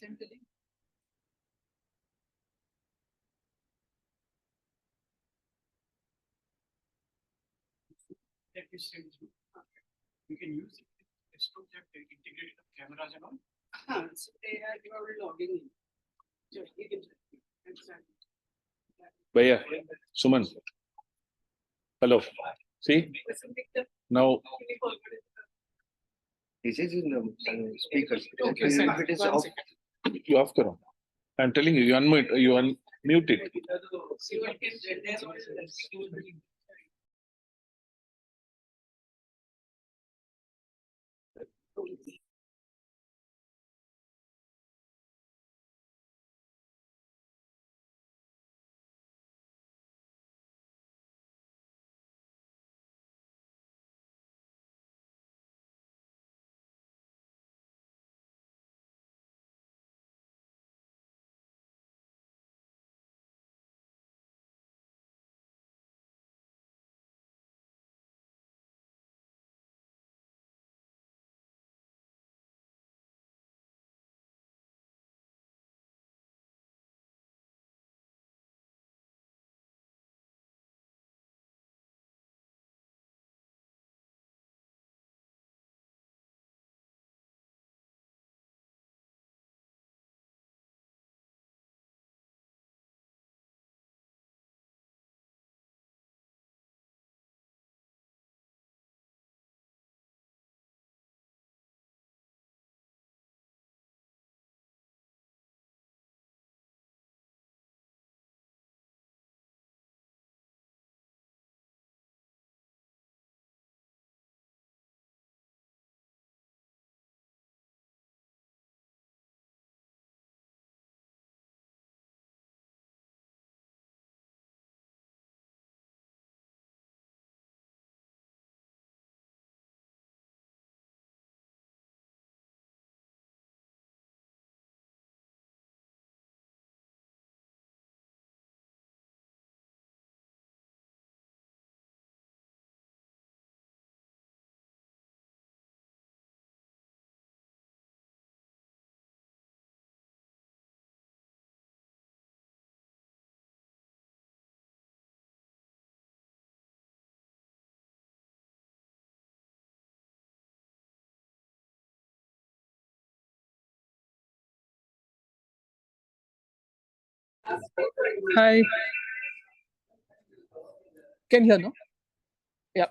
Send the link. That is sent through. You can use it. It's not that integrated cameras and all. So you are logging in. So you can Bhaiya, Suman. Hello. See? Now. This is in the speakers. Okay, If it is off, You off karo. I'm telling you, you unmute it. Hi. Can you hear, no? Yeah.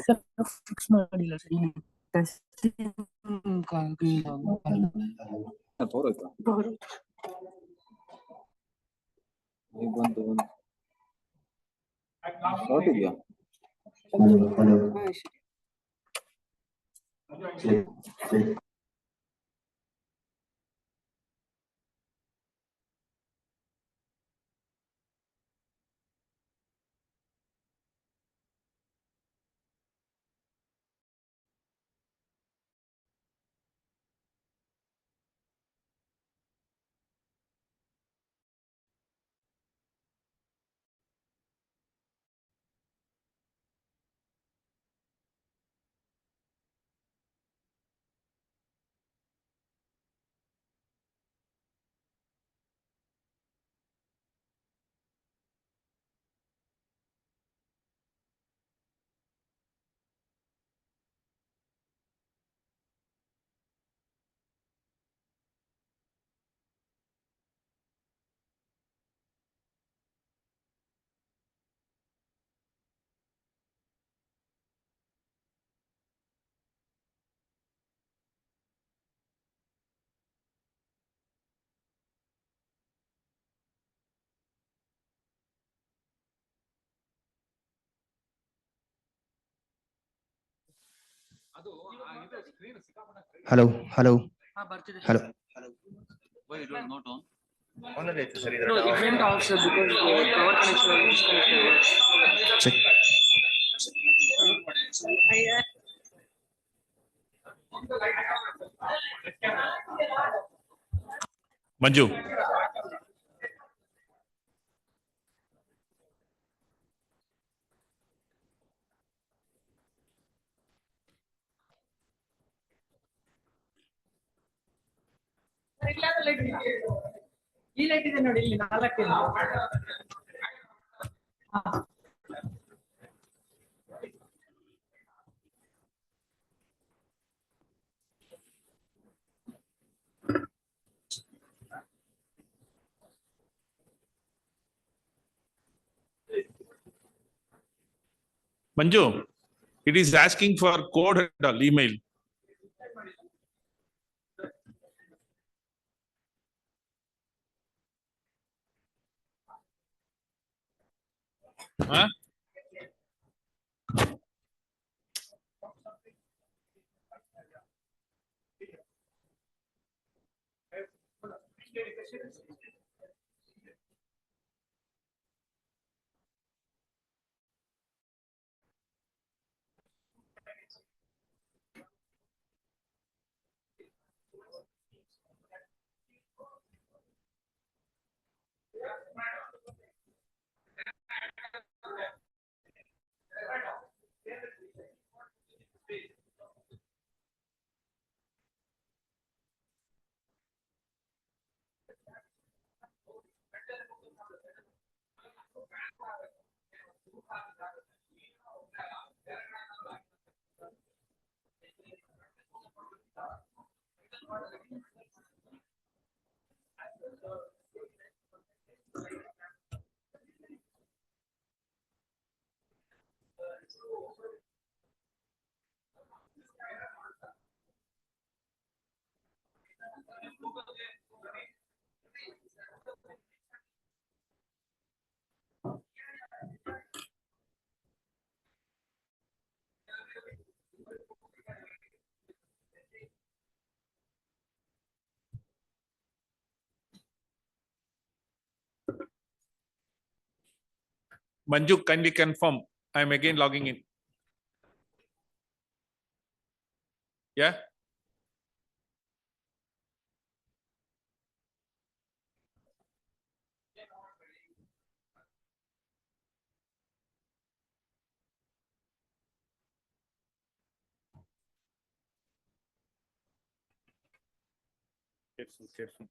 Sir fix ಮಾಡಿಲ್ಲ sir ಇಲ್ಲಿ testing Hello, hello, ಬರ್ತಿದೆ hello. Why it was not on? No, it went off sir because the power connection was disconnected. Check. Manju. ಈ light ಇದೆ ನೋಡಿ ಇಲ್ಲಿ 4 ಇದೆ. Manju, it is asking for code and all, email. Huh? Manju, kindly confirm. I am again logging in. Yeah. Careful, careful.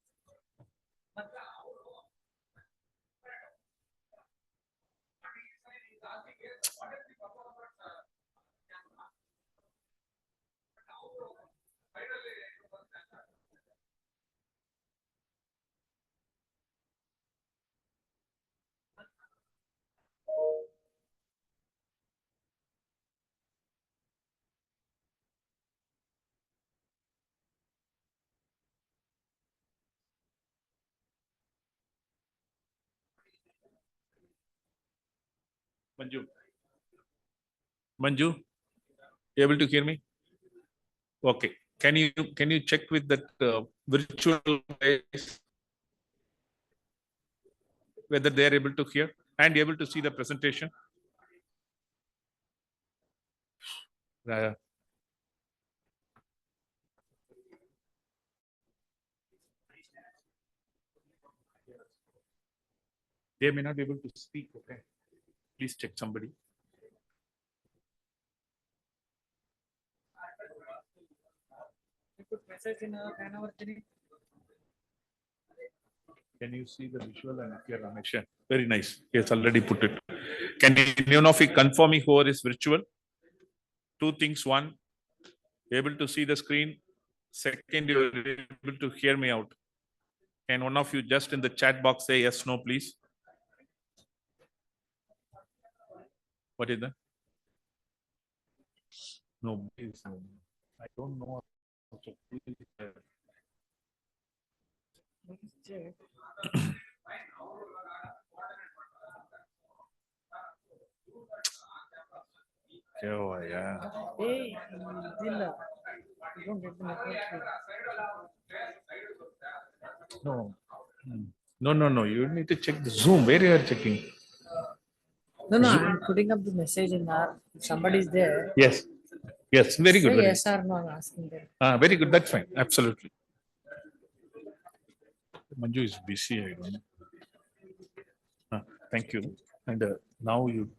Manju. Manju, you able to hear me? Okay. Can you check with that virtual guys whether they are able to hear and able to see the presentation? Uh, they may not be able to speak. Okay. Please check somebody. You put message in a kind of thing. Can you see the visual and appear connection? Very nice. Yes, already put it. Can anyone of you confirm me who is virtual? Two things. One, able to see the screen. Second, you are able to hear me out. Can one of you just in the chat box say yes, no, please? What is that? No, please. I don't know. Oh, yeah. Hey, Dilla. You don't get the network. No. No. You need to check the Zoom. Where you are checking? No, I'm putting up the message in our. If somebody is there. Yes. Yes. Very good. Say Very yes or no, I'm asking them. Very good. That's fine. Absolutely. Manju is busy. I don't know. Thank you. And now you.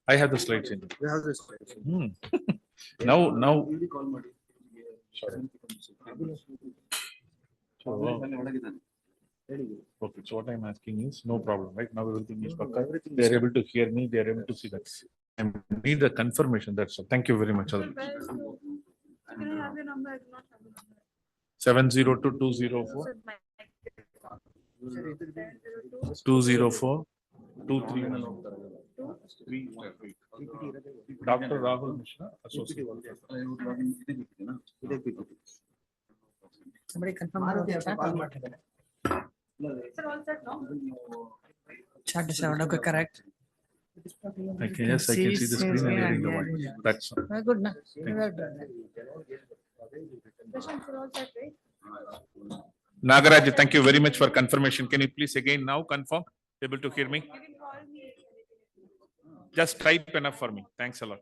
I have the slides in. You have this slides. Now. Okay, so what I'm asking is no problem, right? Now everything is perfect. They are able to hear me, they are able to see that. I need the confirmation. That's all. Thank you very much. Can I have your number? I do not have your number. 702-204. 204 231. Dr. Rahul Mishra, Associate. Somebody confirm the chat. Sir, all set now? Chat is correct. Okay, yes, I can see the screen and hearing the voice. That's all. Very good, na? Well done. Questions are all set, right? Nagaraj, thank you very much for confirmation. Can you please again now confirm? Able to hear me? You can call me. Just type enough for me. Thanks a lot.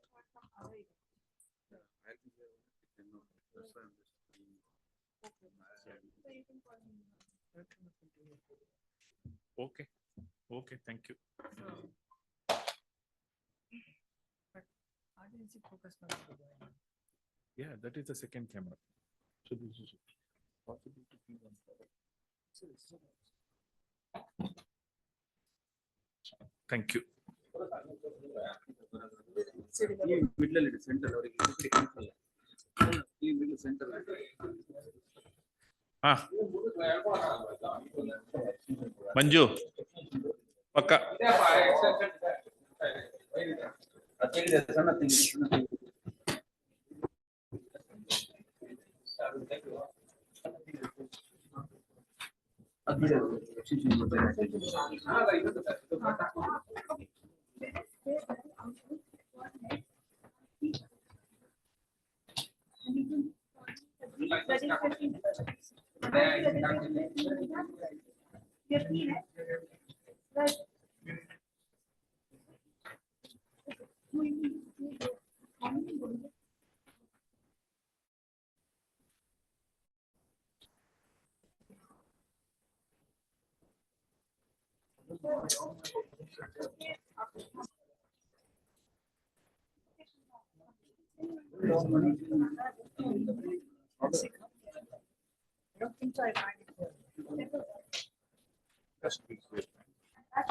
Okay. Okay, thank you. Yeah, that is the second camera. So this is possible to be one. Thank you. Manju, Paka.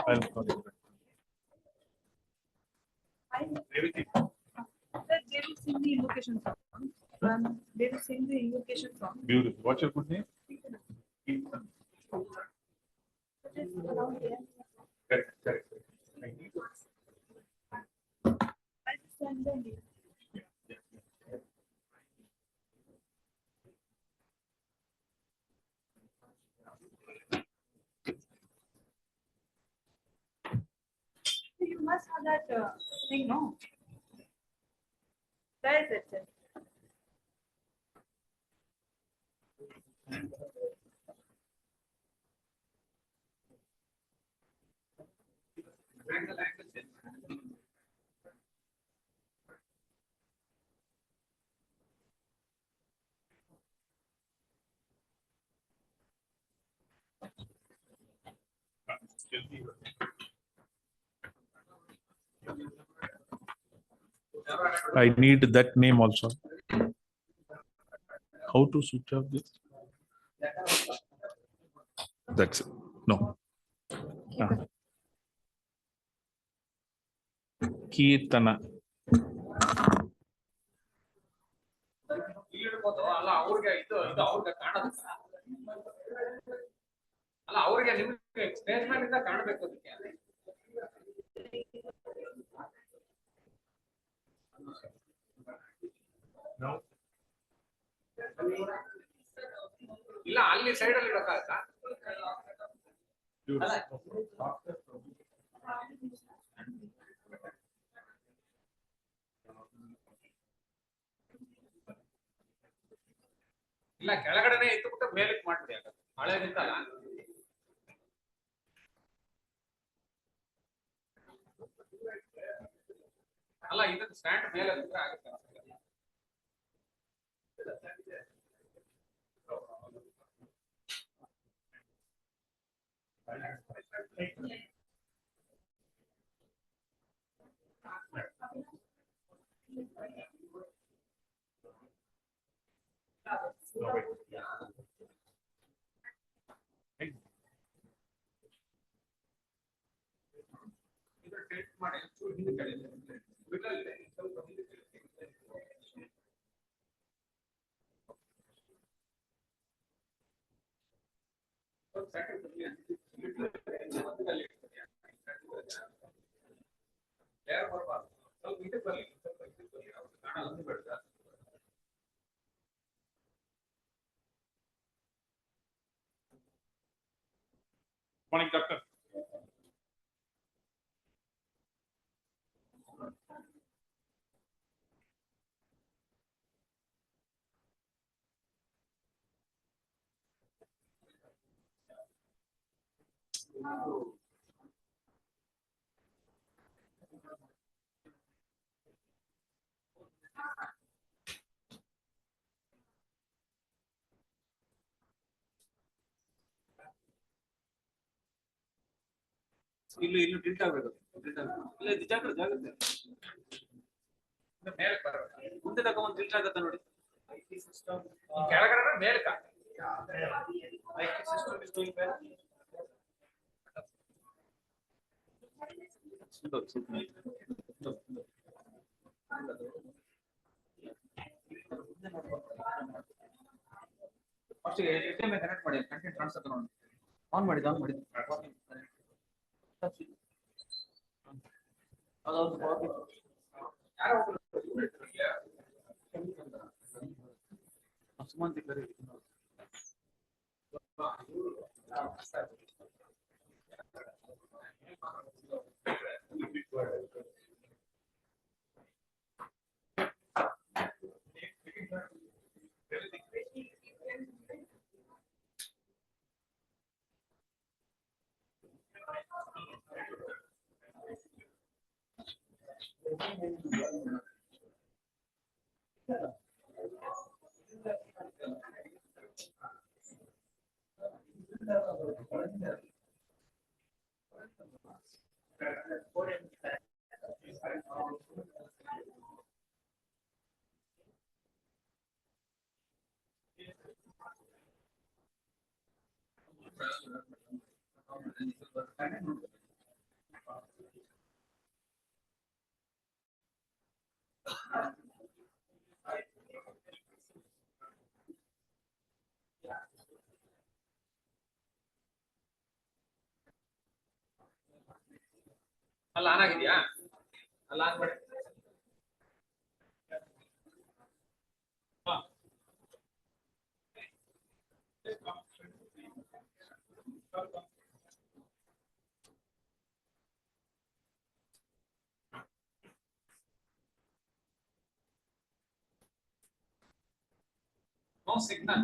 I'll call you back. Everything. They will sing the invocation song. They will sing the invocation song. Beautiful. What's your good name? Correct, correct. Thank you. I just send them. You must have that thing, no? Where is it? I need that name also. How to switch off this? That's it. No. Kirtana. ಅಲ್ಲ ಅವ್ರಿಗೆ ಇದು ಅವ್ರಿಗೆ ಕಾಣೋದು ಅಲ್ಲ ಅವ್ರಿಗೆ ನಿಮ್ಗೆ stage ಮೇಲಿಂದ ಕಾಣಬೇಕು ಅದಕ್ಕೆ ಇಲ್ಲ ಅಲ್ಲಿ ಸೈಡ್ ಅಲ್ಲಿ ಇಡಕ್ಕಾಗತ್ತಾ ಇಲ್ಲ ಕೆಳಗಡೆನೆ ಇಟ್ಬಿಟ್ಟು ಮೇಲಕ್ಕೆ ಮಾಡ್ತೀವಿ ಹಳೇದಿತ್ತಲ್ಲ ಅಲ್ಲ ಇದನ್ನ ಸ್ಟ್ಯಾಂಡ್ ಮೇಲೆ ಆಗುತ್ತೆ ಮಾಡಿ ಹಿಂದೆ ಕಡೆ ಸ್ವಲ್ಪ ಹಿಂದೆ Morning, doctor. ಇಲ್ಲಿ ಇನ್ನು ಟಿಲ್ಟ್ ಆಗಬೇಕು ಇಲ್ಲ ಇದು ಜಾಗ್ರತೆ ಜಾಗ್ರತೆ ಮೇಲೆ ಬರಬೇಕು ಮುಂದೆ ತಗೊಂಡು ಟಿಲ್ಟ್ ಆಗುತ್ತೆ ನೋಡಿ ಕೆಳಗಡೆ ಮೇಲೆ ಫಸ್ಟ್ ಕನೆಕ್ಟ್ ಮಾಡಿ ಕಂಟೆಂಟ್ ಟ್ರಾನ್ಸ್ಫರ್ ನೋಡಿ ಆನ್ ಮಾಡಿ ಆನ್ ಮಾಡಿ ಸುಮಂತ್ ಕರಿ ಅಲ್ಲಿ ಆನ್ ಆಗಿದೆಯಾ? ಅಲ್ಲಿ ಆನ್ ಮಾಡಿ. No signal.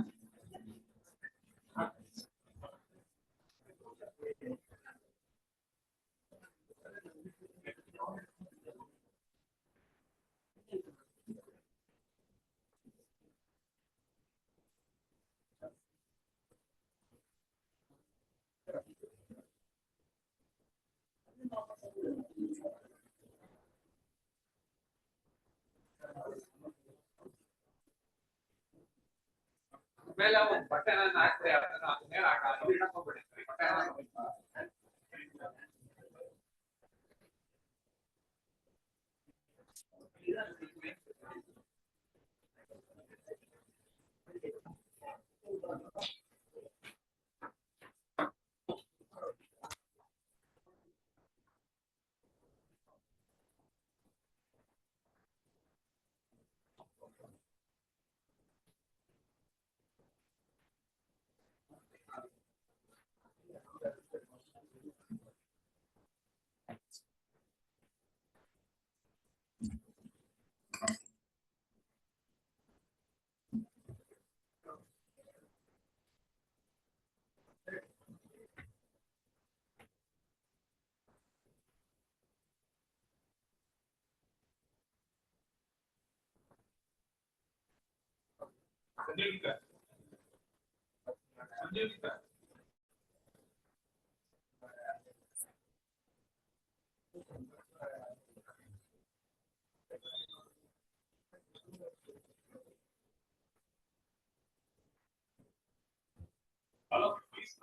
ಮೇಲೆ ಒಂದು ಬಟನ್ ಅನ್ನು ಹಾಕ್ರಿ, ಅದನ್ನ ಮೇಲೆ ಹಾಕೋಬಿಡಿ button. Hello, please.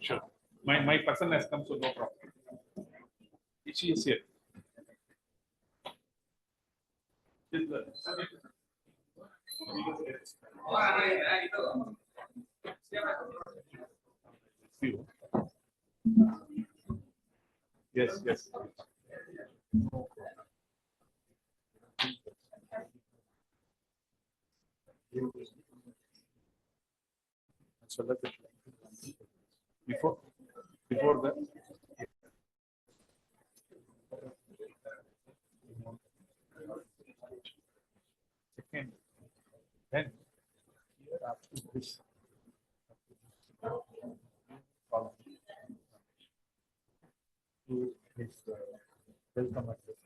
Sure. My person has come, so no problem. She is here. Yes. So that's it. Before that. Second, then here after this. To his welcome address.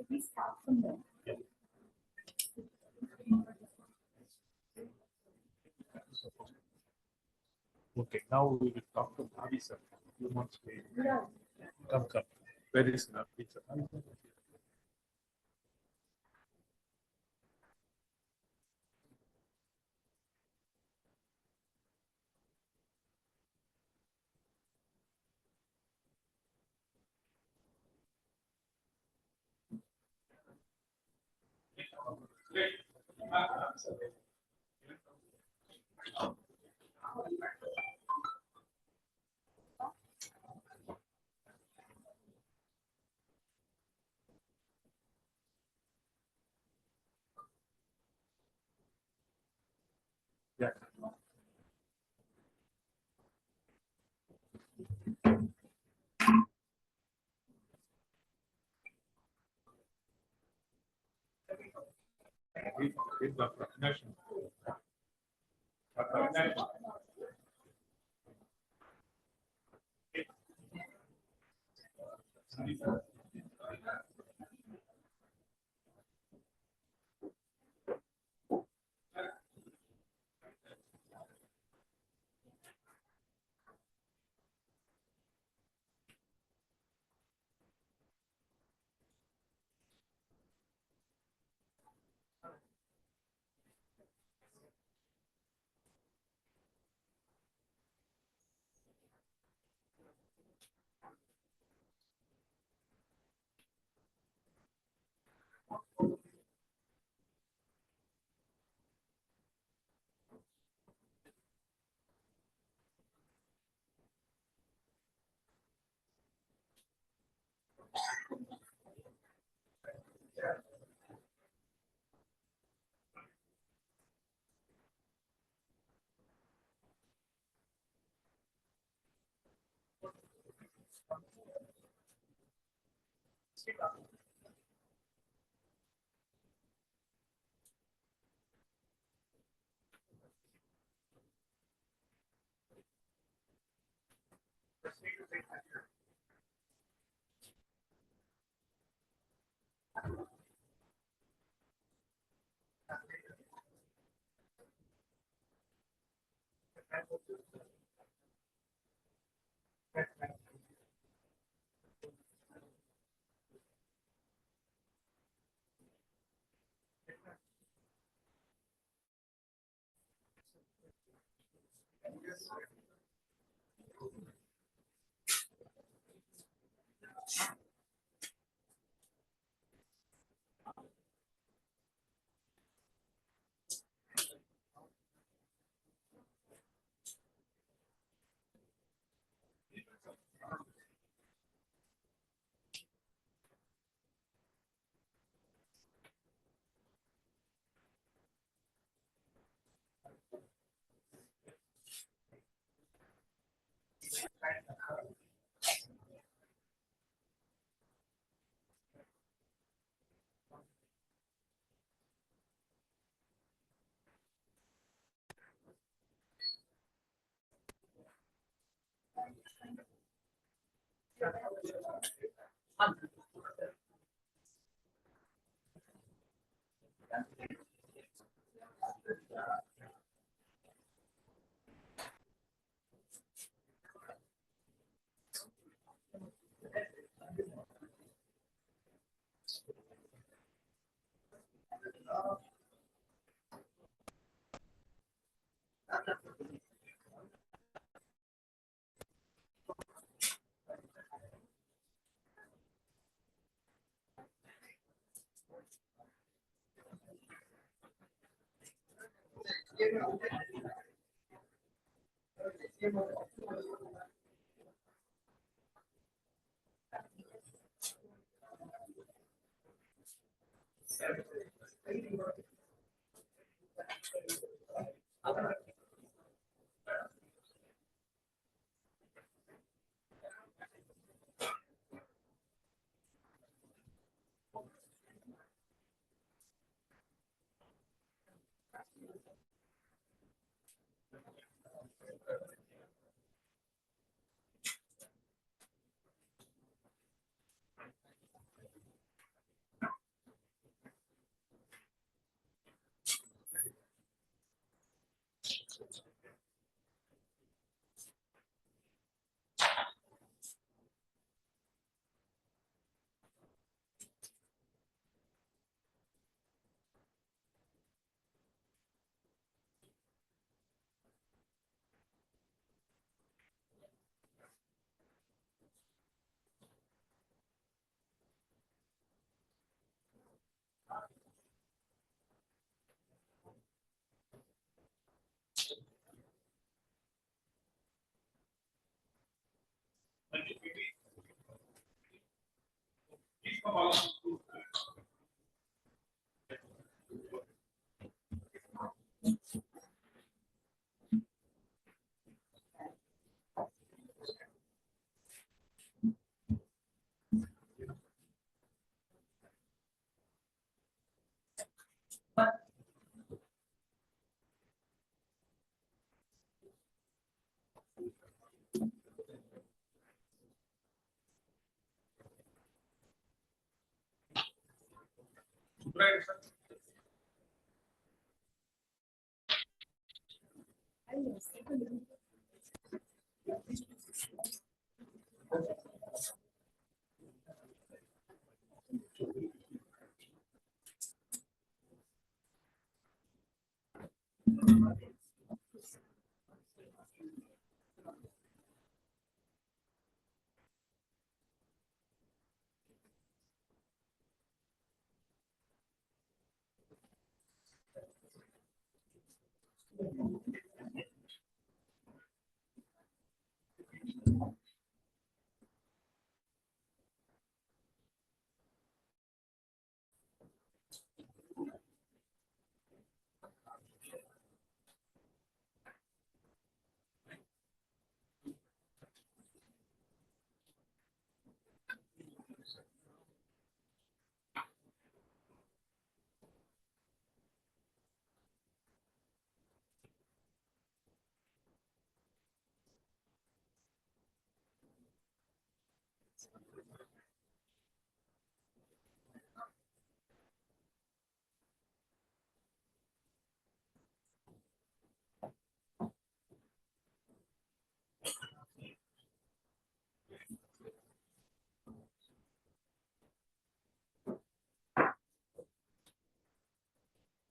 We start from there. Okay, now we will talk to Bhavi sir. You want to say? Yeah. Come. Where is Bhavi sir? Yeah.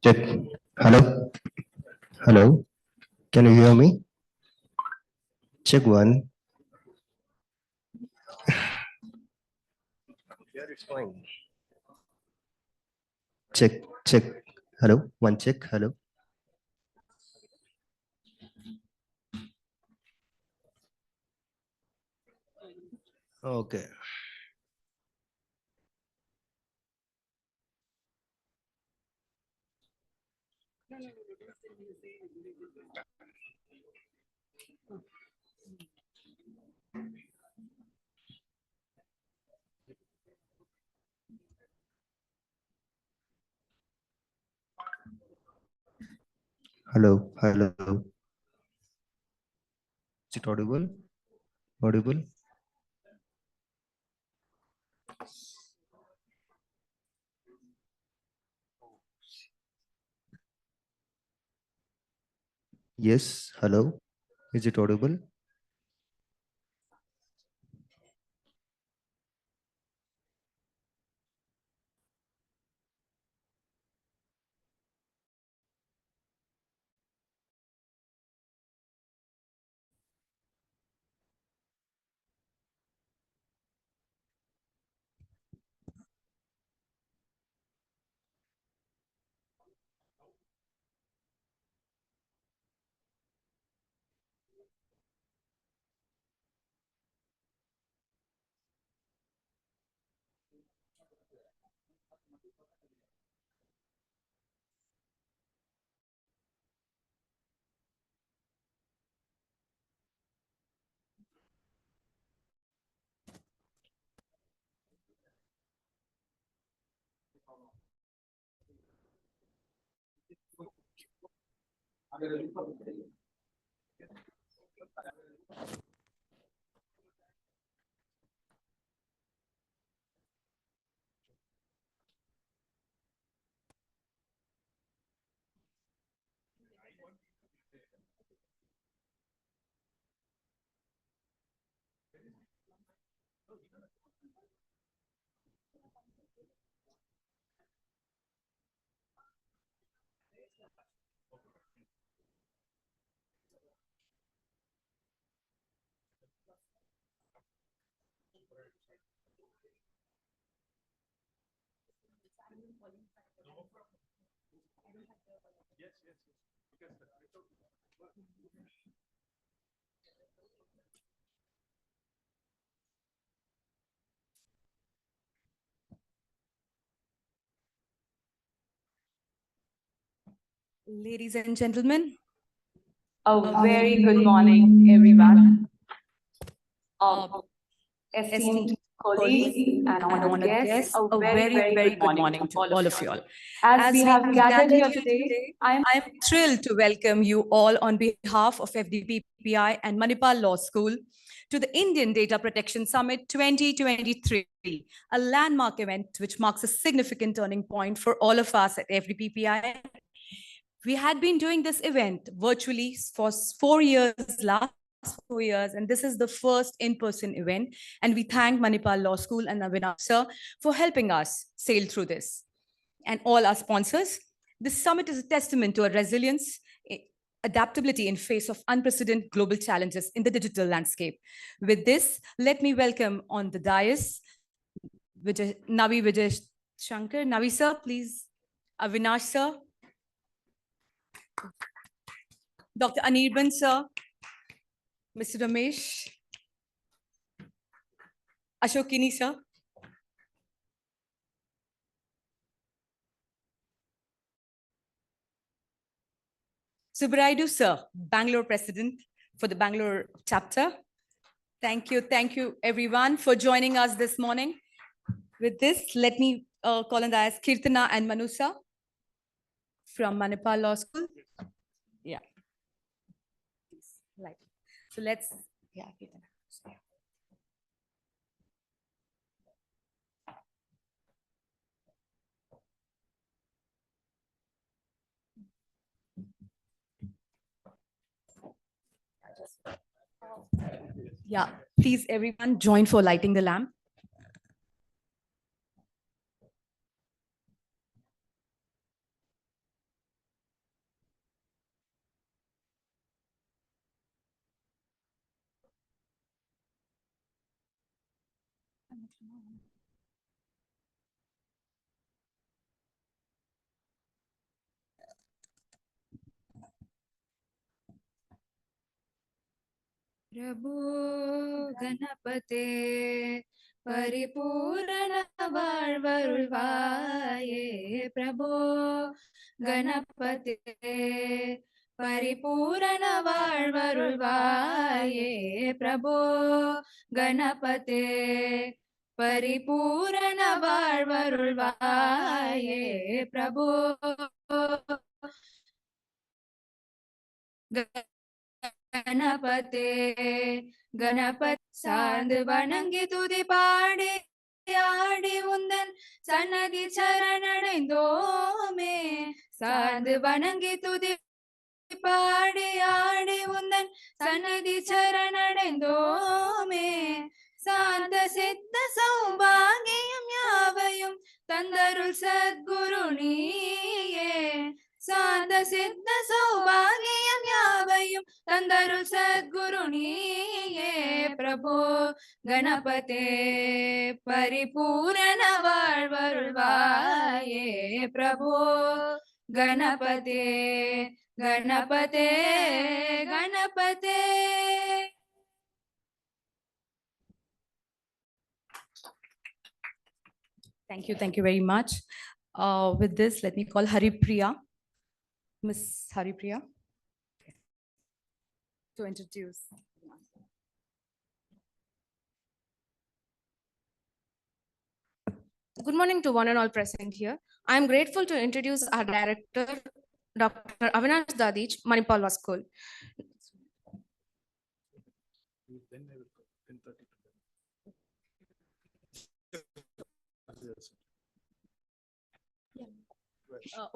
Check. Hello. Hello. Can you hear me? Check one. Here it's fine. Check. Check. Hello. One check. Hello. Okay. Hello. Hello. Is it audible? Audible? Yes. Hello. Is it audible? Ladies and gentlemen, A very good morning, everyone. Esteemed colleagues and honored guests, a very good morning to all of you all. As we have gathered here today, I'm thrilled to welcome you all on behalf of FDPPI and Manipal Law School to the Indian Data Protection Summit 2023, a landmark event which marks a significant turning point for all of us at FDPPI. We had been doing this event virtually for 4 years, last 4 years, and this is the first in-person event. And we thank Manipal Law School and Avinash sir for helping us sail through this. And all our sponsors. This summit is a testament to our resilience, adaptability in face of unprecedented global challenges in the digital landscape. With this, let me welcome on the dais Navi Vijay Shankar. Navi sir, please. Avinash sir. Dr. Anirban sir. Mr. Ramesh. Ashokini sir. Subraidu sir, Bangalore President for the Bangalore chapter. Thank you everyone for joining us this morning. With this, let me call on the dais Kirtana and Manu sir from Manipal Law School. Yeah. So let's, yeah, Kirtana. Yeah, please everyone join for lighting the lamp. प्रभो गणपते परिपूर्ण வாழ்வருள்வாயே प्रभो गणपते परिपूर्ण வாழ்வருள்வாயே प्रभो गणपते परिपूर्ण வாழ்வருள்வாये प्रभो गणपते गणपति சார்ந்து வணங்கி துதி பாடி ஆடி உந்தன் சன்னதி சரணடைந்தோமே சார்ந்து வணங்கி துதி பாடி ஆடி உந்தன் சன்னதி சரணடைந்தோமே சாந்த சித்த சௌபாகியம் யாவையும் தந்தருள் சத்குரு நீயே சாந்த சித்த சௌபாகியம் யாவையும் தந்தருள் சத்குரு நீயே பிரபோ கணபதே பரிபூரண வாழ்வருள்வாயே பிரபோ கணபதே கணபதே கணபதே. Thank you very much. With this, let me call Haripriya. Miss Haripriya to introduce. Good morning to one and all present here. I am grateful to introduce our director, Dr. Avinash Dadich, Manipal Law School.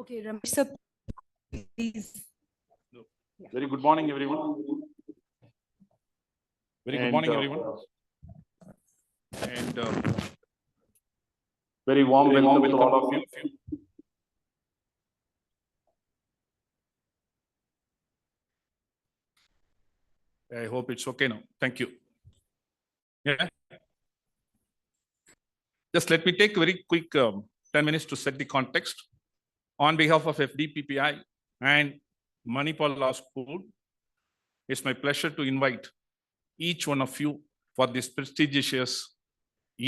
Okay, Ramesh sir, please. Very good morning, everyone. Very good morning, everyone. And very warm welcome to all of you. I hope it's okay now. Thank you. Yeah. Just let me take a very quick 10 minutes to set the context. On behalf of FDPPI and Manipal Law School, it's my pleasure to invite each one of you for this prestigious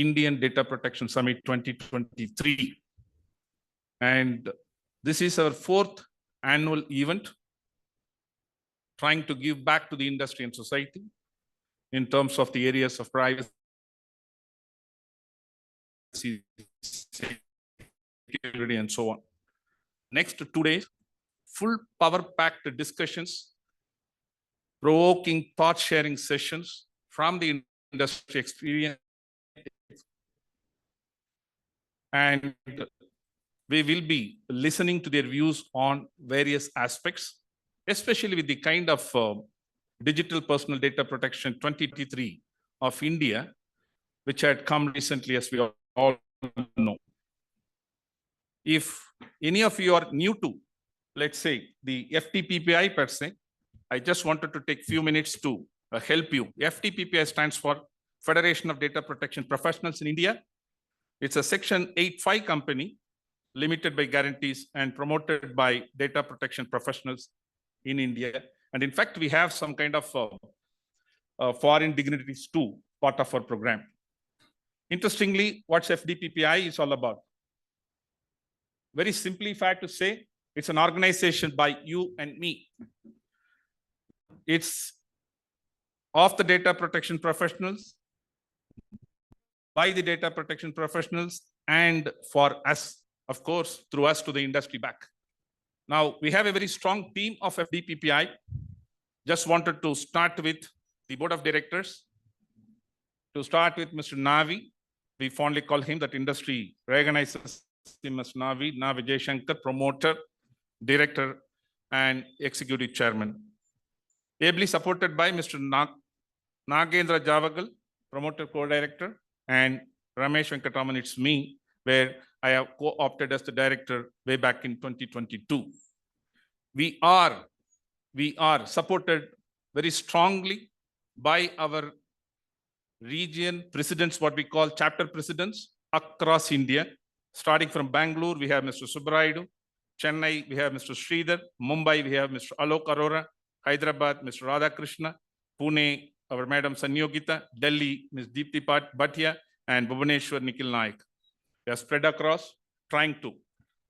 Indian Data Protection Summit 2023. And this is our fourth annual event trying to give back to the industry and society in terms of the areas of privacy, security, and so on. Next 2 days, full power-packed discussions, provoking thought-sharing sessions from the industry experience, and we will be listening to their views on various aspects, especially with the kind of digital personal data protection 2023 of India, which had come recently, as we all know. If any of you are new to, let's say, the FDPPI per se, I just wanted to take few minutes to help you. FDPPI stands for Federation of Data Protection Professionals in India. It's a Section 85 company, limited by guarantees and promoted by data protection professionals in India. And in fact, we have some kind of foreign dignitaries too, part of our program. Interestingly, what's FDPPI is all about? Very simply, if I had to say, it's an organization by you and me. It's of the data protection professionals, by the data protection professionals, and for us, of course, through us to the industry back. Now, we have a very strong team of FDPPI. Just wanted to start with the board of directors. To start with Mr. Navi, we fondly call him, that industry recognizes him as Navi, Vijay Shankar, promoter, director, and executive chairman. Ably supported by Mr. Nagendra Javagal, promoter co-director, and Ramesh Venkataraman, it's me, where I have co-opted as the director way back in 2022. We are supported very strongly by our region presidents, what we call chapter presidents across India. Starting from Bangalore, we have Mr. Subraidu. Chennai, we have Mr. Sridhar. Mumbai, we have Mr. Alok Arora. Hyderabad, Mr. Radhakrishna. Pune, our Madam Sanyogita. Delhi, Ms. Deepthi Bhatia. And Bhubaneswar, Nikhil Naik. We are spread across, trying to,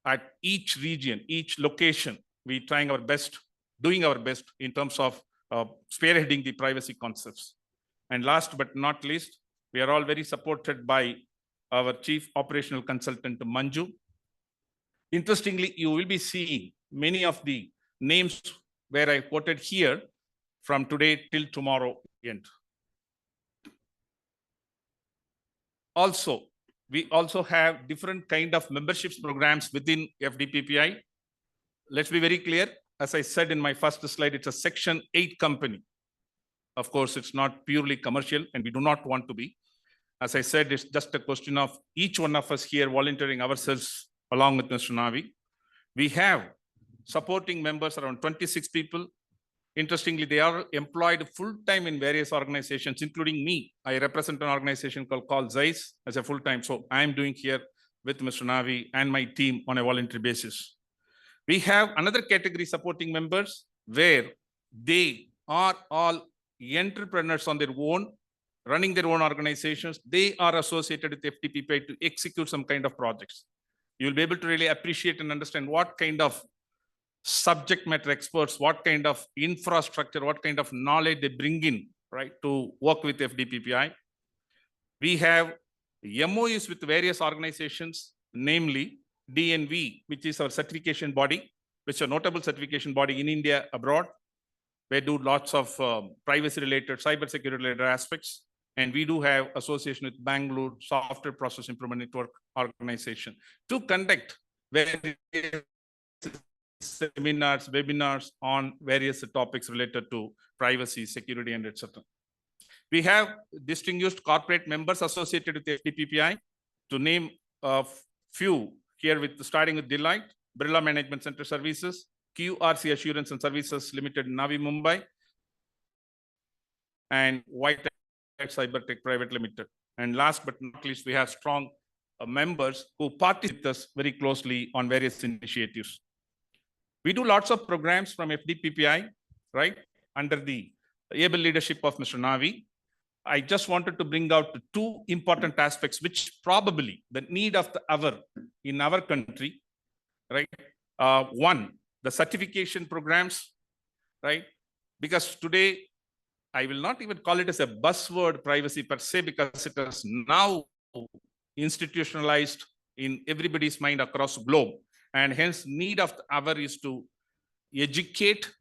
at each region, each location, we trying our best, doing our best in terms of spearheading the privacy concepts. And last but not least, we are all very supported by our chief operational consultant, Manju. Interestingly, you will be seeing many of the names where I quoted here from today till tomorrow end. Also, we also have different kind of memberships programs within FDPPI. Let's be very clear. As I said in my first slide, it's a Section 8 company. Of course, it's not purely commercial, and we do not want to be. As I said, it's just a question of each one of us here volunteering ourselves along with Mr. Navi. We have supporting members around 26 people. Interestingly, they are employed full-time in various organizations, including me. I represent an organization called Zeiss as a full-time. So I'm doing here with Mr. Navi and my team on a voluntary basis. We have another category supporting members where they are all entrepreneurs on their own, running their own organizations. They are associated with FDPPI to execute some kind of projects. You'll be able to really appreciate and understand what kind of subject matter experts, what kind of infrastructure, what kind of knowledge they bring in, right, to work with FDPPI. We have MOUs with various organizations, namely DNV, which is our certification body, which is a notable certification body in India, abroad. We do lots of privacy-related, cybersecurity-related aspects. And we do have association with Bangalore Software Process Improvement Network organization to conduct various seminars, webinars on various topics related to privacy, security, and etc. We have distinguished corporate members associated with the FDPPI. To name a few here, starting with Deloitte, Birla Management Center Services, QRC Assurance and Services Limited, Navi Mumbai, and White Cybertech Private Limited. And last but not least, we have strong members who participate with us very closely on various initiatives. We do lots of programs from FDPPI, right, under the able leadership of Mr. Navi. I just wanted to bring out two important aspects, which probably the need of the hour in our country, right? One, the certification programs, right? Because today, I will not even call it as a buzzword privacy per se, because it is now institutionalized in everybody's mind across the globe. And hence need of the hour is to educate,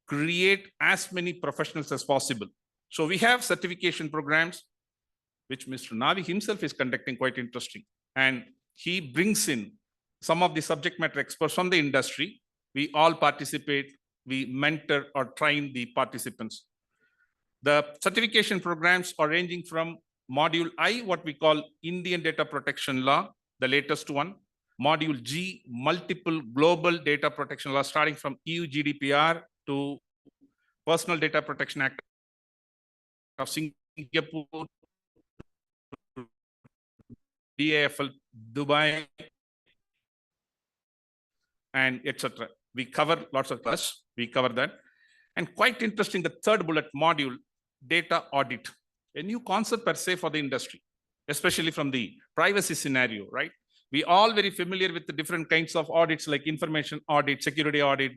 create as many professionals as possible. So we have certification programs, which Mr. Navi himself is conducting, quite interesting. And he brings in some of the subject matter experts from the industry. We all participate, we mentor or train the participants. The certification programs are ranging from Module I, what we call Indian Data Protection Law, the latest one. Module G, multiple global data protection law, starting from EU GDPR to Personal Data Protection Act of Singapore, DAFL, Dubai, and etc. We cover lots of plus, we cover that. And quite interesting, the third bullet module, data audit, a new concept per se for the industry, especially from the privacy scenario, right? We all very familiar with the different kinds of audits like information audit, security audit,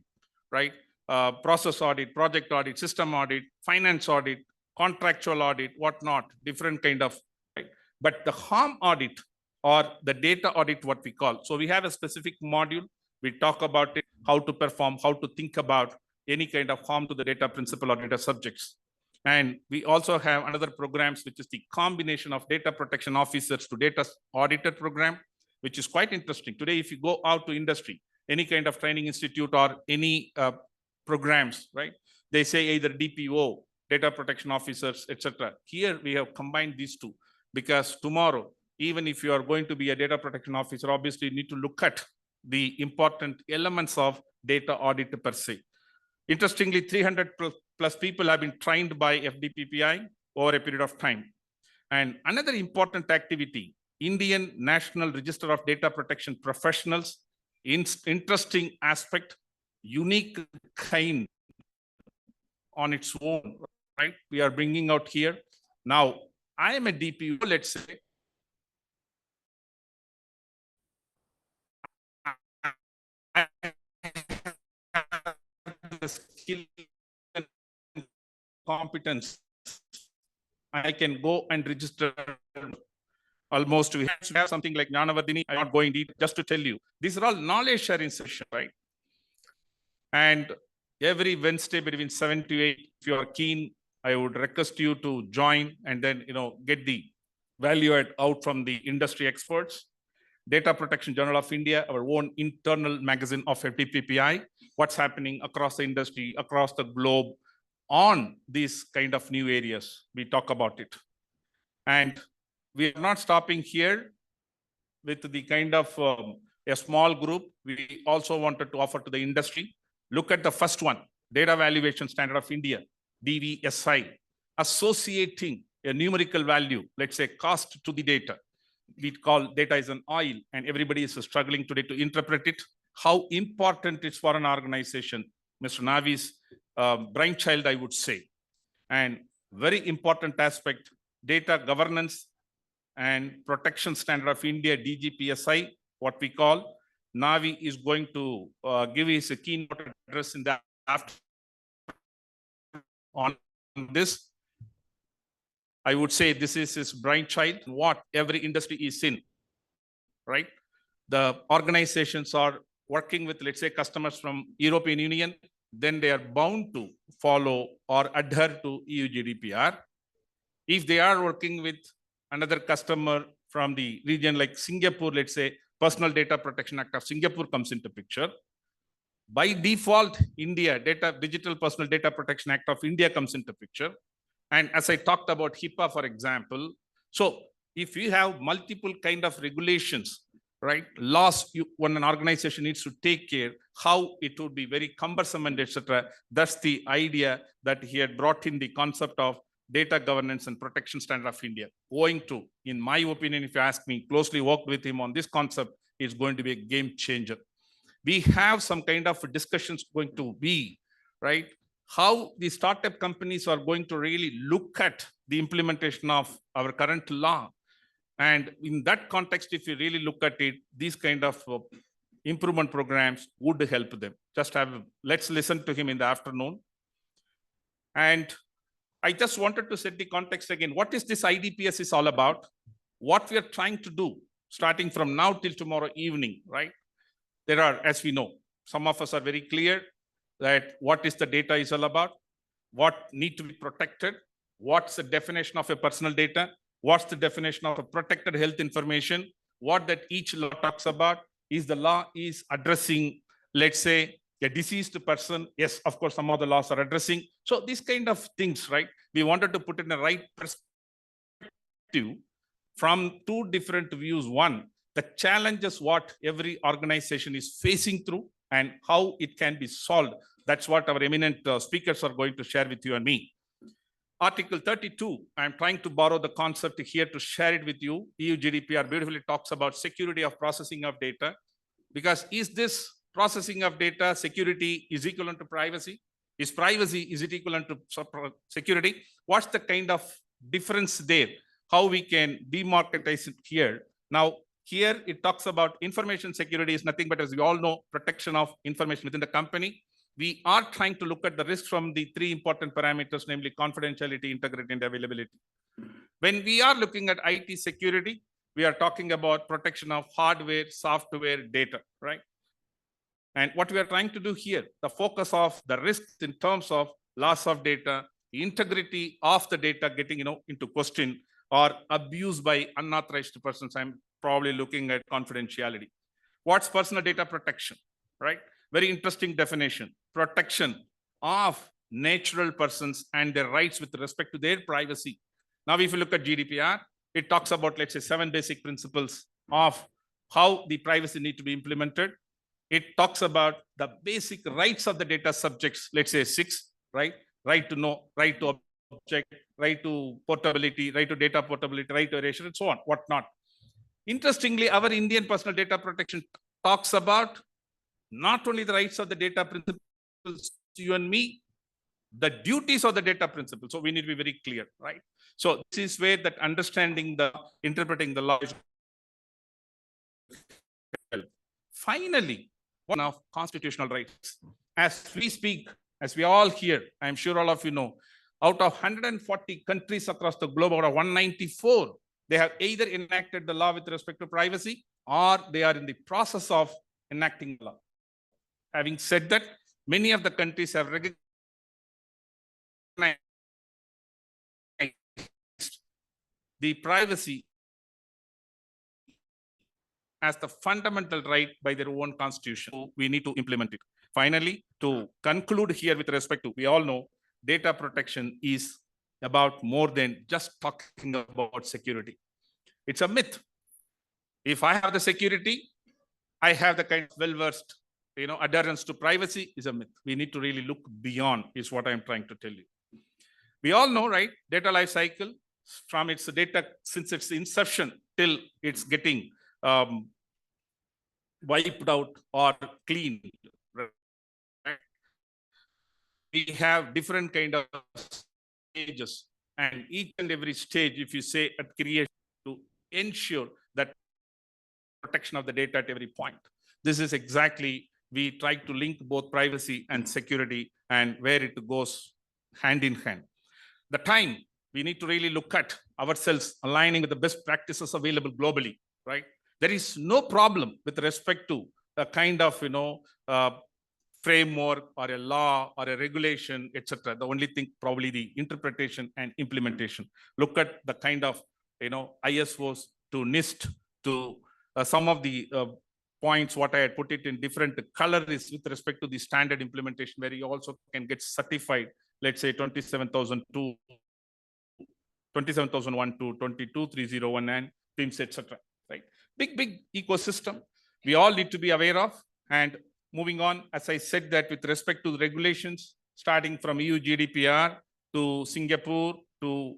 right? Process audit, project audit, system audit, finance audit, contractual audit, whatnot, different kind of, right? But the harm audit or the data audit, what we call. So we have a specific module. We talk about it, how to perform, how to think about any kind of harm to the data principal or data subjects. And we also have another programs, which is the combination of data protection officers to data auditor program, which is quite interesting. Today, if you go out to industry, any kind of training institute or any programs, right? They say either DPO, data protection officers, etc. Here we have combined these two, because tomorrow, even if you are going to be a data protection officer, obviously you need to look at the important elements of data audit per se. Interestingly, 300 plus people have been trained by FDPPI over a period of time. And another important activity, Indian National Register of Data Protection Professionals, interesting aspect, unique kind on its own, right? We are bringing out here. Now, I am a DPO, let's say. The skill and competence, I can go and register. Almost we have something like Jnanavardhini. I'm not going deep, just to tell you. These are all knowledge sharing session, right? And every Wednesday between 7 to 8, if you are keen, I would request you to join and then, get the value add out from the industry experts. Data Protection Journal of India, our own internal magazine of FDPPI, what's happening across the industry, across the globe on these kind of new areas. We talk about it. And we are not stopping here with the kind of a small group. We also wanted to offer to the industry. Look at the first one, Data Valuation Standard of India, DVSI, associating a numerical value, let's say cost to the data. We call data is an oil, and everybody is struggling today to interpret it. How important it's for an organization, Mr. Navi's brainchild, I would say. And very important aspect, data governance and protection standard of India, DGPSI, what we call. Navi is going to give his keynote address in the afternoon on this. I would say this is his brainchild, what every industry is in, right? The organizations are working with, let's say, customers from European Union, then they are bound to follow or adhere to EU GDPR. If they are working with another customer from the region like Singapore, let's say, Personal Data Protection Act of Singapore comes into picture. By default, India, Digital Personal Data Protection Act of India comes into picture. And as I talked about HIPAA, for example, so if you have multiple kind of regulations, right, laws, when an organization needs to take care, how it would be very cumbersome and etc. That's the idea that he had brought in the concept of data governance and protection standard of India. Going to, in my opinion, if you ask me, closely worked with him on this concept, is going to be a game changer. We have some kind of discussions going to be, right? How the startup companies are going to really look at the implementation of our current law. And in that context, if you really look at it, these kind of improvement programs would help them. Let's listen to him in the afternoon. And I just wanted to set the context again. What is this IDPS is all about? What we are trying to do starting from now till tomorrow evening, right? There are, as we know, some of us are very clear that what is the data is all about, what need to be protected, what's the definition of a personal data, what's the definition of a protected health information, what that each law talks about. Is the law is addressing, let's say, a deceased person? Yes, of course, some of the laws are addressing. So these kind of things, right? We wanted to put in the right perspective from two different views. One, the challenges what every organization is facing through and how it can be solved. That's what our eminent speakers are going to share with you and me. Article 32, I'm trying to borrow the concept here to share it with you. EU GDPR beautifully talks about security of processing of data. Because is this processing of data security is equivalent to privacy? Is privacy, is it equivalent to security? What's the kind of difference there? How we can demarketize it here? Now, here it talks about information security is nothing but, as we all know, protection of information within the company. We are trying to look at the risks from the three important parameters, namely confidentiality, integrity, and availability. When we are looking at IT security, we are talking about protection of hardware, software, data, right? And what we are trying to do here, the focus of the risks in terms of loss of data, the integrity of the data getting into question, or abused by unauthorized persons. I'm probably looking at confidentiality. What's personal data protection, right? Very interesting definition. Protection of natural persons and their rights with respect to their privacy. Now, if you look at GDPR, it talks about, let's say, 7 basic principles of how the privacy need to be implemented. It talks about the basic rights of the data subjects, let's say 6, right? Right to know, right to object, right to portability, right to data portability, right to erasure, and so on, whatnot. Interestingly, our Indian personal data protection talks about not only the rights of the data principles to you and me, the duties of the data principle. So we need to be very clear, right? So this is where that understanding interpreting the law is. Finally, one of constitutional rights. As we speak, as we all hear, I'm sure all of you know, out of 140 countries across the globe, out of 194, they have either enacted the law with respect to privacy or they are in the process of enacting the law. Having said that, many of the countries have recognized the privacy as the fundamental right by their own constitution. So we need to implement it. Finally, to conclude here with respect to, we all know data protection is about more than just talking about security. It's a myth. If I have the security, I have the kind of well-versed, adherence to privacy is a myth. We need to really look beyond, is what I'm trying to tell you. We all know, right? Data life cycle from its data, since its inception till it's getting wiped out or cleaned. Right? We have different kind of stages, and each and every stage, if you say at creation, to ensure that protection of the data at every point. This is exactly, we try to link both privacy and security and where it goes hand in hand. The time we need to really look at ourselves aligning with the best practices available globally, right? There is no problem with respect to a kind of, framework or a law or a regulation, etc. The only thing probably the interpretation and implementation. Look at the kind of, ISOs to NIST to some of the points, what I had put it in different colors with respect to the standard implementation, where you also can get certified, let's say 27002, 27001 to 22301 PIMS, etc. Right? Big ecosystem we all need to be aware of. And moving on, as I said, that with respect to the regulations, starting from EU GDPR to Singapore to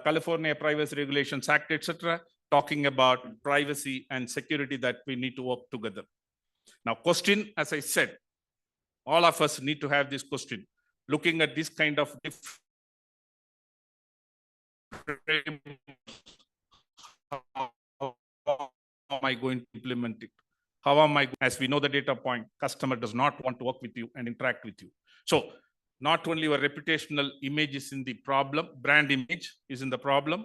California Privacy Regulations Act, etc., talking about privacy and security, that we need to work together. Now, question, as I said, all of us need to have this question, looking at this kind of how am I going to implement it? How am I, as we know the data point, customer does not want to work with you and interact with you. So not only your reputational image is in the problem, brand image is in the problem,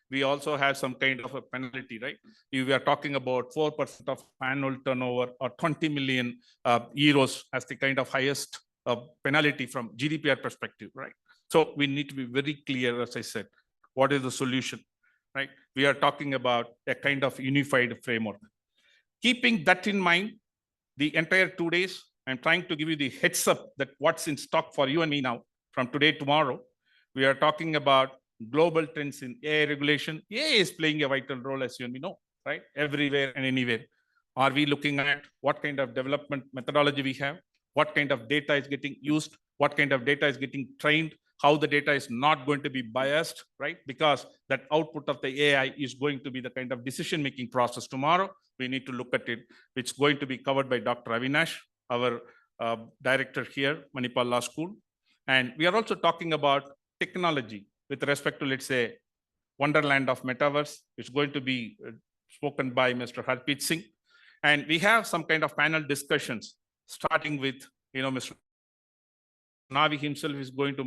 we also have some kind of a penalty, right? If we are talking about 4% of annual turnover or 20 million euros as the kind of highest penalty from GDPR perspective, right? So we need to be very clear, as I said, what is the solution, right? We are talking about a kind of unified framework. Keeping that in mind, the entire 2 days, I'm trying to give you the heads up that what's in stock for you and me now from today, tomorrow. We are talking about global trends in AI regulation. AI is playing a vital role, as you and me know, right? Everywhere and anywhere. Are we looking at what kind of development methodology we have? What kind of data is getting used? What kind of data is getting trained? How the data is not going to be biased, right? Because that output of the AI is going to be the kind of decision-making process tomorrow. We need to look at it, which is going to be covered by Dr. Avinash, our director here, Manipal Law School. And we are also talking about technology with respect to, let's say, Wonderland of Metaverse. It's going to be spoken by Mr. Harpreet Singh. And we have some kind of panel discussions, starting with, Mr. Navi himself is going to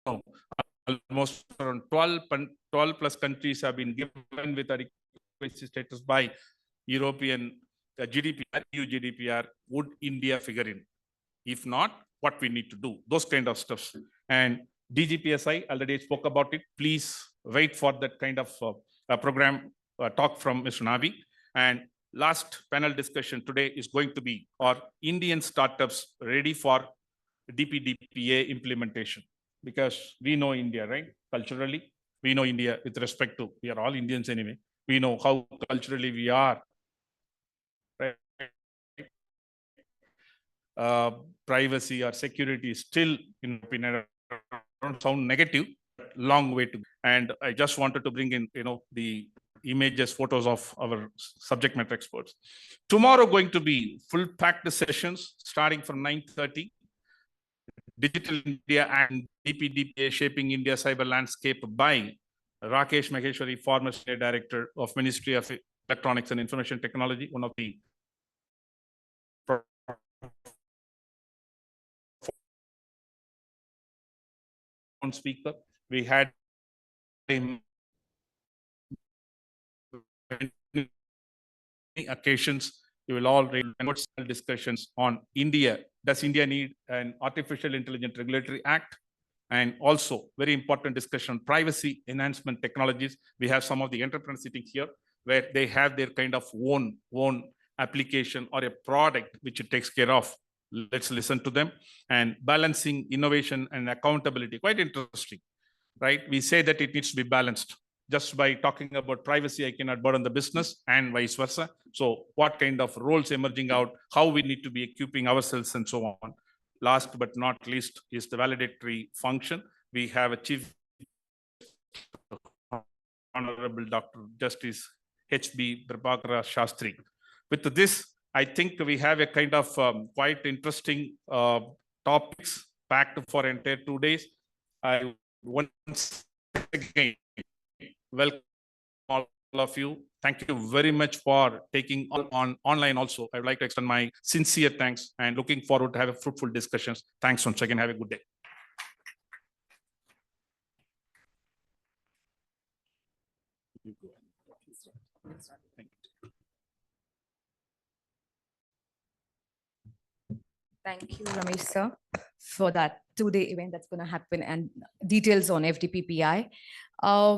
on almost around 12 plus countries have been given with a request status by European GDPR, EU GDPR. Would India figure in? If not, what we need to do, those kind of stuff. And DGPSI already spoke about it. Please wait for that kind of program talk from Mr. Navi. And last panel discussion today is going to be, are Indian startups ready for DPDPA implementation? Because we know India, right? Culturally, we know India with respect to, we are all Indians anyway. We know how culturally we are. Right? Privacy or security is still, in opinion, don't sound negative, long way to go. And I just wanted to bring in, the images, photos of our subject matter experts. Tomorrow going to be full packed sessions starting from 9:30. Digital India and DPDPA Shaping India Cyber Landscape by Rakesh Maheshwari, former Senior Director of Ministry of Electronics and Information Technology, one of the speaker. We had occasions. You will all read discussions on India. Does India need an Artificial Intelligence Regulatory Act? And also very important discussion on privacy enhancement technologies. We have some of the entrepreneurs sitting here where they have their kind of own application or a product which it takes care of. Let's listen to them. And balancing innovation and accountability, quite interesting, right? We say that it needs to be balanced. Just by talking about privacy, I cannot burden the business and vice versa. So what kind of roles emerging out, how we need to be equipping ourselves and so on. Last but not least is the validatory function. We have a Chief Honorable Dr. Justice H.B. Prabhakara Shastri. With this, I think we have a kind of quite interesting topics packed for entire 2 days. I once again welcome all of you. Thank you very much for taking on online also. I would like to extend my sincere thanks and looking forward to have a fruitful discussions. Thanks once again. Have a good day. Thank you, Ramesh sir, for that 2-day event that's going to happen and details on FDPPI.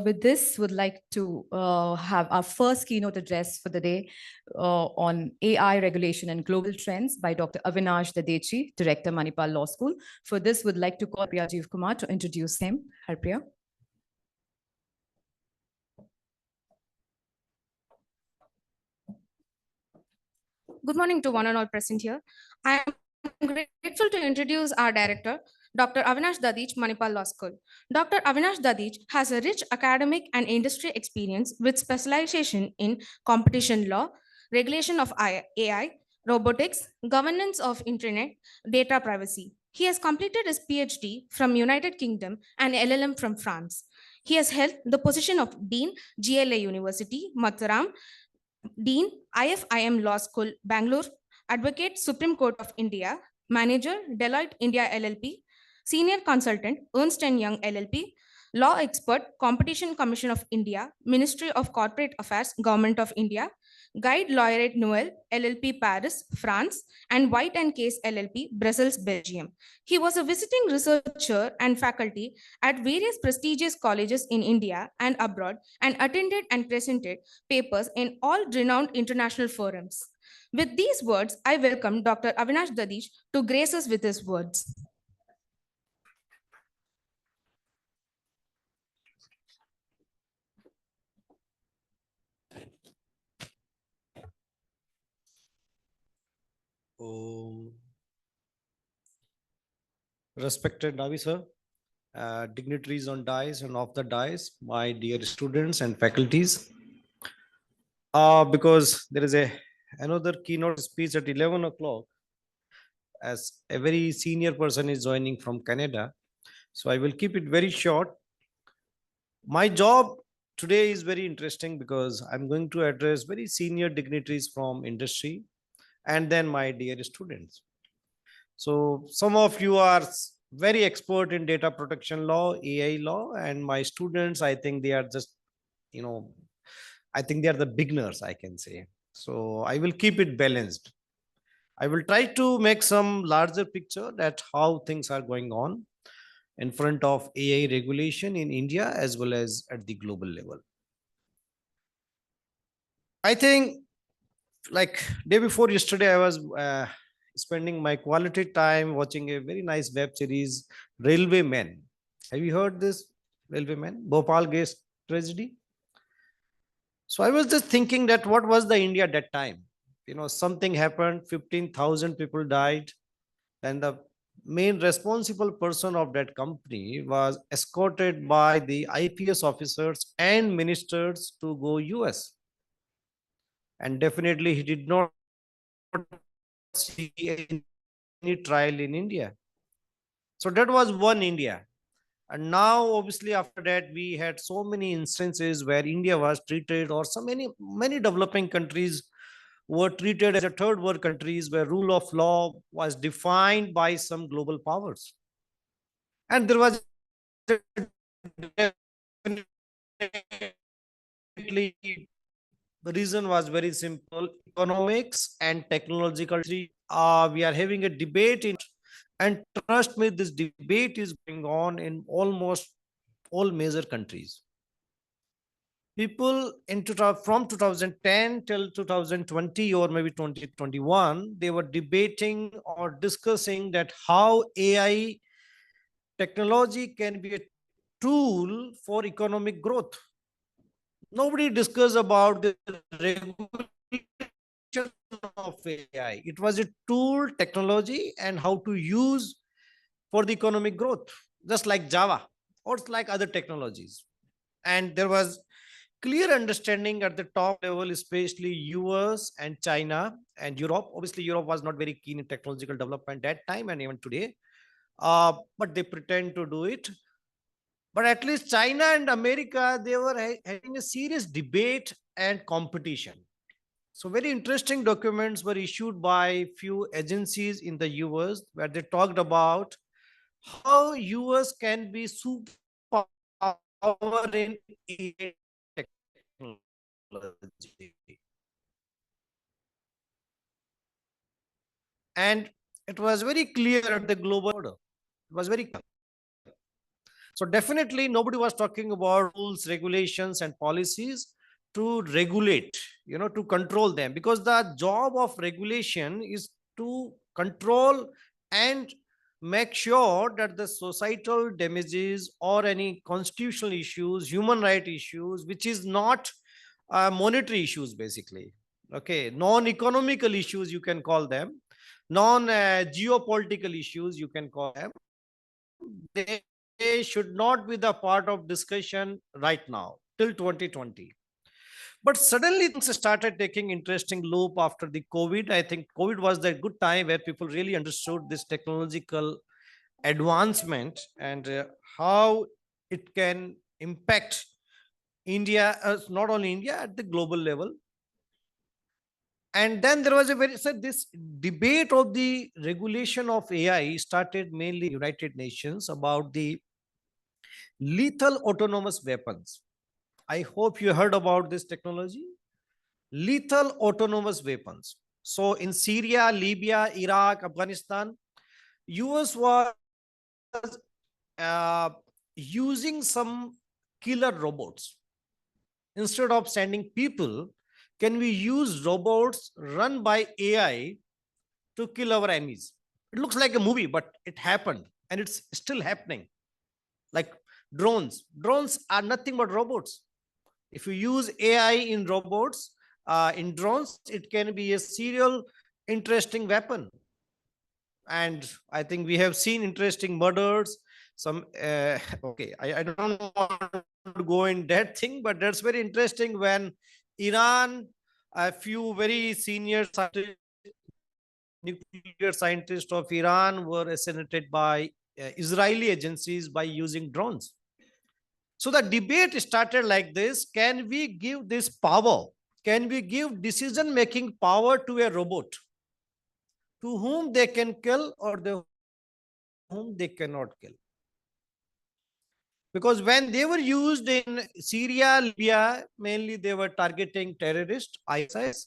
With this, would like to have our first keynote address for the day on AI regulation and global trends by Dr. Avinash Dadechi, Director, Manipal Law School. For this, would like to call Harpriya Jeev Kumar to introduce him. Harpriya. Good morning to one and all present here. I am grateful to introduce our director, Dr. Avinash Dadich, Manipal Law School. Dr. Avinash Dadich has a rich academic and industry experience with specialization in competition law, regulation of AI, robotics, governance of internet, data privacy. He has completed his PhD from United Kingdom and LLM from France. He has held the position of Dean, GLA University, Mathuram, Dean, IFIM Law School, Bangalore, Advocate, Supreme Court of India, Manager, Deloitte India LLP, Senior Consultant, Ernst& Young LLP, Law Expert, Competition Commission of India, Ministry of Corporate Affairs, Government of India, Guide Laureate Noël, LLP Paris, France, and White and Case LLP, Brussels, Belgium. He was a visiting researcher and faculty at various prestigious colleges in India and abroad and attended and presented papers in all renowned international forums. With these words, I welcome Dr. Avinash Dadich to grace us with his words. Respected Navi sir, dignitaries on dais and off the dais, my dear students and faculties. Because there is another keynote speech at 11 o'clock, as a very senior person is joining from Canada. So I will keep it very short. My job today is very interesting because I'm going to address very senior dignitaries from industry and then my dear students. So some of you are very expert in data protection law, AI law, and my students, I think they are just, I think they are the beginners, I can say. So I will keep it balanced. I will try to make some larger picture that how things are going on in front of AI regulation in India as well as at the global level. I think like day before yesterday, I was spending my quality time watching a very nice web series, Railway Men. Have you heard this? Railway Men, Bhopal Gate tragedy. So I was just thinking that what was the India at that time? Something happened, 15,000 people died, and the main responsible person of that company was escorted by the IPS officers and ministers to go US. And definitely he did not see any trial in India. So that was one India. And now, obviously, after that, we had so many instances where India was treated, or so many developing countries were treated as a third world countries where rule of law was defined by some global powers. And there was definitely the reason was very simple: economics and technological. We are having a debate and trust me, this debate is going on in almost all major countries. People from 2010 till 2020 or maybe 2021, they were debating or discussing that how AI technology can be a tool for economic growth. Nobody discussed about the regulation of AI. It was a tool, technology, and how to use for the economic growth, just like Java or like other technologies. And there was clear understanding at the top level, especially US and China and Europe. Obviously, Europe was not very keen in technological development that time and even today, but they pretend to do it. But at least China and America, they were having a serious debate and competition. So very interesting documents were issued by few agencies in the US where they talked about how US can be superpower in AI technology. And it was very clear at the global order. It was very clear. So definitely nobody was talking about rules, regulations, and policies to regulate, to control them, because the job of regulation is to control and make sure that the societal damages or any constitutional issues, human right issues, which is not monetary issues, basically, okay, non-economical issues, you can call them, non-geopolitical issues, you can call them, they should not be the part of discussion right now till 2020. But suddenly things started taking interesting loop after the COVID. I think COVID was the good time where people really understood this technological advancement and how it can impact India, not only India, at the global level. And then there was this debate of the regulation of AI started mainly United Nations about the lethal autonomous weapons. I hope you heard about this technology. Lethal autonomous weapons. So in Syria, Libya, Iraq, Afghanistan, US was using some killer robots. Instead of sending people, can we use robots run by AI to kill our enemies? It looks like a movie, but it happened and it's still happening. Like drones. Drones are nothing but robots. If you use AI in robots, in drones, it can be a serial interesting weapon. And I think we have seen interesting murders. Some okay, I don't want to go in that thing, but that's very interesting when Iran, a few very senior scientists, nuclear scientists of Iran were assassinated by Israeli agencies by using drones. So the debate started like this: can we give this power? Can we give decision-making power to a robot to whom they can kill or whom they cannot kill? Because when they were used in Syria, Libya, mainly they were targeting terrorists, ISIS,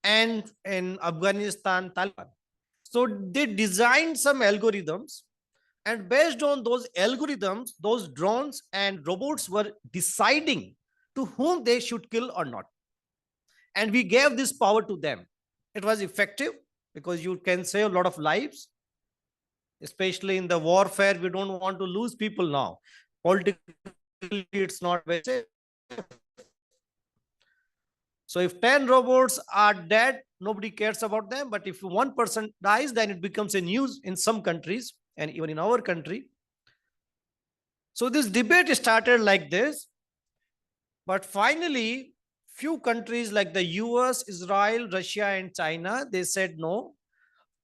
and in Afghanistan, Taliban. So they designed some algorithms, and based on those algorithms, those drones and robots were deciding to whom they should kill or not. And we gave this power to them. It was effective because you can save a lot of lives, especially in the warfare. We don't want to lose people now. Politically, it's not very safe. So if 10 robots are dead, nobody cares about them. But if one person dies, then it becomes a news in some countries and even in our country. So this debate started like this. But finally, few countries like the US, Israel, Russia, and China, they said, no,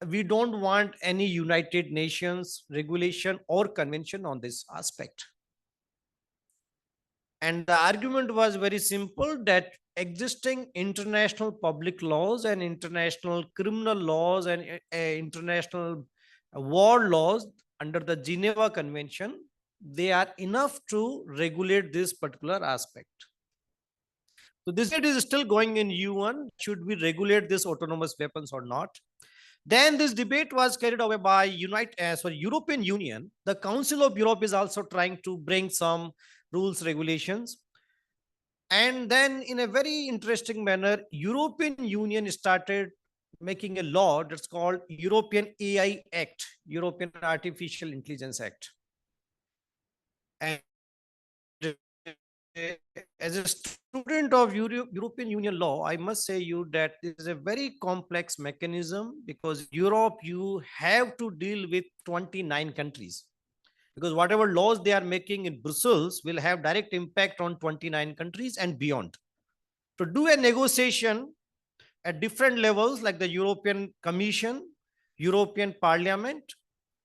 we don't want any United Nations regulation or convention on this aspect. And the argument was very simple, that existing international public laws and international criminal laws and international war laws under the Geneva Convention, they are enough to regulate this particular aspect. So this debate is still going in UN. Should we regulate this autonomous weapons or not? Then this debate was carried away by European Union. The Council of Europe is also trying to bring some rules, regulations. And then in a very interesting manner, European Union started making a law that's called European AI Act, European Artificial Intelligence Act. And as a student of European Union law, I must say you that this is a very complex mechanism, because Europe, you have to deal with 29 countries. Because whatever laws they are making in Brussels will have direct impact on 29 countries and beyond. To do a negotiation at different levels, like the European Commission, European Parliament,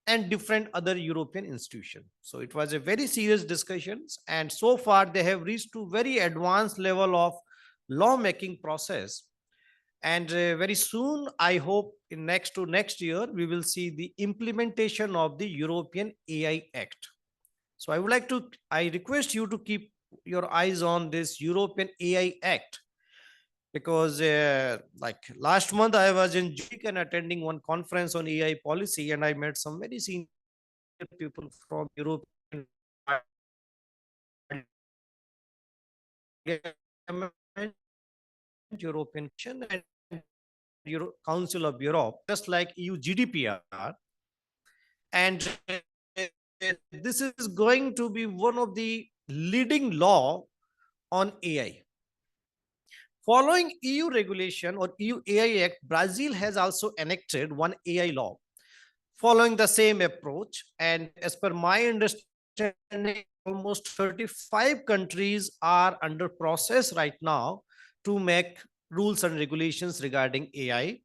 and different other European institutions. So it was a very serious discussions, and so far they have reached to very advanced level of lawmaking process. And very soon, I hope in next year, we will see the implementation of the European AI Act. So I request you to keep your eyes on this European AI Act, because like last month I was in Zurich and attending one conference on AI policy, and I met some very senior people from European Commission and Council of Europe, just like EU GDPR. And this is going to be one of the leading law on AI. Following EU regulation or EU AI Act, Brazil has also enacted one AI law. following the same approach. And as per my understanding, almost 35 countries are under process right now to make rules and regulations regarding AI.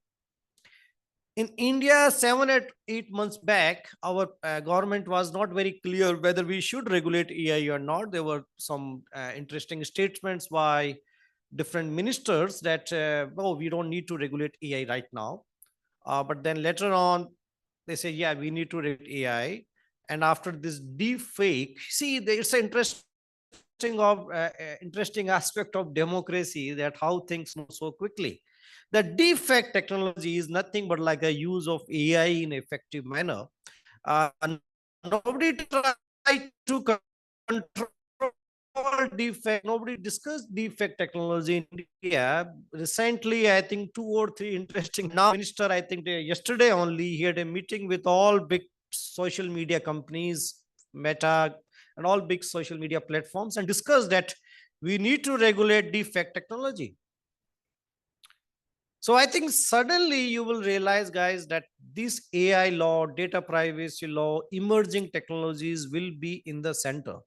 In India, 7 or 8 months back, our government was not very clear whether we should regulate AI or not. There were some interesting statements by different ministers that, oh, we don't need to regulate AI right now. But then later on, they say, yeah, we need to regulate AI. And after this deep fake, see, it's an interesting aspect of democracy, that how things move so quickly. The deep-fake technology is nothing but like a use of AI in effective manner. Nobody tried to control deepfake. Nobody discussed deepfake technology in India. Recently, I think 2 or 3 interesting. Now, minister, I think yesterday only, he had a meeting with all big social media companies, Meta, and all big social media platforms, and discussed that we need to regulate deepfake technology. So I think suddenly you will realize, guys, that this AI law, data privacy law, emerging technologies will be in the center.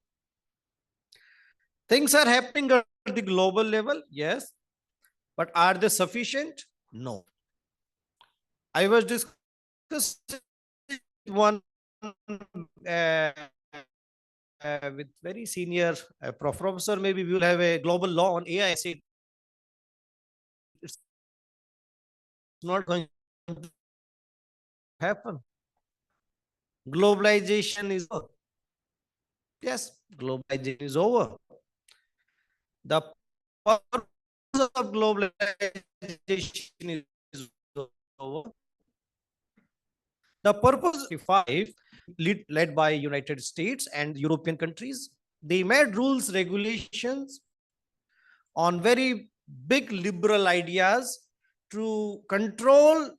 Things are happening at the global level, yes, but are they sufficient? No. I was discussing one with very senior professor. Maybe we will have a global law on AI. I said it's not going to happen. Globalization is over. Yes, globalization is over. The purpose of globalization is over. The purpose of 5 led by United States and European countries, they made rules, regulations on very big liberal ideas to control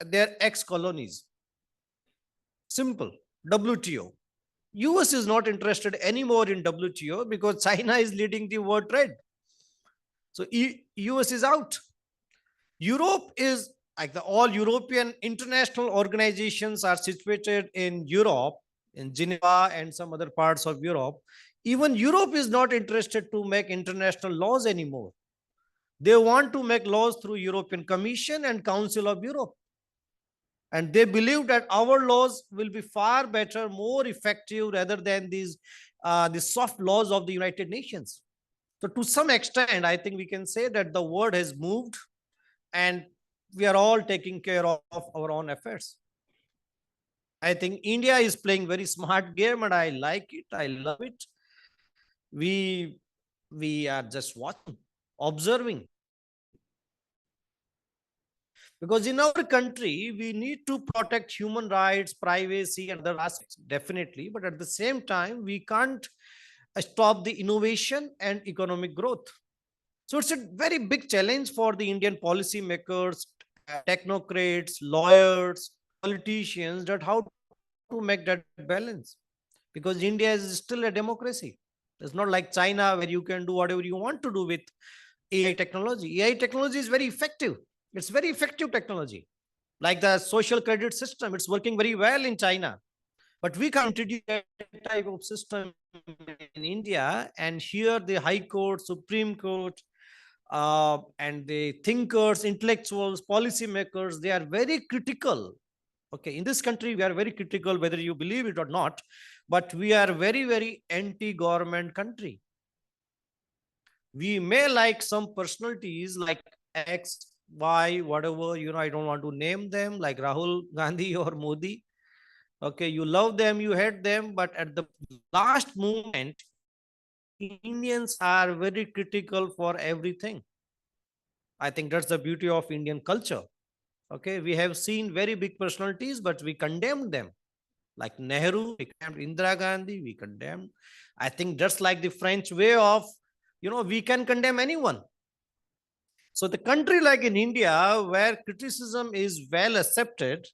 their ex-colonies. Simple. WTO. US is not interested anymore in WTO because China is leading the world trade. So US is out. Europe is like all European international organizations are situated in Europe, in Geneva and some other parts of Europe. Even Europe is not interested to make international laws anymore. They want to make laws through European Commission and Council of Europe. And they believe that our laws will be far better, more effective rather than these soft laws of the United Nations. So to some extent, I think we can say that the world has moved and we are all taking care of our own affairs. I think India is playing very smart game and I like it. I love it. We are just watching, observing. Because in our country, we need to protect human rights, privacy, and other aspects, definitely. But at the same time, we can't stop the innovation and economic growth. So it's a very big challenge for the Indian policymakers, technocrats, lawyers, politicians, that how to make that balance. Because India is still a democracy. It's not like China where you can do whatever you want to do with AI technology. AI technology is very effective. It's very effective technology. Like the social credit system, it's working very well in China. But we can't introduce that type of system in India. And here the High Court, Supreme Court, and the thinkers, intellectuals, policymakers, they are very critical. Okay, in this country, we are very critical, whether you believe it or not, but we are very, very anti-government country. We may like some personalities like X, Y, whatever, I don't want to name them, like Rahul Gandhi or Modi. Okay, you love them, you hate them, but at the last moment, Indians are very critical for everything. I think that's the beauty of Indian culture. Okay, we have seen very big personalities, but we condemned them. Like Nehru, we condemned Indira Gandhi, we condemned. I think just like the French way of, we can condemn anyone. So the country like in India, where criticism is well accepted,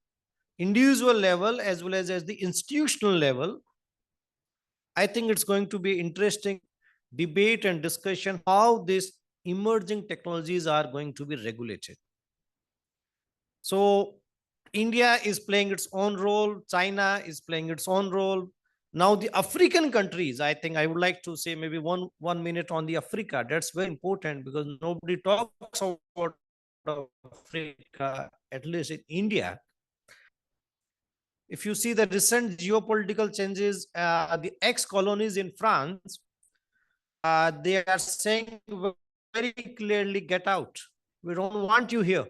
individual level as well as the institutional level, I think it's going to be interesting debate and discussion how these emerging technologies are going to be regulated. So India is playing its own role. China is playing its own role. Now the African countries, I think I would like to say maybe one minute on the Africa. That's very important because nobody talks about Africa, at least in India. If you see the recent geopolitical changes, the ex-colonies in France, they are saying very clearly, get out. We don't want you here.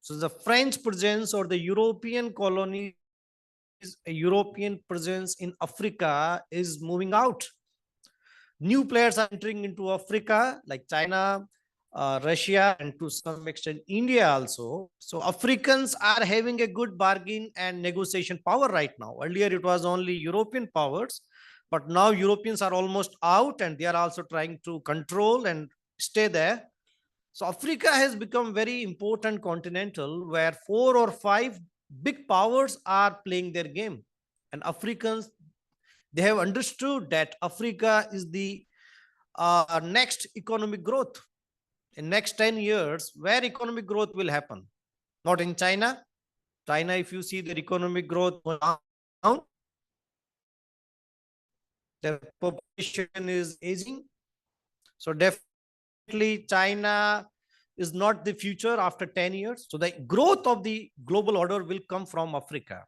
So the French presence or the European colonies, European presence in Africa is moving out. New players are entering into Africa like China, Russia, and to some extent India also. So Africans are having a good bargain and negotiation power right now. Earlier it was only European powers, but now Europeans are almost out and they are also trying to control and stay there. So Africa has become very important continental where 4 or 5 big powers are playing their game. And Africans, they have understood that Africa is the next economic growth. In next 10 years, where economic growth will happen? Not in China. China, if you see their economic growth down, their population is aging. So definitely China is not the future after 10 years. So the growth of the global order will come from Africa.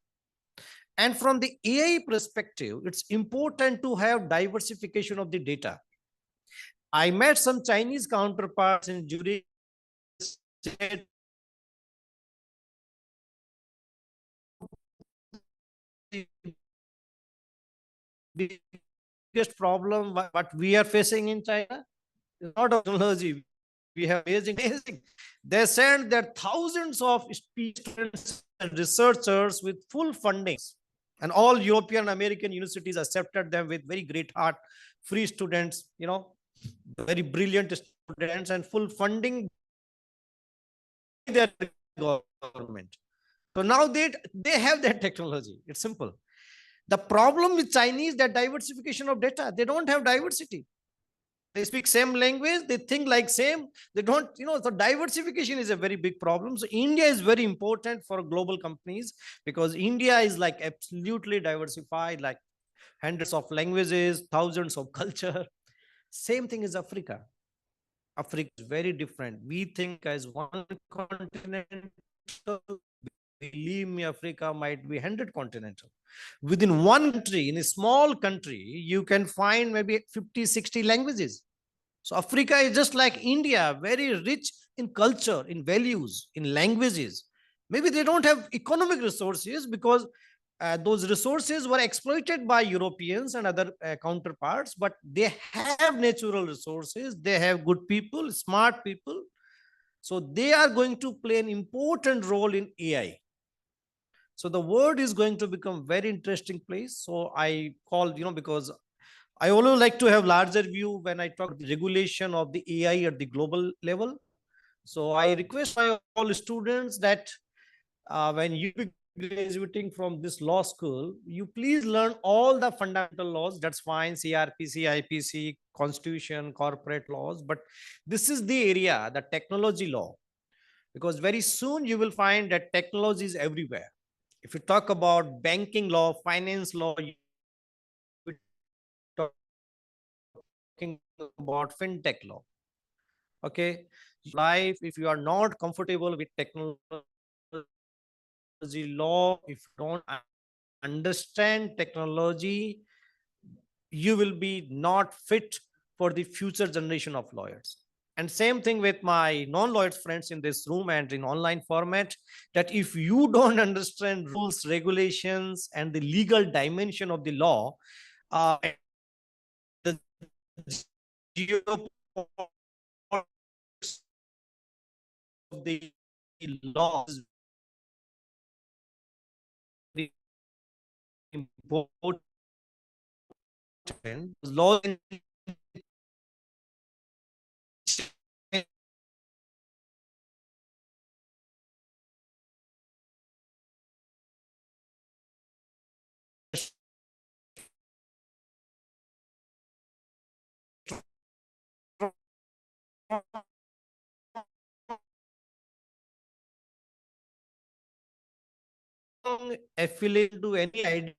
And from the AI perspective, it's important to have diversification of the data. I met some Chinese counterparts in Zurich. Said, the biggest problem what we are facing in China is not technology. We have amazing. They said that thousands of students and researchers with full fundings, and all European American universities accepted them with very great heart, free students, very brilliant students and full funding their government. So now they have that technology. It's simple. The problem with Chinese, that diversification of data, they don't have diversity. They speak same language, they think like same, they don't, so diversification is a very big problem. So India is very important for global companies because India is like absolutely diversified, like hundreds of languages, thousands of culture. Same thing is Africa. Africa is very different. We think as one continent. Believe me, Africa might be 100 continental. Within one country, in a small country, you can find maybe 50, 60 languages. So Africa is just like India, very rich in culture, in values, in languages. Maybe they don't have economic resources because those resources were exploited by Europeans and other counterparts, but they have natural resources. They have good people, smart people. So they are going to play an important role in AI. So the world is going to become very interesting place. So I call, because I always like to have larger view when I talk the regulation of the AI at the global level. So I request my all students that when you be graduating from this law school, you please learn all the fundamental laws. That's fine, CRPC, IPC, Constitution, corporate laws. But this is the area, the technology law, because very soon you will find that technology is everywhere. If you talk about banking law, finance law, talking about fintech law. Okay, life, if you are not comfortable with technology law, if you don't understand technology, you will be not fit for the future generation of lawyers. And same thing with my non-lawyers friends in this room and in online format, that if you don't understand rules, regulations, and the legal dimension of the law, the of the laws is important. Laws affiliate to any idea.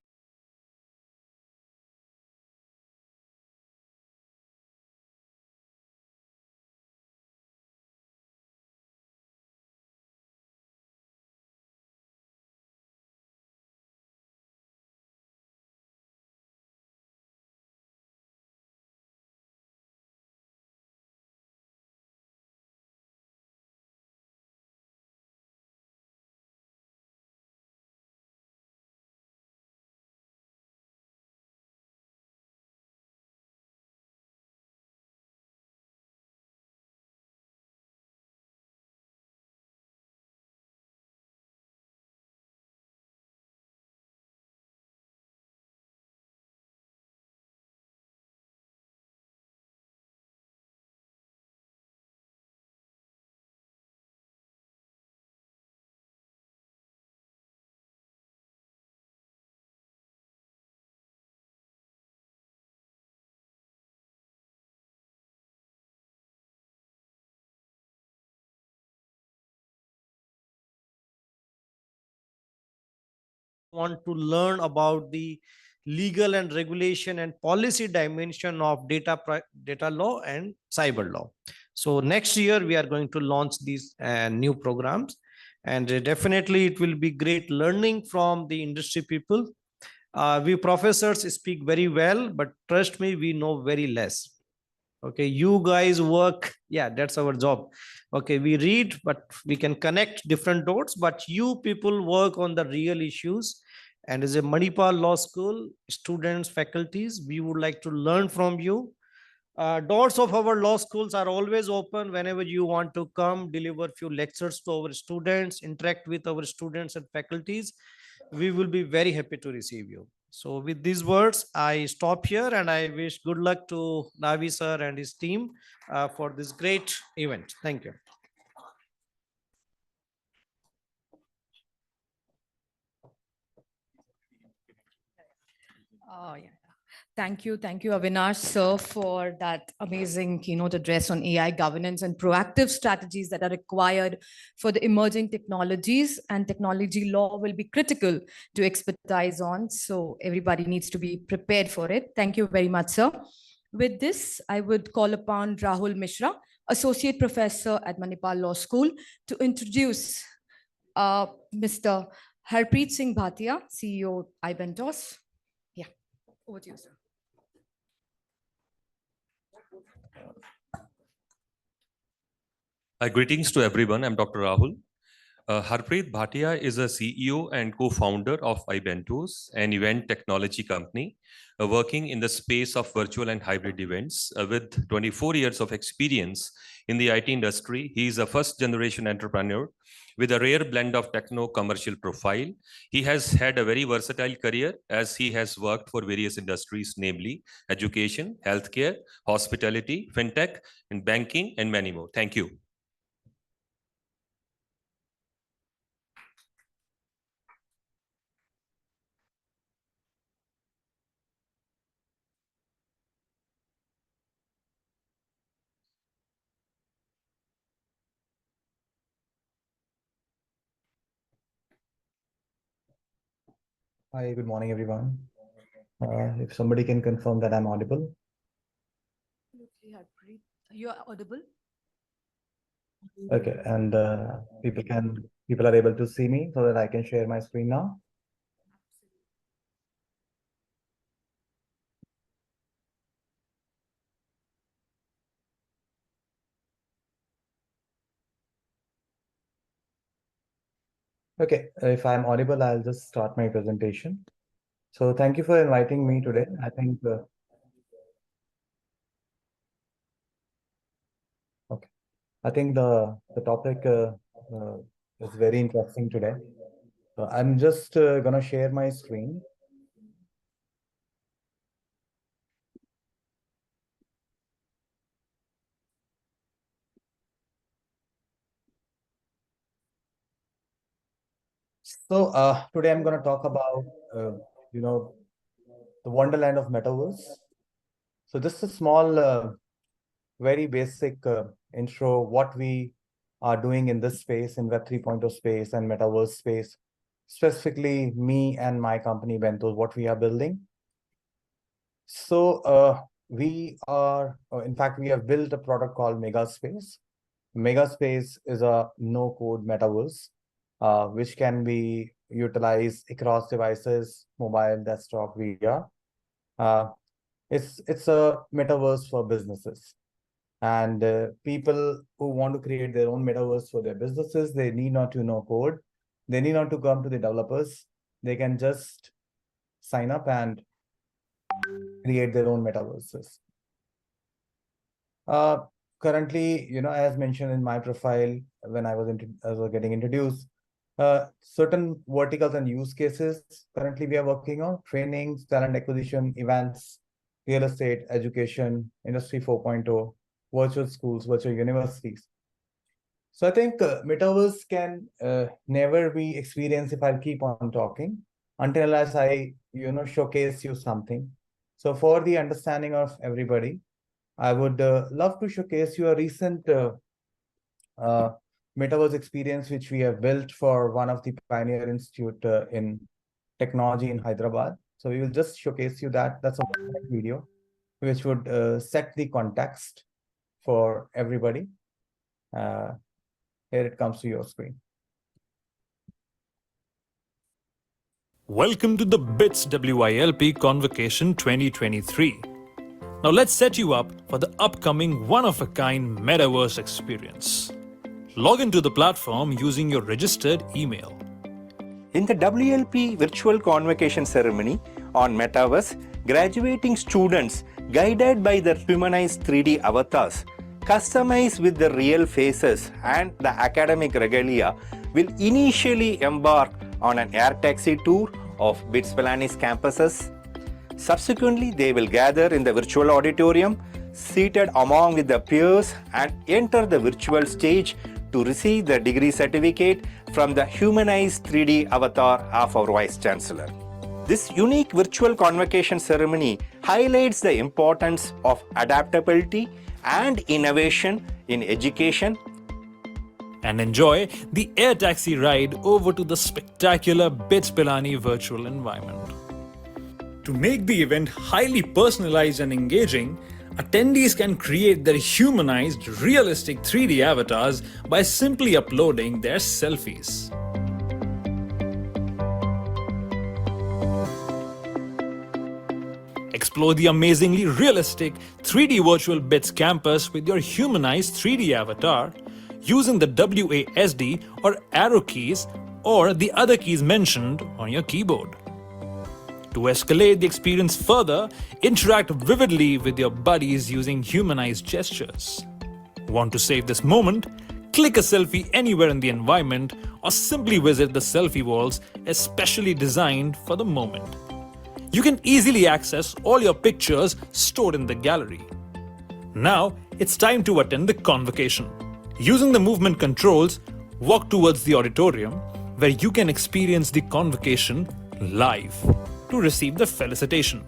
Want to learn about the legal and regulation and policy dimension of data law and cyber law. So next year we are going to launch these new programs, and definitely it will be great learning from the industry people. We professors speak very well, but trust me, we know very less. Okay, you guys work, yeah, that's our job. Okay, we read, but we can connect different dots, but you people work on the real issues. And as a Manipal Law School, students, faculties, we would like to learn from you. Doors of our law schools are always open whenever you want to come, deliver few lectures to our students, interact with our students and faculties. We will be very happy to receive you. So with these words, I stop here and I wish good luck to Navi sir and his team for this great event. Thank you. Oh, yeah. Thank you, Avinash, sir, for that amazing keynote address on AI governance and proactive strategies that are required for the emerging technologies, and technology law will be critical to expertise on. So everybody needs to be prepared for it. Thank you very much, sir. With this, I would call upon Rahul Mishra, Associate Professor at Manipal Law School, to introduce Mr. Harpreet Singh Bhatia, CEO, iBentos. Yeah, over to you, sir. Greetings to everyone. I'm Dr. Rahul. Harpreet Bhatia is a CEO and co-founder of iBentos, an event technology company working in the space of virtual and hybrid events. With 24 years of experience in the IT industry, he is a first-generation entrepreneur with a rare blend of techno-commercial profile. He has had a very versatile career as he has worked for various industries, namely education, healthcare, hospitality, fintech, and banking, and many more. Thank you. Hi, good morning, everyone. If somebody can confirm that I'm audible. You are audible. Okay, and people are able to see me so that I can share my screen now. Okay, if I'm audible, I'll just start my presentation. So thank you for inviting me today. I think okay, I think the topic is very interesting today. So I'm just gonna share my screen. So today I'm going to talk about, you know, the wonderland of metaverse. So just a small, very basic intro, what we are doing in this space, in Web 3.0 space and metaverse space. specifically me and my company Bentos, what we are building. So we are, in fact, we have built a product called Megaspace. Megaspace is a no-code metaverse, which can be utilized across devices, mobile, desktop, VR. It's a metaverse for businesses. And people who want to create their own metaverse for their businesses, they need not to know code. They need not to come to the developers. They can just sign up and create their own metaverses. Currently, as mentioned in my profile, when I was getting introduced, certain verticals and use cases currently we are working on: trainings, talent acquisition, events, real estate, education, industry 4.0, virtual schools, virtual universities. So I think metaverse can never be experienced if I keep on talking until as I, showcase you something. So for the understanding of everybody, I would love to showcase you a recent metaverse experience which we have built for one of the Pioneer Institute in technology in Hyderabad. So we will just showcase you that. That's a video which would set the context for everybody. Here it comes to your screen. Welcome to the BITS WILP Convocation 2023. Now let's set you up for the upcoming one-of-a-kind metaverse experience. Log into the platform using your registered email. In the WLP virtual convocation ceremony on Metaverse, graduating students, guided by their humanized 3D avatars, customized with the real faces and the academic regalia, will initially embark on an air taxi tour of BITS Pilani's campuses. Subsequently, they will gather in the virtual auditorium, seated among with their peers, and enter the virtual stage to receive the degree certificate from the humanized 3D avatar of our Vice Chancellor. This unique virtual convocation ceremony highlights the importance of adaptability and innovation in education. And enjoy the air taxi ride over to the spectacular BITS Pilani virtual environment. To make the event highly personalized and engaging, attendees can create their humanized, realistic 3D avatars by simply uploading their selfies. Explore the amazingly realistic 3D virtual BITS campus with your humanized 3D avatar using the WASD or arrow keys or the other keys mentioned on your keyboard. To escalate the experience further, interact vividly with your buddies using humanized gestures. Want to save this moment? Click a selfie anywhere in the environment or simply visit the selfie walls especially designed for the moment. You can easily access all your pictures stored in the gallery. Now, it's time to attend the convocation. Using the movement controls, walk towards the auditorium where you can experience the convocation live to receive the felicitation.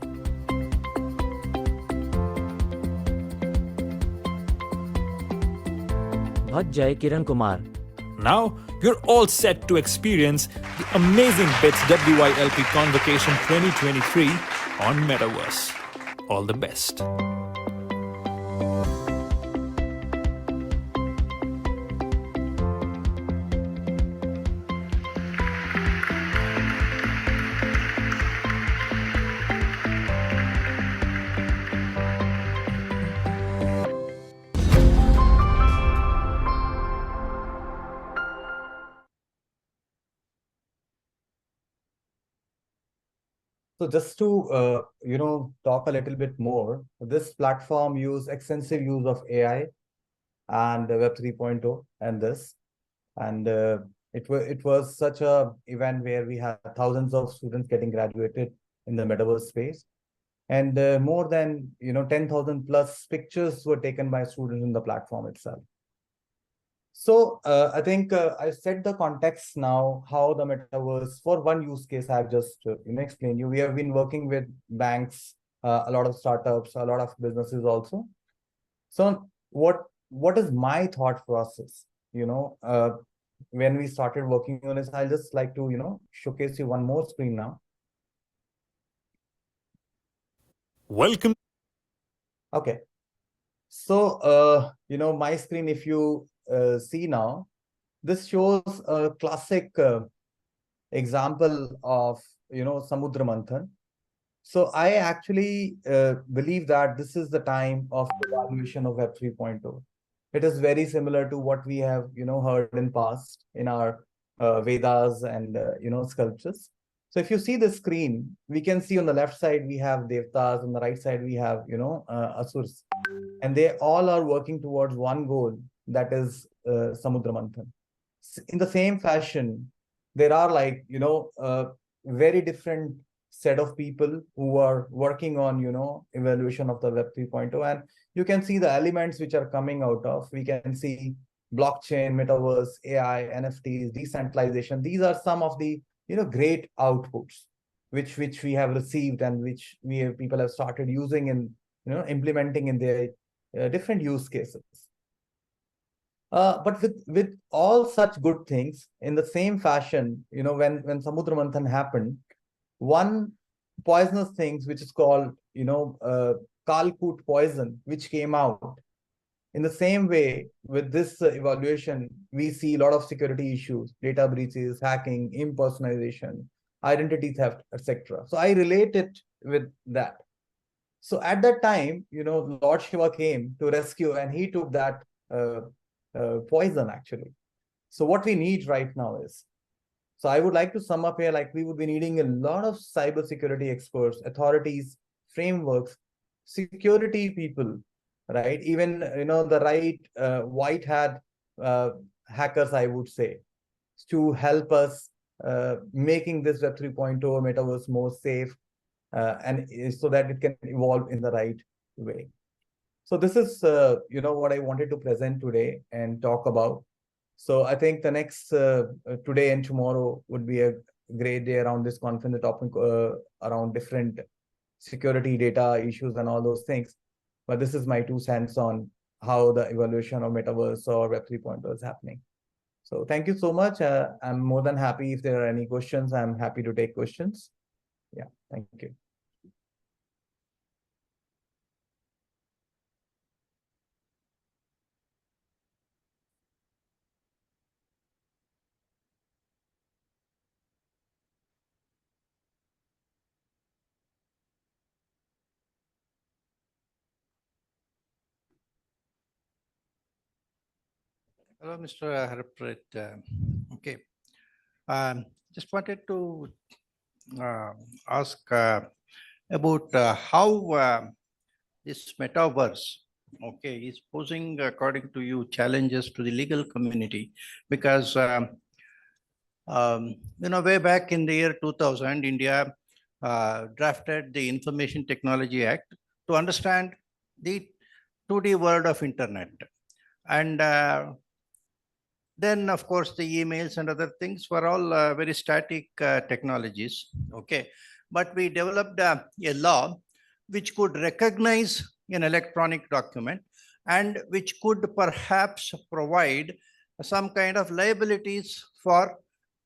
Jai Kiran Kumar. Now, you're all set to experience the amazing BITS WILP Convocation 2023 on Metaverse. All the best. So just to talk a little bit more, this platform use extensive use of AI and Web 3.0 and this, and it was such a event where we had thousands of students getting graduated in the metaverse space, and more than 10,000 plus pictures were taken by students in the platform itself. So I think I set the context now how the metaverse, for one use case I've just explained you. We have been working with banks, a lot of startups, a lot of businesses also. So what is my thought process? when we started working on this. I'll just like to, showcase you one more screen now. Welcome. Okay. So, my screen, if you see now, this shows a classic example of, Samudra Manthan. So I actually believe that this is the time of evaluation of Web 3.0. It is very similar to what we have, heard in past in our Vedas and, sculptures. So if you see the screen, we can see on the left side, we have Devtas, on the right side, we have, Asurs. And they all are working towards one goal, that is Samudra Manthan. In the same fashion, there are like, very different set of people who are working on, evaluation of the Web 3.0. And you can see the elements which are coming out of. We can see blockchain, metaverse, AI, NFTs, decentralization. These are some of the, great outputs which we have received and which people have started using and, implementing in their different use cases. But with all such good things, in the same fashion, when Samudra Manthan happened, one poisonous things which is called, Kalkut poison, which came out. In the same way, with this evaluation, we see a lot of security issues, data breaches, hacking, impersonalization, identity theft, etc. So I relate it with that. So at that time, Lord Shiva came to rescue, and he took that poison actually. So what we need right now is, so I would like to sum up here, like we would be needing a lot of cybersecurity experts, authorities, frameworks, security people, right? Even, the right white hat hackers, I would say, to help us making this Web 3.0 metaverse more safe and so that it can evolve in the right way. So this is, what I wanted to present today and talk about. So I think the next today and tomorrow would be a great day around this conference, the topic around different security data issues and all those things. But this is my 2 cents on how the evaluation of metaverse or Web 3.0 is happening. So thank you so much. I'm more than happy if there are any questions. I'm happy to take questions. Yeah, thank you. Hello, Mr. Harpreet. Okay. Just wanted to ask about how this metaverse, okay, is posing, according to you, challenges to the legal community, because way back in the year 2000, India drafted the Information Technology Act to understand the 2D world of internet. And then, of course, the emails and other things were all very static technologies. Okay. But we developed a law which could recognize an electronic document and which could perhaps provide some kind of liabilities for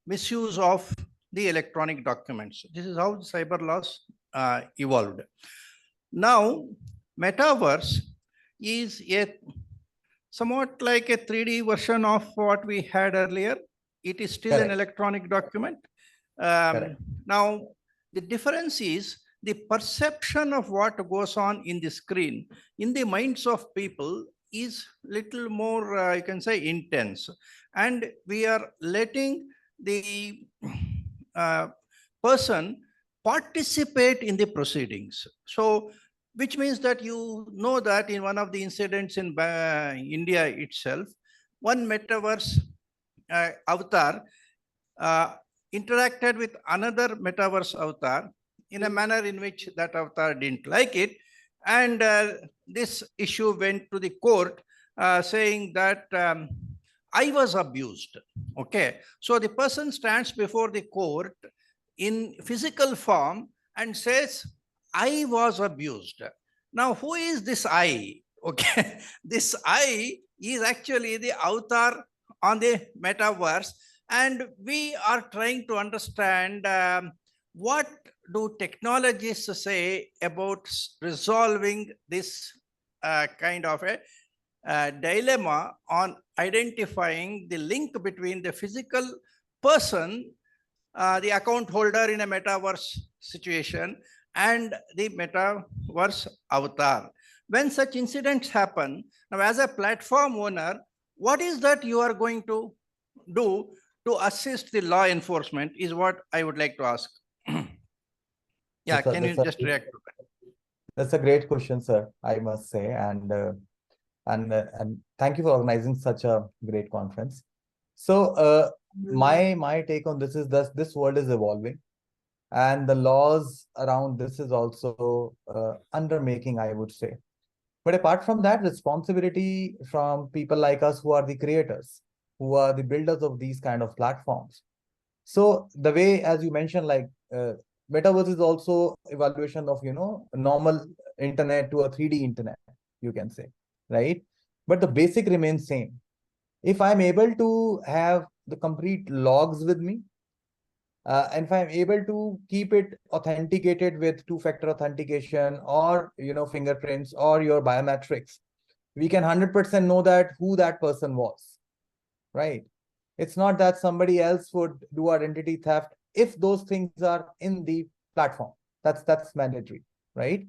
misuse of the electronic documents. This is how cyber laws evolved. Now, metaverse is a somewhat like a 3D version of what we had earlier. It is still an electronic document. Now, the difference is the perception of what goes on in the screen in the minds of people is little more, you can say, intense. And we are letting the person participate in the proceedings. So, which means that that in one of the incidents in India itself, one metaverse avatar interacted with another metaverse avatar in a manner in which that avatar didn't like it. And this issue went to the court saying that I was abused. Okay. So the person stands before the court in physical form and says, I was abused. Now, who is this I? Okay, this I is actually the avatar on the metaverse, and we are trying to understand what do technologists say about resolving this kind of a dilemma on identifying the link between the physical person, the account holder in a metaverse situation, and the metaverse avatar. When such incidents happen, now as a platform owner, what is that you are going to do to assist the law enforcement is what I would like to ask. Yeah, can you just react to that? That's a great question, sir, I must say. And thank you for organizing such a great conference. So my take on this is that this world is evolving, and the laws around this is also under making, I would say. But apart from that, responsibility from people like us who are the creators, who are the builders of these kind of platforms. So the way, as you mentioned, like metaverse is also evaluation of, normal internet to a 3D internet, you can say, right? But the basic remains same. If I'm able to have the complete logs with me, and if I'm able to keep it authenticated with two-factor authentication or, fingerprints or your biometrics, we can 100% know that who that person was, right? It's not that somebody else would do identity theft if those things are in the platform. That's mandatory, right?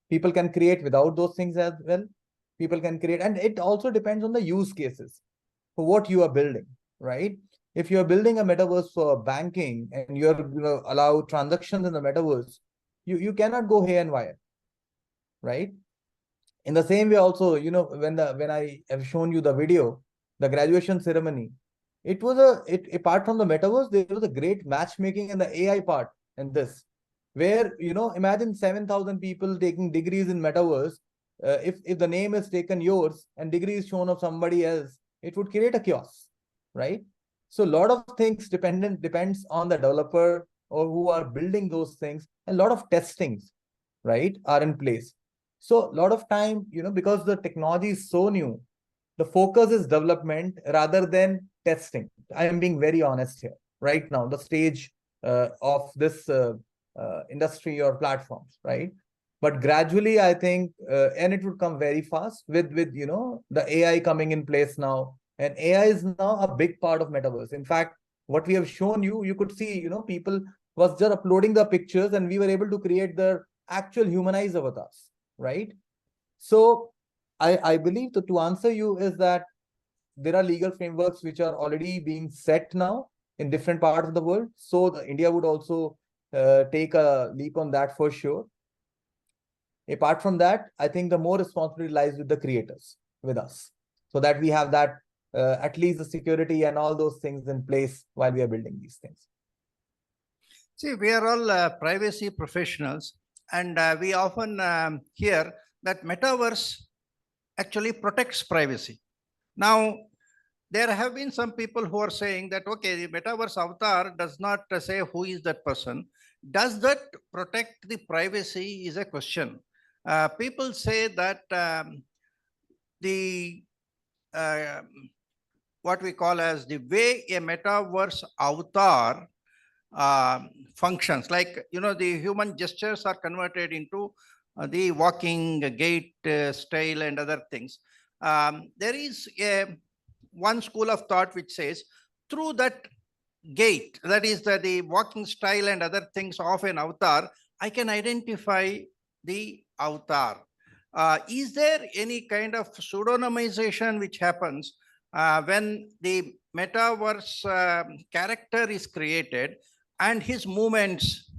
People can create without those things as well. People can create, and it also depends on the use cases for what you are building, right? If you're building a metaverse for banking and you're allow transactions in the metaverse, you cannot go haywire, right? In the same way also, when I have shown you the video, the graduation ceremony, it was apart from the metaverse, there was a great matchmaking in the AI part in this, where, imagine 7,000 people taking degrees in metaverse. If the name is taken yours and degree is shown of somebody else, it would create a chaos, right? So a lot of things depends on the developer or who are building those things, and a lot of testings, right, are in place. So a lot of time, because the technology is so new, the focus is development rather than testing. I am being very honest here. Right now, the stage of this industry or platforms, right? But gradually, I think, and it would come very fast with the AI coming in place now. And AI is now a big part of metaverse. In fact, what we have shown you, you could see, people was just uploading the pictures, and we were able to create the actual humanized avatars, right? So I believe that to answer you is that there are legal frameworks which are already being set now in different parts of the world. So India would also take a leap on that for sure. Apart from that, I think the more responsibility lies with the creators, with us, so that we have that at least the security and all those things in place while we are building these things. See, we are all privacy professionals, and we often hear that metaverse actually protects privacy. Now, there have been some people who are saying that, okay, the metaverse avatar does not say who is that person. Does that protect the privacy is a question. People say that what we call as the way a metaverse avatar functions, like, the human gestures are converted into the walking gait style and other things. There is one school of thought which says through that gait, that is the walking style and other things of an avatar, I can identify the avatar. Is there any kind of pseudonymization which happens when the metaverse character is created and his movements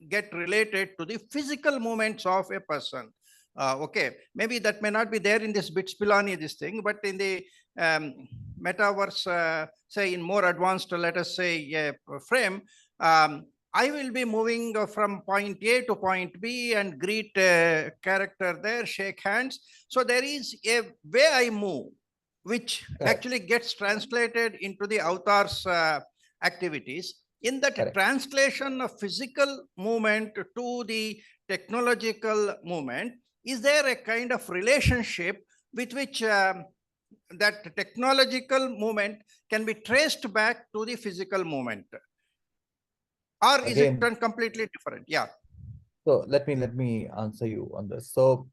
get related to the physical movements of a person? Okay, maybe that may not be there in this bits Pilani, this thing, but in the metaverse, say in more advanced, let us say, frame, I will be moving from point A to point B and greet a character there, shake hands. So there is a way I move, which actually gets translated into the avatar's activities. In that translation of physical movement to the technological movement, is there a kind of relationship with which that technological movement can be traced back to the physical movement? Or is it done completely different? Yeah. So let me answer you on this. So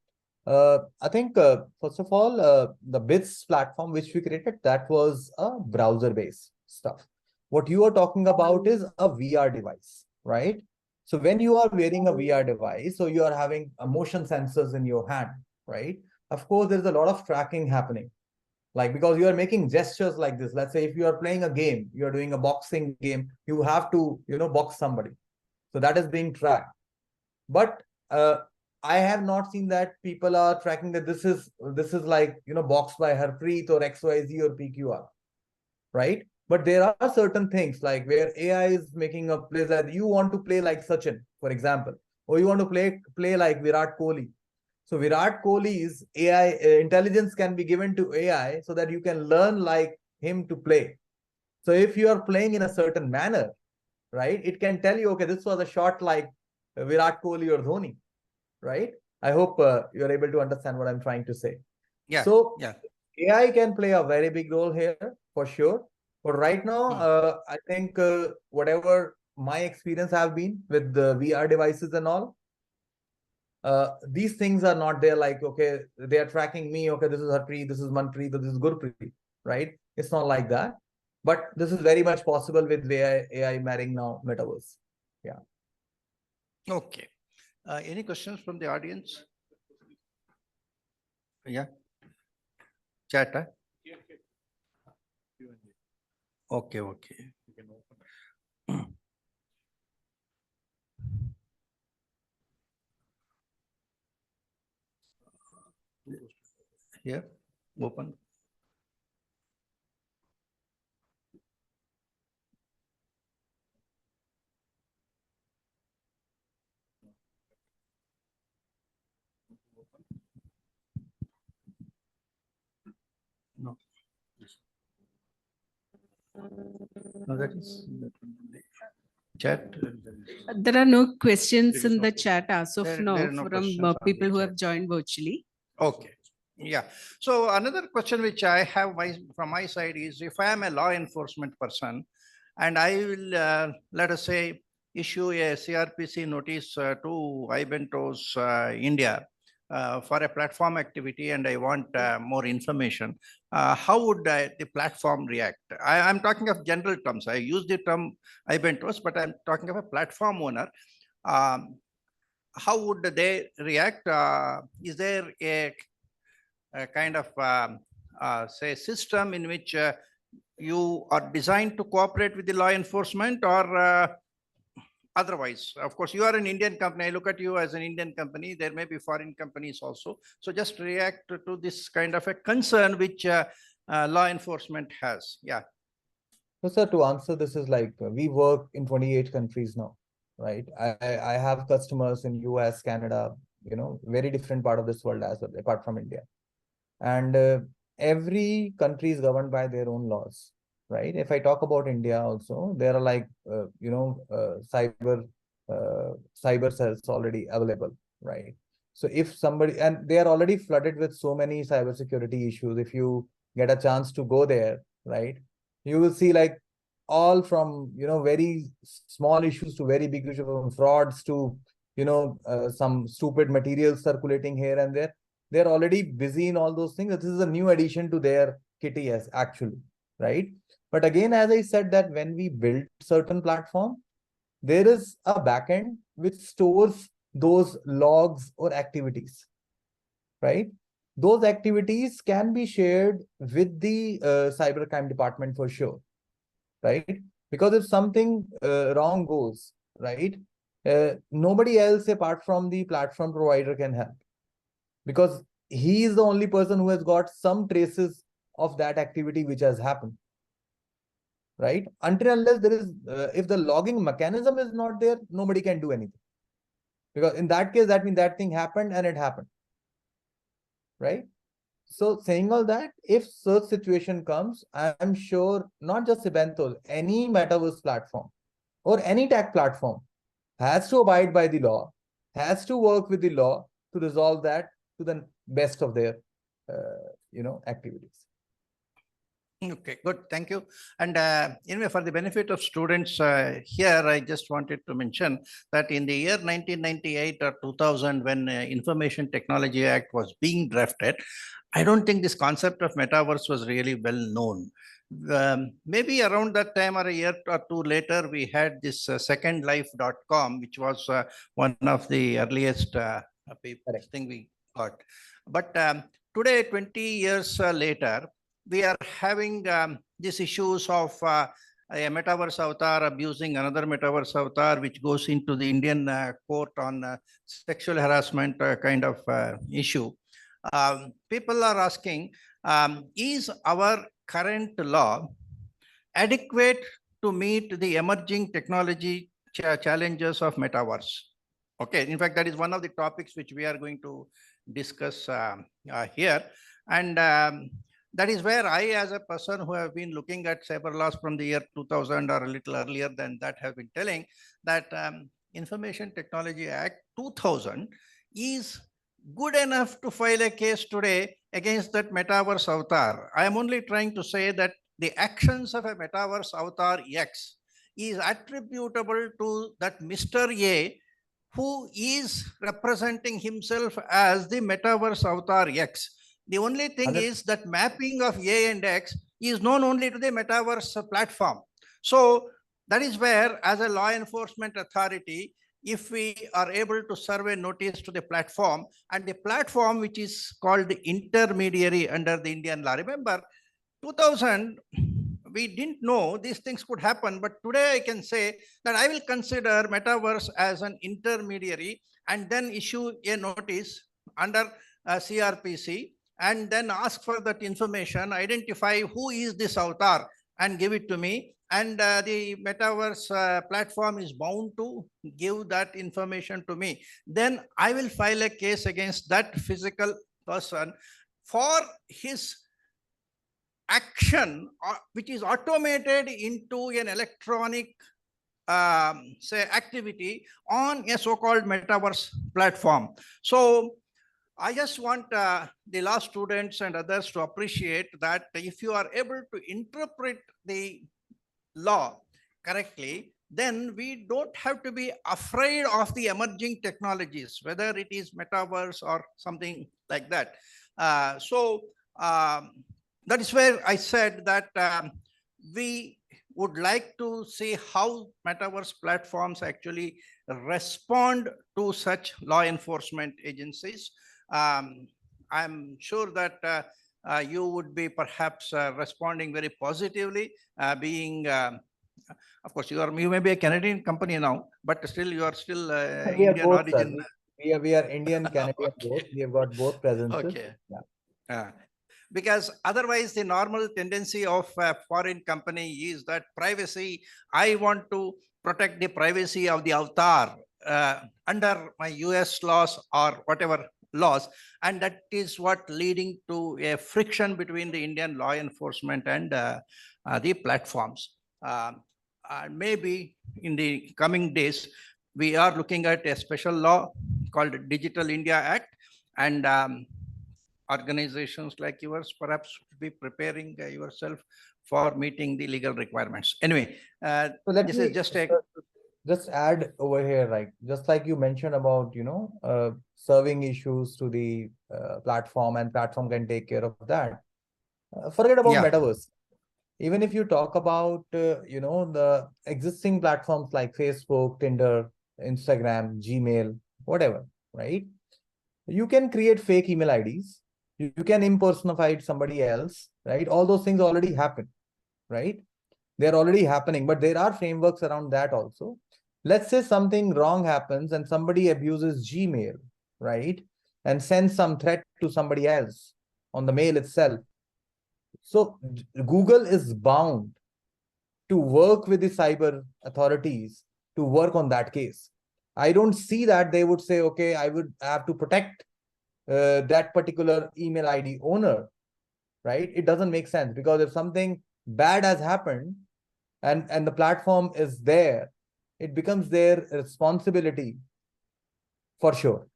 I think first of all, the BITS platform which we created, that was a browser-based stuff. What you are talking about is a VR device, right? So when you are wearing a VR device, so you are having motion sensors in your hand, right? Of course, there's a lot of tracking happening. Like, because you are making gestures like this. Let's say if you are playing a game, you are doing a boxing game, you have to, box somebody. So that is being tracked. But I have not seen that people are tracking that this is like, boxed by Harpreet or XYZ or PQR, right? But there are certain things like where AI is making a play that you want to play like Sachin, for example, or you want to play like Virat Kohli. So Virat Kohli's AI intelligence can be given to AI so that you can learn like him to play. So if you are playing in a certain manner, right, it can tell you, okay, this was a shot like Virat Kohli or Dhoni, right? I hope you're able to understand what I'm trying to say. Yeah. So yeah. AI can play a very big role here for sure. But right now, I think whatever my experience have been with the VR devices and all, these things are not there like, okay, they are tracking me. Okay, this is Harpreet, this is Manpreet, this is Gurpreet, right? It's not like that. But this is very much possible with AI marrying now metaverse. Yeah. Okay. Any questions from the audience? Yeah. Chat. Huh? Okay, okay. Here, open. No. No, that is chat. There are no questions in the chat as of There now are no from questions on people the who chat. have joined virtually. Okay. Yeah. So another question which I have from my side is, if I am a law enforcement person and I will, let us say, issue a CRPC notice to Ibentos India for a platform activity, and I want more information, how would the platform react? I'm talking of general terms. I use the term Ibentos, but I'm talking of a platform owner. How would they react? Is there a kind of say system in which you are designed to cooperate with the law enforcement, or otherwise? Of course, you are an Indian company. I look at you as an Indian company. There may be foreign companies also. So just react to this kind of a concern which law enforcement has. Yeah. So, sir, to answer this is like we work in 28 countries now, right? I have customers in US, Canada, very different part of this world as well, apart from India. And every country is governed by their own laws, right? If I talk about India also, there are like, cyber cells already available, right? So if somebody, and they are already flooded with so many cybersecurity issues, if you get a chance to go there, right, you will see like all from, very small issues to very big issues, from frauds to, some stupid materials circulating here and there. They're already busy in all those things. This is a new addition to their kitty, yes, actually, right? But again, as I said, that when we build certain platform, there is a backend which stores those logs or activities, right? Those activities can be shared with the cybercrime department for sure, right? Because if something wrong goes, right, nobody else apart from the platform provider can help, because he is the only person who has got some traces of that activity which has happened, right? Until unless there is, if the logging mechanism is not there, nobody can do anything. Because in that case, that means that thing happened and it happened, right? So saying all that, if such situation comes, I'm sure not just Ebenthos, any metaverse platform or any tech platform has to abide by the law, has to work with the law to resolve that to the best of their, activities. Okay, good. Thank you. And anyway, for the benefit of students here, I just wanted to mention that in the year 1998 or 2000, when Information Technology Act was being drafted, I don't think this concept of metaverse was really well known. Maybe around that time or a year or two later, we had this secondlife.com, which was one of the earliest thing we got. But today, 20 years later, we are having these issues of a metaverse avatar abusing another metaverse avatar, which goes into the Indian court on sexual harassment kind of issue. People are asking, is our current law adequate to meet the emerging technology challenges of metaverse? Okay, in fact, that is one of the topics which we are going to discuss here. And that is where I, as a person who have been looking at cyber laws from the year 2000 or a little earlier than that, have been telling that Information Technology Act 2000 is good enough to file a case today against that metaverse avatar. I am only trying to say that the actions of a metaverse avatar X is attributable to that Mr. A, who is representing himself as the metaverse avatar X. The only thing is that mapping of A and X is known only to the metaverse platform. So that is where, as a law enforcement authority, if we are able to serve a notice to the platform, and the platform which is called the intermediary under the Indian law. Remember, 2000, we didn't know these things could happen, but today I can say that I will consider metaverse as an intermediary and then issue a notice under CRPC and then ask for that information, identify who is this avatar and give it to me. And the metaverse platform is bound to give that information to me. Then I will file a case against that physical person for his action, which is automated into an electronic say activity on a so-called metaverse platform. So I just want the law students and others to appreciate that if you are able to interpret the law correctly, then we don't have to be afraid of the emerging technologies, whether it is metaverse or something like that. So that is where I said that we would like to see how metaverse platforms actually respond to such law enforcement agencies. I'm sure that you would be perhaps responding very positively, being, of course, you may be a Canadian company now, but still you are still Indian origin. We are Indian, Canadian both. We have got both presences. Okay. Yeah. Because otherwise the normal tendency of a foreign company is that privacy, I want to protect the privacy of the avatar under my US laws or whatever laws, and that is what leading to a friction between the Indian law enforcement and the platforms. Maybe in the coming days, we are looking at a special law called Digital India Act, and organizations like yours perhaps should be preparing yourself for meeting the legal requirements. Anyway, so this is just a... Just add over here, right? Just like you mentioned about, serving issues to the platform, and platform can take care of that. Forget about metaverse. Even if you talk about, the existing platforms like Facebook, Tinder, Instagram, Gmail, whatever, right? You can create fake email IDs. You can impersonate somebody else, right? All those things already happen, right? They're already happening, but there are frameworks around that also. Let's say something wrong happens and somebody abuses Gmail, right? And sends some threat to somebody else on the mail itself. So Google is bound to work with the cyber authorities to work on that case. I don't see that they would say, okay, I would have to protect that particular email ID owner, right? It doesn't make sense, because if something bad has happened and the platform is there, it becomes their responsibility for sure.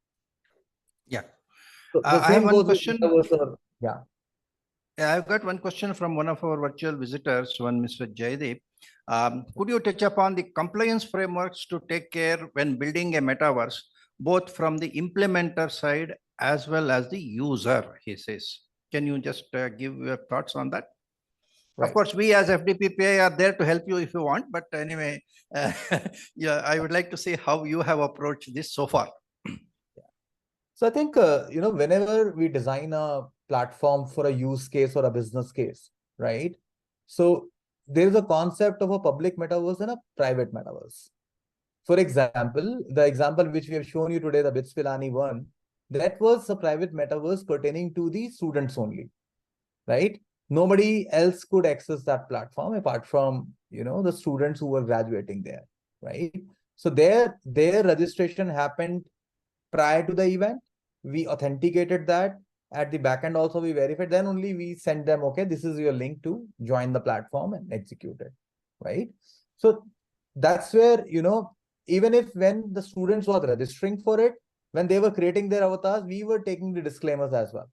Yeah. So the I have same one goes question. with yeah. I've got one question from one of our virtual visitors, one Mr. Jaydeep. Could you touch upon the compliance frameworks to take care when building a metaverse, both from the implementer side as well as the user, he says. Can you just give your thoughts on that? Of Right. course, we as FDPPI are there to help you if you want, but anyway, yeah, I would like to see how you have approached this so far. So I think, whenever we design a platform for a use case or a business case, right? So there is a concept of a public metaverse and a private metaverse. For example, the example which we have shown you today, the Bits Pilani one, that was a private metaverse pertaining to the students only, right? Nobody else could access that platform apart from, the students who were graduating there, right? So their registration happened prior to the event. We authenticated that. At the backend also we verified. Then only we send them, okay, this is your link to join the platform and execute it, right? So that's where, even if when the students were registering for it, when they were creating their avatars, we were taking the disclaimers as well.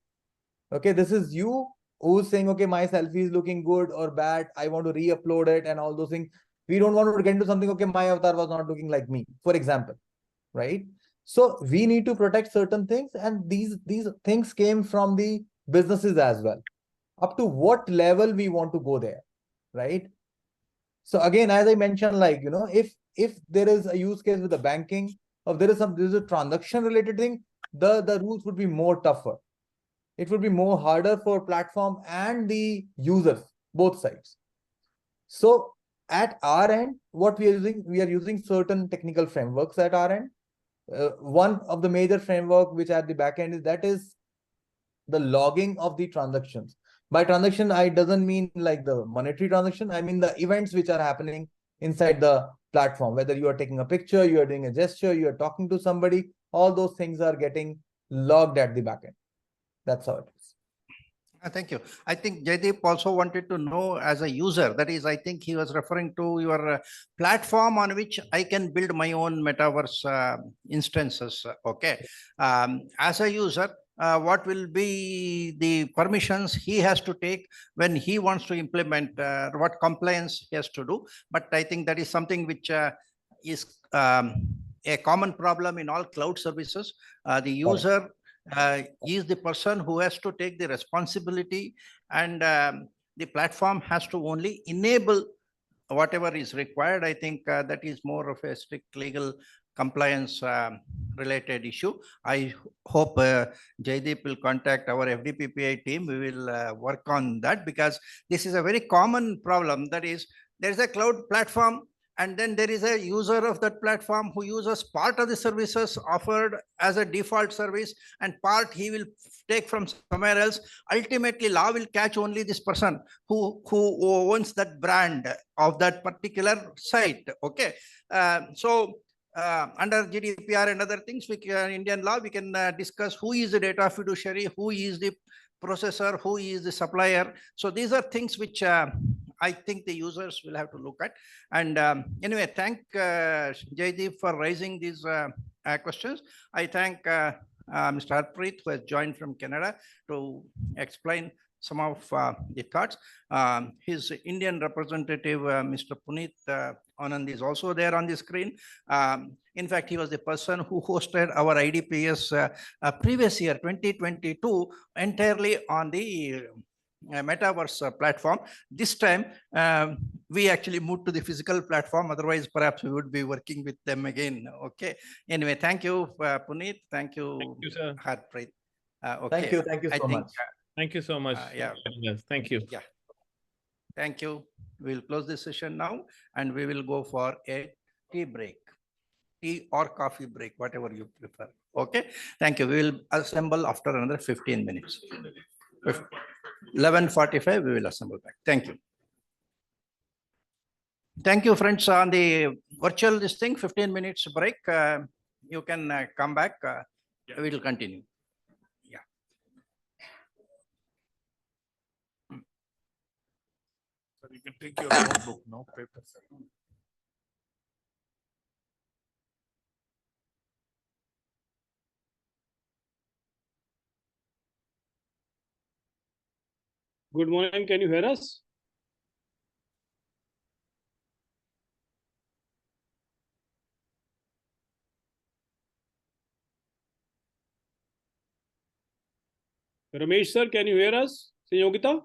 Okay, this is you who's saying, okay, my selfie is looking good or bad, I want to re-upload it and all those things. We don't want to get into something, okay, my avatar was not looking like me, for example, right? So we need to protect certain things, and these things came from the businesses as well. Up to what level we want to go there, right? So again, as I mentioned, like, if there is a use case with the banking, or there's a transaction related thing, the rules would be more tougher. It would be more harder for platform and the users, both sides. So at our end, what we are using certain technical frameworks at our end. One of the major framework which at the back end is the logging of the transactions. By transaction, I doesn't mean like the monetary transaction. I mean the events which are happening inside the platform, whether you are taking a picture, you are doing a gesture, you are talking to somebody, all those things are getting logged at the back end. That's how it is. Thank you. I think Jaideep also wanted to know as a user, that is, I think he was referring to your platform on which I can build my own metaverse instances. Okay. As a user, what will be the permissions he has to take when he wants to implement what compliance he has to do. But I think that is something which is a common problem in all cloud services. The user is the person who has to take the responsibility, and the platform has to only enable whatever is required. I think that is more of a strict legal compliance related issue. I hope Jaideep will contact our FDPPI team. We will work on that, because this is a very common problem. That is, there is a cloud platform, and then there is a user of that platform who uses part of the services offered as a default service, and part he will take from somewhere else. Ultimately, law will catch only this person who owns that brand of that particular site. Okay. Under GDPR and other things, we can, Indian law, we can discuss who is the data fiduciary, who is the processor, who is the supplier. So these are things which I think the users will have to look at. And anyway, thank Jaideep for raising these questions. I thank Mr. Harpreet, who has joined from Canada, to explain some of the thoughts. His Indian representative, Mr. Puneet Anand, is also there on the screen. In fact, he was the person who hosted our IDPS previous year, 2022, entirely on the metaverse platform. This time, we actually moved to the physical platform. Otherwise, perhaps we would be working with them again. Okay. Anyway, thank you, Puneet. Thank you, sir. Harpreet. Okay. Thank you so much. Thank you so much. Yeah. Thank you. Yeah. Thank you. We'll close this session now, and we will go for a tea break. Tea or coffee break, whatever you prefer. Okay. Thank you. We will assemble after another 15 minutes. 11:45, we will assemble back. Thank you. Thank you, friends. On the virtual this thing, 15 minutes break. You can come back. We will continue. Yeah. So you can take your notebook, no paper. Good morning. Can you hear us? Ramesh sir, can you hear us? Sanyogita?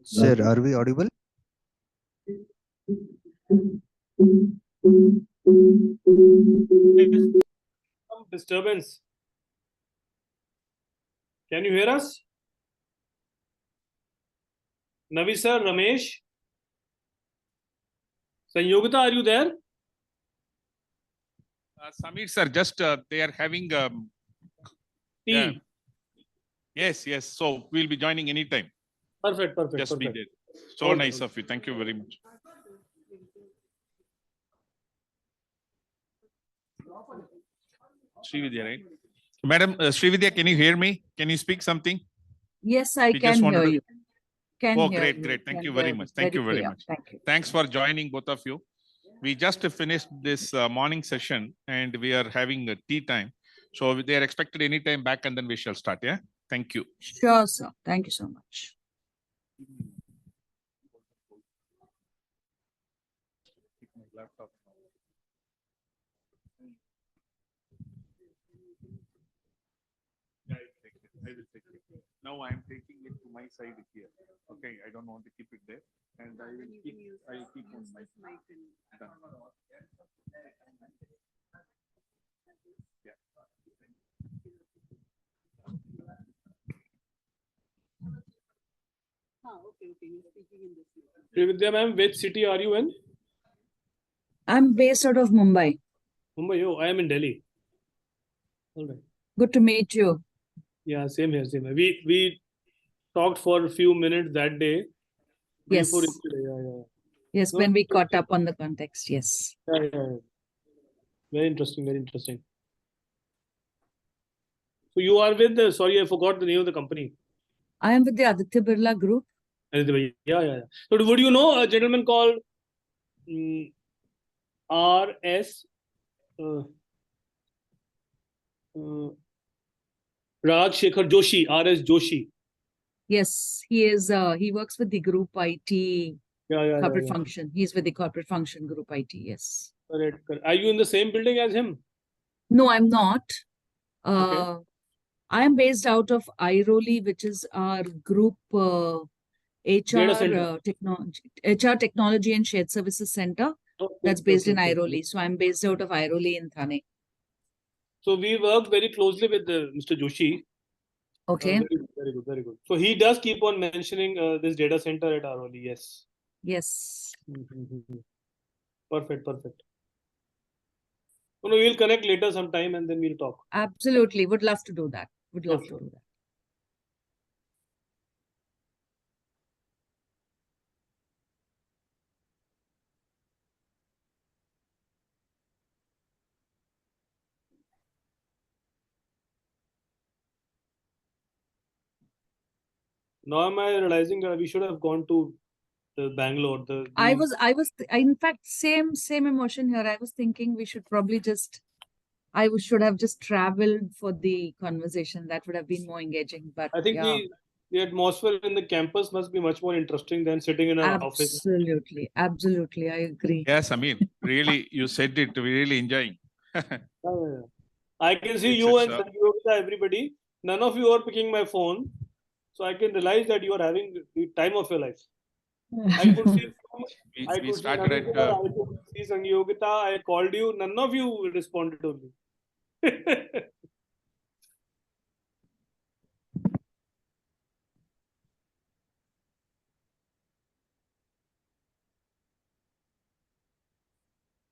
Sir, are we audible? Some disturbance. Can you hear us? Navi sir, Ramesh? Sanyogita, are you there? Samir sir, just they are having yeah. Yes, yes. So we'll be joining anytime. Perfect, perfect. Just be perfect. there. So Okay. nice of you. Thank you very much. Srividya, right? Madam Srividya, can you hear me? Can you speak something? Yes, I We just can wanted hear to- you. Can Oh, hear great, you. great. Thank Can you hear very you. much. Thank you very clear. much. Thank you. Thanks for joining, both of you. We just finished this morning session and we are having a tea time. So they are expected anytime back and then we shall start. Yeah. Thank you. Sure, sir. Thank you so much. Yeah, I'll take it. I will take it. Now I am taking it to my side here. Okay, I don't want to keep it there, and I will keep on my done. Yeah. Srividya ma'am, which city are you in? I'm based out of Mumbai. Mumbai. Oh, I am in Delhi. All right. Good to meet you. Yeah, same here, same here. We talked for a few minutes that day. Yes. Before yesterday. Yeah. Yes, No, when we caught up on the context. Yes. yeah. Very interesting, very interesting. So you are with the, sorry, I forgot the name of the company. I am with the Aditya Birla Group. Yeah. So would you know a gentleman called R.S. Raj Shekhar Joshi, R.S. Joshi? Yes, he is. He works with the group IT corporate function. He's with the corporate function group IT. Yes. Correct. Are you in the same building as him? No, I'm not. Okay. I am based out of Airoli, which is our group center. HR Technology and Shared Services Center. That's based in Airoli. So I'm based out of Airoli in Thane. So we work very closely with Mr. Joshi. Okay. Very good, very good. So he does keep on mentioning this data center at Airoli. Yes. Yes. Perfect. No, we'll connect later sometime and then we'll talk. Absolutely. Would love to do that. Would love to do that. Now am I realizing that we should have gone to Bangalore? In fact, same emotion here. I was thinking we should probably should have just traveled for the conversation. That would have been more engaging. But I think yeah. the atmosphere in the campus must be much more interesting than sitting in an office. Absolutely. I agree. Yes, I mean, really, you said it. We're really enjoying. I can see you and Sanjyogita, everybody. None of you are picking my phone. So I can realize that you are having the time of your life. I could see we started at I could see Sangyogita. I called you. None of you responded to me.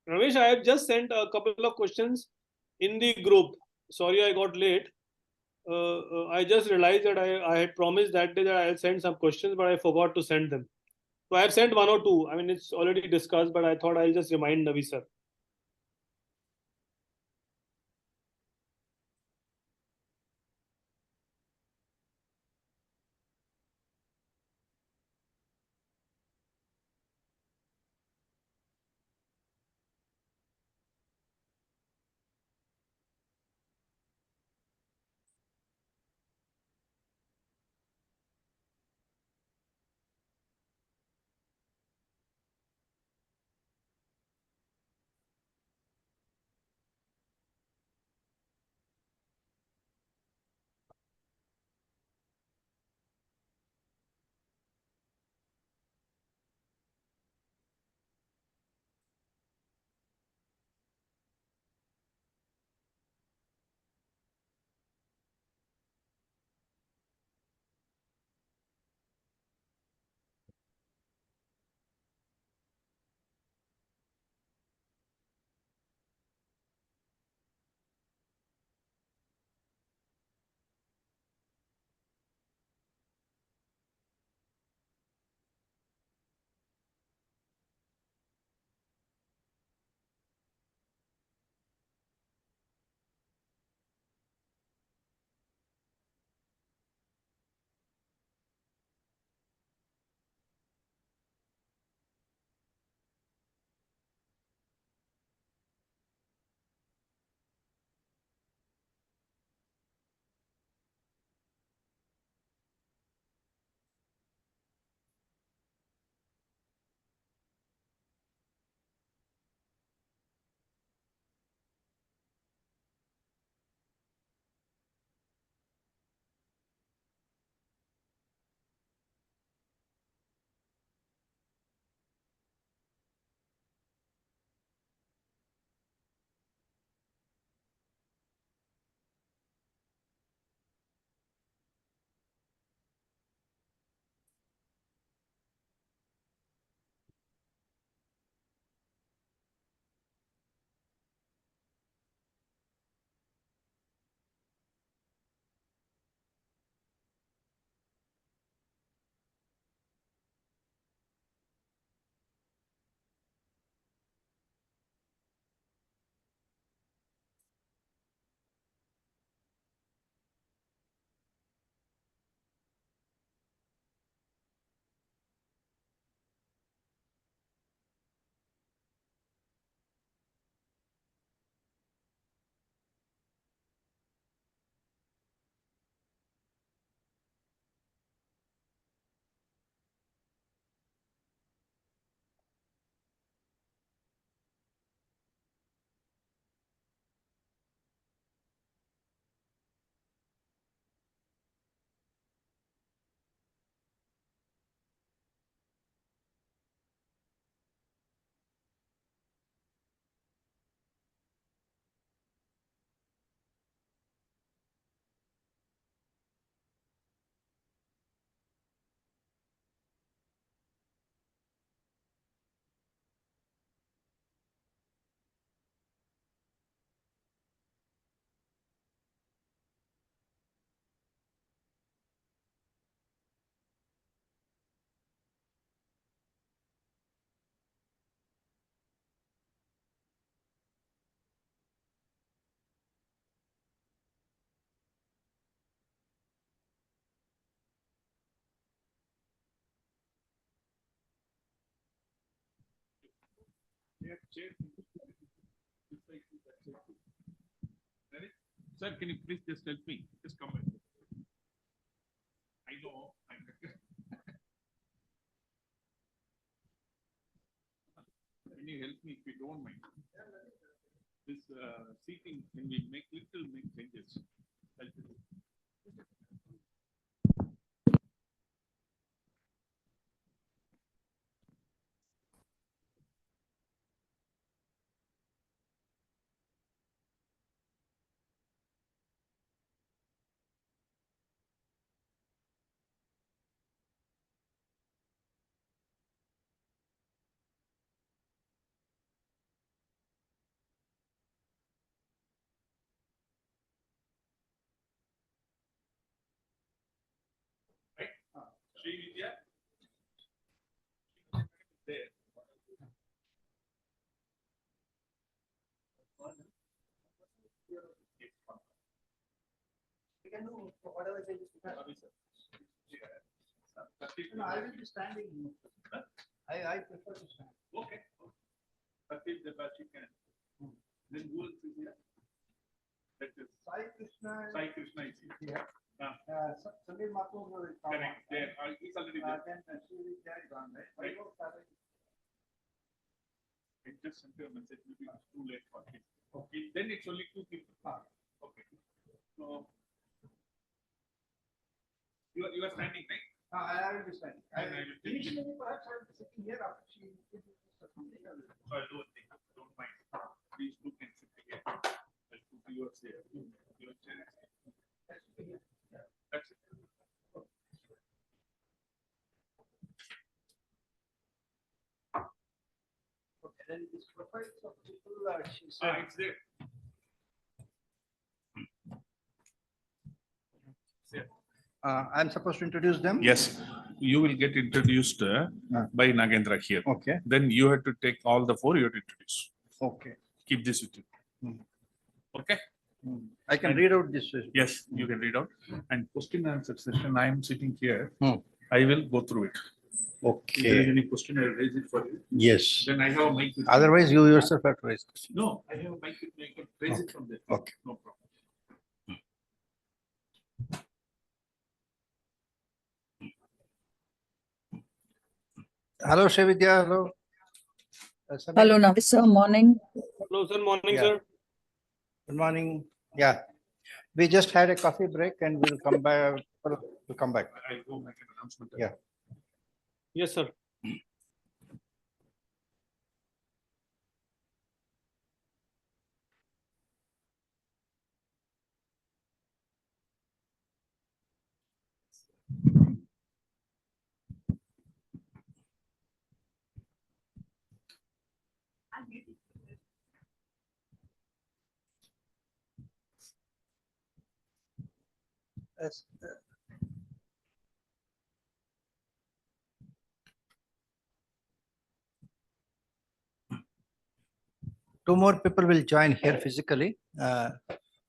Ramesh, I have just sent a couple of questions in the group. Sorry, I got late. I just realized that I had promised that day that I'll send some questions, but I forgot to send them. So I have sent one or two. I mean, it's already discussed, but I thought I'll just remind Navi sir. Sir, can you please just help me? Just come back. I know. Can you help me if you don't mind? This seating, can we make little changes? Help me. Srividya? There. We can do whatever changes we have. No, I will be standing. I prefer to stand. Okay. Pratik, the best you can. Then who else is here? That is Sai Krishna. Sai Krishna is here. Sunday Mathur will come. Correct. There. He's already there. Then Srividya is on, right? Right. I just sent you a message. Maybe it's too late for him. Okay. Then it's only two people. Okay. So you are standing, right? I will be standing. Initially, perhaps I will be sitting here after she introduces something. So I don't mind. These two can sit together. I'll put yours here. Your chair is here. That's it. Okay, then this profiles of people, she said. It's there. I'm supposed to introduce them? Yes, you will get introduced by Nagendra here. Okay. Then you have to take all the four you have to introduce. Okay. Keep this with you. Okay. I can read out this. Yes, you can read out. And question and answer session, I am sitting here. I will go through it. Okay. If there is any question, I will raise it for you. Yes. Then I have a mic with me. Otherwise, you yourself have to raise. No, I have a mic with me. I can raise it from there. Okay. No problem. Hello, Srividya. Hello. Hello, Navi sir. Morning. Hello, sir. Morning, Yeah. sir. Good morning. Yeah. We just had a coffee break and we'll come back. We'll come back. I'll go make an announcement. Yeah. Yes, sir. Yes. Two more people will join here physically.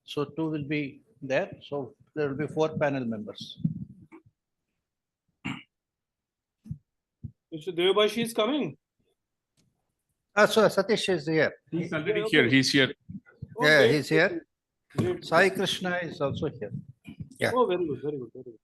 So two will be there. So there will be four panel members. Mr. Devabashi is coming. So Satish is here. He's already here. He's here. Yeah, Okay. he's here. Great. Sai Krishna is also here. Yeah. Oh, very good, very good, very good.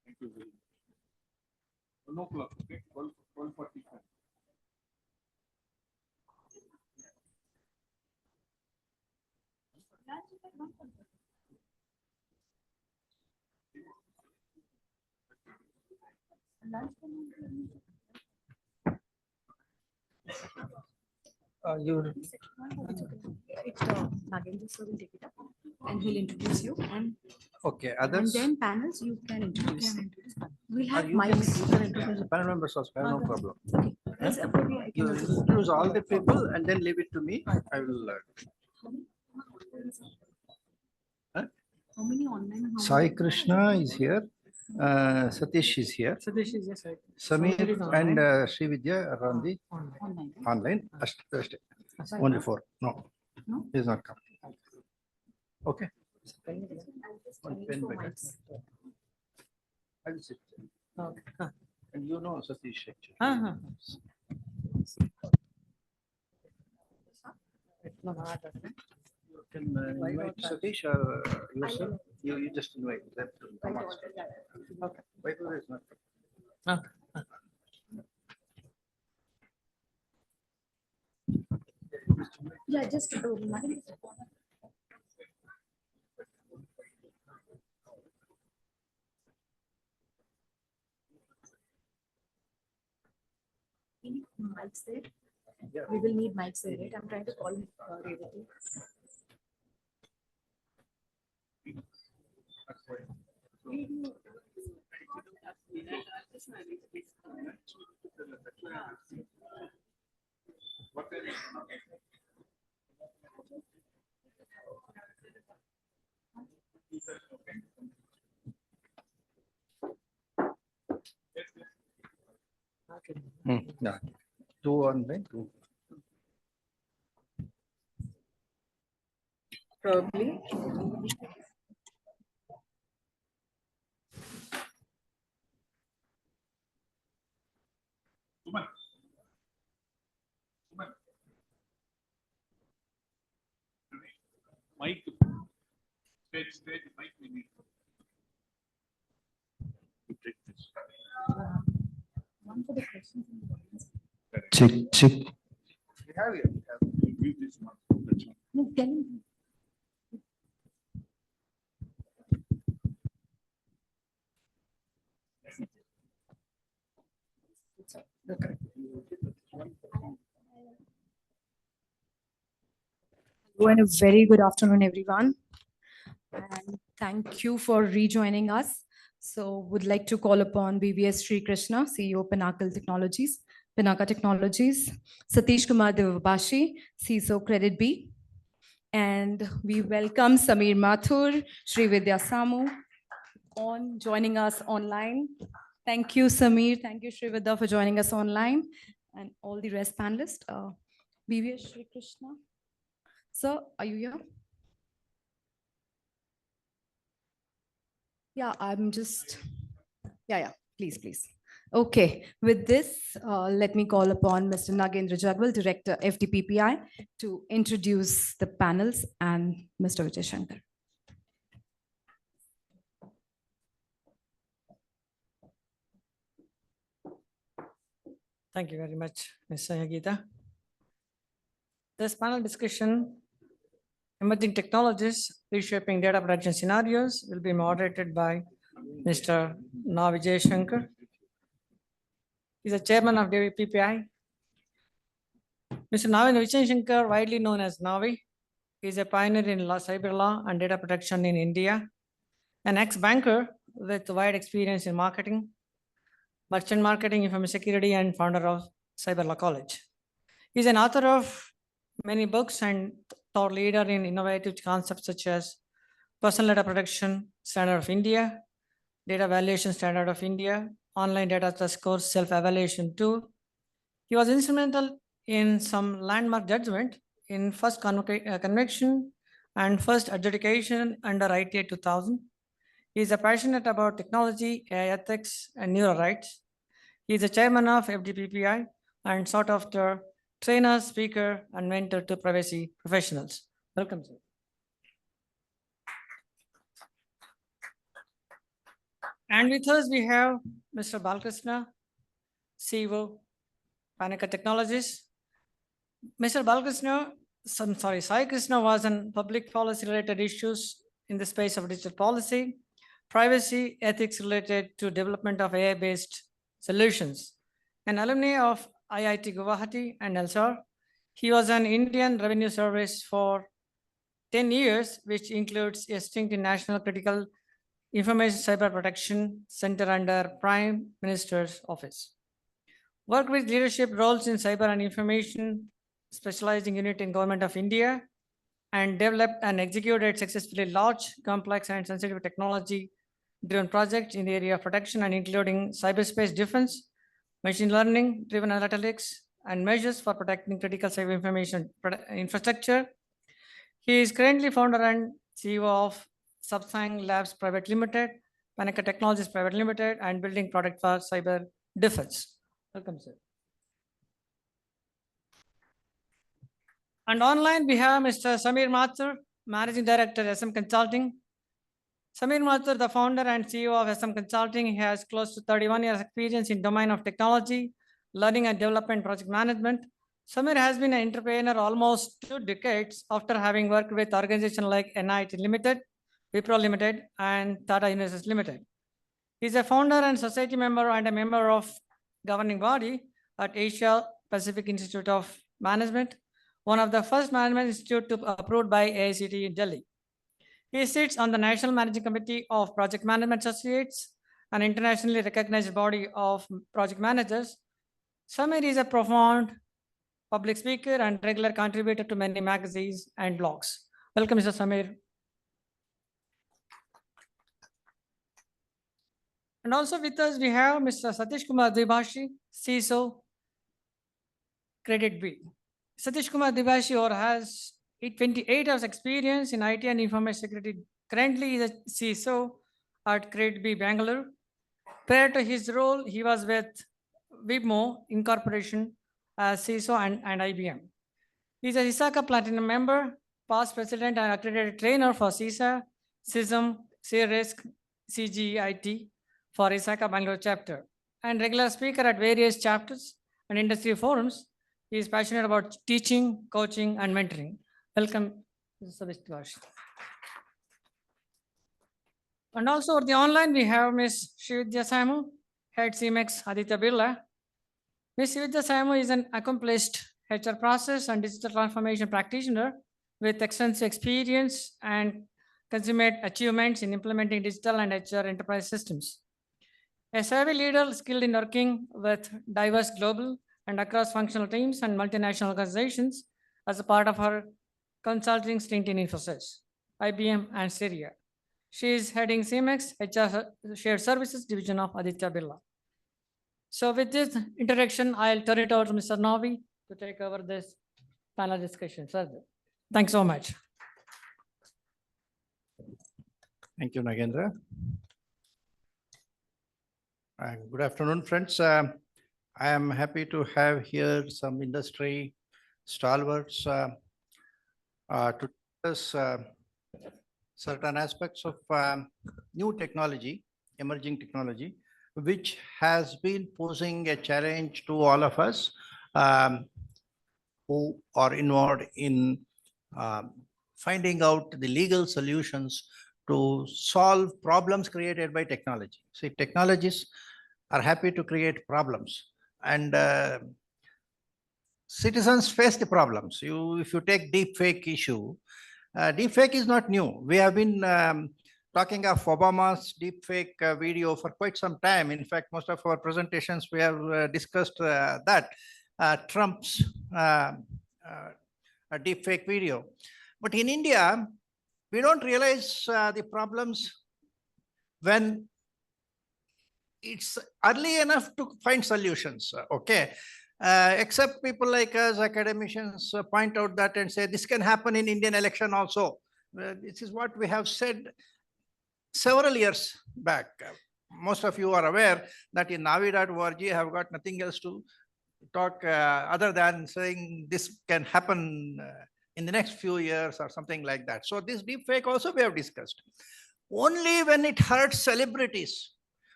Thank you very much. 1 o'clock, okay? 12:45. Nagendra sir will take it up and he'll introduce you and Okay, and others? then panels you can introduce. We'll have You can mics. introduce the panel members also, I have no Okay. problem. Yes, appropriate, I You can introduce. introduce all the people and then leave it to me. I will. How many online? How Sai many- Krishna is here. Satish is here. Satish is yes, right. Samir Samir is and online. Srividya are on the online. Only four. No, No? he is not come. Okay. One pen better. I will sit. Okay. And you know Satish actually. You can invite Satish or yourself. You just invite them to come on stage. Okay. Vaibhav is not. Yeah, just mics there. Yeah. We will need mics there, right? I'm trying to call Revati. Yeah. Two online, two. Probably. Mic. Stage, mic we need. You take this. One for the questions. Check, check. We have it. Mute this one. That's one. No, tell him. Okay. Hello and a very good afternoon, everyone. And thank you for rejoining us. So would like to call upon BVS Sri Krishna, CEO Pinnacle Technologies, Pinnacle Technologies, Satish Kumar Devabashi, CISO Credit B. And we welcome Samir Mathur, Srividya Samu on joining us online. Thank you, Samir. Thank you, Srividya, for joining us online and all the rest panelists. BVS Sri Krishna. Sir, are you here? Yeah, I'm just, yeah, please, please. Okay, with this, let me call upon Mr. Nagendra Jagwal, Director, FDPPI, to introduce the panels and Mr. Vijay Shankar. Thank you very much, Ms. Sayagita. This panel discussion, Emerging Technologies Reshaping Data Production Scenarios, will be moderated by Mr. Na Vijay Shankar. He's the chairman of PPI. Mr. Navin Vijay Shankar, widely known as Navi, is a pioneer in cyber law and data protection in India, an ex-banker with wide experience in marketing, merchant marketing, information security, and founder of Cyber Law College. He's an author of many books and thought leader in innovative concepts such as Personal Data Protection Standard of India, Data Valuation Standard of India, Online Data Trust Course Self-Evaluation Tool. He was instrumental in some landmark judgment in first conviction and first adjudication under ITA 2000. He is passionate about technology, AI ethics, and neural rights. He is the chairman of FDPPI and sought after trainer, speaker, and mentor to privacy professionals. Welcome, sir. And with us, we have Mr. Balkrishna, CEO, Pinnacle Technologies. Mr. Balkrishna, Sai Krishna was on public policy related issues in the space of digital policy, privacy, ethics related to development of AI-based solutions. An alumni of IIT Guwahati and elsewhere, He was an Indian Revenue Service for 10 years, which includes a stint in National Critical Information Cyber Protection Center under Prime Minister's Office. Worked with leadership roles in cyber and information specializing unit in Government of India, and developed and executed successfully large, complex, and sensitive technology-driven projects in the area of protection and including cyberspace defense, machine learning-driven analytics, and measures for protecting critical cyber information infrastructure. He is currently founder and CEO of Subsang Labs Private Limited, Panaka Technologies Private Limited, and building product for cyber defense. Welcome, sir. And online, we have Mr. Samir Mathur, Managing Director, SM Consulting. Samir Mathur, the founder and CEO of SM Consulting, he has close to 31 years experience in domain of technology, learning and development, project management. Samir has been an entrepreneur almost 2 decades after having worked with organizations like NIT Limited, Wipro Limited, and Tata Universities Limited. He is a founder and society member and a member of governing body at Asia Pacific Institute of Management, one of the first management institute approved by AICTE in Delhi. He sits on the National Managing Committee of Project Management Associates, an internationally recognized body of project managers. Samir is a profound public speaker and regular contributor to many magazines and blogs. Welcome, Mr. Samir. And also with us, we have Mr. Satish Kumar Dvibashi, CISO, Credit B. Satish Kumar Dvibashi has 28 years experience in IT and information security. Currently, he is a CISO at Credit B, Bangalore. Prior to his role, he was with Wipmo Incorporation as CISO and IBM. He is a ISACA Platinum member, past president and accredited trainer for CISA, CISM, CRISC, CGIT for ISACA Bangalore chapter, and regular speaker at various chapters and industry forums. He is passionate about teaching, coaching, and mentoring. Welcome, Mr. Satish Dvibashi. And also at the online, we have Ms. Shividya Samu, Head CMX Aditya Birla. Ms. Shividya Samu is an accomplished HR process and digital transformation practitioner with extensive experience and consummate achievements in implementing digital and HR enterprise systems. A savvy leader skilled in working with diverse global and across functional teams and multinational organizations as a part of her consulting stint in Infosys, IBM, and Syria. She is heading CMX HR Shared Services Division of Aditya Birla. So with this introduction, I'll turn it over to Mr. Novi to take over this panel discussion further. Thanks so much. Thank you, Nagendra. Good afternoon, friends. I am happy to have here some industry stalwarts to discuss certain aspects of new technology, emerging technology, which has been posing a challenge to all of us who are involved in finding out the legal solutions to solve problems created by technology. See, technologies are happy to create problems, and citizens face the problems. If you take deepfake issue, deepfake is not new. We have been talking of Obama's deepfake video for quite some time. In fact, most of our presentations, we have discussed that Trump's deepfake video. But in India, we don't realize the problems when it's early enough to find solutions. Okay. Except people like us, academicians, point out that and say this can happen in Indian election also. This is what we have said several years back. Most of you are aware that in navi.org I have got nothing else to talk other than saying this can happen in the next few years or something like that. So this deepfake also we have discussed. Only when it hurts celebrities,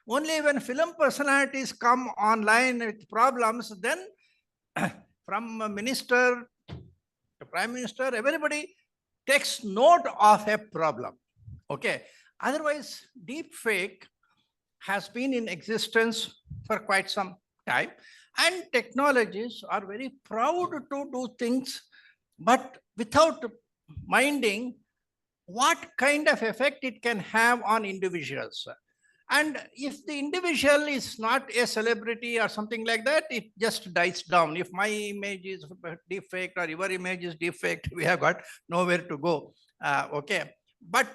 only when film personalities come online with problems, then from a minister to prime minister, everybody takes note of a problem. Okay. Otherwise, deepfake has been in existence for quite some time. And technologies are very proud to do things, but without minding what kind of effect it can have on individuals. And if the individual is not a celebrity or something like that, it just dies down. If my image is defect or your image is defect, we have got nowhere to go. Okay. But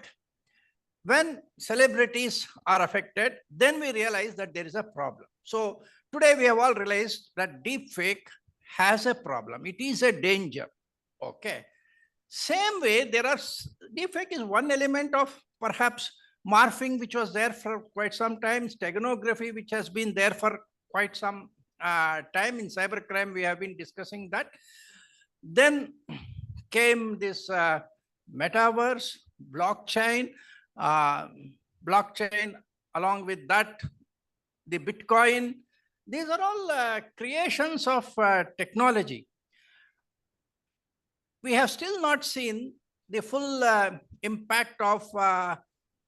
when celebrities are affected, then we realize that there is a problem. So today we have all realized that deepfake has a problem. It is a danger. Okay. Same way, deepfake is one element of perhaps morphing, which was there for quite some time, steganography, which has been there for quite some time. In cybercrime, we have been discussing that. Then came this metaverse, blockchain, along with that, the Bitcoin. These are all creations of technology. We have still not seen the full impact of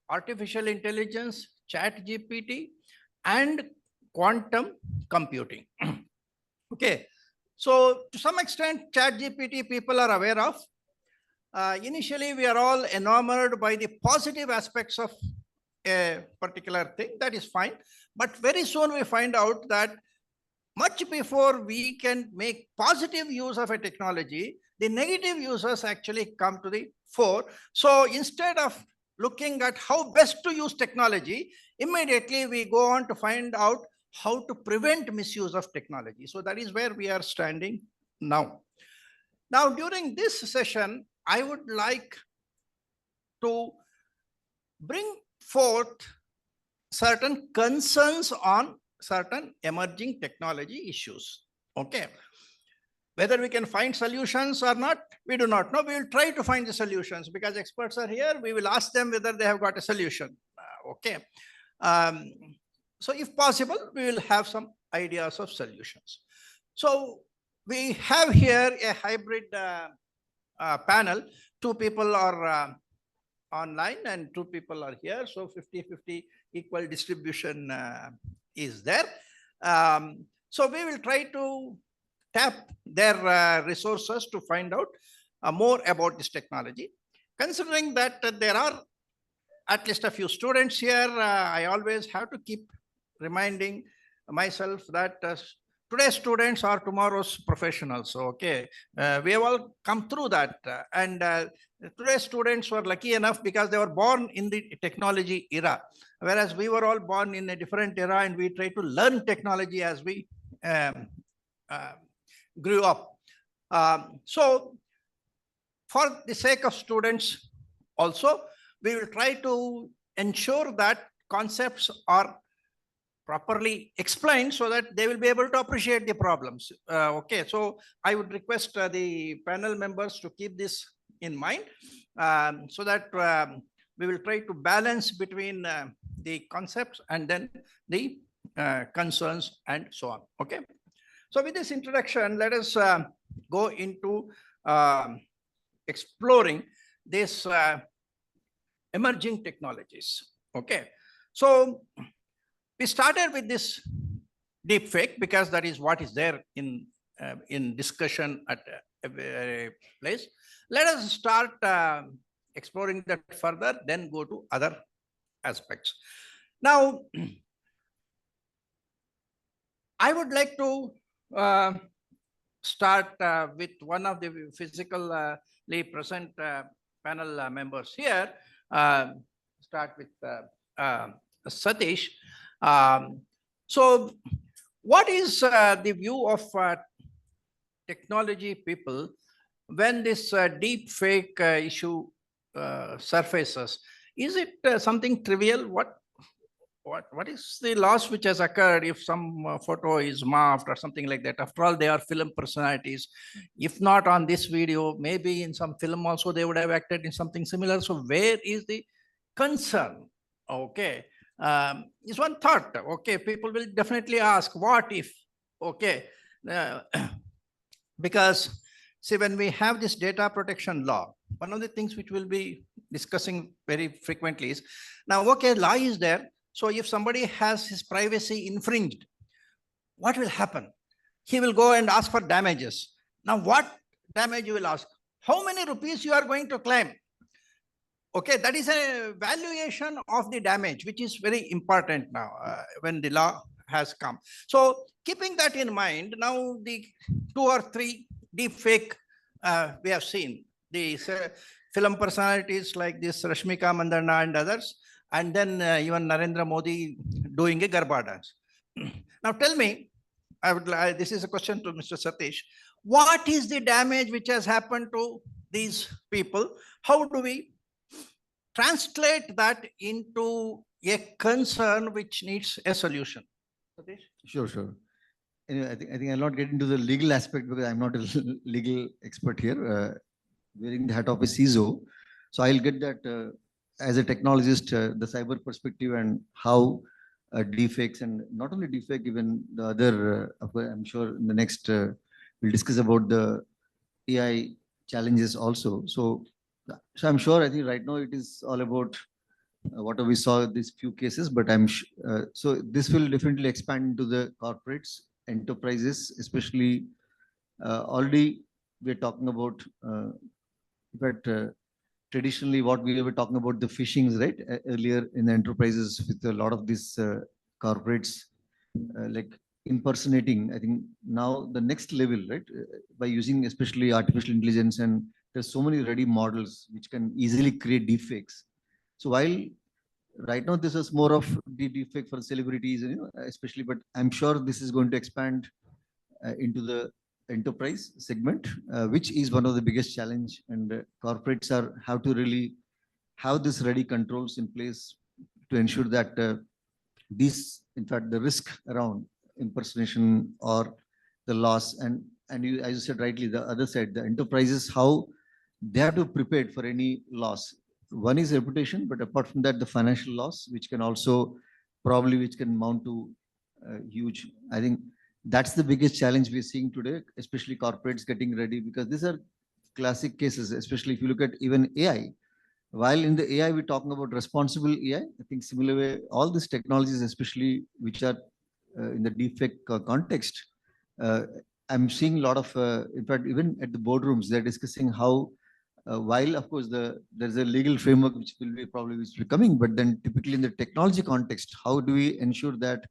artificial intelligence, ChatGPT, and quantum computing. Okay, so to some extent, ChatGPT people are aware of. Initially, we are all enamored by the positive aspects of a particular thing. That is fine. But very soon we find out that much before we can make positive use of a technology, the negative users actually come to the fore. So instead of looking at how best to use technology, immediately we go on to find out how to prevent misuse of technology. So that is where we are standing now. Now, during this session, I would like to bring forth certain concerns on certain emerging technology issues. Okay. Whether we can find solutions or not, we do not know. We will try to find the solutions because experts are here. We will ask them whether they have got a solution. Okay. So if possible, we will have some ideas of solutions. So we have here a hybrid panel. 2 people are online and 2 people are here. So 50-50 equal distribution is there. So we will try to tap their resources to find out more about this technology. Considering that there are at least a few students here, I always have to keep reminding myself that today's students are tomorrow's professionals. Okay, we have all come through that. And today's students were lucky enough because they were born in the technology era, whereas we were all born in a different era and we try to learn technology as we grew up. So for the sake of students also, we will try to ensure that concepts are properly explained so that they will be able to appreciate the problems. Okay, so I would request the panel members to keep this in mind so that we will try to balance between the concepts and then the concerns and so on. Okay. So with this introduction, let us go into exploring these emerging technologies. Okay. So we started with this deepfake because that is what is there in discussion at a place. Let us start exploring that further, then go to other aspects. Now, I would like to start with one of the physically present panel members here. Start with Satish. So what is the view of technology people when this deep fake issue surfaces? Is it something trivial? What is the loss which has occurred if some photo is morphed or something like that? After all, they are film personalities. If not on this video, maybe in some film also they would have acted in something similar. So where is the concern? Okay. Is one thought. Okay, people will definitely ask, what if? Okay. Because see, when we have this data protection law, one of the things which we'll be discussing very frequently is, now, okay, law is there. So if somebody has his privacy infringed, what will happen? He will go and ask for damages. Now, what damage you will ask? How many rupees you are going to claim? Okay, that is a valuation of the damage, which is very important now when the law has come. So keeping that in mind, now the 2 or 3 deep fake we have seen. The film personalities like this Rashmika Mandanna and others, and then even Narendra Modi doing a Garba dance. Now tell me, this is a question to Mr. Satish. What is the damage which has happened to these people? How do we translate that into a concern which needs a solution? Satish? Sure, sure. Anyway, I think I'll not get into the legal aspect because I'm not a legal expert here, wearing the hat of a CISO. So I'll get that as a technologist, the cyber perspective and how deepfakes, and not only deepfake, even the other, I'm sure in the next, we'll discuss about the AI challenges also. So I'm sure, I think right now it is all about what we saw these few cases, but so this will definitely expand into the corporates, enterprises, especially already we're talking about, but traditionally what we were talking about the phishings, right? Earlier in the enterprises with a lot of these corporates like impersonating. I think now the next level, right? By using especially artificial intelligence, and there's so many ready models which can easily create deepfakes. So while right now this is more of the deepfake for celebrities, especially, but I'm sure this is going to expand into the enterprise segment, which is one of the biggest challenge, and corporates have to really have this ready controls in place to ensure that these, in fact, the risk around impersonation or the loss, and you, as you said rightly, the other side, the enterprises, how they have to prepare for any loss. One is reputation, but apart from that, the financial loss, which can also probably, which can mount to huge. I think that's the biggest challenge we're seeing today, especially corporates getting ready, because these are classic cases, especially if you look at even AI. While in the AI, we're talking about responsible AI, I think similar way, all these technologies, especially which are in the deepfake context, I'm seeing a lot of, in fact, even at the boardrooms, they're discussing how, while of course there's a legal framework which will be probably coming, but then typically in the technology context, how do we ensure that,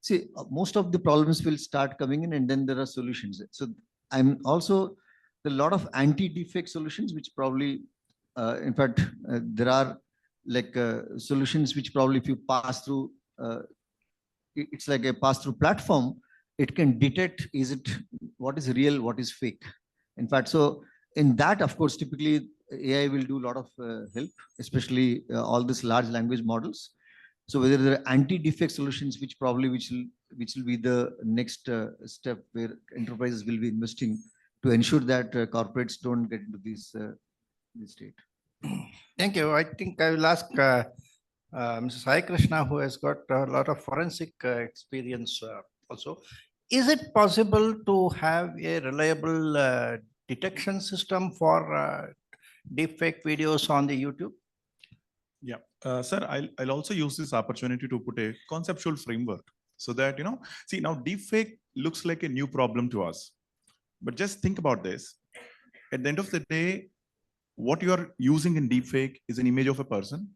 see, most of the problems will start coming in and then there are solutions. So I'm also, a lot of anti-deepfake solutions, which probably, in fact, there are like solutions which probably if you pass through, it's like a pass-through platform, it can detect, what is real, what is fake. In fact, so in that, of course, typically AI will do a lot of help, especially all these large language models. So whether there are anti-defect solutions, which will be the next step where enterprises will be investing to ensure that corporates don't get into this state. Thank you. I think I will ask Mrs. Sai Krishna, who has got a lot of forensic experience also. Is it possible to have a reliable detection system for deepfake videos on the YouTube? Yeah, sir, I'll also use this opportunity to put a conceptual framework so that, see, now deepfake looks like a new problem to us. But just think about this. At the end of the day, what you are using in deepfake is an image of a person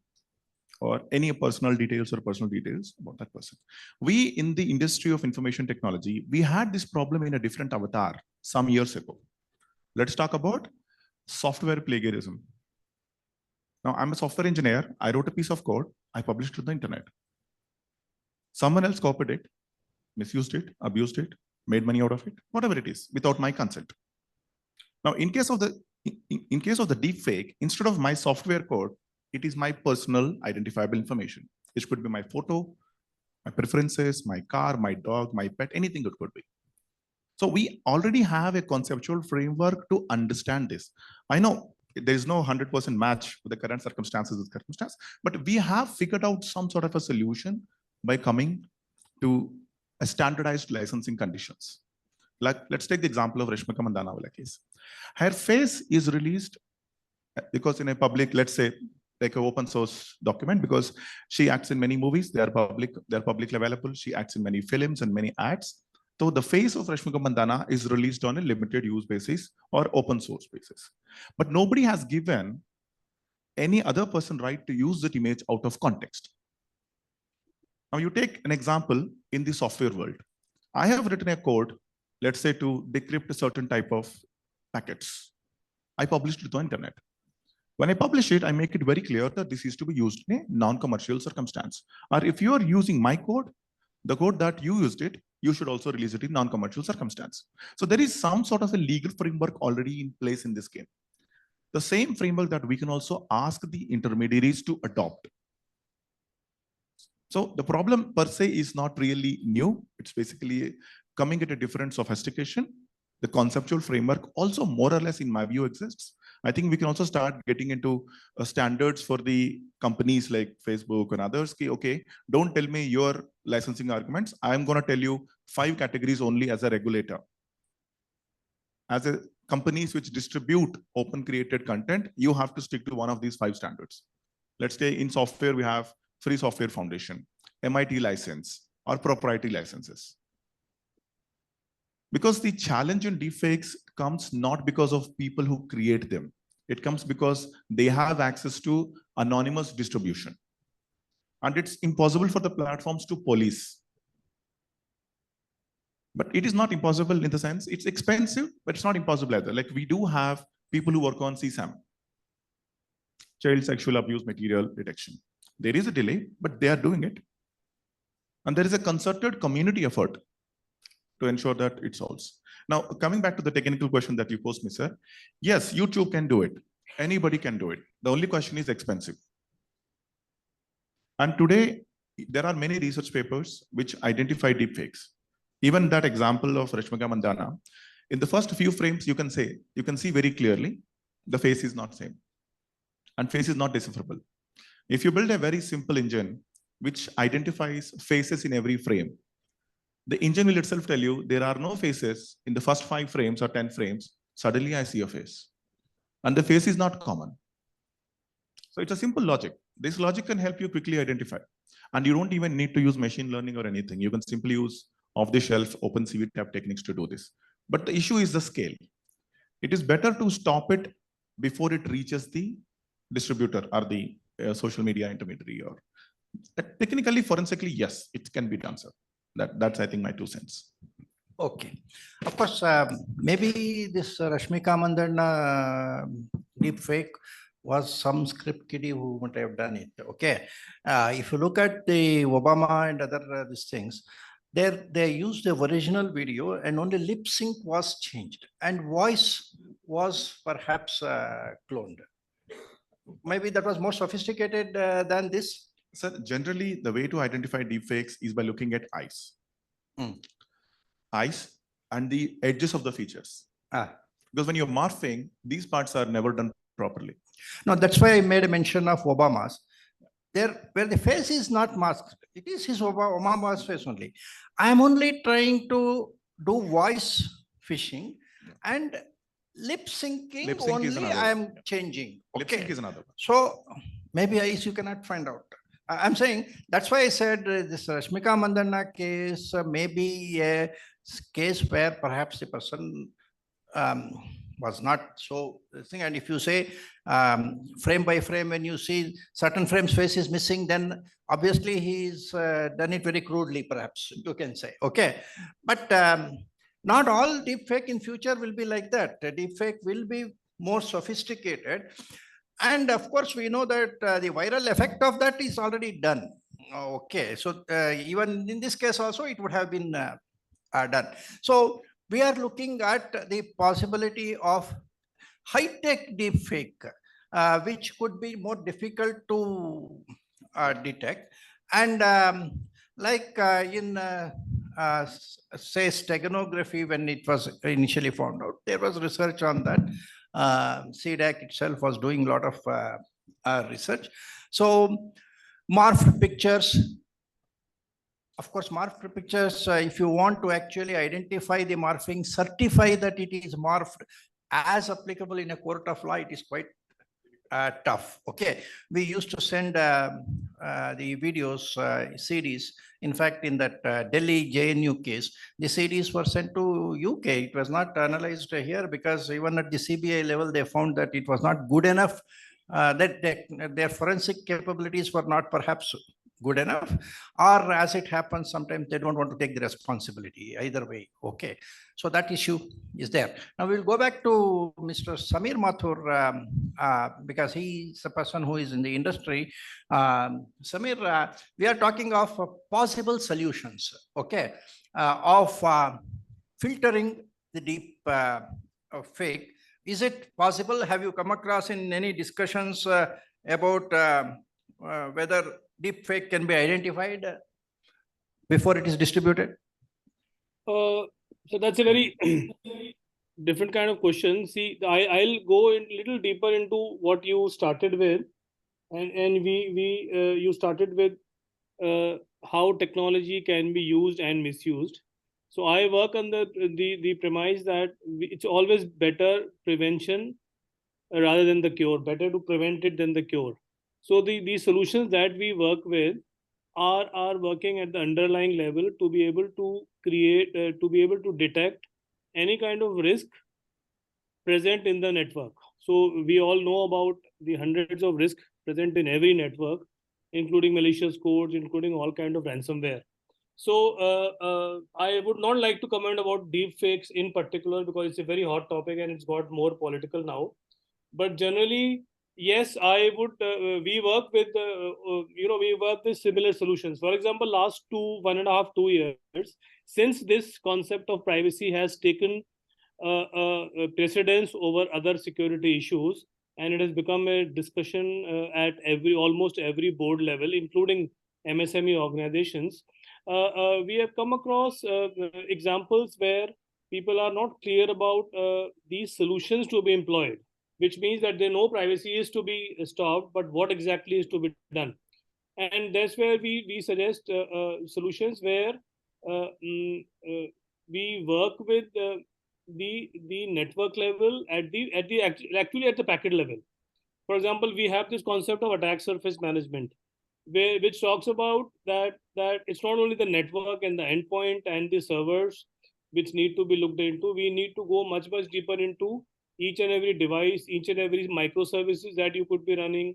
or any personal details or personal details about that person. We, in the industry of information technology, we had this problem in a different avatar some years ago. Let's talk about software plagiarism. Now, I'm a software engineer. I wrote a piece of code. I published it to the internet. Someone else copied it, misused it, abused it, made money out of it, whatever it is, without my consent. Now, in case of the deepfake, instead of my software code, it is my personal identifiable information. It could be my photo, my preferences, my car, my dog, my pet, anything it could be. So we already have a conceptual framework to understand this. I know there is no 100% match with the current circumstances, but we have figured out some sort of a solution by coming to a standardized licensing conditions. Like, let's take the example of Rashmika Mandanna case. Her face is released because in a public, let's say, like an open source document, because she acts in many movies, they are publicly available. She acts in many films and many ads. So the face of Rashmika Mandana is released on a limited use basis or open source basis. But nobody has given any other person right to use that image out of context. Now you take an example in the software world. I have written a code, let's say to decrypt a certain type of packets. I published it to the internet. When I publish it, I make it very clear that this is to be used in a non-commercial circumstance. Or if you are using my code, the code that you used it, you should also release it in non-commercial circumstance. So there is some sort of a legal framework already in place in this game. The same framework that we can also ask the intermediaries to adopt. So the problem per se is not really new. It's basically coming at a different sophistication. The conceptual framework also more or less in my view exists. I think we can also start getting into standards for the companies like Facebook and others. Okay, don't tell me your licensing arguments. I'm going to tell you 5 categories only as a regulator. As a companies which distribute open created content, you have to stick to one of these 5 standards. Let's say in software, we have Free Software Foundation, MIT license, or proprietary licenses. Because the challenge in deepfakes comes not because of people who create them. It comes because they have access to anonymous distribution. And it's impossible for the platforms to police. But it is not impossible in the sense, it's expensive, but it's not impossible either. Like we do have people who work on CSAM, child sexual abuse material detection. There is a delay, but they are doing it. And there is a concerted community effort to ensure that it solves. Now, coming back to the technical question that you posed me, sir. Yes, YouTube can do it. Anybody can do it. The only question is expensive. And today, there are many research papers which identify deepfakes. Even that example of Rashmika Mandana, in the first few frames, you can see very clearly the face is not same. And face is not decipherable. If you build a very simple engine which identifies faces in every frame, the engine will itself tell you there are no faces in the first 5 frames or 10 frames. Suddenly I see a face. And the face is not common. So it's a simple logic. This logic can help you quickly identify. And you don't even need to use machine learning or anything. You can simply use off-the-shelf OpenCV tab techniques to do this. But the issue is the scale. It is better to stop it before it reaches the distributor or the social media intermediary. Or technically, forensically, yes, it can be done, sir. That's, I think, my 2 cents. Okay. Of course, maybe this Rashmika Mandana deepfake was some script kiddie who might have done it. Okay. If you look at the Obama and other these things, they used the original video and only lip sync was changed and voice was perhaps cloned. Maybe that was more sophisticated than this. Sir, generally, the way to identify deepfakes is by looking at eyes. Eyes and the edges of the features. Because when you're morphing, these parts are never done properly. No, that's why I made a mention of Obama's. There, where the face is not masked, it is his Obama's face only. I am only trying to do voice phishing and lip syncing only I am changing. Okay. Lip sync is another one. So maybe eyes you cannot find out. I'm saying that's why I said this Rashmika Mandana case may be a case where perhaps the person was not so thing. And if you say frame by frame, when you see certain frames face is missing, then obviously he's done it very crudely, perhaps you can say. Okay, but not all deepfake in future will be like that. The deepfake will be more sophisticated. And of course, we know that the viral effect of that is already done. Okay, so even in this case also, it would have been done. So we are looking at the possibility of high-tech deepfake, which could be more difficult to detect. And like in say steganography, when it was initially found out, there was research on that. CDAC itself was doing a lot of research. So morphed pictures, of course, morphed pictures, if you want to actually identify the morphing, certify that it is morphed as applicable in a court of law, it is quite tough. Okay, we used to send the videos, CDs. In fact, in that Delhi JNU case, the CDs were sent to UK. It was not analyzed here because even at the CBI level, they found that it was not good enough, that their forensic capabilities were not perhaps good enough, or as it happens, sometimes they don't want to take the responsibility either way. Okay. So that issue is there. Now we'll go back to Mr. Samir Mathur because he's the person who is in the industry. Samir, we are talking of possible solutions, okay, of filtering the deep fake. Is it possible? Have you come across in any discussions about whether deep fake can be identified before it is distributed? So that's a very different kind of question. See, I'll go a little deeper into what you started with, and you started with how technology can be used and misused. So I work on the premise that it's always better prevention rather than the cure. Better to prevent it than the cure. So the solutions that we work with are working at the underlying level to be able to create, to be able to detect any kind of risk present in the network. So we all know about the hundreds of risks present in every network, including malicious codes, including all kind of ransomware. So I would not like to comment about deep fakes in particular because it's a very hot topic and it's got more political now. But generally, yes, I would. We work with, we work with similar solutions. For example, last 2 years, since this concept of privacy has taken precedence over other security issues, and it has become a discussion at almost every board level, including MSME organizations. We have come across examples where people are not clear about these solutions to be employed, which means that they know privacy is to be stopped, but what exactly is to be done? And that's where we suggest solutions where we work with the network level actually at the packet level. For example, we have this concept of attack surface management, which talks about that it's not only the network and the endpoint and the servers which need to be looked into. We need to go much deeper into each and every device, each and every microservices that you could be running,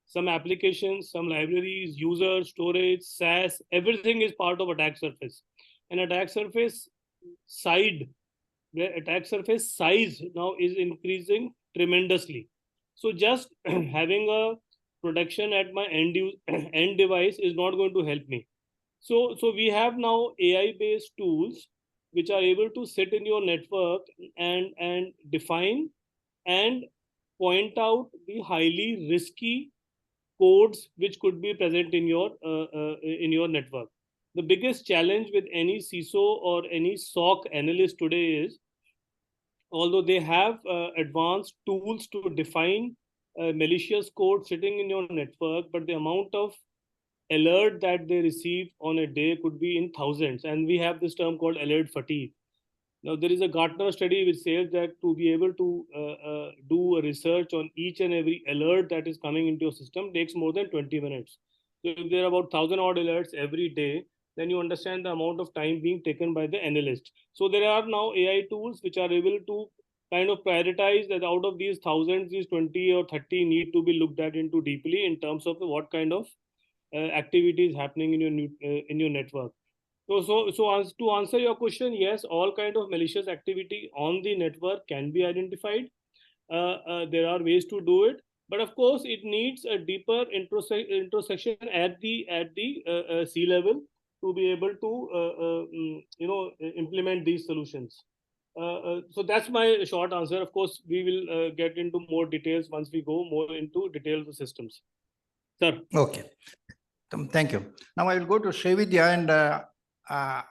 some applications, some libraries, users, storage, SaaS, everything is part of attack surface. And attack surface attack surface size now is increasing tremendously. So just having a protection at my end device is not going to help me. So we have now AI-based tools which are able to sit in your network and define and point out the highly risky codes which could be present in your network. The biggest challenge with any CISO or any SOC analyst today is, although they have advanced tools to define malicious code sitting in your network, but the amount of alert that they receive on a day could be in thousands. And we have this term called alert fatigue. Now, there is a Gartner study which says that to be able to do a research on each and every alert that is coming into your system takes more than 20 minutes. So if there are about 1,000 odd alerts every day, then you understand the amount of time being taken by the analyst. So there are now AI tools which are able to kind of prioritize that out of these thousands, these 20 or 30 need to be looked at into deeply in terms of what kind of activity is happening in your network. So to answer your question, yes, all kind of malicious activity on the network can be identified. There are ways to do it, but of course, it needs a deeper introspection at the C level to be able to implement these solutions. So that's my short answer. Of course, we will get into more details once we go more into detail of the systems. Sir. Okay. Thank you. Now I will go to Srividya and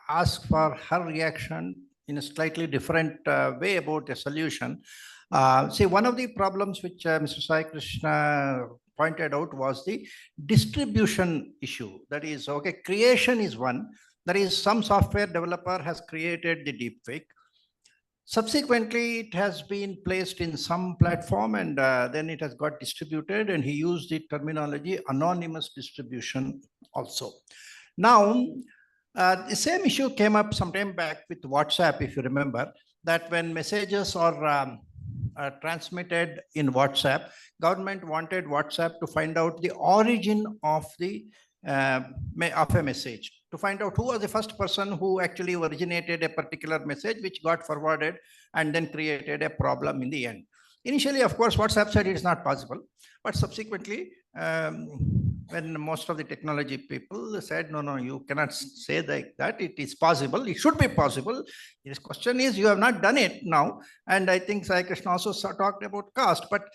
ask for her reaction in a slightly different way about a solution. See, one of the problems which Mr. Sai Krishna pointed out was the distribution issue. That is, okay, creation is one. There is some software developer has created the deepfake. Subsequently, it has been placed in some platform and then it has got distributed, and he used the terminology anonymous distribution also. Now, the same issue came up some time back with WhatsApp, if you remember, that when messages are transmitted in WhatsApp, government wanted WhatsApp to find out the origin of a message, to find out who was the first person who actually originated a particular message which got forwarded and then created a problem in the end. Initially, of course, WhatsApp said it's not possible, but subsequently, when most of the technology people said, no, you cannot say like that, it is possible, it should be possible. This question is, you have not done it now. And I think Sai Krishna also talked about cost, but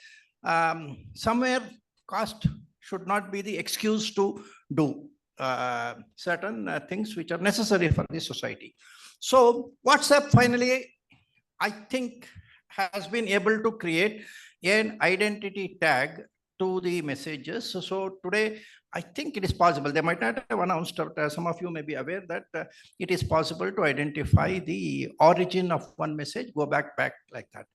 somewhere cost should not be the excuse to do certain things which are necessary for the society. So WhatsApp finally, I think, has been able to create an identity tag to the messages. So today, I think it is possible. They might not have announced, but some of you may be aware that it is possible to identify the origin of one message, go back like that.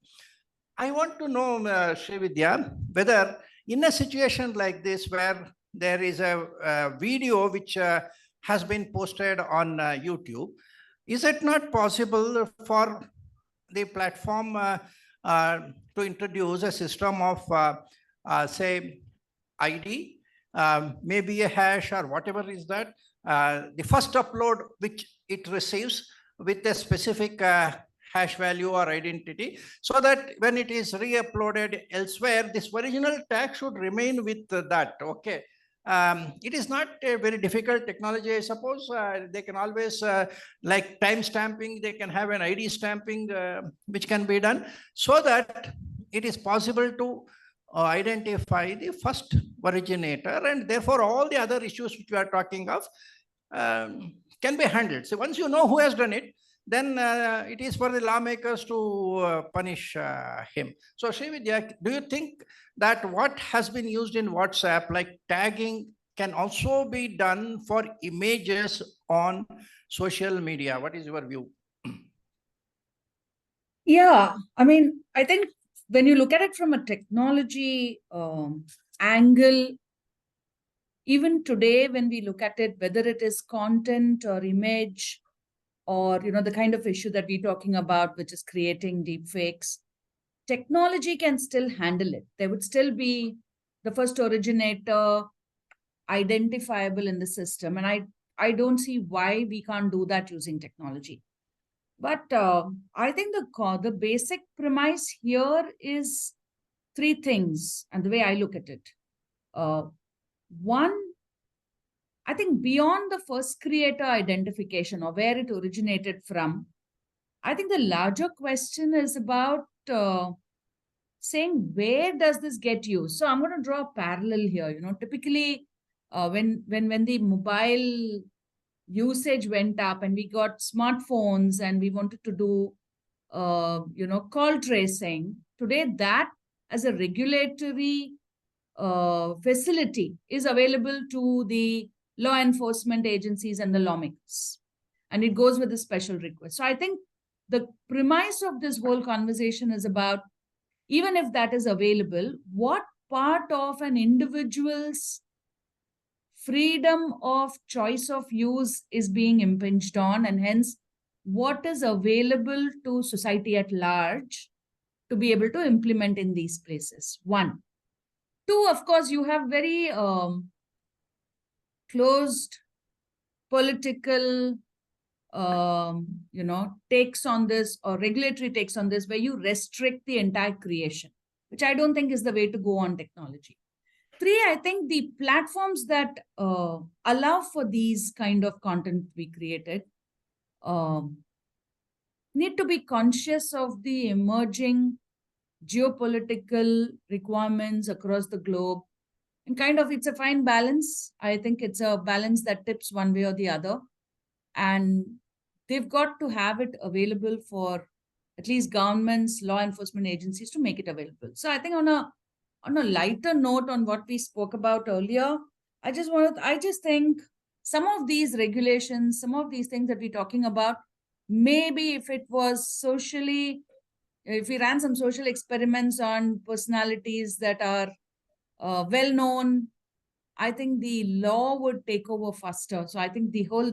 I want to know, Srividya, whether in a situation like this where there is a video which has been posted on YouTube, is it not possible for the platform to introduce a system of, say, ID, maybe a hash or whatever is that, the first upload which it receives with a specific hash value or identity, so that when it is re-uploaded elsewhere, this original tag should remain with that, okay? It is not a very difficult technology, I suppose. They can always, like time stamping, they can have an ID stamping which can be done, so that it is possible to identify the first originator, and therefore all the other issues which we are talking of can be handled. So once you know who has done it, then it is for the lawmakers to punish him. So Srividya, do you think that what has been used in WhatsApp, like tagging, can also be done for images on social media? What is your view? Yeah, I mean, I think when you look at it from a technology angle, even today, when we look at it, whether it is content or image, or the kind of issue that we're talking about, which is creating deepfakes, technology can still handle it. There would still be the first originator identifiable in the system, and I don't see why we can't do that using technology. But I think the basic premise here is three things, and the way I look at it. One, I think beyond the first creator identification or where it originated from, I think the larger question is about saying, where does this get used? So I'm going to draw a parallel here. Typically when the mobile usage went up and we got smartphones and we wanted to do call tracing, today that as a regulatory facility is available to the law enforcement agencies and the lawmakers, and it goes with a special request. So I think the premise of this whole conversation is about, even if that is available, what part of an individual's freedom of choice of use is being impinged on, and hence what is available to society at large to be able to implement in these places. One. Two, of course, you have very closed political takes on this, or regulatory takes on this, where you restrict the entire creation, which I don't think is the way to go on technology. Three, I think the platforms that allow for these kind of content to be created need to be conscious of the emerging geopolitical requirements across the globe. And it's a fine balance. I think it's a balance that tips one way or the other. And they've got to have it available for at least governments, law enforcement agencies to make it available. So I think on a lighter note on what we spoke about earlier, I just think some of these regulations, some of these things that we're talking about, maybe if it was socially if we ran some social experiments on personalities that are well known, I think the law would take over faster. So I think the whole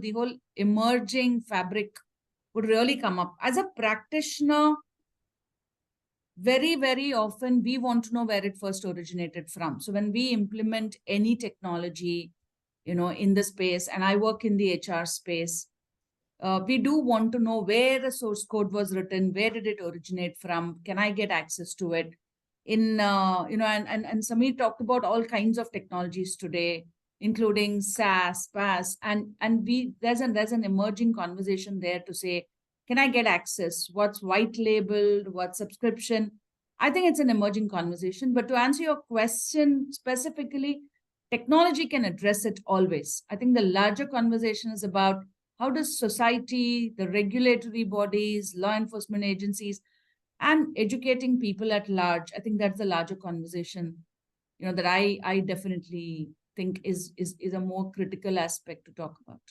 emerging fabric would really come up. As a practitioner, very, very often we want to know where it first originated from. So when we implement any technology, in the space, and I work in the HR space, we do want to know where the source code was written, where did it originate from, can I get access to it? And Sameer talked about all kinds of technologies today, including SaaS, PaaS, and there's an emerging conversation there to say, can I get access? What's white labeled? What's subscription? I think it's an emerging conversation. But to answer your question specifically, technology can address it always. I think the larger conversation is about how does society, the regulatory bodies, law enforcement agencies, and educating people at large. I think that's the larger conversation, that I definitely think is a more critical aspect to talk about.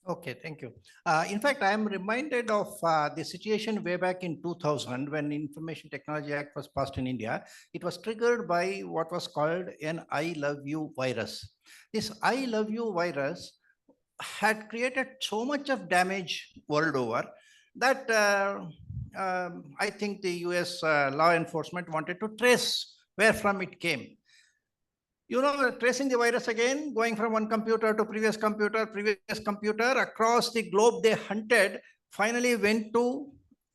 Okay, thank you. In fact, I am reminded of the situation way back in 2000 when Information Technology Act was passed in India. It was triggered by what was called an I love you virus. This I love you virus had created so much of damage world over that I think the US law enforcement wanted to trace where from it came. Tracing the virus again, going from one computer to previous computer, across the globe they hunted, finally went to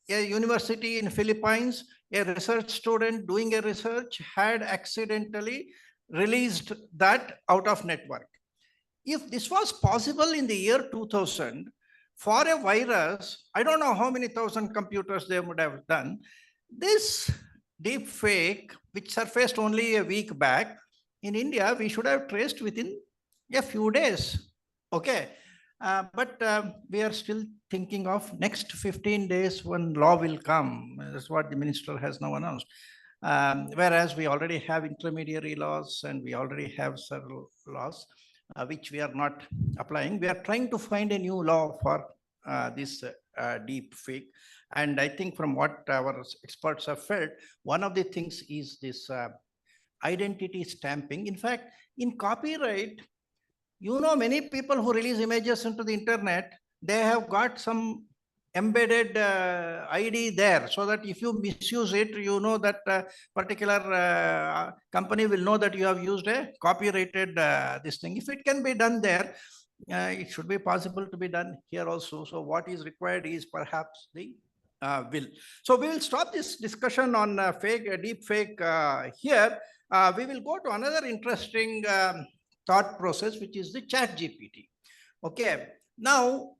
a university in Philippines. A research student doing a research had accidentally released that out of network. If this was possible in the year 2000, for a virus, I don't know how many thousand computers they would have done. This deep fake, which surfaced only a week back, in India, we should have traced within a few days. Okay. But we are still thinking of next 15 days when law will come. That's what the minister has now announced. Whereas we already have intermediary laws and we already have several laws which we are not applying. We are trying to find a new law for this deep fake. And I think from what our experts have felt, one of the things is this identity stamping. In fact, in copyright, many people who release images into the internet, they have got some embedded ID there, so that if you misuse it, that particular company will know that you have used a copyrighted this thing. If it can be done there, it should be possible to be done here also. So what is required is perhaps the will. So we will stop this discussion on deep fake here. We will go to another interesting thought process, which is the ChatGPT. Okay, now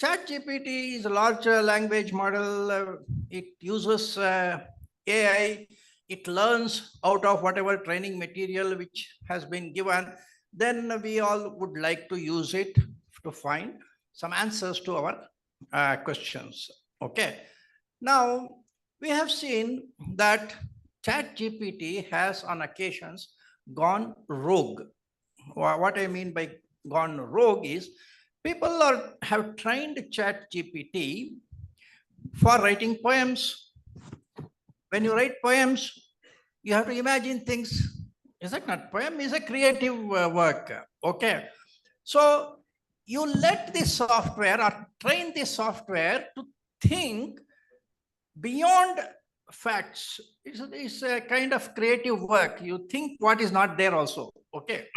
ChatGPT is a large language model. It uses AI. It learns out of whatever training material which has been given. Then we all would like to use it to find some answers to our questions. Okay. Now, we have seen that ChatGPT has on occasions gone rogue. What I mean by gone rogue is people have trained ChatGPT for writing poems. When you write poems, you have to imagine things. Is that not poem? Is a creative work. Okay. So you let the software or train the software to think beyond facts. It's a kind of creative work. You think what is not there also. Okay.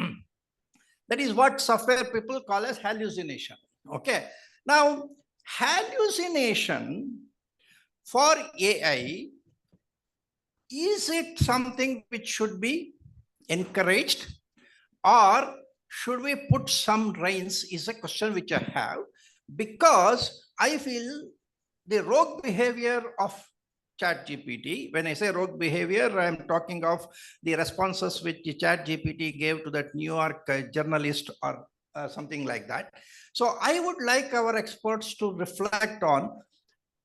That is what software people call as hallucination. Okay. Now, hallucination for AI, is it something which should be encouraged, or should we put some reins, is a question which I have, because I feel the rogue behavior of ChatGPT, when I say rogue behavior, I'm talking of the responses which the ChatGPT gave to that New York journalist or something like that. So I would like our experts to reflect on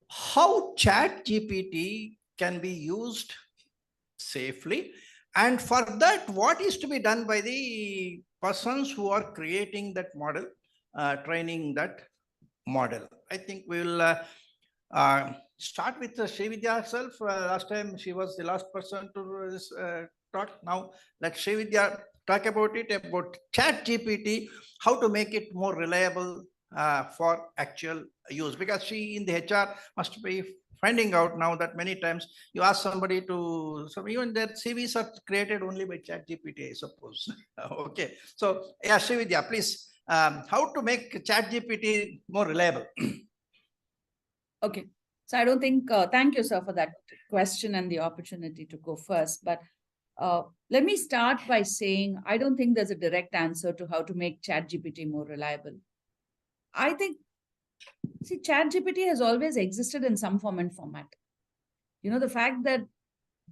how ChatGPT can be used safely. And for that, what is to be done by the persons who are creating that model, training that model? I think we will start with Srividya herself. Last time she was the last person to talk. Now let Srividya talk about it, about ChatGPT, how to make it more reliable for actual use. Because she in the HR must be finding out now that many times you ask somebody to, so even their CVs are created only by ChatGPT, I suppose. Okay. So yeah, Srividya, please, how to make ChatGPT more reliable? Okay. So I don't think, thank you, sir, for that question and the opportunity to go first. But let me start by saying, I don't think there's a direct answer to how to make ChatGPT more reliable. I think, see, ChatGPT has always existed in some form and format. You know, the fact that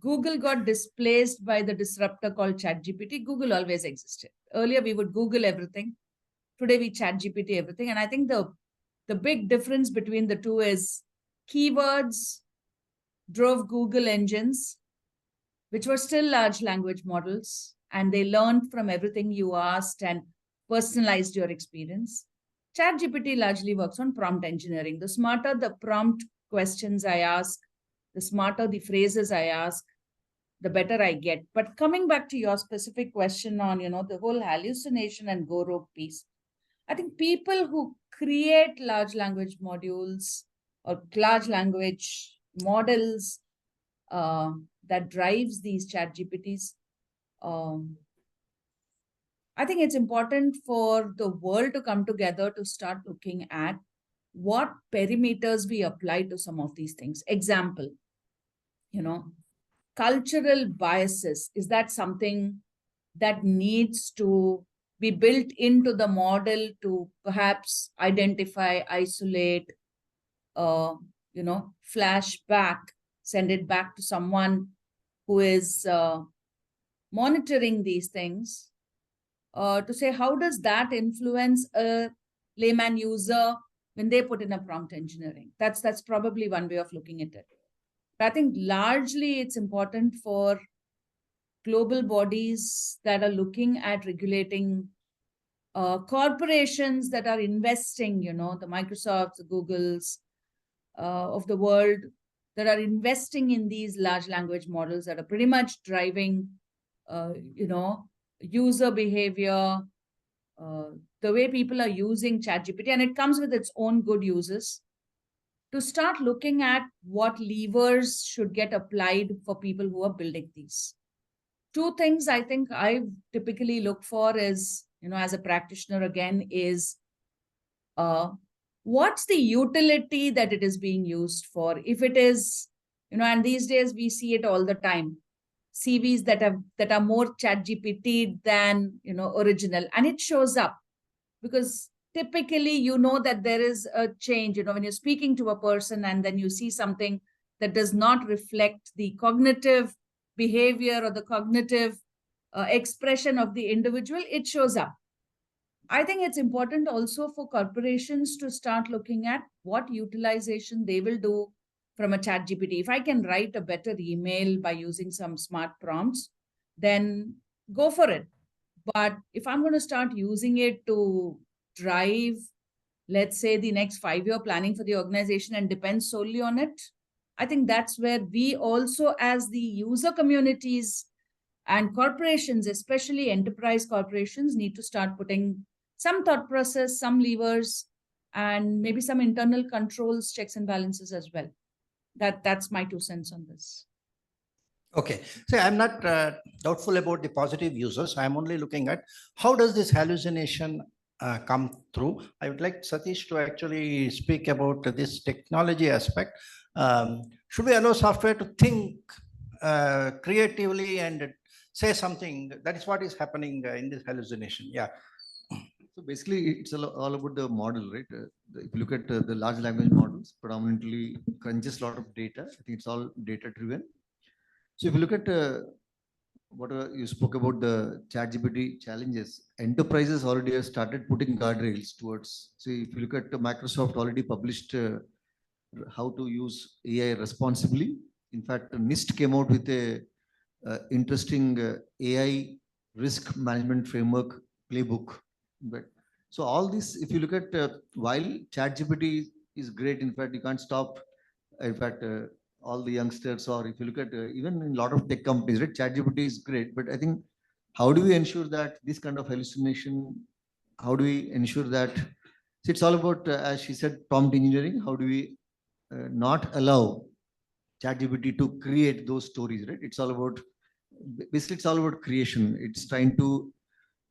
Google got displaced by the disruptor called ChatGPT, Google always existed. Earlier, we would Google everything. Today, we ChatGPT everything. And I think the big difference between the two is keywords drove Google engines, which were still large language models, and they learned from everything you asked and personalized your experience. ChatGPT largely works on prompt engineering. The smarter the prompt questions I ask, the smarter the phrases I ask, the better I get. But coming back to your specific question on, you know, the whole hallucination and go rogue piece, I think people who create large language modules or large language models that drives these ChatGPTs, I think it's important for the world to come together to start looking at what perimeters we apply to some of these things. Example, you know, cultural biases. Is that something that needs to be built into the model to perhaps identify, isolate, you know, flash back, send it back to someone who is monitoring these things, to say, how does that influence a layman user when they put in a prompt engineering? That's probably one way of looking at it. But I think largely it's important for global bodies that are looking at regulating corporations that are investing, you know, the Microsofts, the Googles of the world, that are investing in these large language models that are pretty much driving, you know, user behavior, the way people are using ChatGPT, and it comes with its own good uses, to start looking at what levers should get applied for people who are building these. Two things I think I typically look for is, you know, as a practitioner again, is what's the utility that it is being used for? If it is, you know, and these days we see it all the time, CVs that are more ChatGPT than, you know, original, and it shows up because typically, you know, that there is a change, you know, when you're speaking to a person and then you see something that does not reflect the cognitive behavior or the cognitive expression of the individual, it shows up. I think it's important also for corporations to start looking at what utilization they will do from a ChatGPT. If I can write a better email by using some smart prompts, then go for it. But if I'm going to start using it to drive, let's say, the next 5-year planning for the organization and depend solely on it, I think that's where we also, as the user communities and corporations, especially enterprise corporations, need to start putting some thought process, some levers, and maybe some internal controls, checks and balances as well. That's my 2 cents on this. Okay, so I'm not doubtful about the positive users. I'm only looking at how does this hallucination come through. I would like Satish to actually speak about this technology aspect. Should we allow software to think creatively and say something? That is what is happening in this hallucination. Yeah. So basically, it's all about the model, right? If you look at the large language models, predominantly crunches a lot of data. I think it's all data driven. So if you look at what you spoke about, the ChatGPT challenges, enterprises already have started putting guardrails towards. So if you look at Microsoft already published how to use AI responsibly. In fact, NIST came out with a interesting AI risk management framework playbook. But so all this, if you look at while ChatGPT is great, in fact, you can't stop In fact, all the youngsters, or if you look at even in a lot of tech companies, right? ChatGPT is great, but I think how do we ensure that this kind of hallucination, how do we ensure that, so it's all about, as she said, prompt engineering. How do we not allow ChatGPT to create those stories, right? It's all about, basically it's all about creation. It's trying to,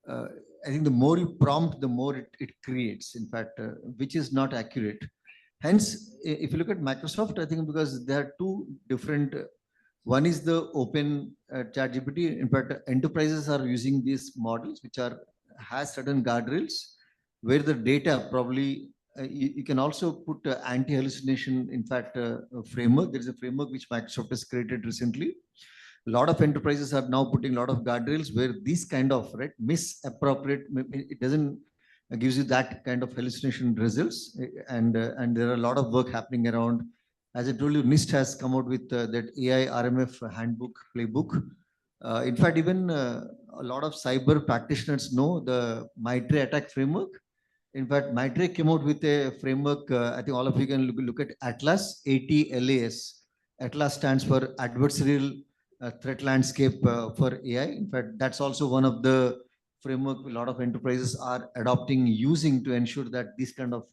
I think the more you prompt, the more it creates, in fact, which is not accurate. Hence, if you look at Microsoft, I think because there are two different, one is the open ChatGPT. In fact, enterprises are using these models, which has certain guardrails, where the data probably, you can also put anti-hallucination, in fact, framework. There is a framework which Microsoft has created recently. A lot of enterprises are now putting a lot of guardrails where this kind of, right, misappropriate, it doesn't gives you that kind of hallucination results. And there are a lot of work happening around. As I told you, NIST has come out with that AI RMF handbook, playbook. In fact, even a lot of cyber practitioners know the MITRE attack framework. In fact, MITRE came out with a framework. I think all of you can look at Atlas, ATLAS. Atlas stands for Adversarial Threat Landscape for AI. In fact, that's also one of the framework a lot of enterprises are adopting, using to ensure that these kind of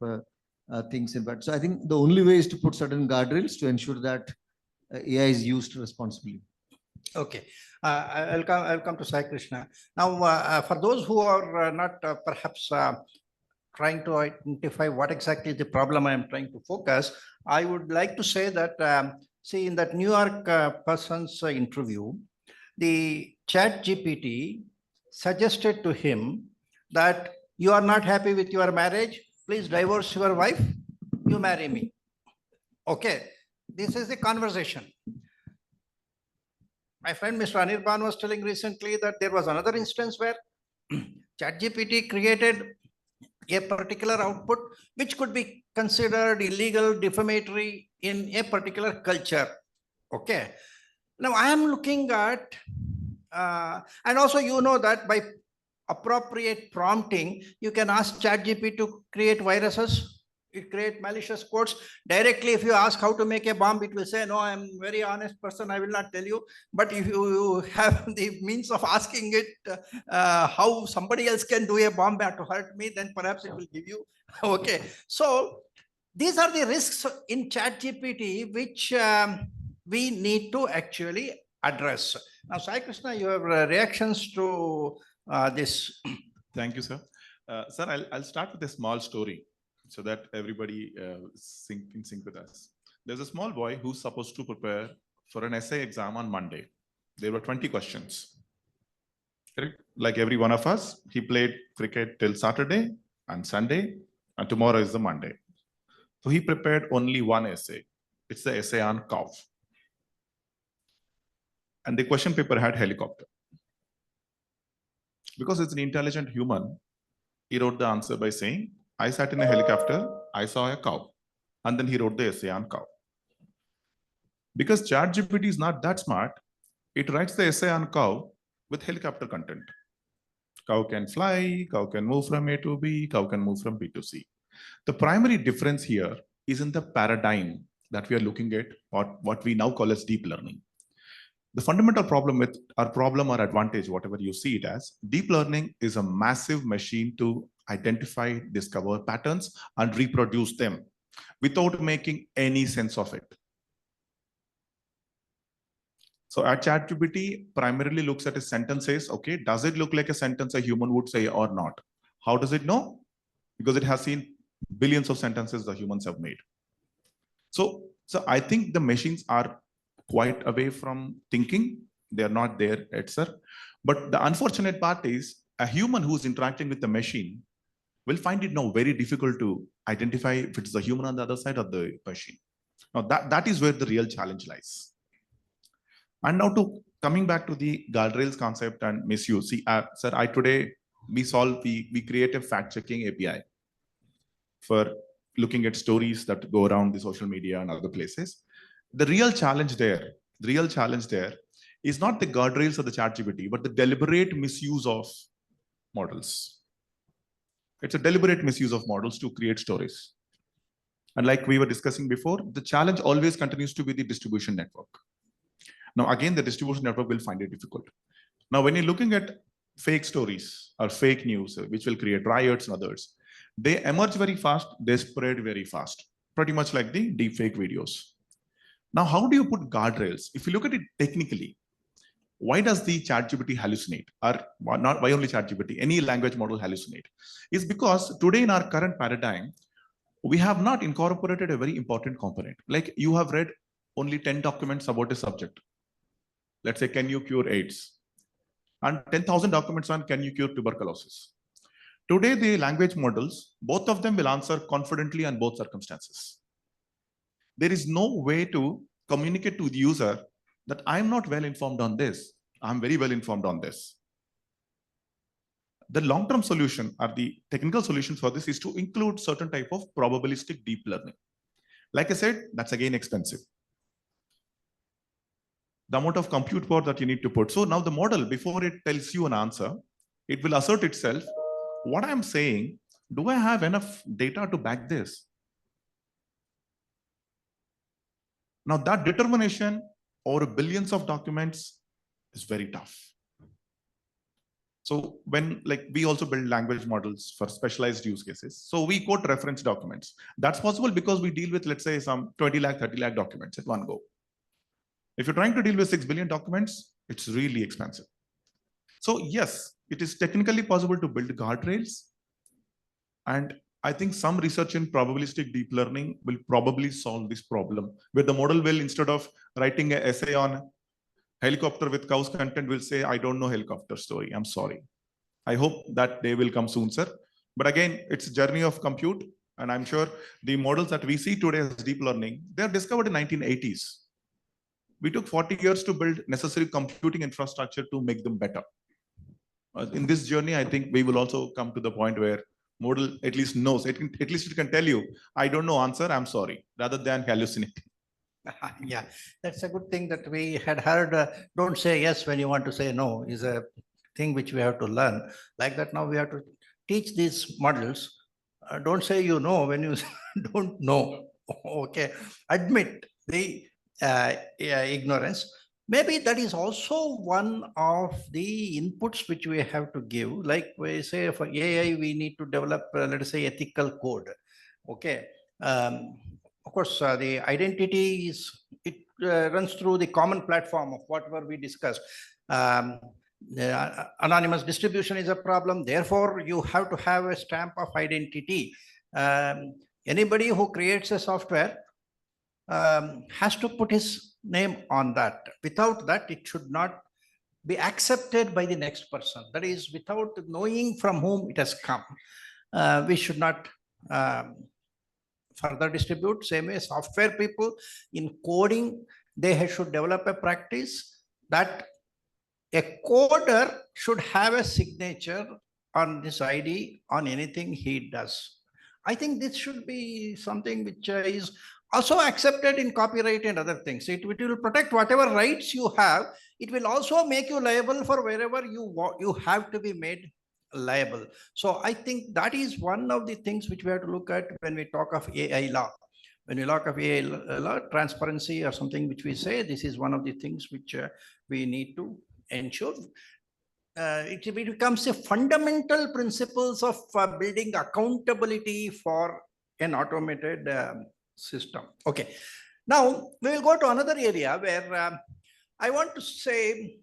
things. In fact, so I think the only way is to put certain guardrails to ensure that AI is used responsibly. Okay, I'll come to Sai Krishna. Now, for those who are not perhaps trying to identify what exactly is the problem I am trying to focus, I would like to say that, see, in that New York person's interview, the ChatGPT suggested to him that you are not happy with your marriage, please divorce your wife, you marry me. Okay, this is the conversation. My friend Mr. Anirban was telling recently that there was another instance where ChatGPT created a particular output which could be considered illegal, defamatory in a particular culture. Okay. Now I am looking at, and also you know that by appropriate prompting, you can ask ChatGPT to create viruses. It create malicious codes. Directly, if you ask how to make a bomb, it will say, no, I'm a very honest person, I will not tell you. But if you have the means of asking it how somebody else can do a bomb to hurt me, then perhaps it will give you. Okay. So these are the risks in ChatGPT, which we need to actually address. Now, Sai Krishna, you have reactions to this. Thank you, sir. Sir, I'll start with a small story, so that everybody in sync with us. There's a small boy who's supposed to prepare for an essay exam on Monday. There were 20 questions. Correct? Like every one of us, he played cricket till Saturday and Sunday, and tomorrow is the Monday. So he prepared only one essay. It's the essay on cow. And the question paper had helicopter. Because it's an intelligent human, he wrote the answer by saying, I sat in a helicopter, I saw a cow. And then he wrote the essay on cow. Because ChatGPT is not that smart, it writes the essay on cow with helicopter content. Cow can fly, cow can move from A to B, cow can move from B to C. The primary difference here is in the paradigm that we are looking at, what we now call as deep learning. The fundamental problem with our problem or advantage, whatever you see it as, deep learning is a massive machine to identify, discover patterns and reproduce them without making any sense of it. So our ChatGPT primarily looks at a sentence, says, okay, does it look like a sentence a human would say or not? How does it know? Because it has seen billions of sentences the humans have made. So I think the machines are quite away from thinking. They are not there yet, sir. But the unfortunate part is a human who's interacting with the machine will find it now very difficult to identify if it's the human on the other side or the machine. Now that is where the real challenge lies. And now coming back to the guardrails concept and misuse. See, sir, we create a fact-checking API for looking at stories that go around the social media and other places. The real challenge there is not the guardrails of the ChatGPT, but the deliberate misuse of models. It's a deliberate misuse of models to create stories. And like we were discussing before, the challenge always continues to be the distribution network. Now, again, the distribution network will find it difficult. Now, when you're looking at fake stories or fake news, which will create riots and others, they emerge very fast, they spread very fast, pretty much like the deepfake videos. Now, how do you put guardrails? If you look at it technically, why does the ChatGPT hallucinate? Or not, why only ChatGPT? Any language model hallucinate? Is because today in our current paradigm, we have not incorporated a very important component. Like you have read only 10 documents about a subject. Let's say, can you cure AIDS? And 10,000 documents on can you cure tuberculosis? Today, the language models, both of them will answer confidently on both circumstances. There is no way to communicate to the user that I'm not well informed on this. I'm very well informed on this. The long-term solution or the technical solution for this is to include certain type of probabilistic deep learning. Like I said, that's again expensive. The amount of compute power that you need to put. So now the model, before it tells you an answer, it will assert itself. What I'm saying, do I have enough data to back this? Now that determination over billions of documents is very tough. So when we also build language models for specialized use cases. So we quote reference documents. That's possible because we deal with, let's say, some 20 lakh, 30 lakh documents at one go. If you're trying to deal with 6 billion documents, it's really expensive. So yes, it is technically possible to build guardrails. And I think some research in probabilistic deep learning will probably solve this problem, where the model will, instead of writing an essay on helicopter with cows content, will say, I don't know helicopter story, I'm sorry. I hope that day will come soon, sir. But again, it's a journey of compute. And I'm sure the models that we see today as deep learning, they're discovered in 1980s. We took 40 years to build necessary computing infrastructure to make them better. In this journey, I think we will also come to the point where model at least knows, at least it can tell you, I don't know answer, I'm sorry, rather than hallucinating. Yeah, that's a good thing that we had heard. Don't say yes when you want to say no is a thing which we have to learn. Like that now we have to teach these models. Don't say you know when you don't know. Okay, admit the ignorance. Maybe that is also one of the inputs which we have to give. Like we say for AI, we need to develop, let us say, ethical code. Okay. Of course, the identity runs through the common platform of whatever we discussed. Anonymous distribution is a problem. Therefore, you have to have a stamp of identity. Anybody who creates a software has to put his name on that. Without that, it should not be accepted by the next person. That is, without knowing from whom it has come. We should not further distribute. Same way, software people in coding, they should develop a practice that a coder should have a signature on this ID on anything he does. I think this should be something which is also accepted in copyright and other things. It will protect whatever rights you have. It will also make you liable for wherever you have to be made liable. So I think that is one of the things which we have to look at when we talk of AI law. When we talk of AI law, transparency or something which we say, this is one of the things which we need to ensure. It becomes a fundamental principles of building accountability for an automated system. Okay. Now we will go to another area where I want to say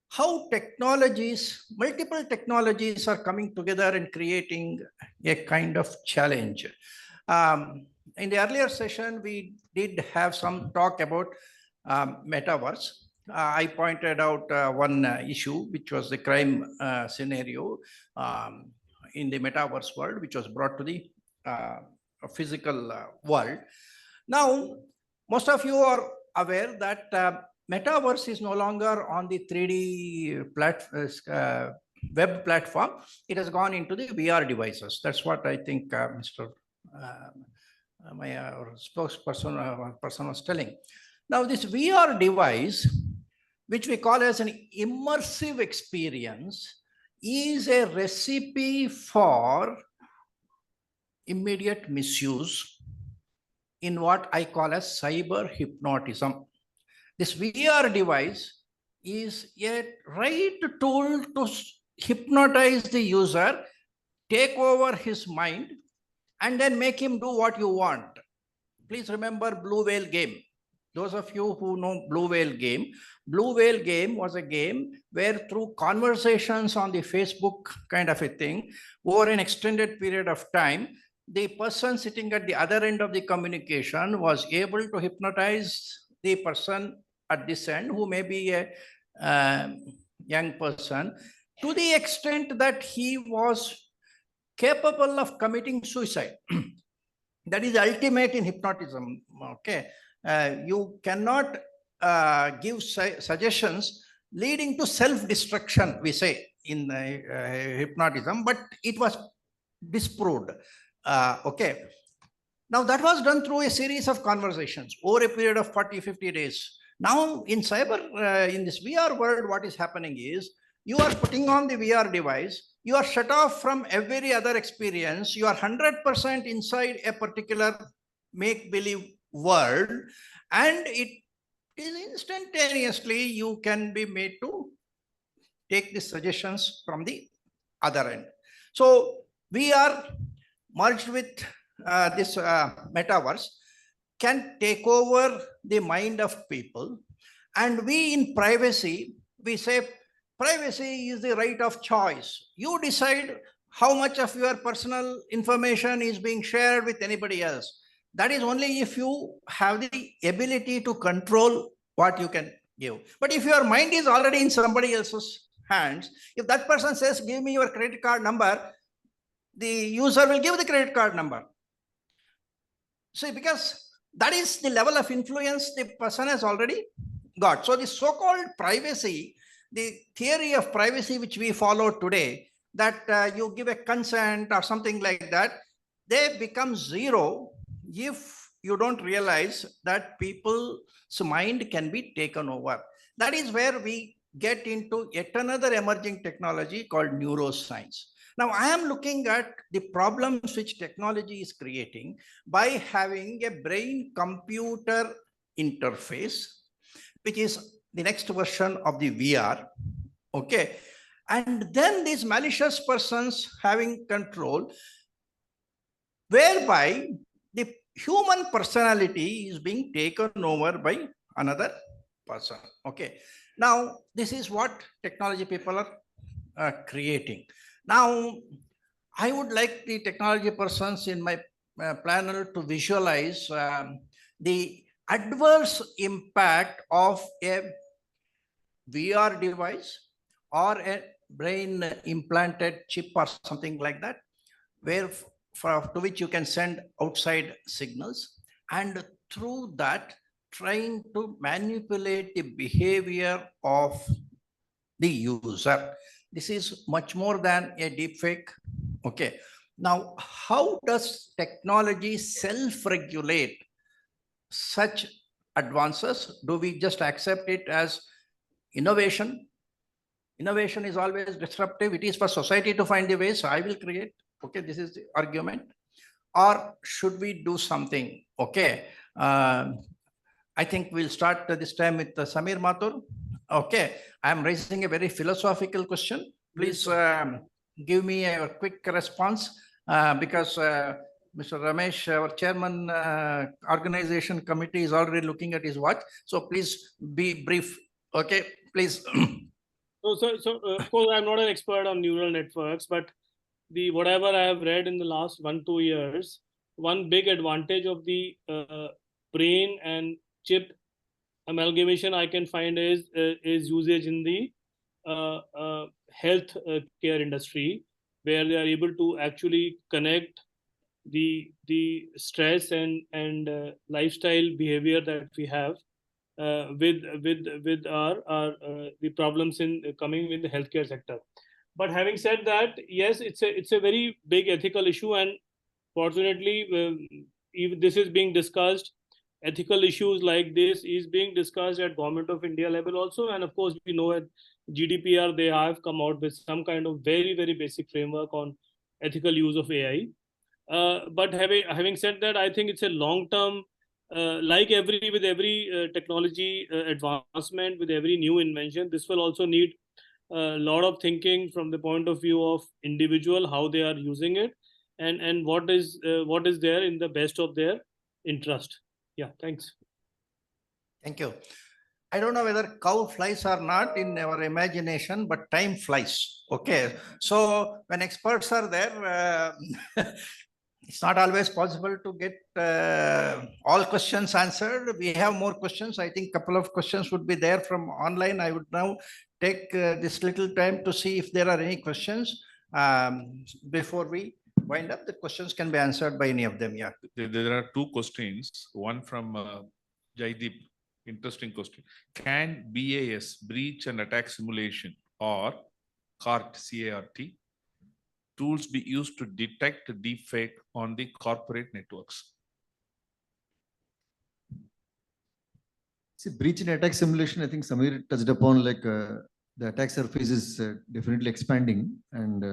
how technologies, multiple technologies are coming together and creating a kind of challenge. In the earlier session, we did have some talk about metaverse. I pointed out one issue, which was the crime scenario in the metaverse world, which was brought to the physical world. Now, most of you are aware that metaverse is no longer on the 3D web platform. It has gone into the VR devices. That's what I think Mr. My spokesperson person was telling. Now, this VR device, which we call as an immersive experience, is a recipe for immediate misuse in what I call as cyber hypnotism. This VR device is a right tool to hypnotize the user, take over his mind, and then make him do what you want. Please remember Blue Whale game. Those of you who know Blue Whale game was a game where through conversations on the Facebook kind of a thing, over an extended period of time, the person sitting at the other end of the communication was able to hypnotize the person at this end, who may be a young person, to the extent that he was capable of committing suicide. That is ultimate in hypnotism. Okay, you cannot give suggestions leading to self-destruction, we say in hypnotism, but it was disproved. Okay, now that was done through a series of conversations over a period of 40-50 days. Now in cyber, in this VR world, what is happening is you are putting on the VR device, you are shut off from every other experience, you are 100% inside a particular make-believe world, and it is instantaneously you can be made to take the suggestions from the other end. So we are merged with this metaverse, can take over the mind of people, and we in privacy, we say privacy is the right of choice. You decide how much of your personal information is being shared with anybody else. That is only if you have the ability to control what you can give. But if your mind is already in somebody else's hands, if that person says, give me your credit card number, the user will give the credit card number. See, because that is the level of influence the person has already got. So the so-called privacy, the theory of privacy which we follow today, that you give a consent or something like that, they become zero if you don't realize that people's mind can be taken over. That is where we get into yet another emerging technology called neuroscience. Now, I am looking at the problems which technology is creating by having a brain-computer interface, which is the next version of the VR, okay? And then these malicious persons having control, whereby the human personality is being taken over by another person, okay? Now, this is what technology people are creating. Now, I would like the technology persons in my panel to visualize the adverse impact of a VR device or a brain implanted chip or something like that, where to which you can send outside signals, and through that trying to manipulate the behavior of the user. This is much more than a deep fake. Okay. Now, how does technology self-regulate such advances? Do we just accept it as innovation? Innovation is always disruptive. It is for society to find the ways. I will create. Okay, this is the argument. Or should we do something? Okay. I think we'll start this time with Samir Mathur. Okay, I'm raising a very philosophical question. Please give me a quick response because Mr. Ramesh, our chairman, organization committee is already looking at his watch. So please be brief. Okay, please. So of course, I'm not an expert on neural networks, but whatever I have read in the last 1-2 years, one big advantage of the brain and chip amalgamation I can find is usage in the health care industry, where they are able to actually connect the stress and lifestyle behavior that we have with our the problems in coming in the healthcare sector. But having said that, yes, it's a very big ethical issue, and fortunately, even this is being discussed. Ethical issues like this is being discussed at Government of India level also, and of course we know at GDPR they have come out with some kind of very basic framework on ethical use of AI. But having said that, I think it's a long term. Like with every technology advancement, with every new invention, this will also need a lot of thinking from the point of view of individual, how they are using it, and what is there in the best of their interest. Yeah, thanks. Thank you. I don't know whether cow flies or not in our imagination, but time flies. Okay. So when experts are there, it's not always possible to get all questions answered. We have more questions. I think a couple of questions would be there from online. I would now take this little time to see if there are any questions before we wind up. The questions can be answered by any of them. Yeah. There are two questions. One from Jaideep. Interesting question. Can BAS, breach and attack simulation, or CART, C-A-R-T, tools be used to detect deepfake on the corporate networks? See, breach and attack simulation, I think Samir touched upon, like the attack surface is definitely expanding. And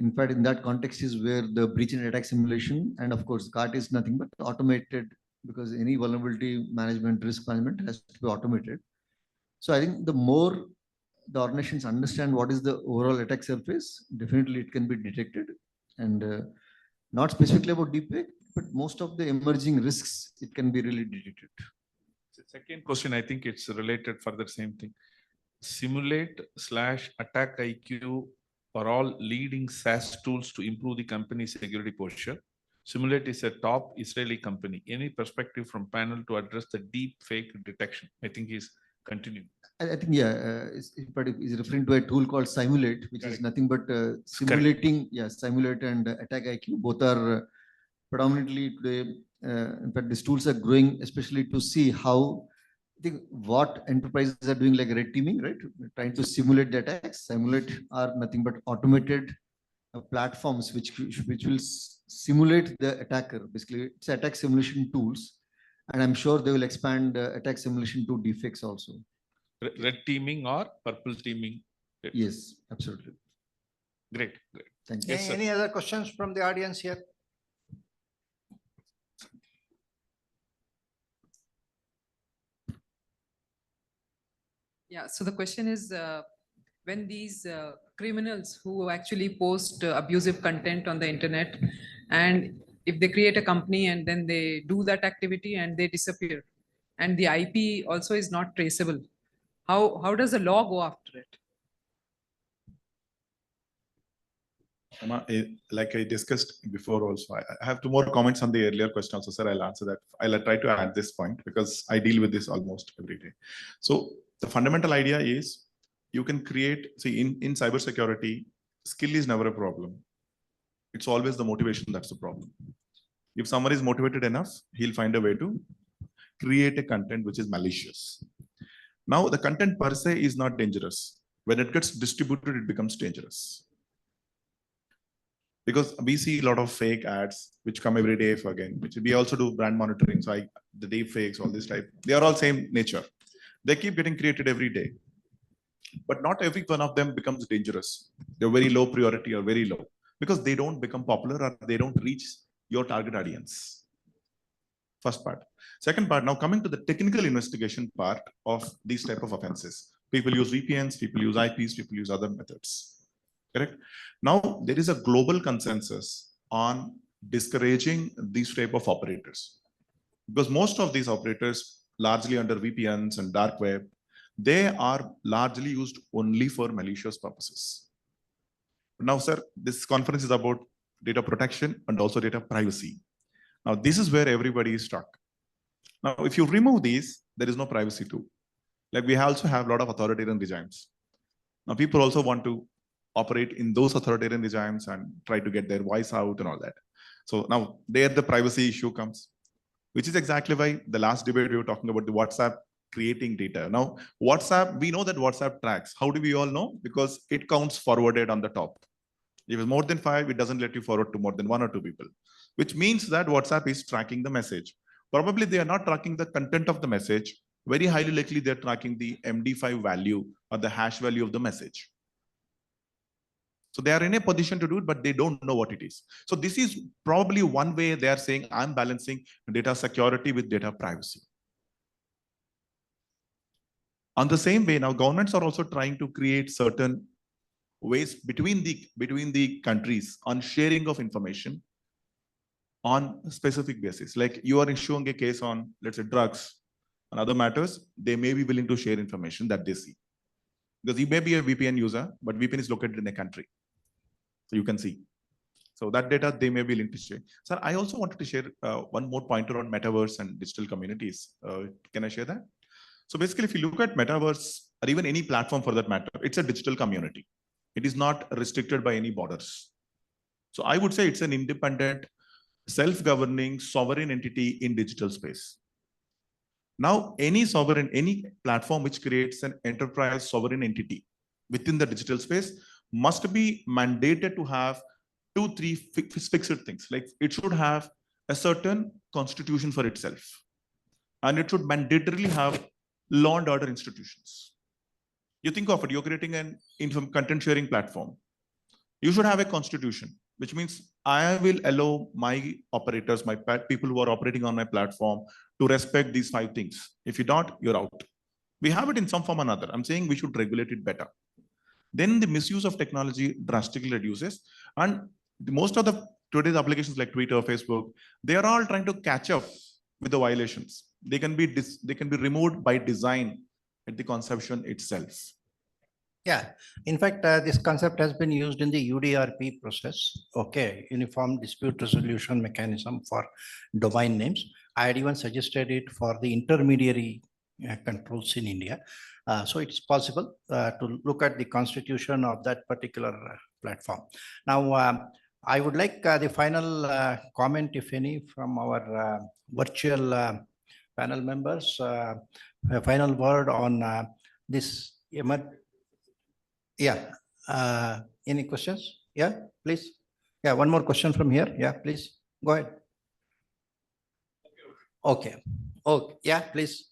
in fact, in that context is where the breach and attack simulation, and of course, CART is nothing but automated, because any vulnerability management, risk management has to be automated. So I think the more the organizations understand what is the overall attack surface, definitely it can be detected. And not specifically about deepfake, but most of the emerging risks, it can be really detected. The second question, I think it's related for the same thing. Simulate/attack IQ are all leading SaaS tools to improve the company's security posture. Simulate is a top Israeli company. Any perspective from panel to address the deep fake detection? I think he's continuing. I think, yeah, but he's referring to a tool called Simulate, which is nothing but simulating, Simulate and attack IQ. Both are predominantly today. In fact, these tools are growing, especially to see how, I think, what enterprises are doing, like red teaming, right? Trying to simulate the attacks. Simulate are nothing but automated platforms which will simulate the attacker. Basically, it's attack simulation tools, and I'm sure they will expand attack simulation to deepfakes also. Red teaming or purple teaming? Yes, absolutely. Great. Thank you. Any other questions from the audience here? Yeah, so the question is, when these criminals who actually post abusive content on the internet, and if they create a company and then they do that activity and they disappear, and the IP also is not traceable, how does the law go after it? Like I discussed before also, I have two more comments on the earlier question also, sir. I'll answer that. I'll try to add this point because I deal with this almost every day. So the fundamental idea is you can create, see, in cybersecurity, skill is never a problem. It's always the motivation that's the problem. If someone is motivated enough, he'll find a way to create a content which is malicious. Now, the content per se is not dangerous. When it gets distributed, it becomes dangerous. Because we see a lot of fake ads which come every day which we also do brand monitoring. So the deep fakes, all this type, they are all same nature. They keep getting created every day. But not every one of them becomes dangerous. They're very low priority or very low because they don't become popular or they don't reach your target audience. First part. Second part, now coming to the technical investigation part of these type of offenses. People use VPNs, people use IPs, people use other methods. Correct? Now, there is a global consensus on discouraging these type of operators. Because most of these operators, largely under VPNs and dark web, they are largely used only for malicious purposes. Now, sir, this conference is about data protection and also data privacy. Now, this is where everybody is stuck. Now, if you remove these, there is no privacy too. Like we also have a lot of authoritarian regimes. Now, people also want to operate in those authoritarian regimes and try to get their voice out and all that. So now there the privacy issue comes, which is exactly why the last debate we were talking about the WhatsApp creating data. Now, WhatsApp, we know that WhatsApp tracks. How do we all know? Because it counts forwarded on the top. If it's more than 5, it doesn't let you forward to more than 1 or 2 people, which means that WhatsApp is tracking the message. Probably they are not tracking the content of the message. Very highly likely they're tracking the MD5 value or the hash value of the message. So they are in a position to do it, but they don't know what it is. So this is probably one way they are saying, I'm balancing data security with data privacy. On the same way, now governments are also trying to create certain ways between the countries on sharing of information on a specific basis. Like you are issuing a case on, let's say, drugs and other matters, they may be willing to share information that they see. Because you may be a VPN user, but VPN is located in a country. So you can see. So that data they may be willing to share. Sir, I also wanted to share one more pointer on metaverse and digital communities. Can I share that? So basically, if you look at metaverse or even any platform for that matter, it's a digital community. It is not restricted by any borders. So I would say it's an independent, self-governing, sovereign entity in digital space. Now, any platform which creates an enterprise sovereign entity within the digital space must be mandated to have 2-3 fixed things. Like it should have a certain constitution for itself, and it should mandatorily have law and order institutions. You think of it, you're creating an content sharing platform. You should have a constitution, which means I will allow my operators, my people who are operating on my platform to respect these 5 things. If you don't, you're out. We have it in some form or another. I'm saying we should regulate it better. Then the misuse of technology drastically reduces. And most of today's applications like Twitter, Facebook, they are all trying to catch up with the violations. They can be removed by design at the conception itself. Yeah, in fact, this concept has been used in the UDRP process, okay, Uniform Dispute Resolution Mechanism for domain names. I had even suggested it for the intermediary controls in India. So it's possible to look at the constitution of that particular platform. Now, I would like the final comment, if any, from our virtual panel members. A final word on this. Yeah. Any questions? Yeah, please. Yeah, one more question from here. Yeah, please. Go ahead. Okay. Oh, yeah, please.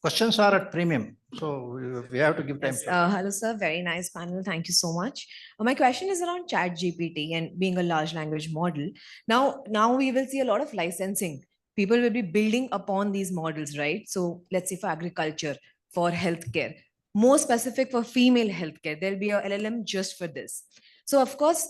Questions are at premium, so we have to give time. Yes, hello, sir. Very nice panel. Thank you so much. My question is around ChatGPT and being a large language model. Now we will see a lot of licensing. People will be building upon these models, right? So let's say for agriculture, for healthcare, more specific for female healthcare, there'll be a LLM just for this. So of course,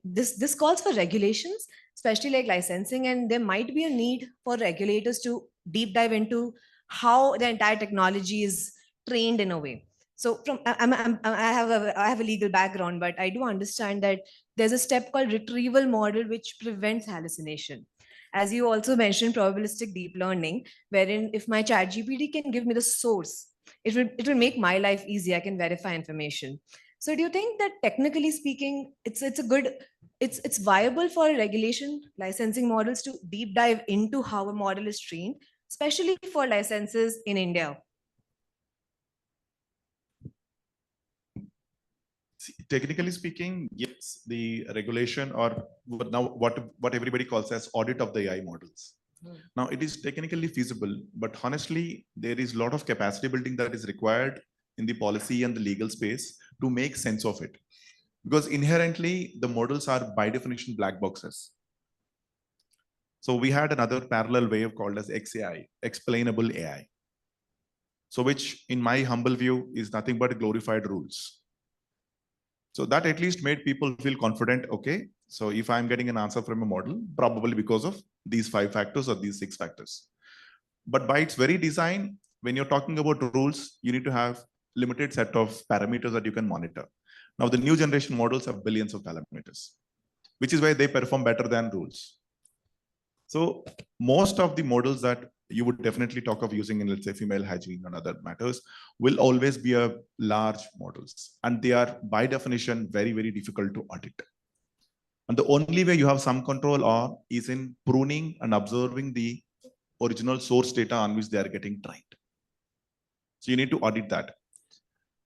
this calls for regulations, especially like licensing, and there might be a need for regulators to deep dive into how the entire technology is trained in a way. So I have a legal background, but I do understand that there's a step called retrieval model which prevents hallucination. As you also mentioned, probabilistic deep learning, wherein if my ChatGPT can give me the source, it will make my life easy. I can verify information. So do you think that technically speaking, it's viable for regulation licensing models to deep dive into how a model is trained, especially for licenses in India? Technically speaking, yes, the regulation or now what everybody calls as audit of the AI models. Now it is technically feasible, but honestly, there is a lot of capacity building that is required in the policy and the legal space to make sense of it. Because inherently, the models are by definition black boxes. So we had another parallel way called as XAI, explainable AI. So which in my humble view is nothing but glorified rules. So that at least made people feel confident, okay, so if I'm getting an answer from a model, probably because of these 5 factors or these 6 factors. But by its very design, when you're talking about rules, you need to have limited set of parameters that you can monitor. Now, the new generation models have billions of parameters, which is why they perform better than rules. So most of the models that you would definitely talk of using in, let's say, female hygiene and other matters will always be a large models. And they are by definition, very, very difficult to audit. And the only way you have some control on is in pruning and observing the original source data on which they are getting trained. So you need to audit that.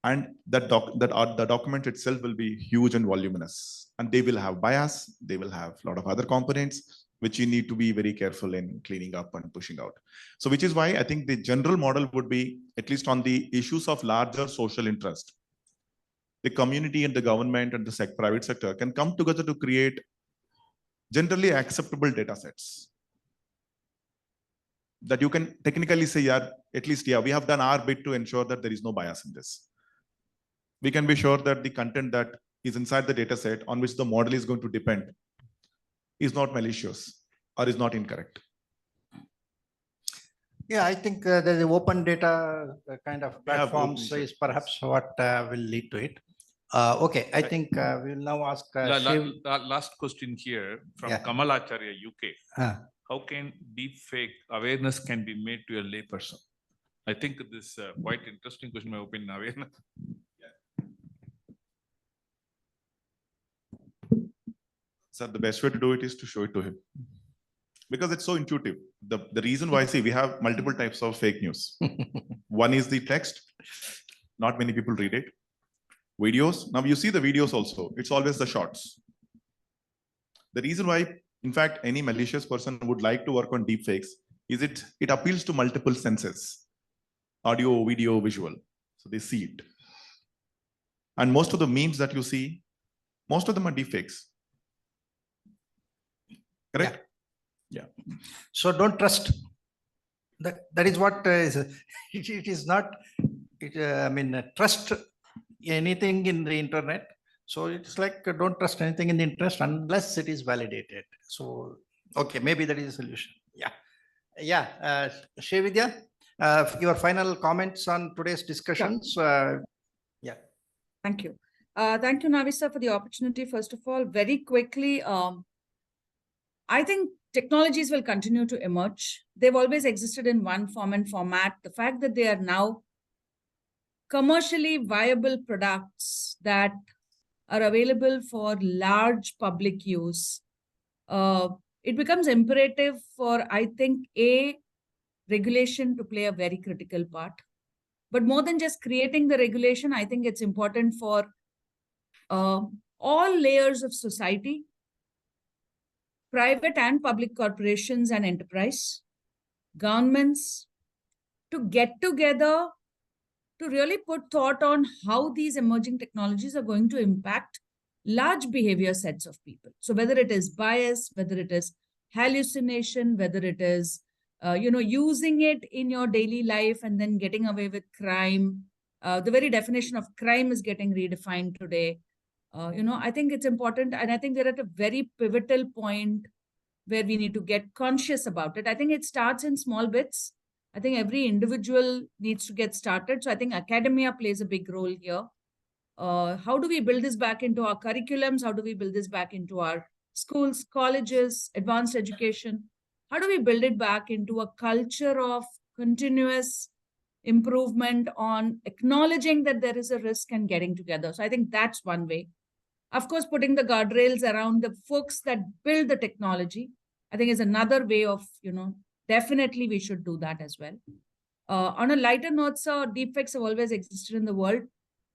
And the document itself will be huge and voluminous. And they will have bias. They will have a lot of other components, which you need to be very careful in cleaning up and pushing out. So which is why I think the general model would be, at least on the issues of larger social interest, the community and the government and the private sector can come together to create generally acceptable data sets that you can technically say, yeah, at least, yeah, we have done our bit to ensure that there is no bias in this. We can be sure that the content that is inside the data set on which the model is going to depend is not malicious or is not incorrect. Yeah, I think the open data kind of platforms is perhaps what will lead to it. Okay, I think we will now ask last question here from Kamal Acharya, UK. How can deepfake awareness can be made to a layperson? I think this quite interesting question, in my opinion. Awareness. So the best way to do it is to show it to him, because it's so intuitive. The reason why, see, we have multiple types of fake news. One is the text. Not many people read it. Videos. Now you see the videos also. It's always the shorts. The reason why, in fact, any malicious person would like to work on deepfakes is it appeals to multiple senses: audio, video, visual. So they see it. And most of the memes that you see, most of them are deepfakes. Correct? Yeah. So don't trust. That is what is. It is not. I mean, trust anything in the internet. So it's like don't trust anything in the internet unless it is validated. So okay, maybe that is a solution. Yeah, yeah. Shrevidya, your final comments on today's discussions. Yeah. Thank you. Thank you, Navisa, for the opportunity. First of all, very quickly, I think technologies will continue to emerge. They've always existed in one form and format. The fact that they are now commercially viable products that are available for large public use, it becomes imperative for, I think, regulation to play a very critical part. But more than just creating the regulation, I think it's important for all layers of society, private and public corporations and enterprise, governments, to get together to really put thought on how these emerging technologies are going to impact large behavior sets of people. So whether it is bias, whether it is hallucination, whether it is using it in your daily life and then getting away with crime. The very definition of crime is getting redefined today. I think it's important, and I think they're at a very pivotal point where we need to get conscious about it. I think it starts in small bits. I think every individual needs to get started. So I think academia plays a big role here. How do we build this back into our curriculums? How do we build this back into our schools, colleges, advanced education? How do we build it back into a culture of continuous improvement on acknowledging that there is a risk and getting together? So I think that's one way. Of course, putting the guardrails around the folks that build the technology, I think is another way of, definitely we should do that as well. On a lighter note, sir, deepfakes have always existed in the world.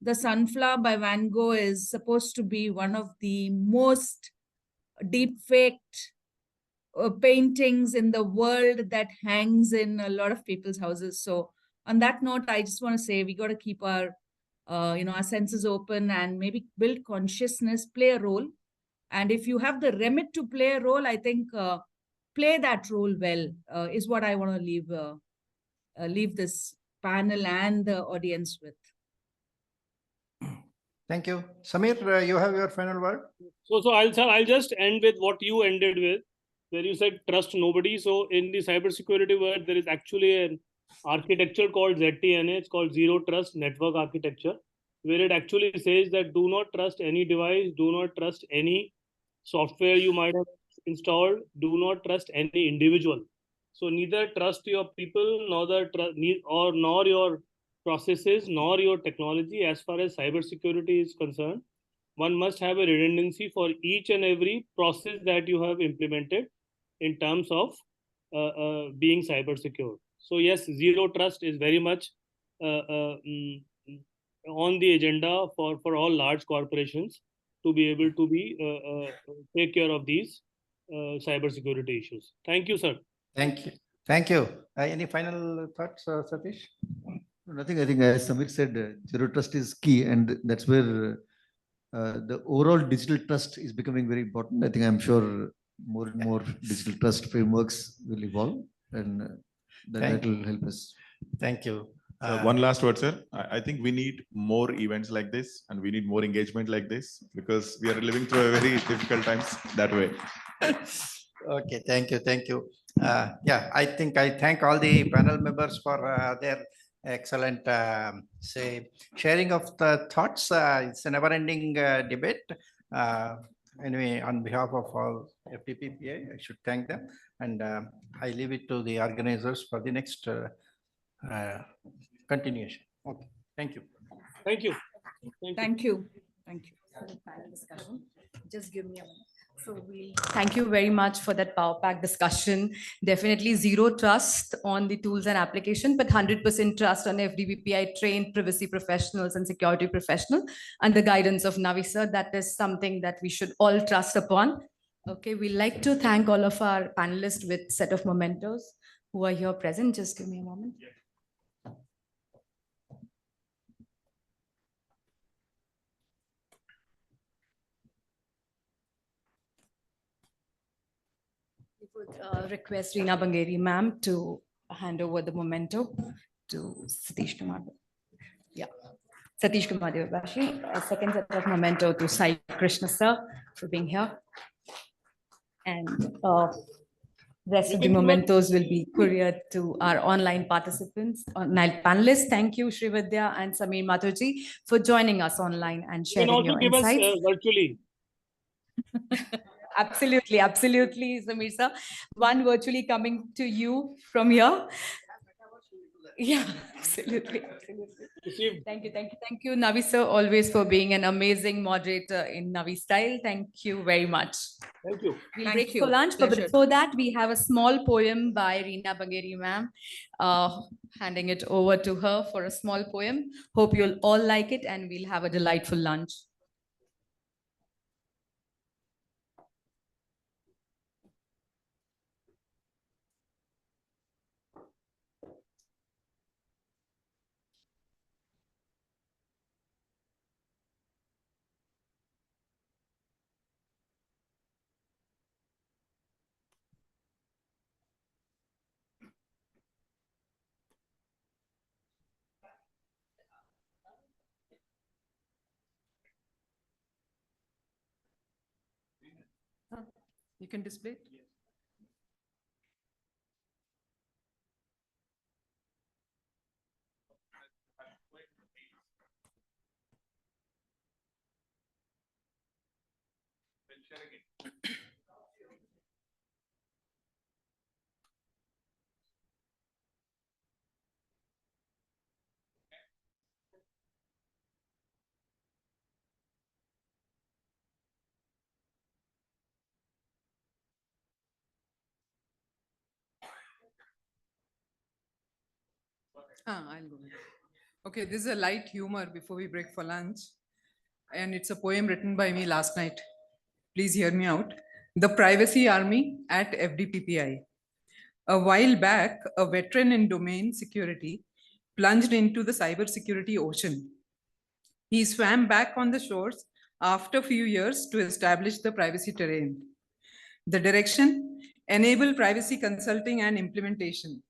The Sunflower by Van Gogh is supposed to be one of the most deepfaked paintings in the world that hangs in a lot of people's houses. So on that note, I just want to say we got to keep our our senses open and maybe build consciousness, play a role. And if you have the remit to play a role, I think play that role well is what I want to leave this panel and the audience with. Thank you. Samir, you have your final word. So I'll just end with what you ended with, where you said trust nobody. So in the cybersecurity world, there is actually an architecture called ZTNA. It's called Zero Trust Network Architecture, where it actually says that do not trust any device, do not trust any software you might have installed, do not trust any individual. So neither trust your people, nor your processes, nor your technology. As far as cybersecurity is concerned, one must have a redundancy for each and every process that you have implemented in terms of being cyber secure. So yes, zero trust is very much on the agenda for all large corporations to be able to take care of these cybersecurity issues. Thank you, sir. Thank you. Thank you. Any final thoughts, Satish? Nothing, I think as Samir said, zero trust is key, and that's where the overall digital trust is becoming very important. I think I'm sure more and more digital trust frameworks will evolve, and that will help us. Thank you. One last word, sir. I think we need more events like this, and we need more engagement like this, because we are living through a very difficult times that way. Okay, thank you, thank you. Yeah, I think I thank all the panel members for their excellent say sharing of the thoughts. It's a never-ending debate. Anyway, on behalf of all FDPPI, I should thank them, and I leave it to the organizers for the next continuation. Okay, thank you. Thank you. Thank you. Thank you. Just give me a minute. So thank you very much for that power pack discussion. Definitely zero trust on the tools and application, but 100% trust on FDPPI trained privacy professionals and security professional and the guidance of Navi sir. That is something that we should all trust upon. Okay, we'd like to thank all of our panelists with set of mementos who are here present. Just give me a moment. Would request Reena Bangeri ma'am to hand over the memento to Satish Kumar. Yeah, Satish Kumar Devabashi. A second set of memento to Sai Krishna sir for being here. And rest of the mementos will be couriered to our online participants, online panelists. Thank you, Srividya and Sameer Mathurji, for joining us online and You can sharing also your give us insights. virtually. Absolutely, absolutely, Sameer sir. One virtually coming to you from here. Yeah, absolutely, absolutely. Thank you, thank you, thank you, Navi sir, always for being an amazing moderator in Navi style. Thank you very much. Thank you. We'll Thank break you. for lunch, but Pleasure. before that, we have a small poem by Reena Bangeri ma'am. Handing it over to her for a small poem. Hope you'll all like it and we'll have a delightful lunch. You can display it. I'll go. Okay, this is a light humor before we break for lunch. And it's a poem written by me last night. Please hear me out. The Privacy Army at FDPPI. A while back, a veteran in domain security plunged into the cybersecurity ocean. He swam back on the shores after a few years to establish the privacy terrain. The direction: enable privacy consulting and implementation.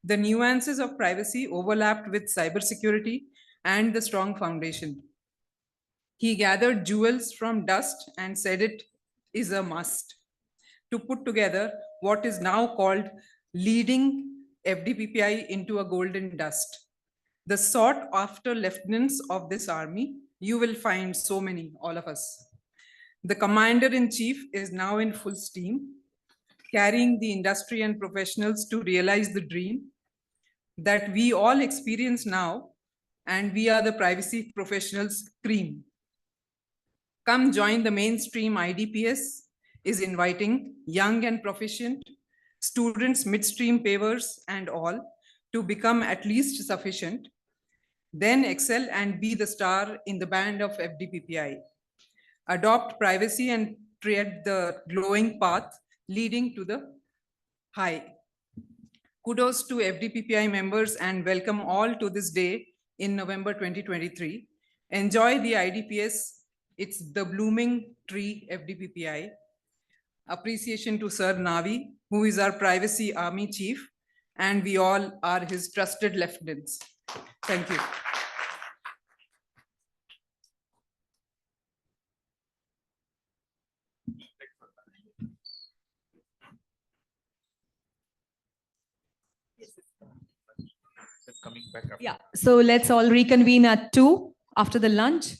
The nuances of privacy overlapped with cybersecurity and the strong foundation. He gathered jewels from dust and said it is a must to put together what is now called leading FDPPI into a golden dust. The sought after lieutenants of this army, you will find so many, all of us. The commander-in-chief is now in full steam, carrying the industry and professionals to realize the dream that we all experience now, and we are the privacy professionals' cream. Come join the mainstream. IDPS is inviting young and proficient students, midstream pavers and all to become at least sufficient, then excel and be the star in the band of FDPPI. Adopt privacy and tread the glowing path leading to the high. Kudos to FDPPI members and welcome all to this day in November 2023. Enjoy the IDPS. It's the blooming tree FDPPI. Appreciation to Sir Navi, who is our privacy army chief, and we all are his trusted lieutenants. Thank you. Coming back after. Yeah, so let's all reconvene at 2 after the lunch.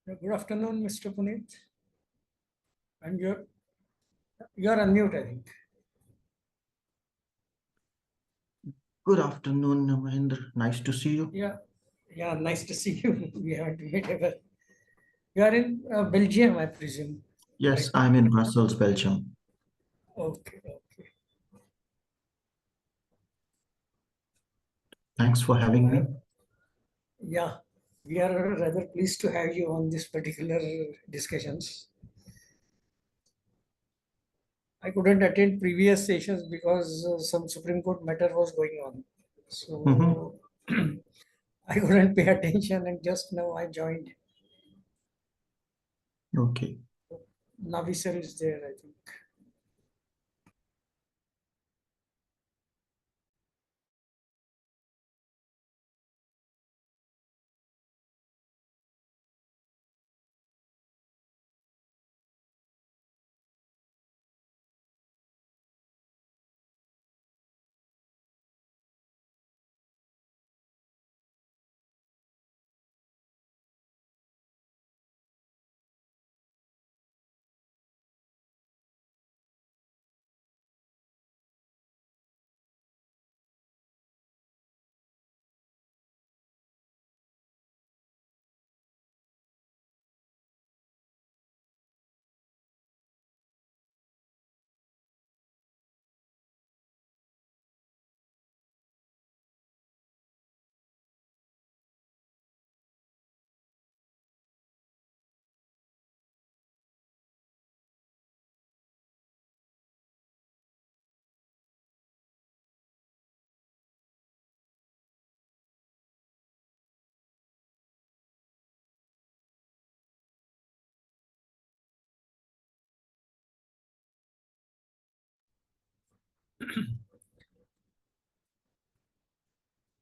Good afternoon, Mr. Puneet. And you're on mute, I think. Good afternoon, Mahendra. Nice to see you. Yeah, nice to see you. We haven't met ever. You are in Belgium, I presume. Yes, I'm in Brussels, Belgium. Okay. Thanks for having me. Yeah, we are rather pleased to have you on this particular discussions. I couldn't attend previous sessions because some Supreme Court matter was going on. So I couldn't pay attention, and just now I joined. Okay. Navi sir is there, I think.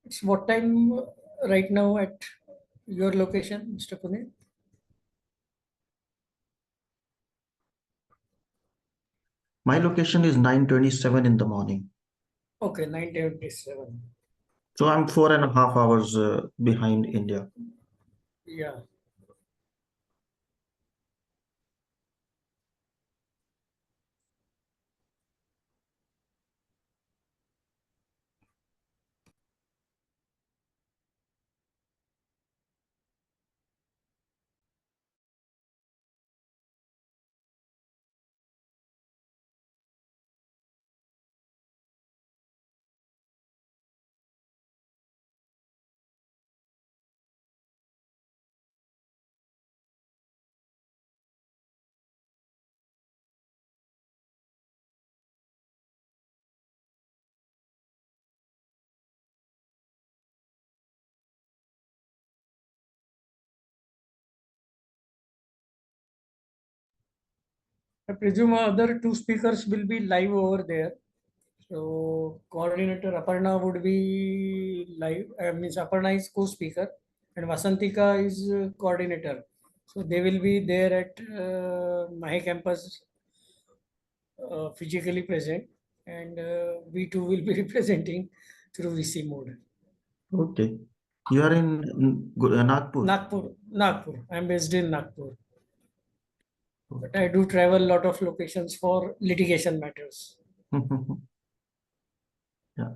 It's what time right now at your location, Mr. Puneet? My location is 9:27 in the morning. Okay, 9:27. So I'm 4.5 hours behind India. Yeah. I presume other two speakers will be live over there. So coordinator Aparna would be live, means Aparna is co-speaker and Vasantika is coordinator. So they will be there at my campus physically present, and we too will be representing through VC mode. Okay. You are in Nagpur. Nagpur. I'm based in Nagpur. But I do travel a lot of locations for litigation matters. Yeah.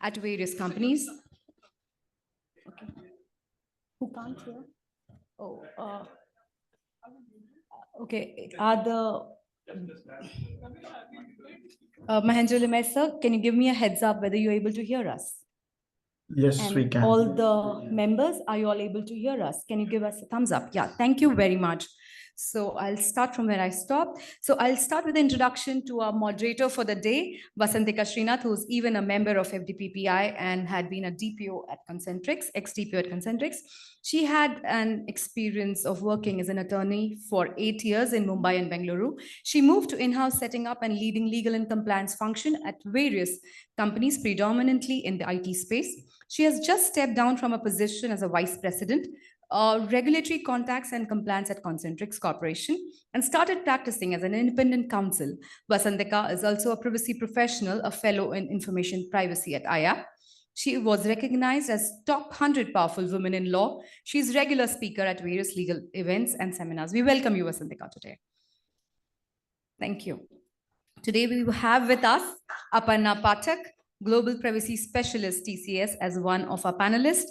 at various companies. Okay. Who can't hear? Oh, okay. Are the Mahendra Limay, sir, can you give me a heads up whether you're able to hear us? Yes, And we can. all the members, are you all able to hear us? Can you give us a thumbs up? Yeah, thank you very much. So I'll start from where I stopped. So I'll start with the introduction to our moderator for the day, Vasantika Srinath, who's even a member of FDPPI and had been a DPO at Concentrix, ex-DPO at Concentrix. She had an experience of working as an attorney for 8 years in Mumbai and Bengaluru. She moved to in-house setting up and leading legal and compliance function at various companies, predominantly in the IT space. She has just stepped down from a position as a vice president, regulatory contacts and compliance at Concentrix Corporation, and started practicing as an independent counsel. Vasantika is also a privacy professional, a fellow in information privacy at IAP. She was recognized as top 100 powerful women in law. She is regular speaker at various legal events and seminars. We welcome you, Vasantika, today. Thank you. Today we have with us Aparna Pathak, Global Privacy Specialist TCS, as one of our panelists.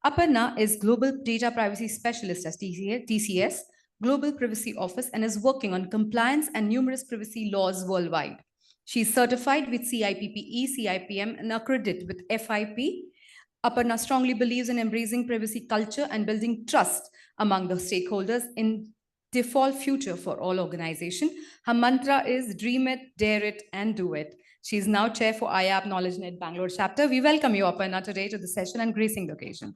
Aparna is Global Data Privacy Specialist at TCS, Global Privacy Office, and is working on compliance and numerous privacy laws worldwide. She is certified with CIPPE, CIPM, and accredited with FIP. Aparna strongly believes in embracing privacy culture and building trust among the stakeholders in default future for all organizations. Her mantra is dream it, dare it, and do it. She is now chair for IAP KnowledgeNet Bangalore chapter. We welcome you, Aparna, today to the session and gracing the occasion.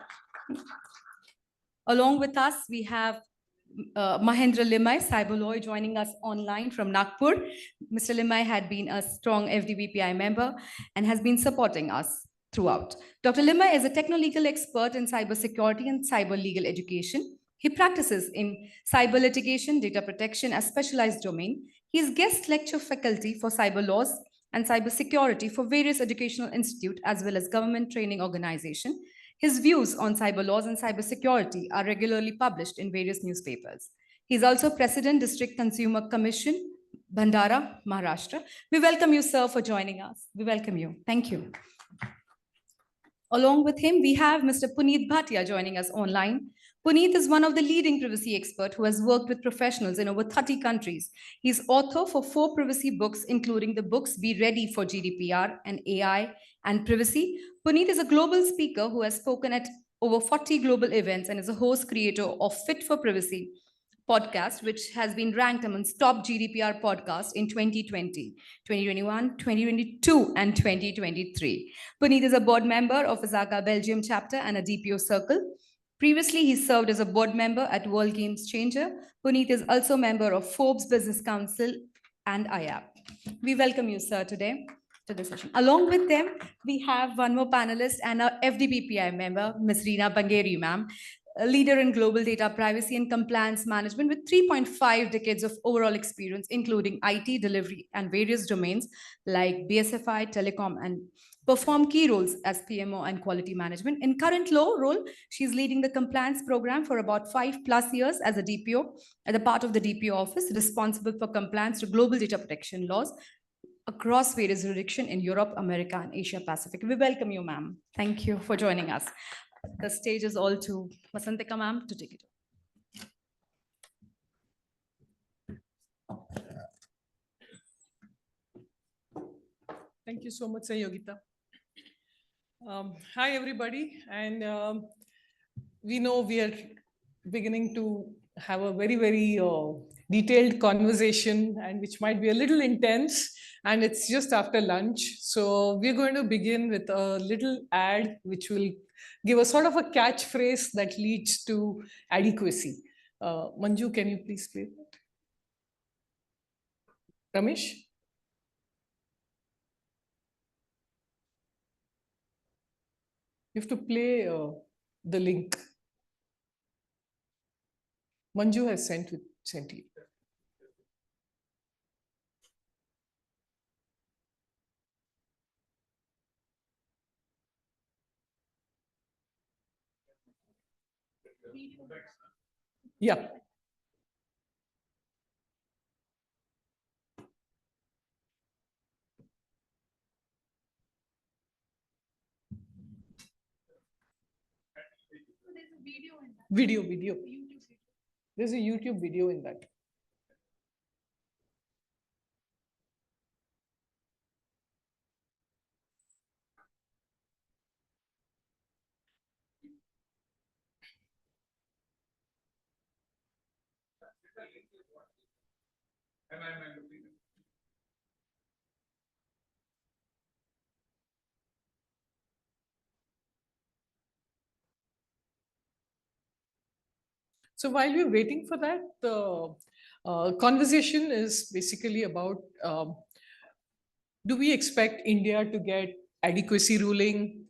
Along with us, we have Mahendra Limay, cyber lawyer, joining us online from Nagpur. Mr. Limay had been a strong FDBPI member and has been supporting us throughout. Dr. Limay is a techno-legal expert in cybersecurity and cyber legal education. He practices in cyber litigation, data protection as specialized domain. He is guest lecture faculty for cyber laws and cybersecurity for various educational institutes as well as government training organization. His views on cyber laws and cybersecurity are regularly published in various newspapers. He is also President, District Consumer Commission, Bhandara, Maharashtra. We welcome you, sir, for joining us. We welcome you. Thank you. Along with him, we have Mr. Puneet Bhatia joining us online. Puneet is one of the leading privacy experts who has worked with professionals in over 30 countries. He is author for 4 privacy books, including the books Be Ready for GDPR and AI and Privacy. Puneet is a global speaker who has spoken at over 40 global events and is a host creator of Fit for Privacy podcast, which has been ranked amongst top GDPR podcasts in 2020, 2021, 2022, and 2023. Puneet is a board member of Azaka Belgium chapter and a DPO circle. Previously, he served as a board member at World Games Changer. Puneet is also a member of Forbes Business Council and IAP. We welcome you, sir, today to the session. Along with them, we have one more panelist and our FDBPI member, Ms. Reena Bangeri, ma'am, a leader in global data privacy and compliance management with 3.5 decades of overall experience, including IT delivery and various domains like BSFI, telecom, and perform key roles as PMO and quality management. In current role, she's leading the compliance program for about 5+ years as a DPO, as a part of the DPO office, responsible for compliance to global data protection laws across various jurisdictions in Europe, America, and Asia Pacific. We welcome you, ma'am. Thank you for joining us. The stage is all to Vasantika, ma'am, to take it. Thank you so much, Yogita. Hi, everybody. And we know we are beginning to have a very, very detailed conversation, and which might be a little intense, and it's just after lunch. So we're going to begin with a little ad, which will give a sort of a catchphrase that leads to adequacy. Manju, can you please play that? Ramesh? You have to play the link. Manju has sent you. Yeah. Video. There's a YouTube video in that. So while we're waiting for that, the conversation is basically about do we expect India to get adequacy ruling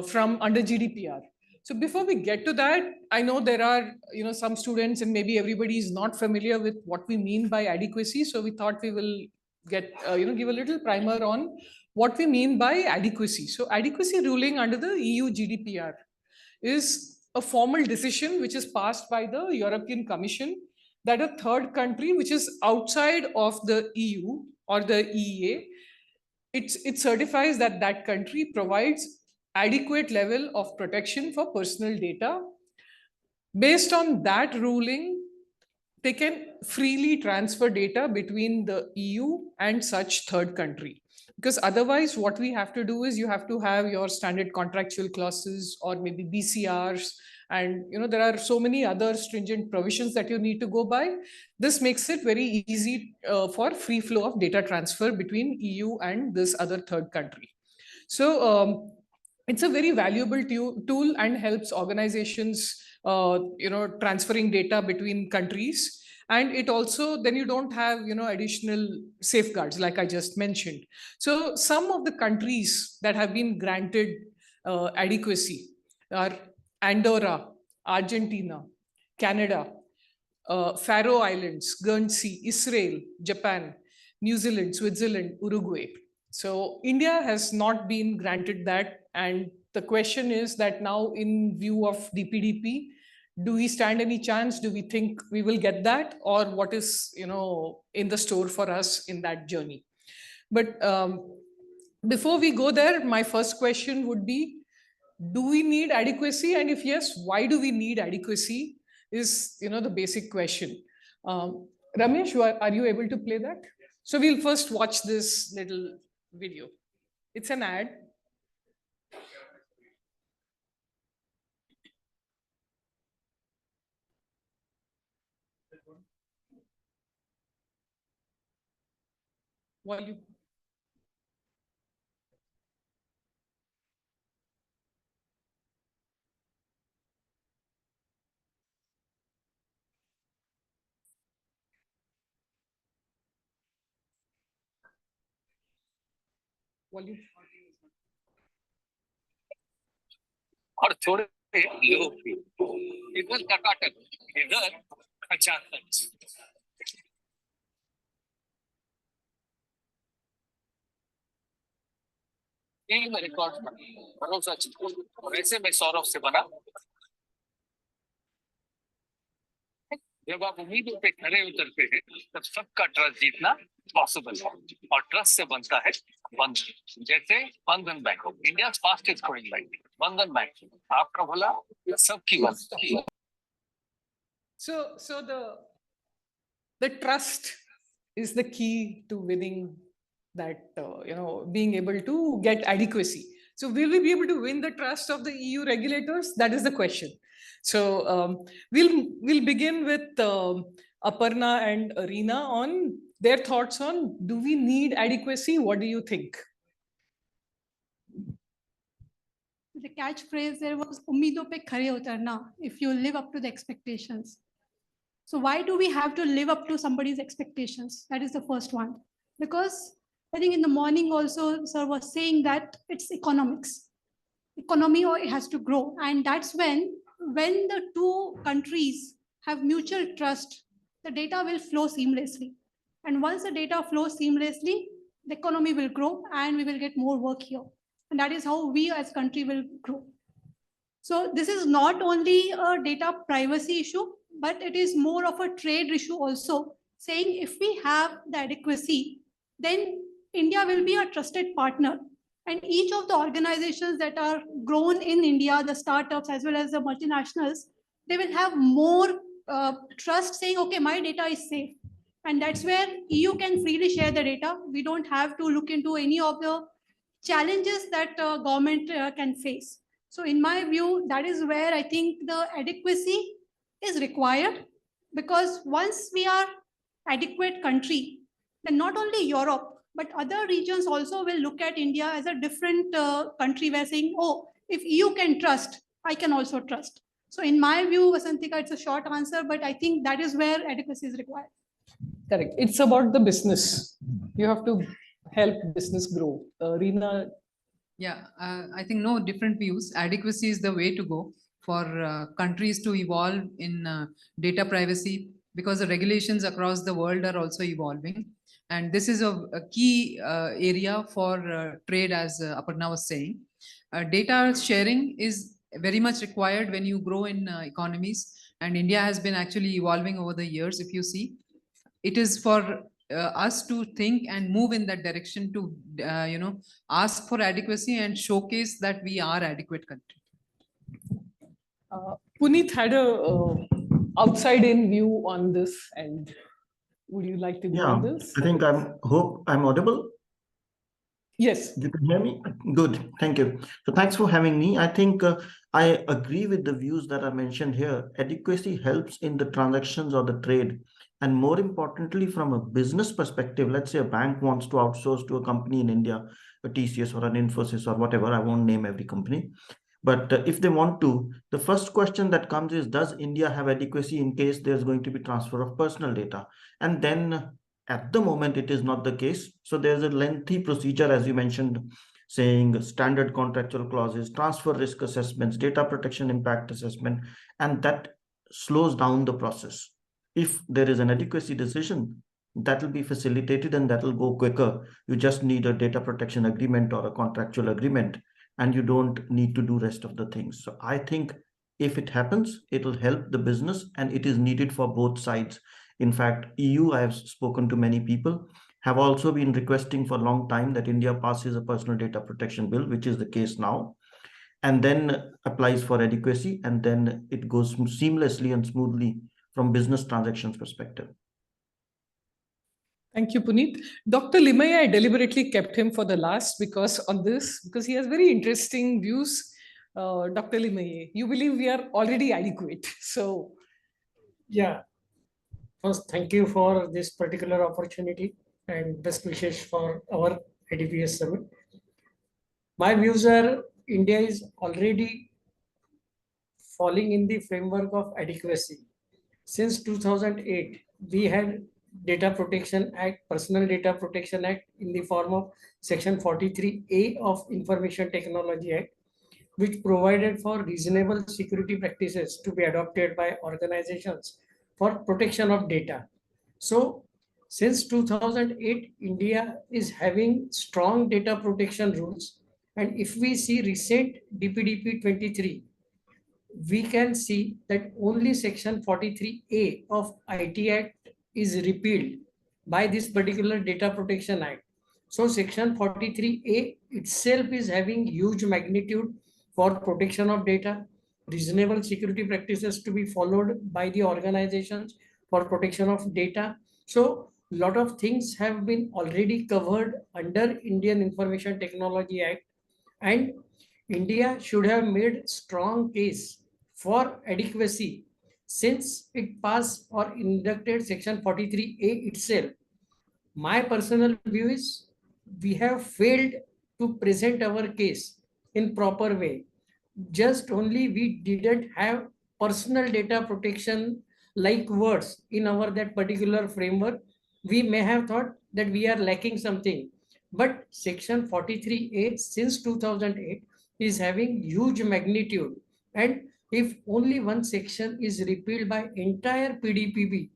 from under GDPR? So before we get to that, I know there are some students and maybe everybody is not familiar with what we mean by adequacy. So we thought we will get give a little primer on what we mean by adequacy. So adequacy ruling under the EU GDPR is a formal decision which is passed by the European Commission that a third country which is outside of the EU or the EEA, it certifies that that country provides adequate level of protection for personal data. Based on that ruling, they can freely transfer data between the EU and such third country. Because otherwise, what we have to do is you have to have your standard contractual clauses or maybe BCRs. And there are so many other stringent provisions that you need to go by. This makes it very easy for free flow of data transfer between EU and this other third country. So it's a very valuable tool and helps organizations transferring data between countries. And it also, then you don't have, additional safeguards, like I just mentioned. So some of the countries that have been granted adequacy are Andorra, Argentina, Canada, Faroe Islands, Guernsey, Israel, Japan, New Zealand, Switzerland, Uruguay. So India has not been granted that. And the question is that now in view of DPDP, do we stand any chance? Do we think we will get that? Or what is, in the store for us in that journey? But before we go there, my first question would be, do we need adequacy? And if yes, why do we need adequacy is, the basic question. Ramesh, are you able to play that? So we'll first watch this little video. It's an ad. Volume. Volume. और थोड़े लोग भी इधर टकाटक इधर खचाखच यही मैं record भरोसा वैसे मैं सौरभ से बना जब आप उम्मीदों पे खरे उतरते हैं तब सबका ट्रस्ट जीतना पॉसिबल है और ट्रस्ट से बनता है बंधन जैसे बंधन बैंक हो इंडिया फास्टेस्ट ग्रोइंग बैंक बंधन बैंक आपका भला सबकी भला So the trust is the key to winning that, being able to get adequacy. So will we be able to win the trust of the EU regulators? That is the question. So we'll begin with Aparna and Arina on their thoughts on, do we need adequacy? What do you think? The catchphrase there was "Ummeedon pe khare utarna," if you live up to the expectations. So why do we have to live up to somebody's expectations? That is the first one. Because I think in the morning also, sir was saying that it's economics. Economy, or it has to grow. And that's when the two countries have mutual trust, the data will flow seamlessly. And once the data flows seamlessly, the economy will grow and we will get more work here. And that is how we as a country will grow. So this is not only a data privacy issue, but it is more of a trade issue also, saying if we have the adequacy, then India will be a trusted partner And each of the organizations that are grown in India, the startups as well as the multinationals, they will have more trust saying, okay, my data is safe. And that's where EU can freely share the data. We don't have to look into any of the challenges that government can face. So in my view, that is where I think the adequacy is required, because once we are adequate country, then not only Europe, but other regions also will look at India as a different country where saying, oh, if EU can trust, I can also trust. So in my view, Vasantika, it's a short answer, but I think that is where adequacy is required. Correct. It's about the business. You have to help business grow. Reena. Yeah, I think no different views. Adequacy is the way to go for countries to evolve in data privacy, because the regulations across the world are also evolving. And this is a key area for trade, as Aparna was saying. Data sharing is very much required when you grow in economies. And India has been actually evolving over the years, if you see. It is for us to think and move in that direction to, ask for adequacy and showcase that we are adequate country. Puneet had a outside-in view on this, and would you like to go on this? I think hope I'm audible. Yes. You can hear me? Good, thank you. So thanks for having me. I think I agree with the views that are mentioned here. Adequacy helps in the transactions or the trade. And more importantly, from a business perspective, let's say a bank wants to outsource to a company in India, a TCS or an Infosys or whatever, I won't name every company. But if they want to, the first question that comes is, does India have adequacy in case there's going to be transfer of personal data? And then at the moment, it is not the case. So there's a lengthy procedure, as you mentioned, saying standard contractual clauses, transfer risk assessments, data protection impact assessment, and that slows down the process. If there is an adequacy decision, that will be facilitated and that will go quicker. You just need a data protection agreement or a contractual agreement, and you don't need to do rest of the things. So I think if it happens, it will help the business, and it is needed for both sides. In fact, EU, I have spoken to many people, have also been requesting for a long time that India passes a personal data protection bill, which is the case now, and then applies for adequacy, and then it goes seamlessly and smoothly from business transactions perspective. Thank you, Puneet. Dr. Limaya, I deliberately kept him for the last because he has very interesting views. Dr. Limaya, you believe we are already adequate. So, yeah. First, thank you for this particular opportunity and best wishes for our ADPS summit. My views are India is already falling in the framework of adequacy. Since 2008, we had Data Protection Act, Personal Data Protection Act in the form of Section 43A of Information Technology Act, which provided for reasonable security practices to be adopted by organizations for protection of data. So since 2008, India is having strong data protection rules. And if we see recent DPDP 23, we can see that only Section 43A of IT Act is repealed by this particular Data Protection Act. So Section 43A itself is having huge magnitude for protection of data, reasonable security practices to be followed by the organizations for protection of data. So a lot of things have been already covered under Indian Information Technology Act, and India should have made strong case for adequacy since it passed or inducted Section 43A itself. My personal view is we have failed to present our case in proper way. Just only we didn't have personal data protection like words in our that particular framework. We may have thought that we are lacking something, but Section 43A since 2008 is having huge magnitude, and if only one section is repealed by entire DPDP,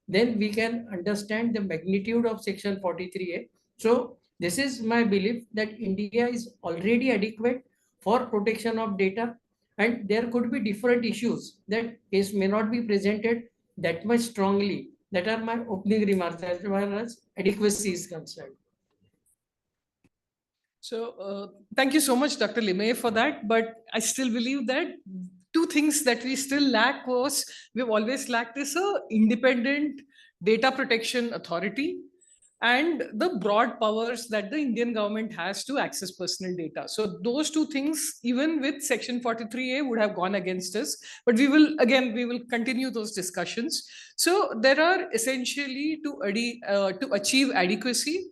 then we can understand the magnitude of Section 43A. So this is my belief that India is already adequate for protection of data, and there could be different issues that case may not be presented that much strongly. That are my opening remarks as far as adequacy is concerned. Thank you so much, Dr. Limay, for that. But I still believe that two things that we still lack was, we've always lacked is a independent data protection authority and the broad powers that the Indian government has to access personal data. So those two things, even with Section 43A, would have gone against us. But we will continue those discussions. So there are essentially to achieve adequacy,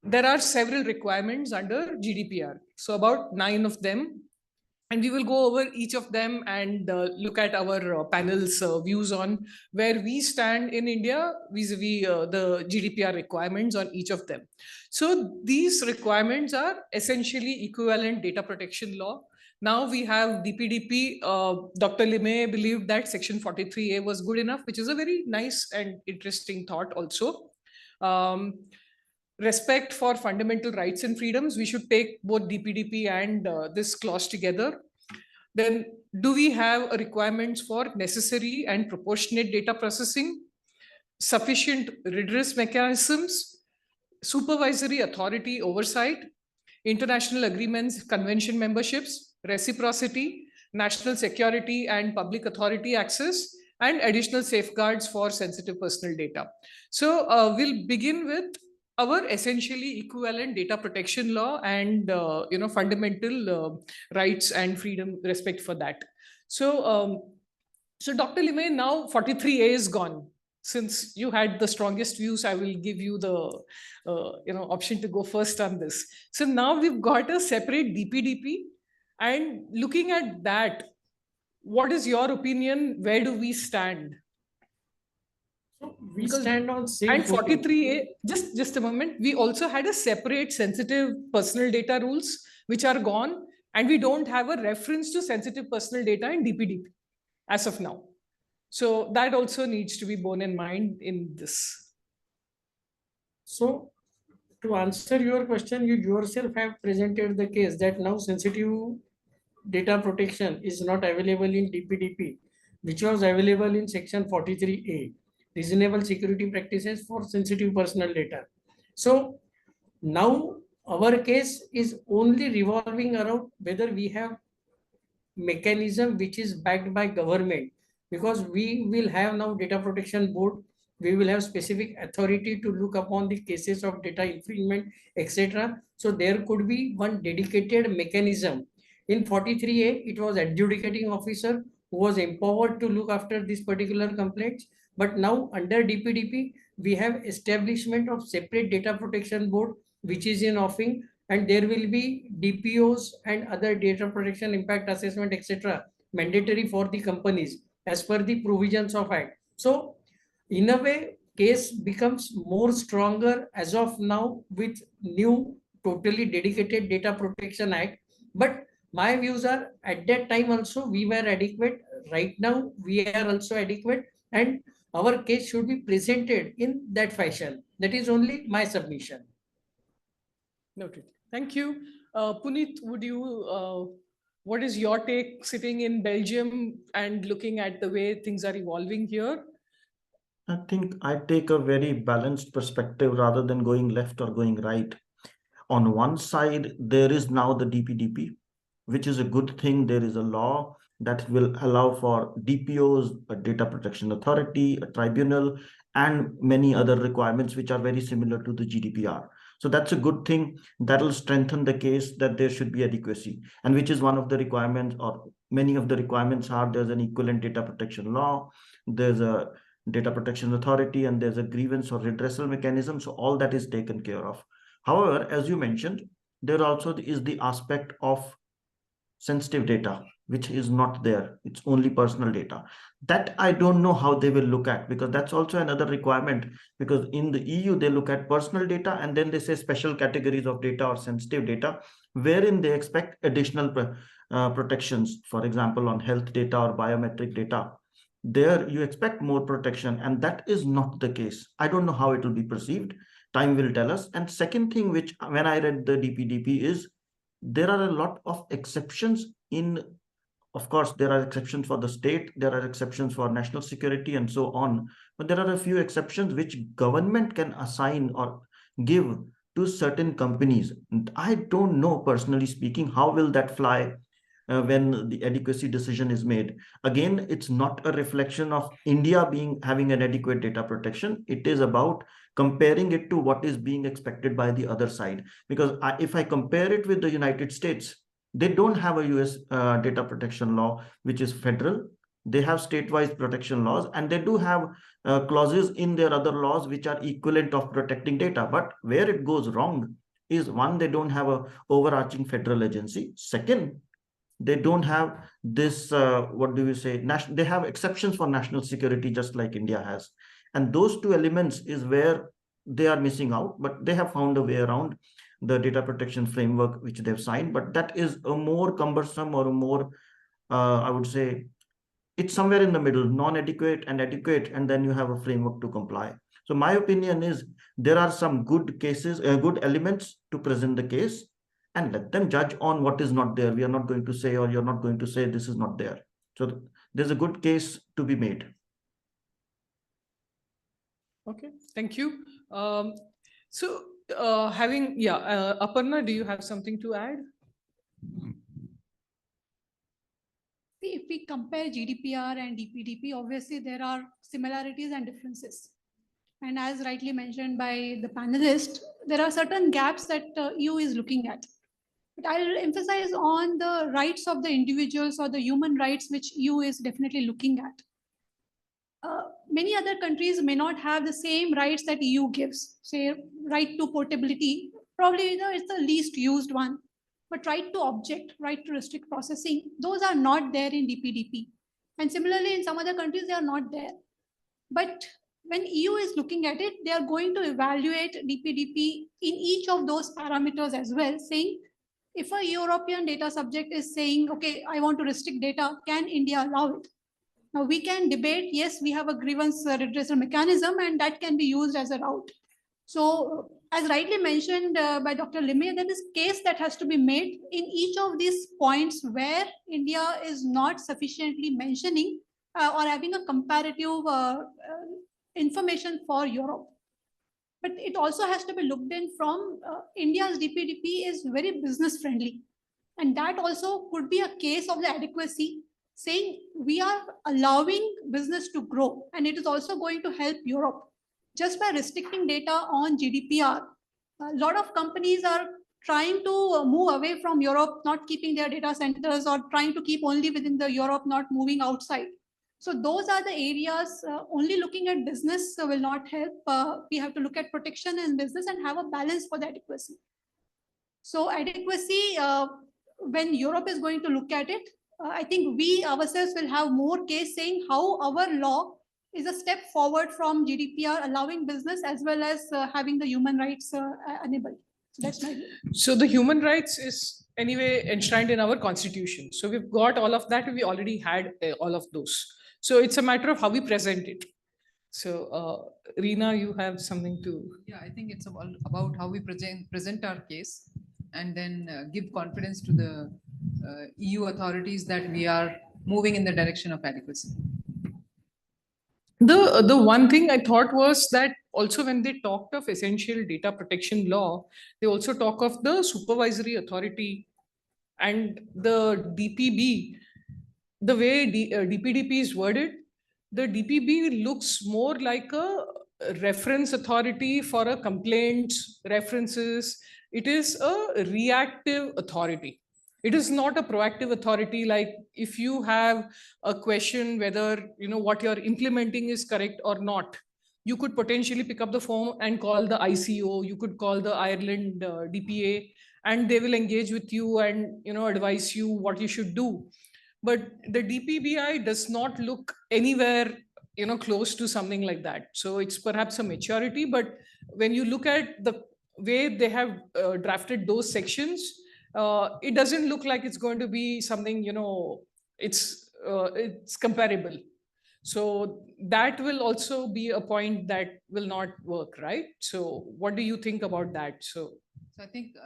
there are several requirements under GDPR. So about 9 of them. And we will go over each of them and look at our panel's views on where we stand in India vis-a-vis the GDPR requirements on each of them. So these requirements are essentially equivalent data protection law. Now we have DPDP. Dr. Limay believed that Section 43A was good enough, which is a very nice and interesting thought also. Respect for fundamental rights and freedoms, we should take both DPDP and this clause together. Then do we have requirements for necessary and proportionate data processing, sufficient redress mechanisms, supervisory authority oversight, international agreements, convention memberships, reciprocity, national security and public authority access, and additional safeguards for sensitive personal data. So we'll begin with our essentially equivalent data protection law and fundamental rights and freedom, respect for that. So Dr. Limay, now 43A is gone. Since you had the strongest views, I will give you the option to go first on this. So now we've got a separate DPDP, and looking at that, what is your opinion? Where do we stand? We stand on same and footing. 43A, just a moment, we also had a separate sensitive personal data rules which are gone, and we don't have a reference to sensitive personal data in DPDP as of now. So that also needs to be borne in mind in this. So to answer your question, you yourself have presented the case that now sensitive data protection is not available in DPDP, which was available in Section 43A. Reasonable security practices for sensitive personal data. So now our case is only revolving around whether we have mechanism which is backed by government, because we will have now data protection board, we will have specific authority to look upon the cases of data infringement, etc. So there could be one dedicated mechanism. In 43A, it was adjudicating officer who was empowered to look after this particular complaints. But now under DPDP, we have establishment of separate data protection board, which is in offing, and there will be DPOs and other data protection impact assessment, etc. mandatory for the companies as per the provisions of Act. So in a way, case becomes more stronger as of now with new totally dedicated data protection act. But my views are, at that time also we were adequate, right now we are also adequate, and our case should be presented in that fashion. That is only my submission. Noted. Thank you. Puneet, what is your take sitting in Belgium and looking at the way things are evolving here? I think I take a very balanced perspective rather than going left or going right. On one side, there is now the DPDP, which is a good thing. There is a law that will allow for DPOs, a data protection authority, a tribunal, and many other requirements which are very similar to the GDPR. So that's a good thing. That will strengthen the case that there should be adequacy, and which is one of the requirements, or many of the requirements are, there's an equivalent data protection law, there's a data protection authority, and there's a grievance or redressal mechanism. So all that is taken care of. However, as you mentioned, there also is the aspect of sensitive data, which is not there. It's only personal data. That I don't know how they will look at, because that's also another requirement, because in the EU, they look at personal data and then they say special categories of data or sensitive data, wherein they expect additional protections, for example, on health data or biometric data. There you expect more protection, and that is not the case. I don't know how it will be perceived. Time will tell us. And second thing, which when I read the DPDP, is there are a lot of exceptions in, of course, there are exceptions for the state, there are exceptions for national security and so on, but there are a few exceptions which government can assign or give to certain companies. I don't know, personally speaking, how will that fly when the adequacy decision is made. Again, it's not a reflection of India having an adequate data protection. It is about comparing it to what is being expected by the other side. Because if I compare it with the United States, they don't have a US data protection law, which is federal. They have state-wise protection laws, and they do have clauses in their other laws which are equivalent of protecting data. But where it goes wrong is, one, they don't have a overarching federal agency. Second, they don't have this, what do we say, they have exceptions for national security, just like India has. And those two elements is where they are missing out, but they have found a way around the data protection framework which they've signed. But that is a more cumbersome, or a more, I would say, it's somewhere in the middle, non-adequate and adequate, and then you have a framework to comply. So my opinion is, there are some good cases, good elements to present the case, and let them judge on what is not there. We are not going to say, or you're not going to say this is not there. So there's a good case to be made. Okay, thank you. Aparna, do you have something to add? See, if we compare GDPR and DPDP, obviously there are similarities and differences. And as rightly mentioned by the panelist, there are certain gaps that EU is looking at. But I'll emphasize on the rights of the individuals, or the human rights, which EU is definitely looking at. Many other countries may not have the same rights that EU gives. Say, right to portability, probably it's the least used one. But right to object, right to restrict processing, those are not there in DPDP. And similarly, in some other countries, they are not there. But when EU is looking at it, they are going to evaluate DPDP in each of those parameters as well, saying, if a European data subject is saying, okay, I want to restrict data, can India allow it? Now we can debate, yes, we have a grievance redressal mechanism, and that can be used as a route. So as rightly mentioned by Dr. Limay, there is case that has to be made in each of these points where India is not sufficiently mentioning or having a comparative information for Europe. But it also has to be looked in from India's DPDP is very business friendly. And that also could be a case of the adequacy, saying we are allowing business to grow, and it is also going to help Europe. Just by restricting data on GDPR, a lot of companies are trying to move away from Europe, not keeping their data centers, or trying to keep only within the Europe, not moving outside. So those are the areas. Only looking at business will not help. We have to look at protection and business and have a balance for the adequacy. So adequacy, when Europe is going to look at it, I think we ourselves will have more case saying how our law is a step forward from GDPR, allowing business as well as having the human rights enabled. So that's my view. So the human rights is anyway enshrined in our constitution. So we've got all of that. We already had all of those. So it's a matter of how we present it. So Reena, you have something to... Yeah, I think it's about how we present our case, and then give confidence to the EU authorities that we are moving in the direction of adequacy. The one thing I thought was that also when they talked of essential data protection law, they also talk of the supervisory authority and the DPB. The way DPDP is worded, the DPB looks more like a reference authority for a complaints, references. It is a reactive authority. It is not a proactive authority. Like if you have a question whether what you're implementing is correct or not, you could potentially pick up the phone and call the ICO. You could call the Ireland DPA, and they will engage with you and advise you what you should do. But the DPBI does not look anywhere close to something like that. So it's perhaps a maturity, but when you look at the way they have drafted those sections, it doesn't look like it's going to be something, it's comparable. So that will also be a point that will not work, right? So what do you think about that? So I think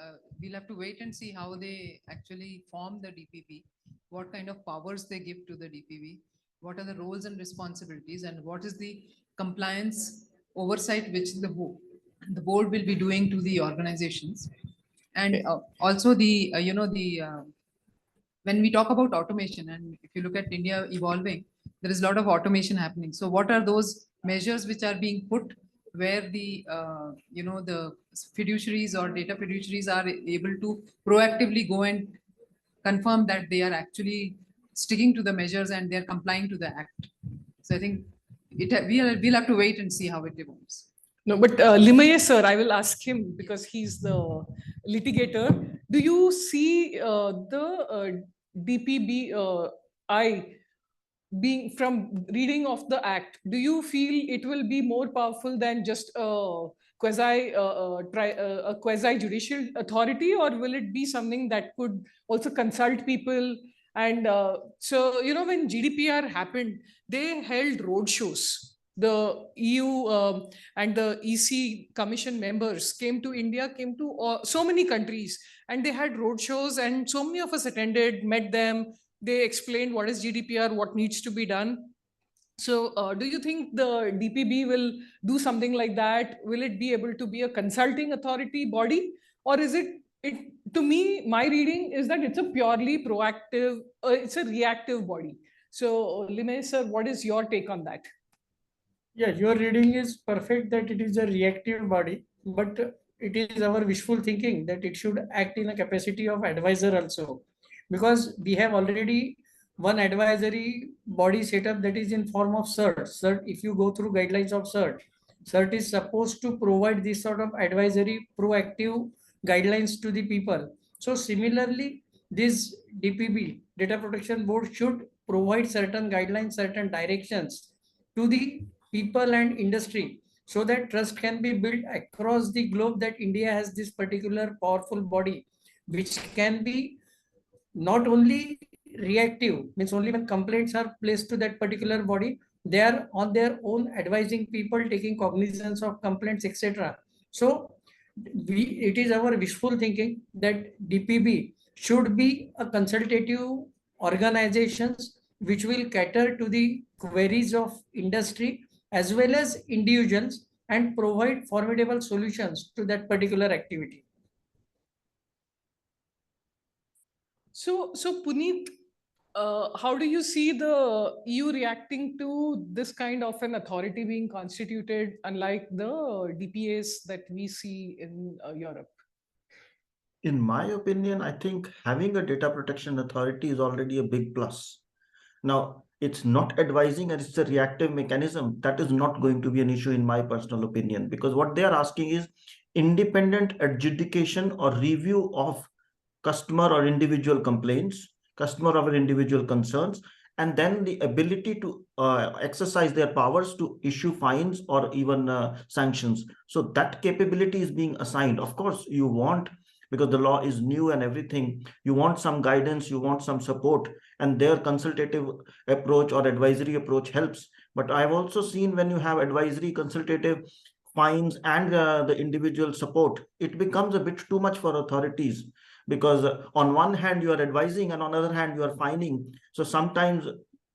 we'll have to wait and see how they actually form the DPP, what kind of powers they give to the DPP, what are the roles and responsibilities, and what is the compliance oversight which the the board will be doing to the organizations. And also the, when we talk about automation, and if you look at India evolving, there is a lot of automation happening. So what are those measures which are being put where the, the fiduciaries or data fiduciaries are able to proactively go and confirm that they are actually sticking to the measures and they're complying to the act? So I think we'll have to wait and see how it evolves. No, but Limaye sir, I will ask him because he's the litigator. Do you see the DPBI being, from reading of the act, do you feel it will be more powerful than just a quasi judicial authority, or will it be something that could also consult people? And so, when GDPR happened, they held roadshows. The EU and the EC Commission members came to India, came to so many countries, and they had roadshows, and so many of us attended, met them. They explained what is GDPR, what needs to be done. So do you think the DPB will do something like that? Will it be able to be a consulting authority body? Or is it, to me, my reading is that it's a purely proactive, it's a reactive body. So Limaye sir, what is your take on that? Yeah, your reading is perfect that it is a reactive body, but it is our wishful thinking that it should act in a capacity of advisor also, because we have already one advisory body set up that is in form of CERT. CERT, if you go through guidelines of CERT, CERT is supposed to provide this sort of advisory proactive guidelines to the people. So similarly, this DPB, Data Protection Board, should provide certain guidelines, certain directions to the people and industry, so that trust can be built across the globe that India has this particular powerful body, which can be not only reactive, means only when complaints are placed to that particular body, they are on their own advising people, taking cognizance of complaints, etc. So it is our wishful thinking that DPB should be a consultative organizations which will cater to the queries of industry as well as individuals and provide formidable solutions to that particular activity. So Puneet, how do you see the EU reacting to this kind of an authority being constituted, unlike the DPAs that we see in Europe? In my opinion, I think having a data protection authority is already a big plus. Now, it's not advising and it's a reactive mechanism. That is not going to be an issue in my personal opinion, because what they are asking is independent adjudication or review of customer or individual complaints, customer or individual concerns, and then the ability to exercise their powers to issue fines or even sanctions. So that capability is being assigned. Of course, you want, because the law is new and everything, you want some guidance, you want some support, and their consultative approach or advisory approach helps. But I've also seen when you have advisory, consultative, fines, and the individual support, it becomes a bit too much for authorities, because on one hand you are advising and on the other hand you are fining. So sometimes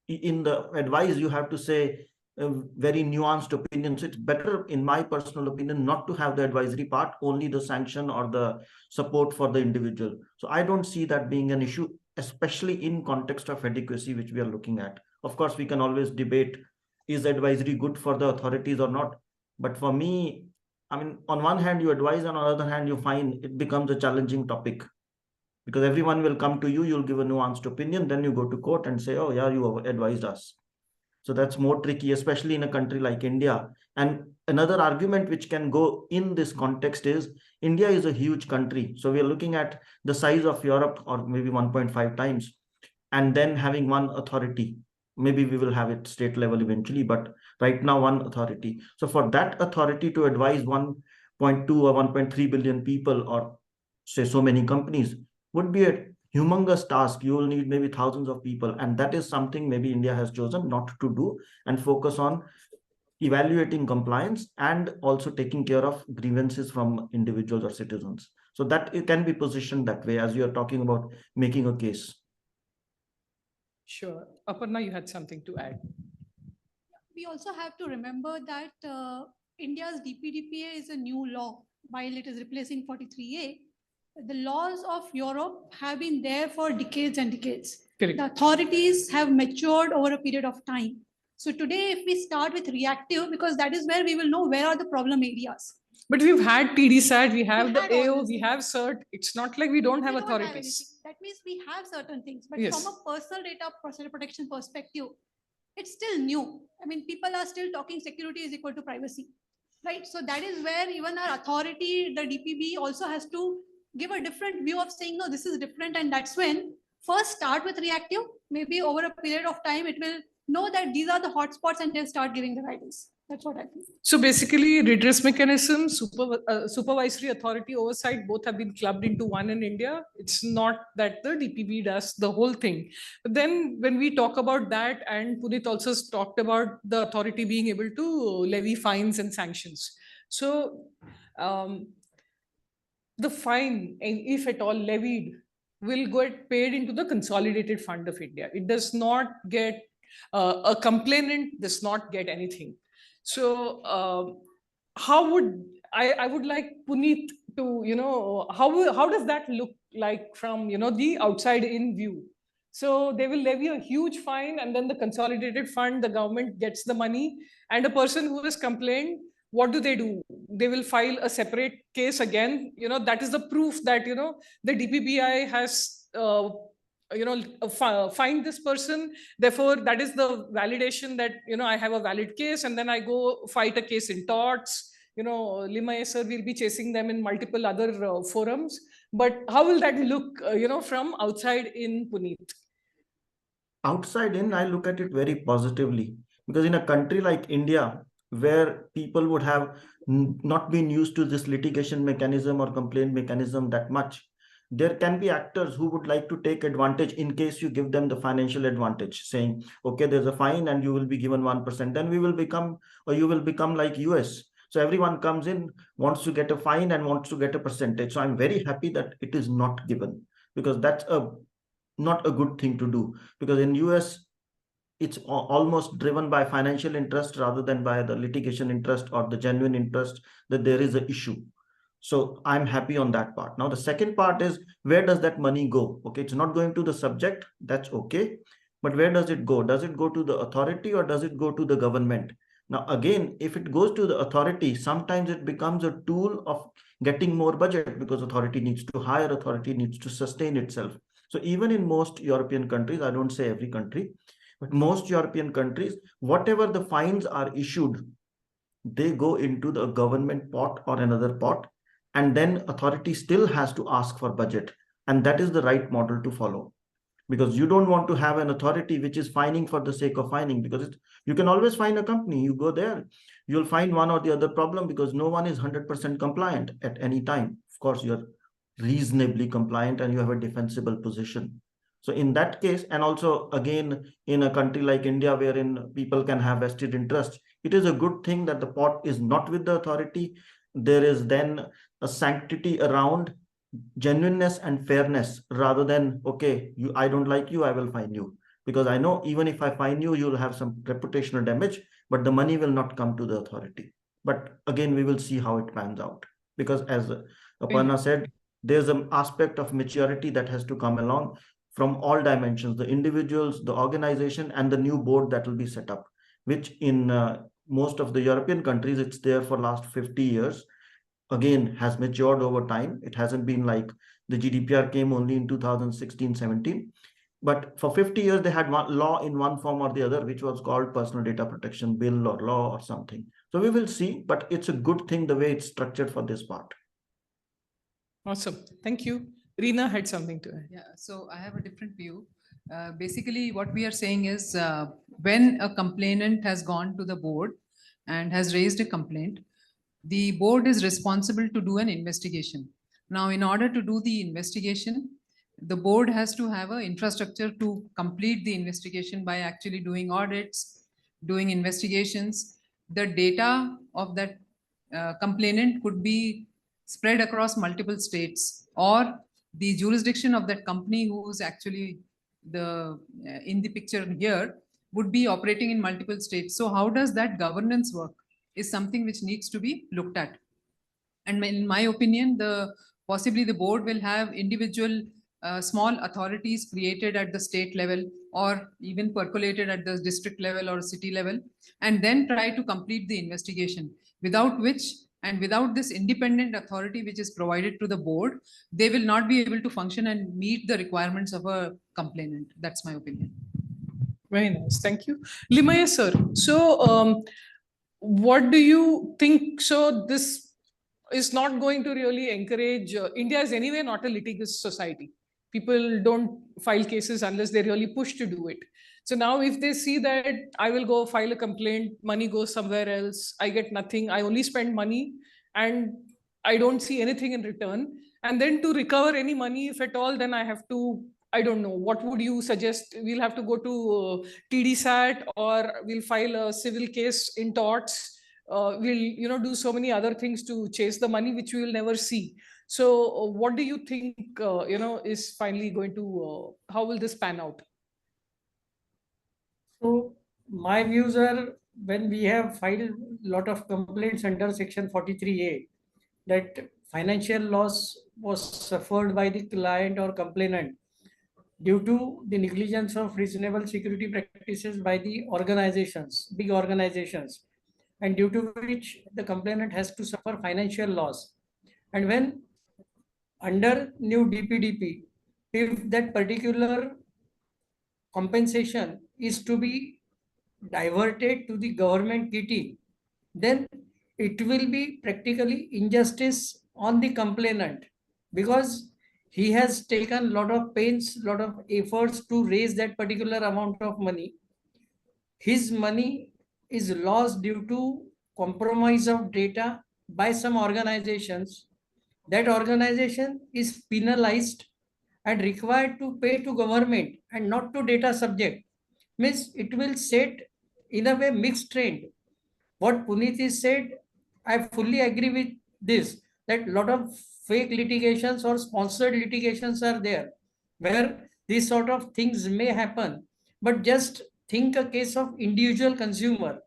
in the advice you have to say very nuanced opinions. It's better, in my personal opinion, not to have the advisory part, only the sanction or the support for the individual. So I don't see that being an issue, especially in context of adequacy, which we are looking at. Of course, we can always debate, is advisory good for the authorities or not? But for me, I mean, on one hand you advise, and on the other hand you fine. It becomes a challenging topic, because everyone will come to you, you'll give a nuanced opinion, then you go to court and say, oh yeah, you advised us. So that's more tricky, especially in a country like India. And another argument which can go in this context is India is a huge country. So we are looking at the size of Europe, or maybe 1.5 times, and then having one authority. Maybe we will have it state level eventually, but right now one authority. So for that authority to advise 1.2 or 1.3 billion people, or say so many companies, would be a humongous task. You will need maybe thousands of people, and that is something maybe India has chosen not to do, and focus on evaluating compliance and also taking care of grievances from individuals or citizens. So that it can be positioned that way, as you are talking about making a case. Sure. Aparna, you had something to add. We also have to remember that India's DPDPA is a new law. While it is replacing 43A, the laws of Europe have been there for decades and decades. Correct. The authorities have matured over a period of time. So today, if we start with reactive, because that is where we will know where are the problem areas. But we've had TDSAT, we have the had all AO, this. we have CERT. It's not like we don't have We don't have authorities. anything. That means we have certain things, but Yes. from a personal data protection perspective, it's still new. I mean, people are still talking security is equal to privacy, right? So that is where even our authority, the DPB, also has to give a different view of saying, no, this is different. And that's when first start with reactive, maybe over a period of time, it will know that these are the hotspots and then start giving the guidance. That's what I think. So basically, redress mechanism, supervisory authority, oversight, both have been clubbed into one in India. It's not that the DPB does the whole thing. But then when we talk about that, and Puneet also talked about the authority being able to levy fines and sanctions. So the fine, if at all levied, will get paid into the consolidated fund of India. It does not get, a complainant does not get anything. So how would, I would like Puneet to, how does that look like from, the outside in view? So they will levy a huge fine, and then the consolidated fund, the government gets the money, and a person who has complained, what do? They will file a separate case again. That is the proof that, the DPPI has, find this person. Therefore, that is the validation that, I have a valid case, and then I go fight a case in torts. Lima sir will be chasing them in multiple other forums. But how will that look, from outside in, Puneet? Outside in, I look at it very positively, because in a country like India, where people would have not been used to this litigation mechanism or complaint mechanism that much, there can be actors who would like to take advantage in case you give them the financial advantage, saying, okay, there's a fine and you will be given 1%, then we will become, or you will become like US. So everyone comes in, wants to get a fine and wants to get a percentage. So I'm very happy that it is not given, because that's not a good thing to do, because in US, it's almost driven by financial interest rather than by the litigation interest or the genuine interest that there is an issue. So I'm happy on that part. Now, the second part is, where does that money go? Okay, it's not going to the subject, that's okay. But where does it go? Does it go to the authority or does it go to the government? Now, again, if it goes to the authority, sometimes it becomes a tool of getting more budget, because authority needs to hire, authority needs to sustain itself. So even in most European countries, I don't say every country, but most European countries, whatever the fines are issued, they go into the government pot or another pot, and then authority still has to ask for budget. And that is the right model to follow, because you don't want to have an authority which is fining for the sake of fining, because you can always fine a company. You go there, you'll find one or the other problem, because no one is 100% compliant at any time. Of course, you're reasonably compliant and you have a defensible position. So in that case, and also again, in a country like India, wherein people can have vested interest, it is a good thing that the pot is not with the authority. There is then a sanctity around genuineness and fairness, rather than, okay, I don't like you, I will fine you. Because I know even if I fine you, you'll have some reputational damage, but the money will not come to the authority. But again, we will see how it pans out. Because as Aparna said, there's an aspect of maturity that has to come along from all dimensions, the individuals, the organization, and the new board that will be set up, which in most of the European countries, it's there for last 50 years. Again, has matured over time. It hasn't been like the GDPR came only in 2016-17. But for 50 years, they had one law in one form or the other, which was called Personal Data Protection Bill or law or something. So we will see, but it's a good thing the way it's structured for this part. Awesome. Thank you. Reena had something to add. Yeah, so I have a different view. Basically, what we are saying is when a complainant has gone to the board and has raised a complaint, the board is responsible to do an investigation. Now, in order to do the investigation, the board has to have an infrastructure to complete the investigation by actually doing audits, doing investigations. The data of that complainant could be spread across multiple states, or the jurisdiction of that company who is actually in the picture here would be operating in multiple states. So how does that governance work? is something which needs to be looked at. And in my opinion, possibly the board will have individual small authorities created at the state level or even percolated at the district level or city level, and then try to complete the investigation, without which and without this independent authority which is provided to the board, they will not be able to function and meet the requirements of a complainant. That's my opinion. Very nice. Thank you. Limaya sir, so what do you think? So this is not going to really encourage, India is anyway not a litigious society. People don't file cases unless they're really pushed to do it. So now if they see that I will go file a complaint, money goes somewhere else, I get nothing, I only spend money and I don't see anything in return. And then to recover any money, if at all, then I have to, I don't know, what would you suggest? We'll have to go to TDSAT, or we'll file a civil case in torts. We'll do so many other things to chase the money, which we will never see. So what do you think, is finally going to, how will this pan out? So my views are, when we have filed a lot of complaints under section 43A, that financial loss was suffered by the client or complainant due to the negligence of reasonable security practices by the organizations, big organizations, and due to which the complainant has to suffer financial loss. And when under new DPDP, if that particular compensation is to be diverted to the government kitty, then it will be practically injustice on the complainant, because he has taken a lot of pains, lot of efforts to raise that particular amount of money. His money is lost due to compromise of data by some organizations. That organization is penalized and required to pay to government and not to data subject. Means it will set in a way mixed trend. What Puneet is said, I fully agree with this, that a lot of fake litigations or sponsored litigations are there, where these sort of things may happen. But just think a case of individual consumer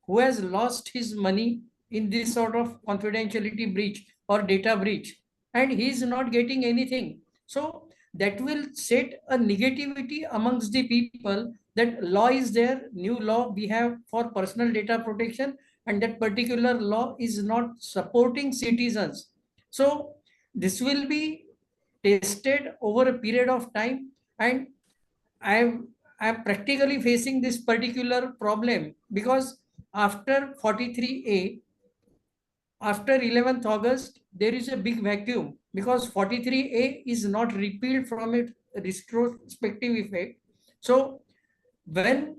who has lost his money in this sort of confidentiality breach or data breach, and he is not getting anything. So that will set a negativity amongst the people, that law is there, new law we have for personal data protection, and that particular law is not supporting citizens. So this will be tested over a period of time, and I'm practically facing this particular problem, because after 43A, after 11th August, there is a big vacuum, because 43A is not repealed from its retrospective effect. So when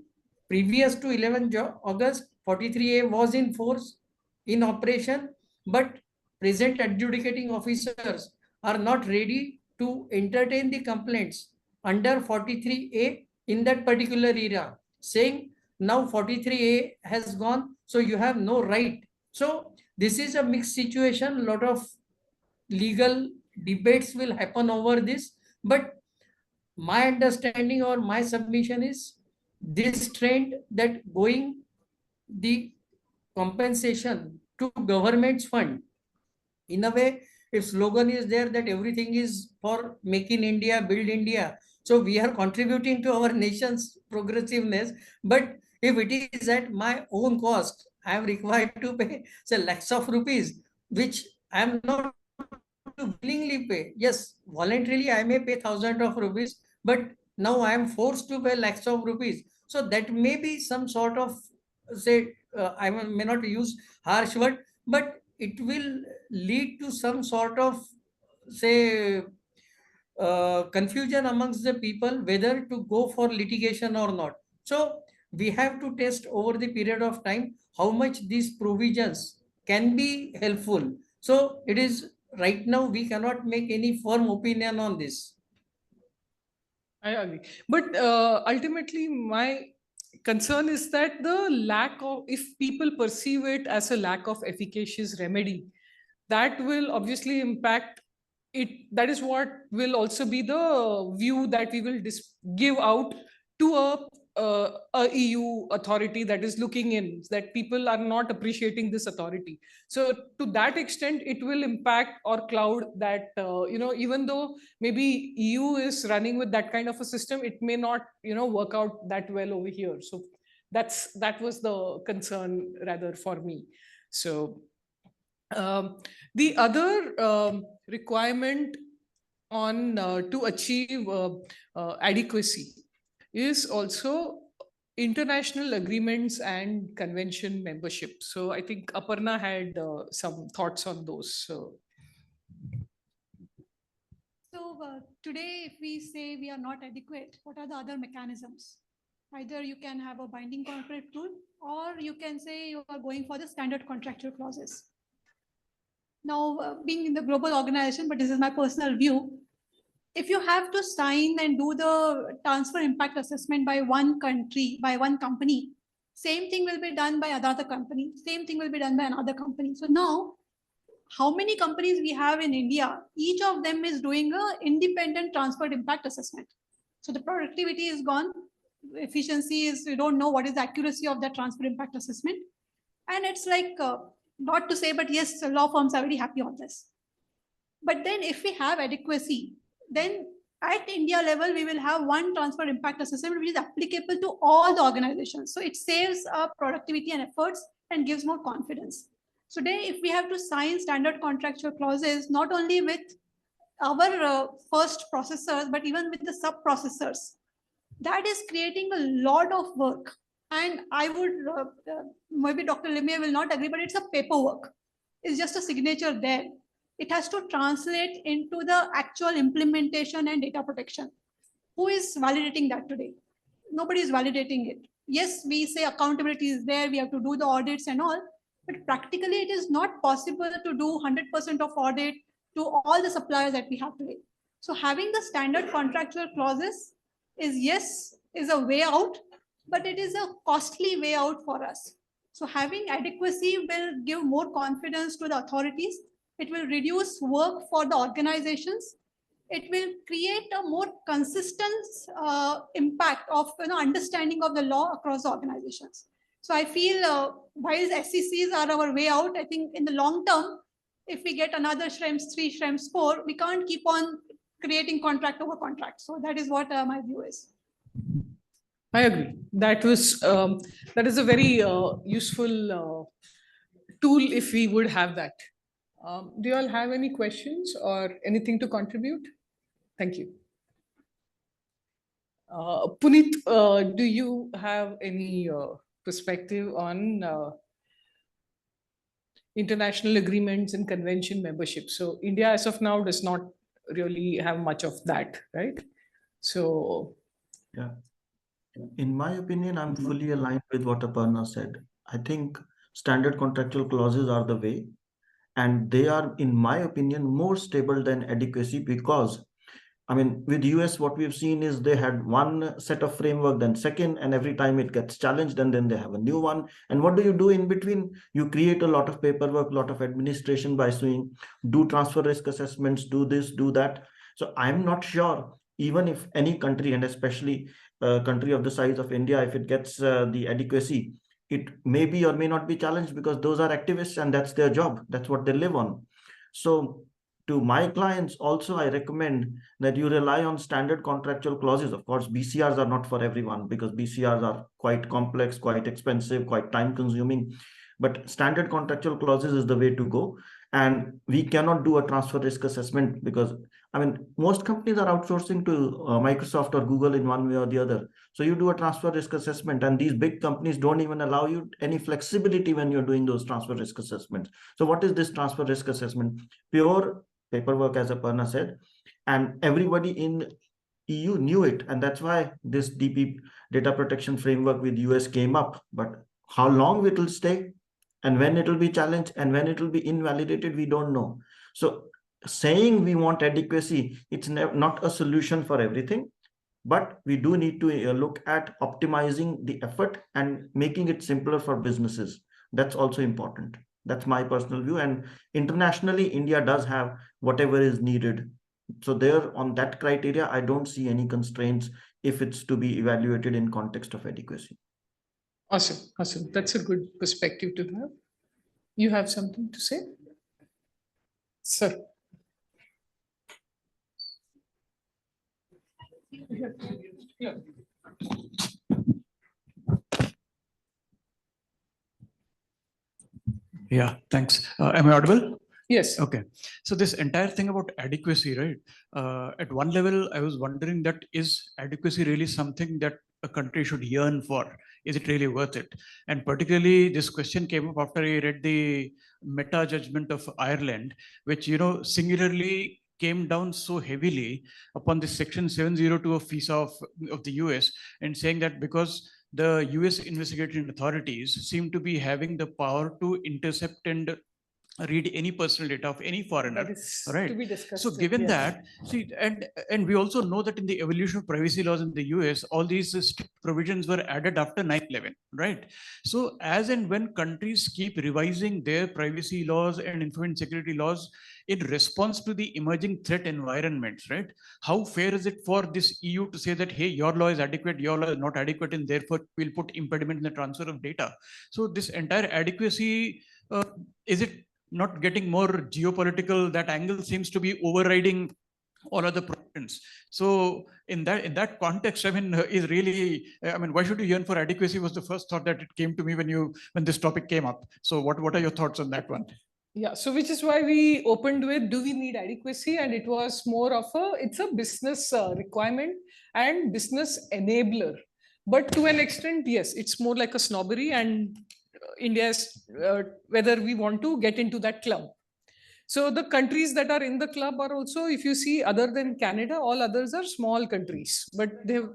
previous to 11th August, 43A was in force, in operation, but present adjudicating officers are not ready to entertain the complaints under 43A in that particular era, saying now 43A has gone, so you have no right. So this is a mixed situation. A lot of legal debates will happen over this, but my understanding or my submission is this trend, that going the compensation to government's fund, in a way, if slogan is there that everything is for make in India, build India, so we are contributing to our nation's progressiveness. But if it is at my own cost, I am required to pay say lakhs of rupees, which I am not willingly pay. Yes, voluntarily I may pay thousands of rupees, but now I am forced to pay lakhs of rupees. So that may be some sort of, say, I may not use harsh word, but it will lead to some sort of, say, confusion amongst the people whether to go for litigation or not. So we have to test over the period of time how much these provisions can be helpful. So it is right now we cannot make any firm opinion on this. I agree. But ultimately, my concern is that the lack of, if people perceive it as a lack of efficacious remedy, that will obviously impact it. That is what will also be the view that we will give out to a a EU authority that is looking in, that people are not appreciating this authority. So to that extent, it will impact or cloud that, even though maybe EU is running with that kind of a system, it may not, work out that well over here. So that was the concern rather for me. So the other requirement on to achieve adequacy is also international agreements and convention membership. So I think Aparna had some thoughts on those. So today, if we say we are not adequate, what are the other mechanisms? Either you can have a binding corporate rule, or you can say you are going for the standard contractual clauses. Now, being in the global organization, but this is my personal view, if you have to sign and do the transfer impact assessment by one country, by one company, same thing will be done by another company, same thing will be done by another company. So now, how many companies we have in India, each of them is doing an independent transfer impact assessment. So the productivity is gone, efficiency is, you don't know what is the accuracy of that transfer impact assessment. And it's like, not to say, but yes, law firms are very happy on this. But then if we have adequacy, then at India level, we will have one transfer impact assessment which is applicable to all the organizations. So it saves productivity and efforts and gives more confidence. So then if we have to sign standard contractual clauses, not only with our first processors, but even with the sub-processors, that is creating a lot of work. And I would, maybe Dr. Limia will not agree, but it's a paperwork. It's just a signature there. It has to translate into the actual implementation and data protection. Who is validating that today? Nobody is validating it. Yes, we say accountability is there, we have to do the audits and all, but practically it is not possible to do 100% of audit to all the suppliers that we have today. So having the standard contractual clauses is a way out, but it is a costly way out for us. So having adequacy will give more confidence to the authorities. It will reduce work for the organizations. It will create a more consistent impact of understanding of the law across the organizations. So I feel while SECs are our way out, I think in the long term, if we get another Schrems 3, Schrems 4, we can't keep on creating contract over contract. So that is what my view is. I agree. That is a very useful tool if we would have that. Do you all have any questions or anything to contribute? Thank you. Puneet, do you have any perspective on international agreements and convention membership? So India as of now does not really have much of that, right? So yeah. In my opinion, I'm fully aligned with what Aparna said. I think standard contractual clauses are the way, and they are, in my opinion, more stable than adequacy because, I mean, with US, what we've seen is they had one set of framework, then second, and every time it gets challenged, and then they have a new one. And what do you do in between? You create a lot of paperwork, a lot of administration by saying, do transfer risk assessments, do this, do that. So I'm not sure, even if any country, and especially a country of the size of India, if it gets the adequacy, it may be or may not be challenged because those are activists and that's their job. That's what they live on. So to my clients also, I recommend that you rely on standard contractual clauses. Of course, BCRs are not for everyone because BCRs are quite complex, quite expensive, quite time consuming. But standard contractual clauses is the way to go. And we cannot do a transfer risk assessment because, I mean, most companies are outsourcing to Microsoft or Google in one way or the other. So you do a transfer risk assessment, and these big companies don't even allow you any flexibility when you're doing those transfer risk assessments. So what is this transfer risk assessment? Pure paperwork, as Aparna said, and everybody in EU knew it. And that's why this DP data protection framework with US came up. But how long it will stay and when it will be challenged and when it will be invalidated, we don't know. So saying we want adequacy, it's not a solution for everything, but we do need to look at optimizing the effort and making it simpler for businesses. That's also important. That's my personal view. And internationally, India does have whatever is needed. So there on that criteria, I don't see any constraints if it's to be evaluated in context of adequacy. Awesome, awesome. That's a good perspective to have. You have something to say? Sir. Yeah, thanks. Am I audible? Yes. Okay. So this entire thing about adequacy, right? At one level, I was wondering that is adequacy really something that a country should yearn for? Is it really worth it? And particularly this question came up after I read the meta judgment of Ireland, which, you know, singularly came down so heavily upon the Section 702 of FISA of the US, and saying that because the US investigating authorities seem to be having the power to intercept and read any personal data of any foreigner, That is right? to be discussed. So given yes. that, see, and we also know that in the evolution of privacy laws in the US, all these strict provisions were added after 9/11, right? So as and when countries keep revising their privacy laws and information security laws in response to the emerging threat environments, right? How fair is it for this EU to say that, hey, your law is adequate, your law is not adequate, and therefore we'll put impediment in the transfer of data? So this entire adequacy, is it not getting more geopolitical? That angle seems to be overriding all other provisions. So in that context, I mean, is really, I mean, why should you yearn for adequacy was the first thought that it came to me when this topic came up. So what are your thoughts on that one? Yeah, so which is why we opened with, do we need adequacy? And it was more of it's a business requirement and business enabler. But to an extent, yes, it's more like a snobbery, and India's, whether we want to get into that club. So the countries that are in the club are also, if you see, other than Canada, all others are small countries, but they have.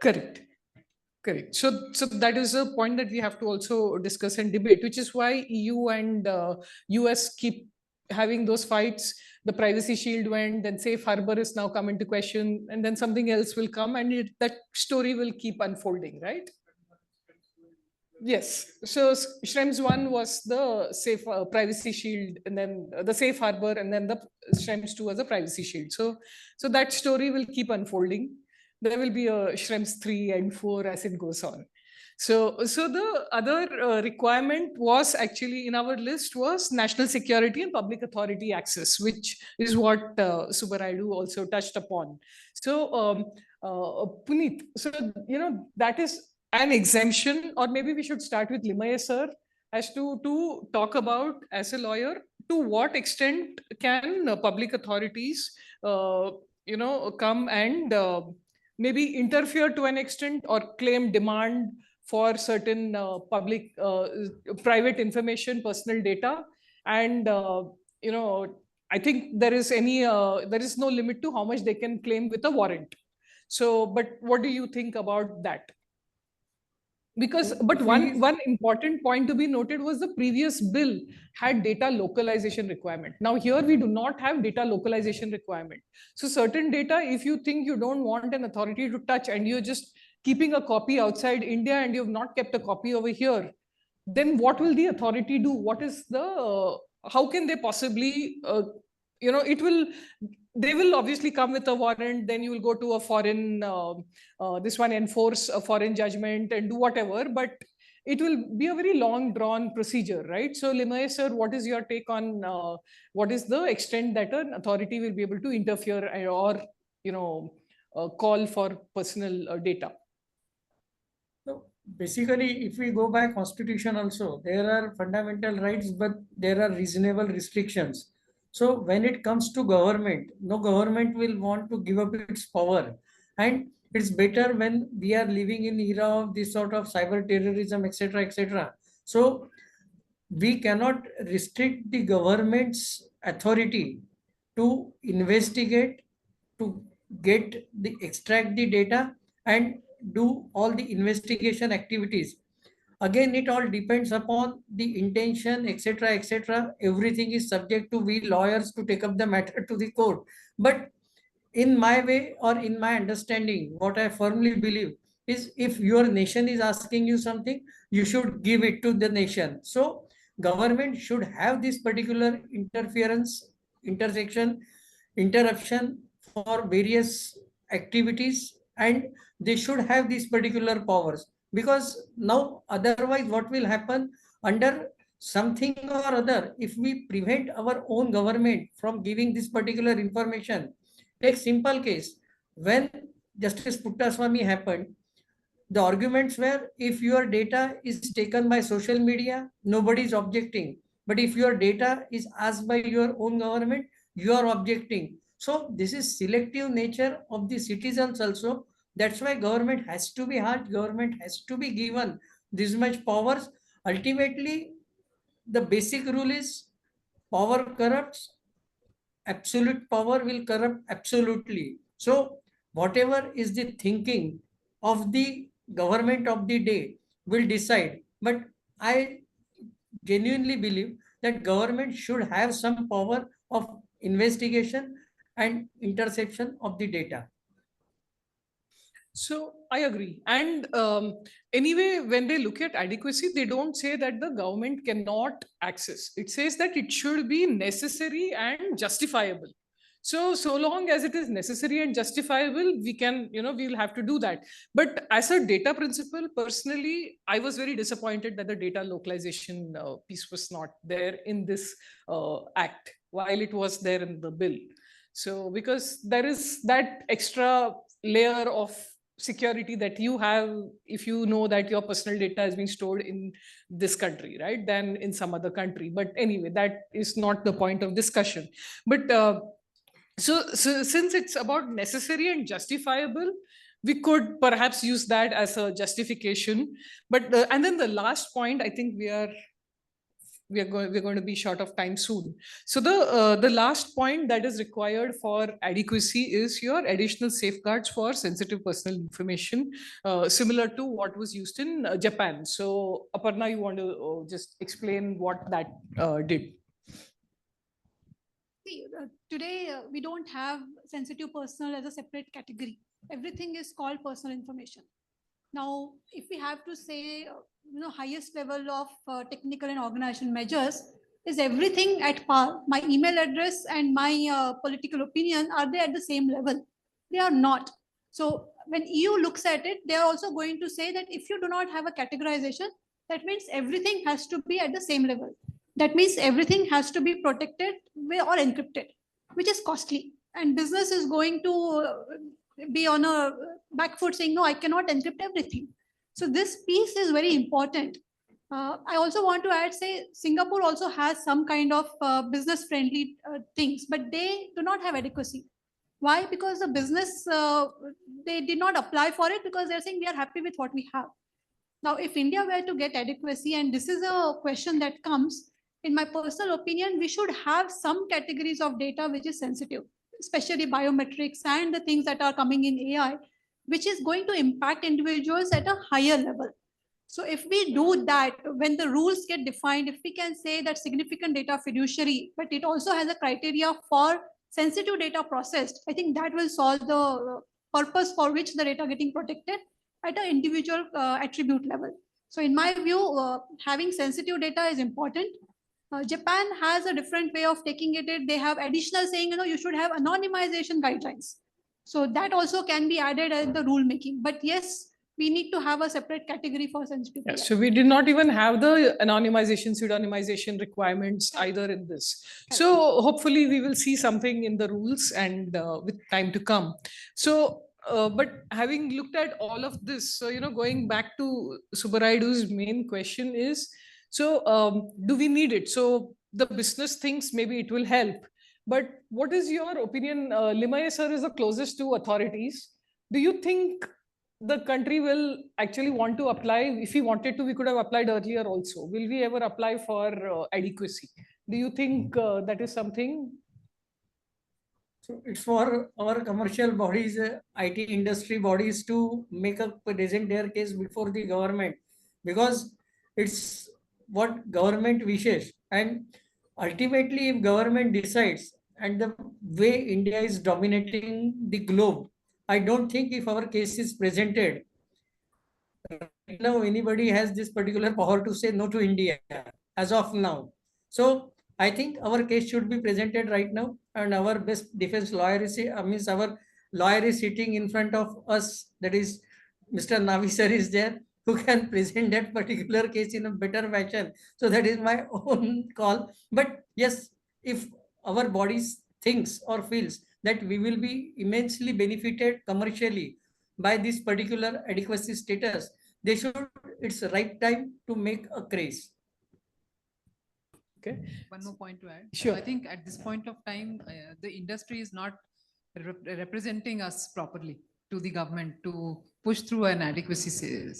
Correct. Correct. So that is a point that we have to also discuss and debate, which is why EU and US keep having those fights. The privacy shield went, then safe harbor is now come into question, and then something else will come, and that story will keep unfolding, right? Yes. So Schrems 1 was the safe privacy shield, and then the safe harbor, and then the Schrems 2 was a privacy shield. So that story will keep unfolding. There will be a Schrems 3 and 4 as it goes on. So the other requirement was actually in our list was national security and public authority access, which is what Subaraidu also touched upon. So Puneet, so that is an exemption, or maybe we should start with Limaye sir as to talk about, as a lawyer, to what extent can public authorities come and maybe interfere to an extent or claim demand for certain public private information, personal data. And I think there is no limit to how much they can claim with a warrant. So but what do you think about that? Because, but one important point to be noted was the previous bill had data localization requirement. Now here we do not have data localization requirement. So certain data, if you think you don't want an authority to touch and you're just keeping a copy outside India and you've not kept a copy over here, then what will the authority do? What is the, how can they possibly, they will obviously come with a warrant, then you will go to a foreign, this one enforce a foreign judgment and do whatever, but it will be a very long drawn procedure, right? So Limaye sir, what is your take on what is the extent that an authority will be able to interfere or, call for personal data? So basically, if we go by constitution also, there are fundamental rights, but there are reasonable restrictions. So when it comes to government, no government will want to give up its power. And it's better when we are living in era of this sort of cyber terrorism, etc., etc. So we cannot restrict the government's authority to investigate, to extract the data and do all the investigation activities. Again, it all depends upon the intention, etc., etc. Everything is subject to we lawyers to take up the matter to the court. But in my way or in my understanding, what I firmly believe is if your nation is asking you something, you should give it to the nation. So government should have this particular interference, intersection, interruption for various activities, and they should have these particular powers, because now otherwise what will happen under something or other, if we prevent our own government from giving this particular information. Take simple case, when Justice Puttaswamy happened, the arguments were, if your data is taken by social media, nobody is objecting. But if your data is asked by your own government, you are objecting. So this is selective nature of the citizens also. That's why government has to be hard, government has to be given this much powers. Ultimately, the basic rule is power corrupts, absolute power will corrupt absolutely. So whatever is the thinking of the government of the day will decide. But I genuinely believe that government should have some power of investigation and interception of the data. So I agree. And anyway, when they look at adequacy, they don't say that the government cannot access. It says that it should be necessary and justifiable. So long as it is necessary and justifiable, we can, we'll have to do that. But as a data principle, personally, I was very disappointed that the data localization piece was not there in this act, while it was there in the bill. So because there is that extra layer of security that you have if you know that your personal data is being stored in this country, right, than in some other country. But anyway, that is not the point of discussion. But so since it's about necessary and justifiable, we could perhaps use that as a justification. But and then the last point, I think we're going to be short of time soon. So the last point that is required for adequacy is your additional safeguards for sensitive personal information, similar to what was used in Japan. So Aparna, you want to just explain what that did? See, today we don't have sensitive personal as a separate category. Everything is called personal information. Now, if we have to say, highest level of technical and organization measures, is everything at par? My email address and my political opinion, are they at the same level? They are not. So when EU looks at it, they are also going to say that if you do not have a categorization, that means everything has to be at the same level. That means everything has to be protected or encrypted, which is costly. And business is going to be on a back foot saying, no, I cannot encrypt everything. So this piece is very important. I also want to add, say, Singapore also has some kind of business-friendly things, but they do not have adequacy. Why? Because the business, they did not apply for it because they're saying we are happy with what we have. Now, if India were to get adequacy, and this is a question that comes, in my personal opinion, we should have some categories of data which is sensitive, especially biometrics and the things that are coming in AI, which is going to impact individuals at a higher level. So if we do that, when the rules get defined, if we can say that significant data fiduciary, but it also has a criteria for sensitive data processed, I think that will solve the purpose for which the data getting protected at an individual attribute level. So in my view, having sensitive data is important. Japan has a different way of taking it. They have additional saying, you should have anonymization guidelines. So that also can be added in the rule making. But yes, we need to have a separate category for sensitive data. So we did not even have the anonymization, pseudonymization requirements either in this. So hopefully we will see something in the rules and with time to come. So but having looked at all of this, so going back to Subaraidu's main question is, so do we need it? So the business thinks maybe it will help, but what is your opinion? Limaye sir is the closest to authorities. Do you think the country will actually want to apply? If we wanted to, we could have applied earlier also. Will we ever apply for adequacy? Do you think that is something? So it's for our commercial bodies, IT industry bodies to make up present their case before the government, because it's what government wishes. And ultimately, if government decides, and the way India is dominating the globe, I don't think if our case is presented, right now anybody has this particular power to say no to India as of now. So I think our case should be presented right now, and our best defense lawyer is, means our lawyer is sitting in front of us. That is, Mr. Navi sir is there, who can present that particular case in a better fashion. So that is my own call. But yes, if our bodies thinks or feels that we will be immensely benefited commercially by this particular adequacy status, they should, it's the right time to make a craze. Okay. One more point to add. Sure. I think at this point of time, the industry is not representing us properly to the government to push through an adequacy.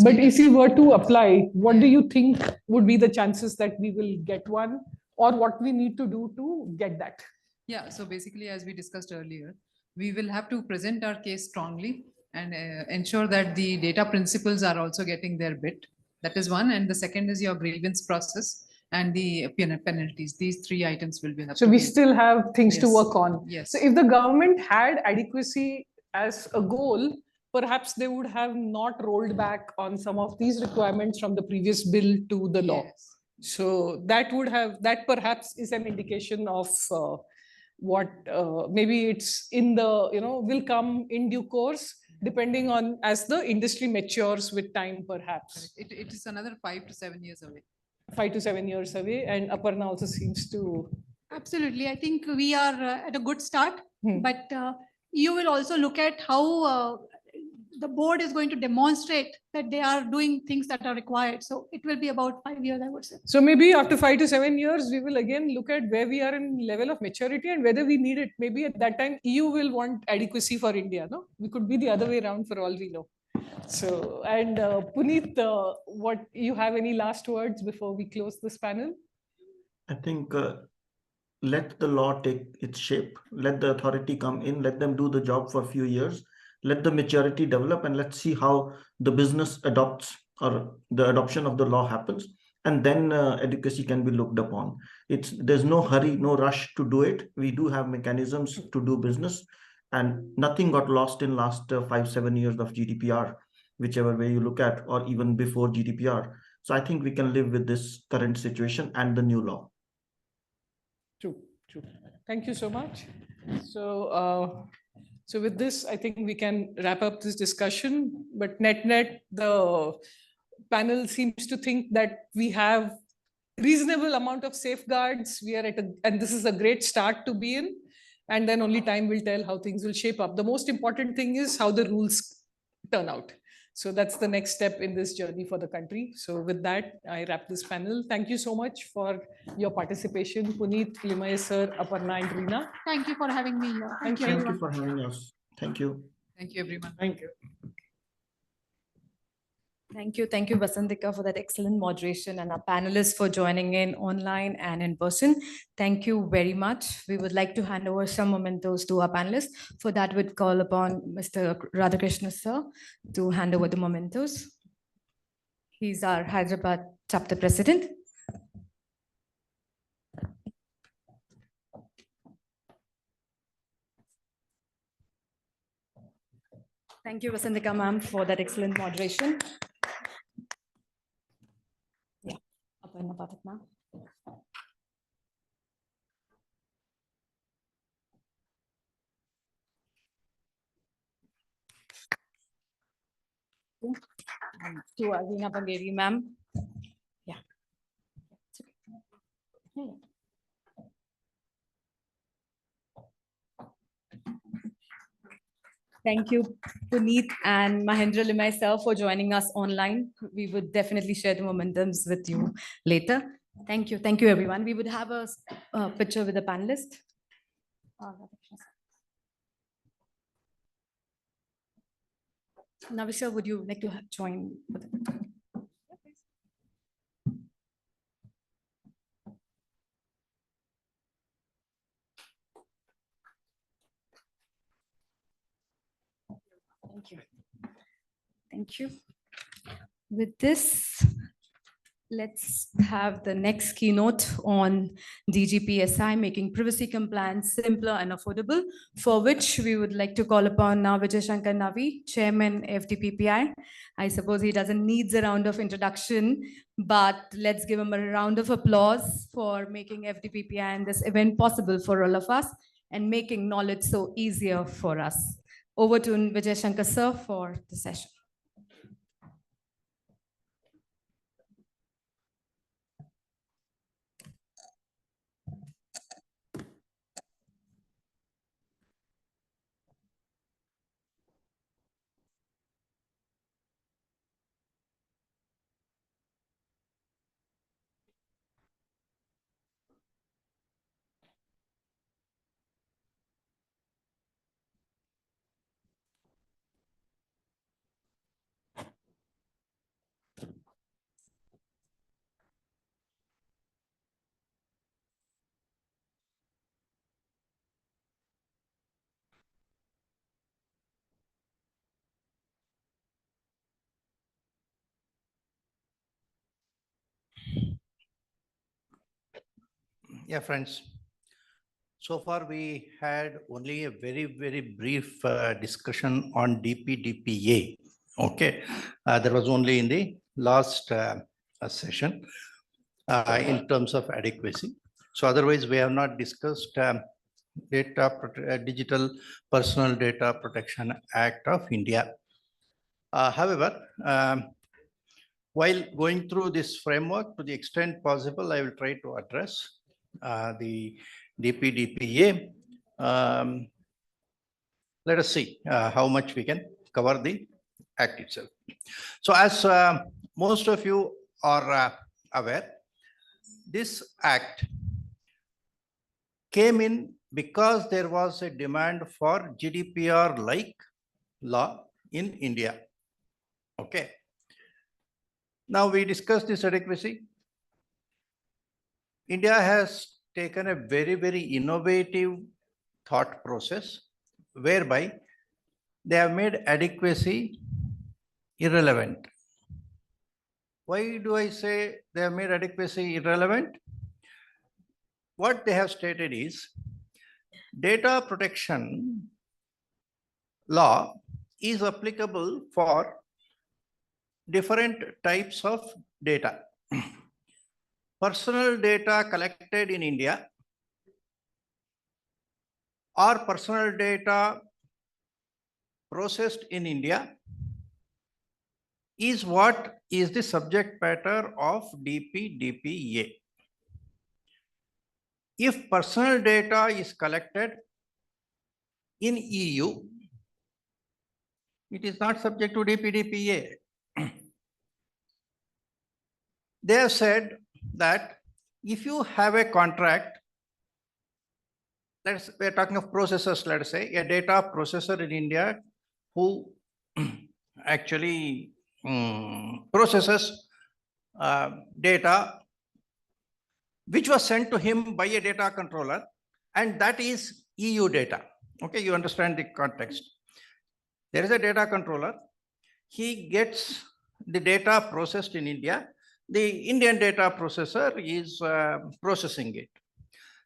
But if you were to apply, what do you think would be the chances that we will get one, or what we need to do to get that? Yeah, so basically, as we discussed earlier, we will have to present our case strongly and ensure that the data principles are also getting their bit. That is one. And the second is your grievance process and the penalties. These three items will be. So we still have things to Yes. work on. Yes. So if the government had adequacy as a goal, perhaps they would have not rolled back on some of these requirements from the previous bill to the law. So that would have, that perhaps is an indication of what maybe it's in the, will come in due course, depending on as the industry matures with time, perhaps. It is another 5 to 7 years away. 5 to 7 years away, and Aparna also seems to. Absolutely. I think we are at a good start, but you will also look at how the board is going to demonstrate that they are doing things that are required. So it will be about 5 years, I would say. So maybe after 5 to 7 years, we will again look at where we are in level of maturity and whether we need it. Maybe at that time, EU will want adequacy for India. No, we could be the other way around for all we know. So, and Puneet, what you have any last words before we close this panel? I think let the law take its shape, let the authority come in, let them do the job for a few years, let the maturity develop, and let's see how the business adopts or the adoption of the law happens. And then adequacy can be looked upon. There's no hurry, no rush to do it. We do have mechanisms to do business, and nothing got lost in last 5-7 years of GDPR, whichever way you look at, or even before GDPR. So I think we can live with this current situation and the new law. True. Thank you so much. So, so with this, I think we can wrap up this discussion. But net, the panel seems to think that we have reasonable amount of safeguards. We are at and this is a great start to be in. And then only time will tell how things will shape up. The most important thing is how the rules turn out. So that's the next step in this journey for the country. So with that, I wrap this panel. Thank you so much for your participation, Puneet, Limay sir, Aparna and Reena. Thank you for having me here. Thank you for having us. Thank you. Thank you, everyone. Thank you. Thank you, Vasantika, for that excellent moderation, and our panelists for joining in online and in person. Thank you very much. We would like to hand over some mementos to our panelists. For that, we'd call upon Mr. Radhakrishna sir to hand over the mementos. He's our Hyderabad chapter president. Thank you, Vasantika ma'am, for that excellent moderation. Aparna Pathak ma'am. To Alvina Pangeri ma'am. Yeah. Thank you, Puneet and Mahendra Limay sir, for joining us online. We would definitely share the momentums with you later. Thank you. Thank you, everyone. We would have a picture with the panelist. Navisha, would you like to join? Thank you. Thank you. With this, Let's have the next keynote on DGPSI, making privacy compliance simpler and affordable, for which we would like to call upon now Vijay Shankar Navi, Chairman FDPPI. I suppose he doesn't need a round of introduction, but let's give him a round of applause for making FDPPI and this event possible for all of us and making knowledge so easier for us. Over to Vijay Shankar sir for the session. Yeah, friends. So far, we had only a very, very brief discussion on DPDPA. Okay, that was only in the last session in terms of adequacy. So otherwise, we have not discussed Digital Personal Data Protection Act of India. However, while going through this framework, to the extent possible, I will try to address the DPDPA. Let us see how much we can cover the act itself. So as most of you are aware, this act came in because there was a demand for GDPR-like law in India. Okay. Now we discussed this adequacy. India has taken a very, very innovative thought process whereby they have made adequacy irrelevant. Why do I say they have made adequacy irrelevant? What they have stated is data protection law is applicable for different types of data. Personal data collected in India or personal data processed in India is what is the subject matter of DPDPA. If personal data is collected in EU, it is not subject to DPDPA. They have said that if you have a contract, we're talking of processors, let's say, a data processor in India who actually processes data which was sent to him by a data controller, and that is EU data. Okay, you understand the context. There is a data controller. He gets the data processed in India. The Indian data processor is processing it.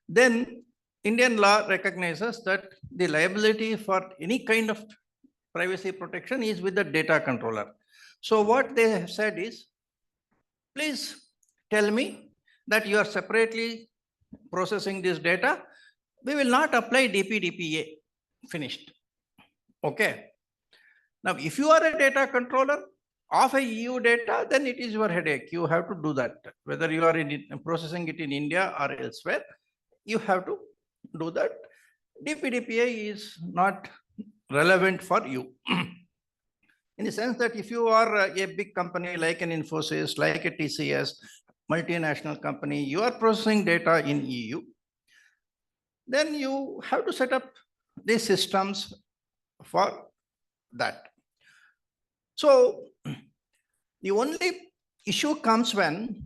Then Indian law recognizes that the liability for any kind of privacy protection is with the data controller. So what they have said is, please tell me that you are separately processing this data. We will not apply DPDPA. Finished. Okay. Now, if you are a data controller of a EU data, then it is your headache. You have to do that. Whether you are processing it in India or elsewhere, you have to do that. DPDPA is not relevant for you. In the sense that if you are a big company like an Infosys, like a TCS, multinational company, you are processing data in EU, then you have to set up these systems for that. So the only issue comes when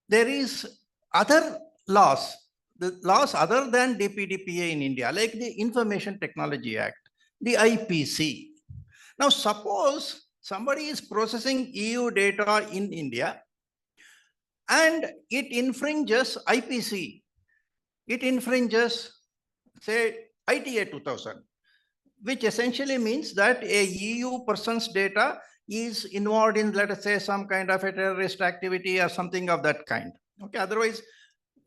there is other laws, the laws other than DPDPA in India, like the Information Technology Act, the IPC. Now, suppose somebody is processing EU data in India and it infringes IPC, it infringes, say, ITA 2000, which essentially means that a EU person's data is involved in, let us say, some kind of a terrorist activity or something of that kind. Okay, otherwise,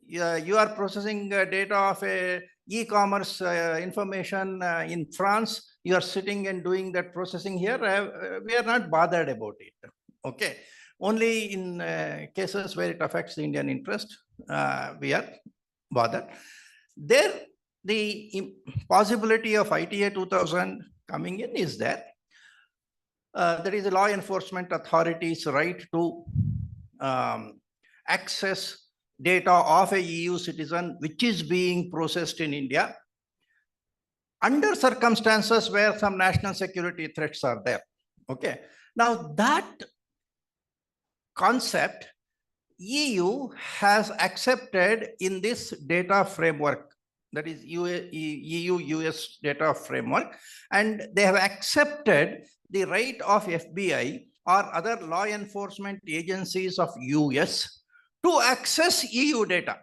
you are processing data of a e-commerce information in France, you are sitting and doing that processing here. We are not bothered about it. Okay, only in cases where it affects the Indian interest, we are bothered. There, the possibility of ITA 2000 coming in is there. There is a law enforcement authority's right to access data of a EU citizen which is being processed in India under circumstances where some national security threats are there. Okay. Now that concept EU has accepted in this data framework, that is EU-US data framework, and they have accepted the right of FBI or other law enforcement agencies of US to access EU data.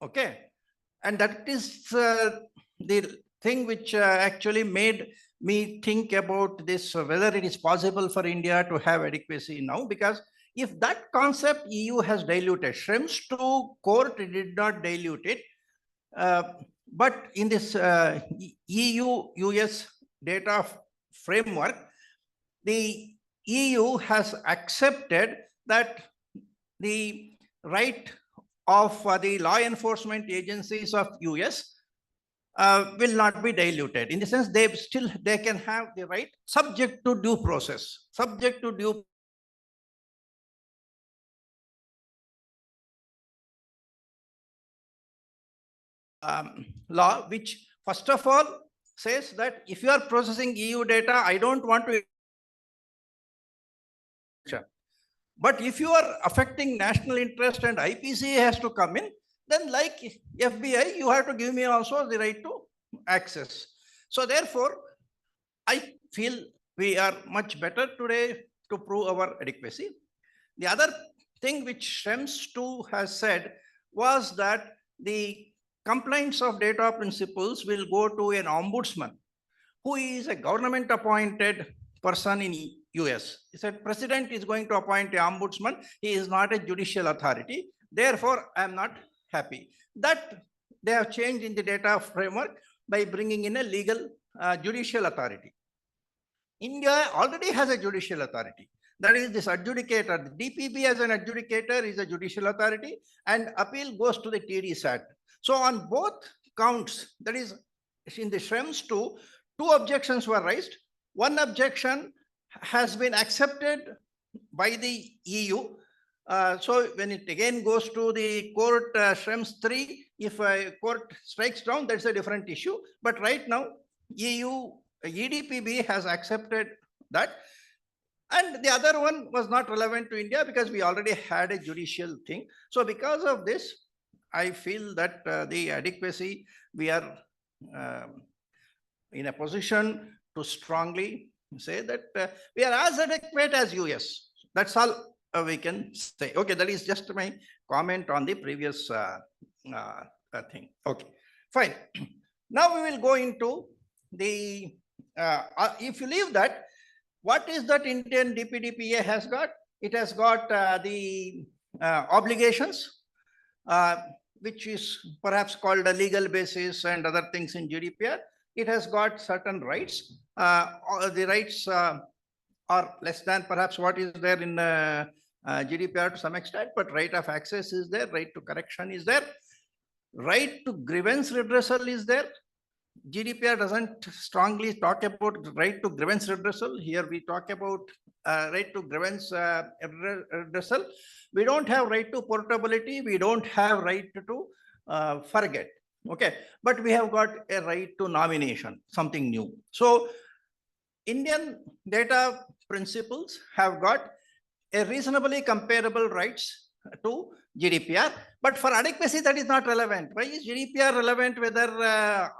Okay, and that is the thing which actually made me think about this, whether it is possible for India to have adequacy now, because if that concept EU has diluted, Schrems II court did not dilute it, but in this EU-US data framework, the EU has accepted that the right of the law enforcement agencies of US will not be diluted. In the sense, they can have the right subject to due process, subject to due law, which first of all says that if you are processing EU data, I don't want to. But if you are affecting national interest and IPC has to come in, then like FBI, you have to give me also the right to access. So therefore, I feel we are much better today to prove our adequacy. The other thing which Schrems II has said was that the complaints of data principles will go to an ombudsman who is a government appointed person in US. He said, President is going to appoint an ombudsman. He is not a judicial authority. Therefore, I am not happy. That they have changed in the data framework by bringing in a legal judicial authority. India already has a judicial authority. That is this adjudicator. The DPP as an adjudicator is a judicial authority and appeal goes to the TDSAT. So on both counts, that is in the Schrems II, two objections were raised. One objection has been accepted by the EU. So when it again goes to the court, Schrems III, if a court strikes down, that's a different issue. But right now, EDPB has accepted that. And the other one was not relevant to India because we already had a judicial thing. So because of this, I feel that the adequacy, we are in a position to strongly say that we are as adequate as US. That's all we can say. Okay, that is just my comment on the previous thing. Okay, fine. Now we will go into the, if you leave that, what is that Indian DPDPA has got? It has got the obligations, which is perhaps called a legal basis and other things in GDPR. It has got certain rights. The rights are less than perhaps what is there in GDPR to some extent, but right of access is there, right to correction is there, right to grievance redressal is there. GDPR doesn't strongly talk about right to grievance redressal. Here we talk about right to grievance redressal. We don't have right to portability. We don't have right to forget. Okay, but we have got a right to nomination, something new. So Indian data principles have got a reasonably comparable rights to GDPR. But for adequacy, that is not relevant. Why is GDPR relevant? Whether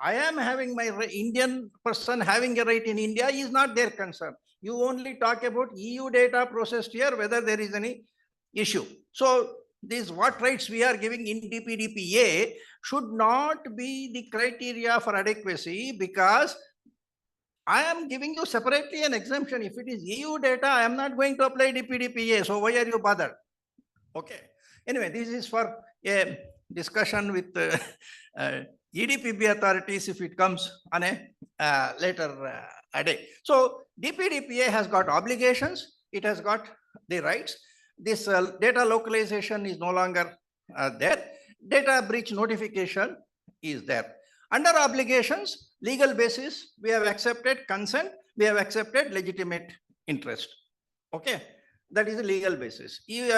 I am having my Indian person having a right in India is not their concern. You only talk about EU data processed here, whether there is any issue. So these what rights we are giving in DPDPA should not be the criteria for adequacy, because I am giving you separately an exemption. If it is EU data, I am not going to apply DPDPA. So why are you bothered? Okay. Anyway, this is for a discussion with EDPB authorities if it comes on a later day. So DPDPA has got obligations. It has got the rights. This data localization is no longer there. Data breach notification is there. Under obligations, legal basis, we have accepted consent, we have accepted legitimate interest. Okay, that is a legal basis. EU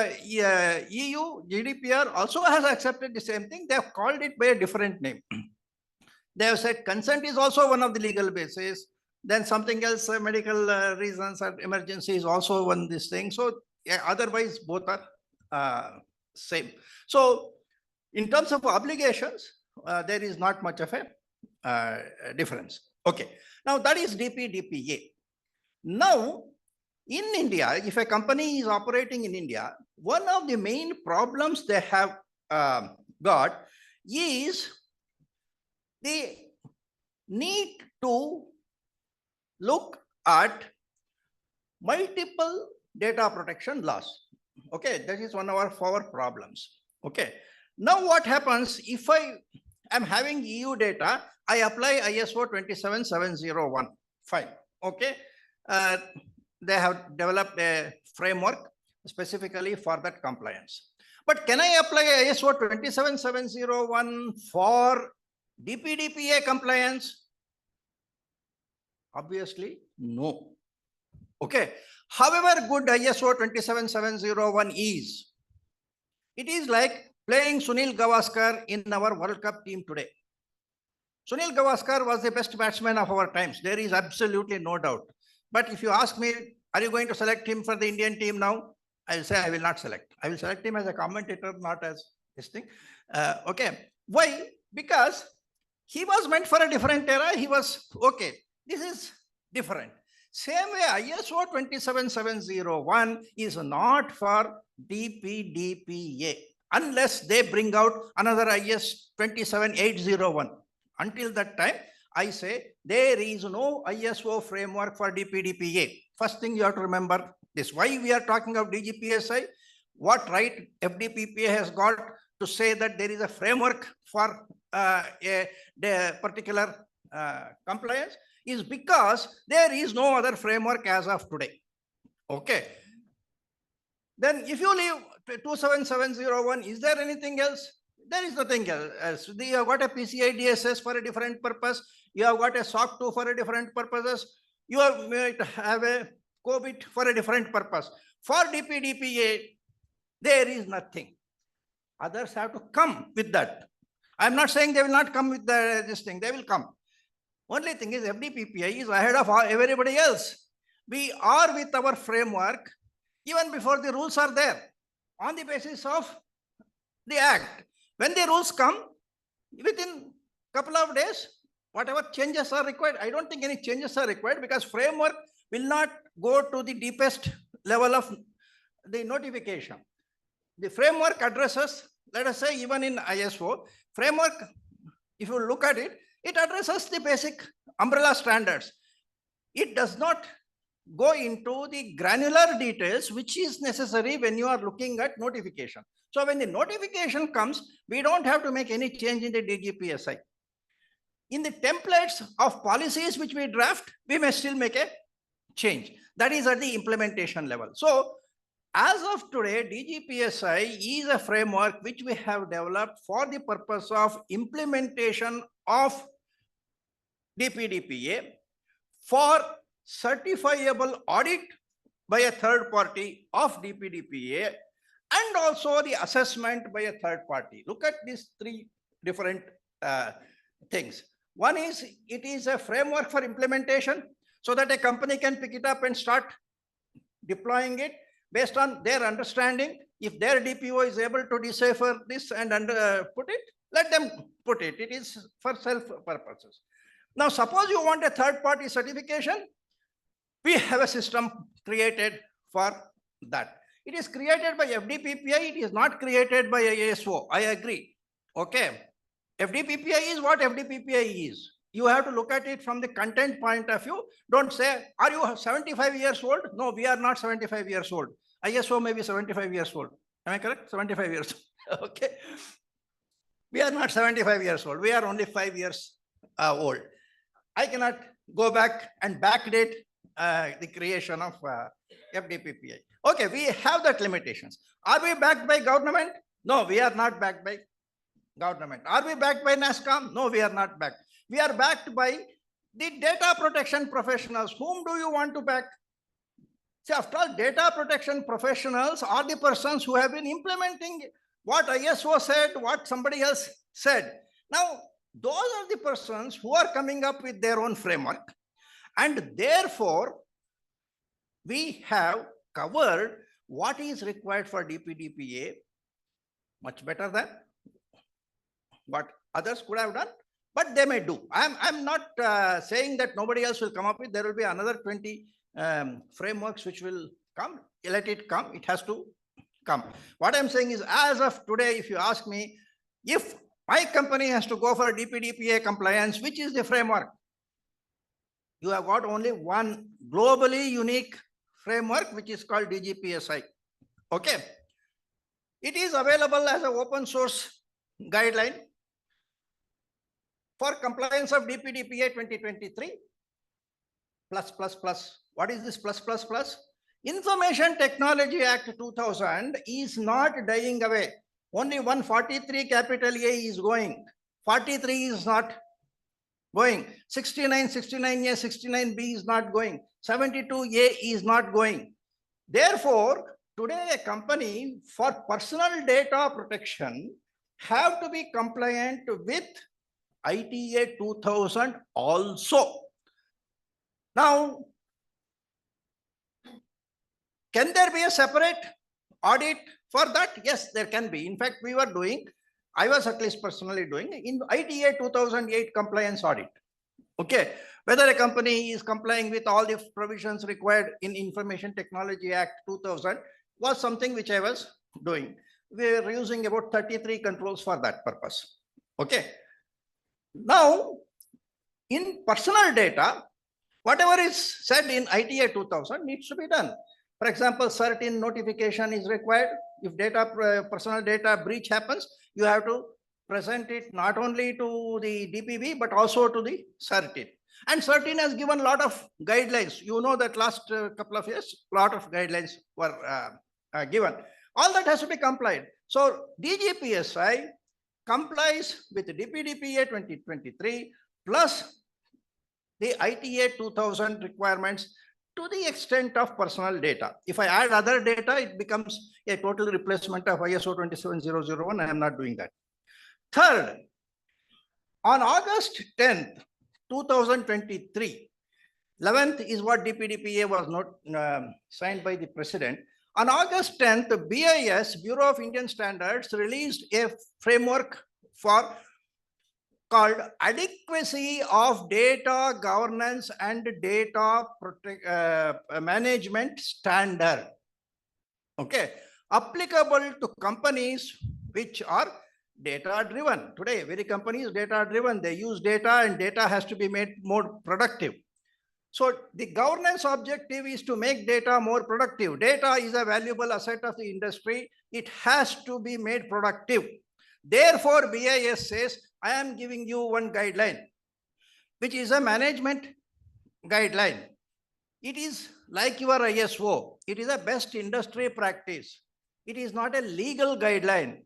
GDPR also has accepted the same thing. They have called it by a different name. They have said consent is also one of the legal basis. Then something else, medical reasons or emergency is also one this thing. So yeah, otherwise both are same. So in terms of obligations, there is not much of a difference. Okay, now that is DPDPA. Now in India, if a company is operating in India, one of the main problems they have got is the need to look at multiple data protection laws. Okay, that is one of our problems. Okay, now what happens if I am having EU data, I apply ISO 27701. Fine. Okay, they have developed a framework specifically for that compliance. But can I apply ISO 27701 for DPDPA compliance? Obviously, no. Okay. However good ISO 27701 is, it is like playing Sunil Gavaskar in our World Cup team today. Sunil Gavaskar was the best batsman of our times. There is absolutely no doubt. But if you ask me, are you going to select him for the Indian team now? I will say I will not select. I will select him as a commentator, not as this thing. Okay. Why? Because he was meant for a different era. He was, okay, this is different. Same way, ISO 27701 is not for DPDPA unless they bring out another IS 27801. Until that time, I say there is no ISO framework for DPDPA. First thing you have to remember this. Why we are talking of DGPSI? What right FDPPA has got to say that there is a framework for a particular compliance is because there is no other framework as of today. Okay. Then if you leave 27701, is there anything else? There is nothing else. You have got a PCI DSS for a different purpose. You have got a SOC 2 for a different purposes. You have a COBIT for a different purpose. For DPDPA, there is nothing. Others have to come with that. I'm not saying they will not come with this thing. They will come. Only thing is FDPPI is ahead of everybody else. We are with our framework even before the rules are there on the basis of the act. When the rules come, within a couple of days, whatever changes are required, I don't think any changes are required because framework will not go to the deepest level of the notification. The framework addresses, let us say even in ISO, framework, if you look at it, it addresses the basic umbrella standards. It does not go into the granular details, which is necessary when you are looking at notification. So when the notification comes, we don't have to make any change in the DGPSI. In the templates of policies which we draft, we may still make a change. That is at the implementation level. So as of today, DGPSI is a framework which we have developed for the purpose of implementation of DPDPA for certifiable audit by a third party of DPDPA and also the assessment by a third party. Look at these three different things. One is, it is a framework for implementation so that a company can pick it up and start deploying it. based on their understanding. If their DPO is able to decipher this and put it, let them put it. It is for self purposes. Now, suppose you want a third-party certification, we have a system created for that. It is created by FDPPI. It is not created by ISO. I agree. Okay. FDPPI is what FDPPI is. You have to look at it from the content point of view. Don't say, are you 75 years old? No, we are not 75 years old. ISO may be 75 years old. Am I correct? 75 years. Okay. We are not 75 years old. We are only 5 years old. I cannot go back and backdate the creation of FDPPI. Okay, we have that limitations. Are we backed by government? No, we are not backed by government. Are we backed by NASCOM? No, we are not backed. We are backed by the data protection professionals. Whom do you want to back? See, after all, data protection professionals are the persons who have been implementing what ISO said, what somebody else said. Now, those are the persons who are coming up with their own framework. And therefore, we have covered what is required for DPDPA much better than what others could have done, but they may do. I'm not saying that nobody else will come up with. There will be another 20 frameworks which will come. Let it come. It has to come. What I'm saying is, as of today, if you ask me, if my company has to go for DPDPA compliance, which is the framework? You have got only one globally unique framework, which is called DGPSI. Okay. It is available as an open source guideline for compliance of DPDPA 2023 plus. What is this plus? Information Technology Act 2000 is not dying away. Only 143 capital A is going. 43 is not going. 69, 69A, 69B is not going. 72A is not going. Therefore, today a company for personal data protection have to be compliant with ITA 2000 also. Now, can there be a separate audit for that? Yes, there can be. In fact, I was at least personally doing in ITA 2008 compliance audit. Okay, whether a company is complying with all the provisions required in Information Technology Act 2000 was something which I was doing. We were using about 33 controls for that purpose. Okay. Now, in personal data, whatever is said in ITA 2000 needs to be done. For example, certain notification is required. If personal data breach happens, you have to present it not only to the DPB, but also to the CERTIN. And CERTIN has given a lot of guidelines. You know that last couple of years, a lot of guidelines were given. All that has to be complied. So DGPSI complies with the DPDPA 2023 plus the ITA 2000 requirements to the extent of personal data. If I add other data, it becomes a total replacement of ISO 27001. I am not doing that. Third, on August 10th, 2023, 11th is what DPDPA was not signed by the president. On August 10th, the BIS, Bureau of Indian Standards, released a framework called Adequacy of Data Governance and Data Management Standard. Okay, applicable to companies which are data driven. Today, every company is data driven. They use data and data has to be made more productive. So the governance objective is to make data more productive. Data is a valuable asset of the industry. It has to be made productive. Therefore, BIS says, I am giving you one guideline, which is a management guideline. It is like your ISO. It is a best industry practice. It is not a legal guideline.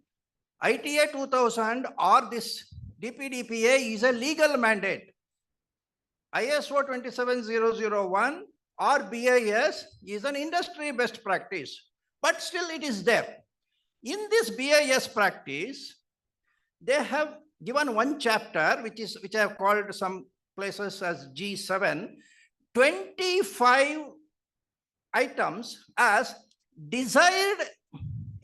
ITA 2000 or this DPDPA is a legal mandate. ISO 27001 or BIS is an industry best practice, but still it is there. In this BIS practice, they have given one chapter, which I have called some places as G7, 25 items as desired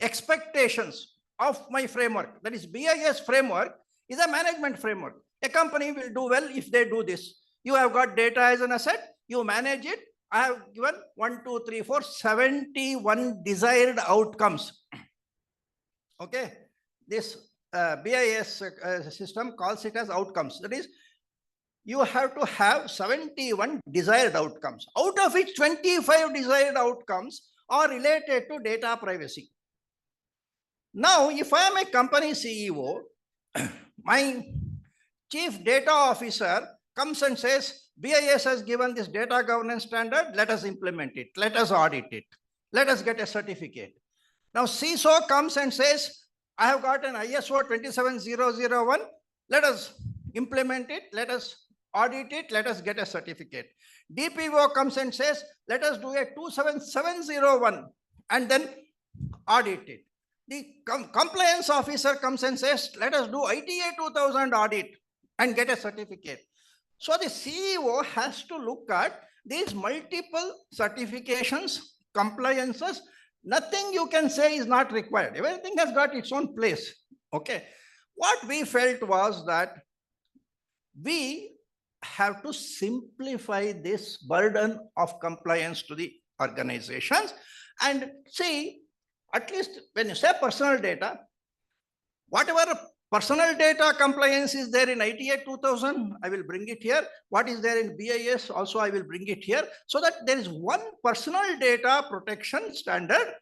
expectations of my framework. That is, BIS framework is a management framework. A company will do well if they do this. You have got data as an asset, you manage it. I have given 1, 2, 3, 4, 71 desired outcomes. Okay, this BIS system calls it as outcomes. That is, you have to have 71 desired outcomes, out of which 25 desired outcomes are related to data privacy. Now, if I am a company CEO, my chief data officer comes and says, BIS has given this data governance standard, let us implement it, let us audit it, let us get a certificate. Now, CISO comes and says, I have got an ISO 27001, let us implement it, let us audit it, let us get a certificate. DPO comes and says, let us do a 27701 and then audit it. The compliance officer comes and says, let us do ITA 2000 audit and get a certificate. So the CEO has to look at these multiple certifications, compliances. Nothing you can say is not required. Everything has got its own place. Okay. What we felt was that we have to simplify this burden of compliance to the organizations and see, at least when you say personal data, whatever personal data compliance is there in ITA 2000, I will bring it here. What is there in BIS, also I will bring it here, so that there is one personal data protection standard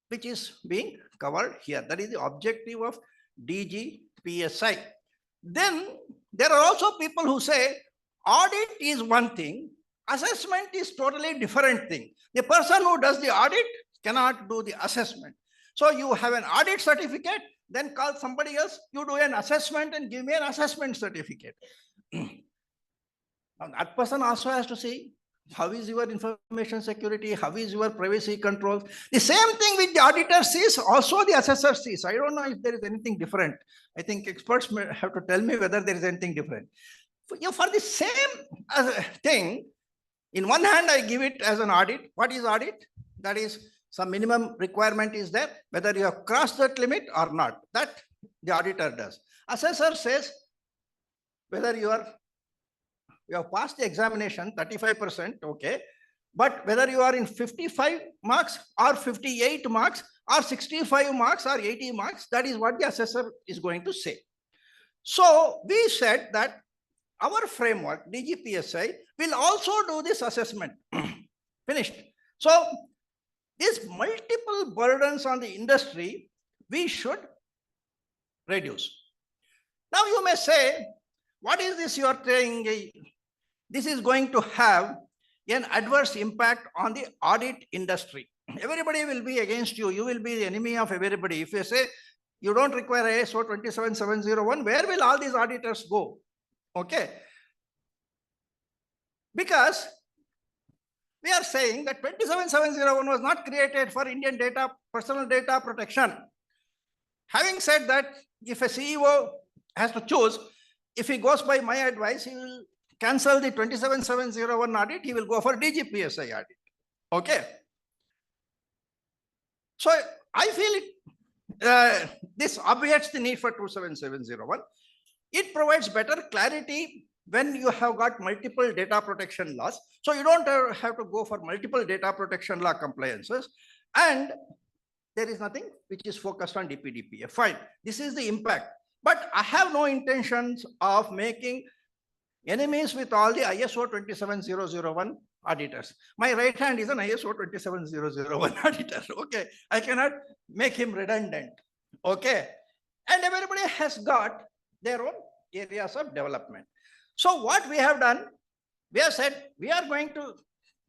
which is being covered here. That is the objective of DGPSI. Then there are also people who say audit is one thing, assessment is totally different thing. The person who does the audit cannot do the assessment. So you have an audit certificate, then call somebody else, you do an assessment and give me an assessment certificate. Now that person also has to see how is your information security, how is your privacy controls. The same thing with the auditor sees, also the assessor sees. I don't know if there is anything different. I think experts may have to tell me whether there is anything different. For the same thing, in one hand, I give it as an audit. What is audit? That is, some minimum requirement is there, whether you have crossed that limit or not. That the auditor does. Assessor says whether you have passed the examination, 35%, okay, but whether you are in 55 marks or 58 marks or 65 marks or 80 marks, that is what the assessor is going to say. So we said that our framework, DGPSI, will also do this assessment. Finished. So these multiple burdens on the industry, we should reduce. Now you may say, what is this you are saying? This is going to have an adverse impact on the audit industry. Everybody will be against you. You will be the enemy of everybody. If you say you don't require ISO 27701, where will all these auditors go? Okay. Because we are saying that 27701 was not created for Indian data, personal data protection. Having said that, if a CEO has to choose, if he goes by my advice, he will cancel the 27701 audit, he will go for DGPSI audit. Okay. So I feel this obviates the need for 27701. It provides better clarity when you have got multiple data protection laws. So you don't have to go for multiple data protection law compliances. And there is nothing which is focused on DPDPA. Fine. This is the impact. But I have no intentions of making enemies with all the ISO 27001 auditors. My right hand is an ISO 27001 auditor. Okay. I cannot make him redundant. Okay. And everybody has got their own areas of development. So what we have done, we have said we are going to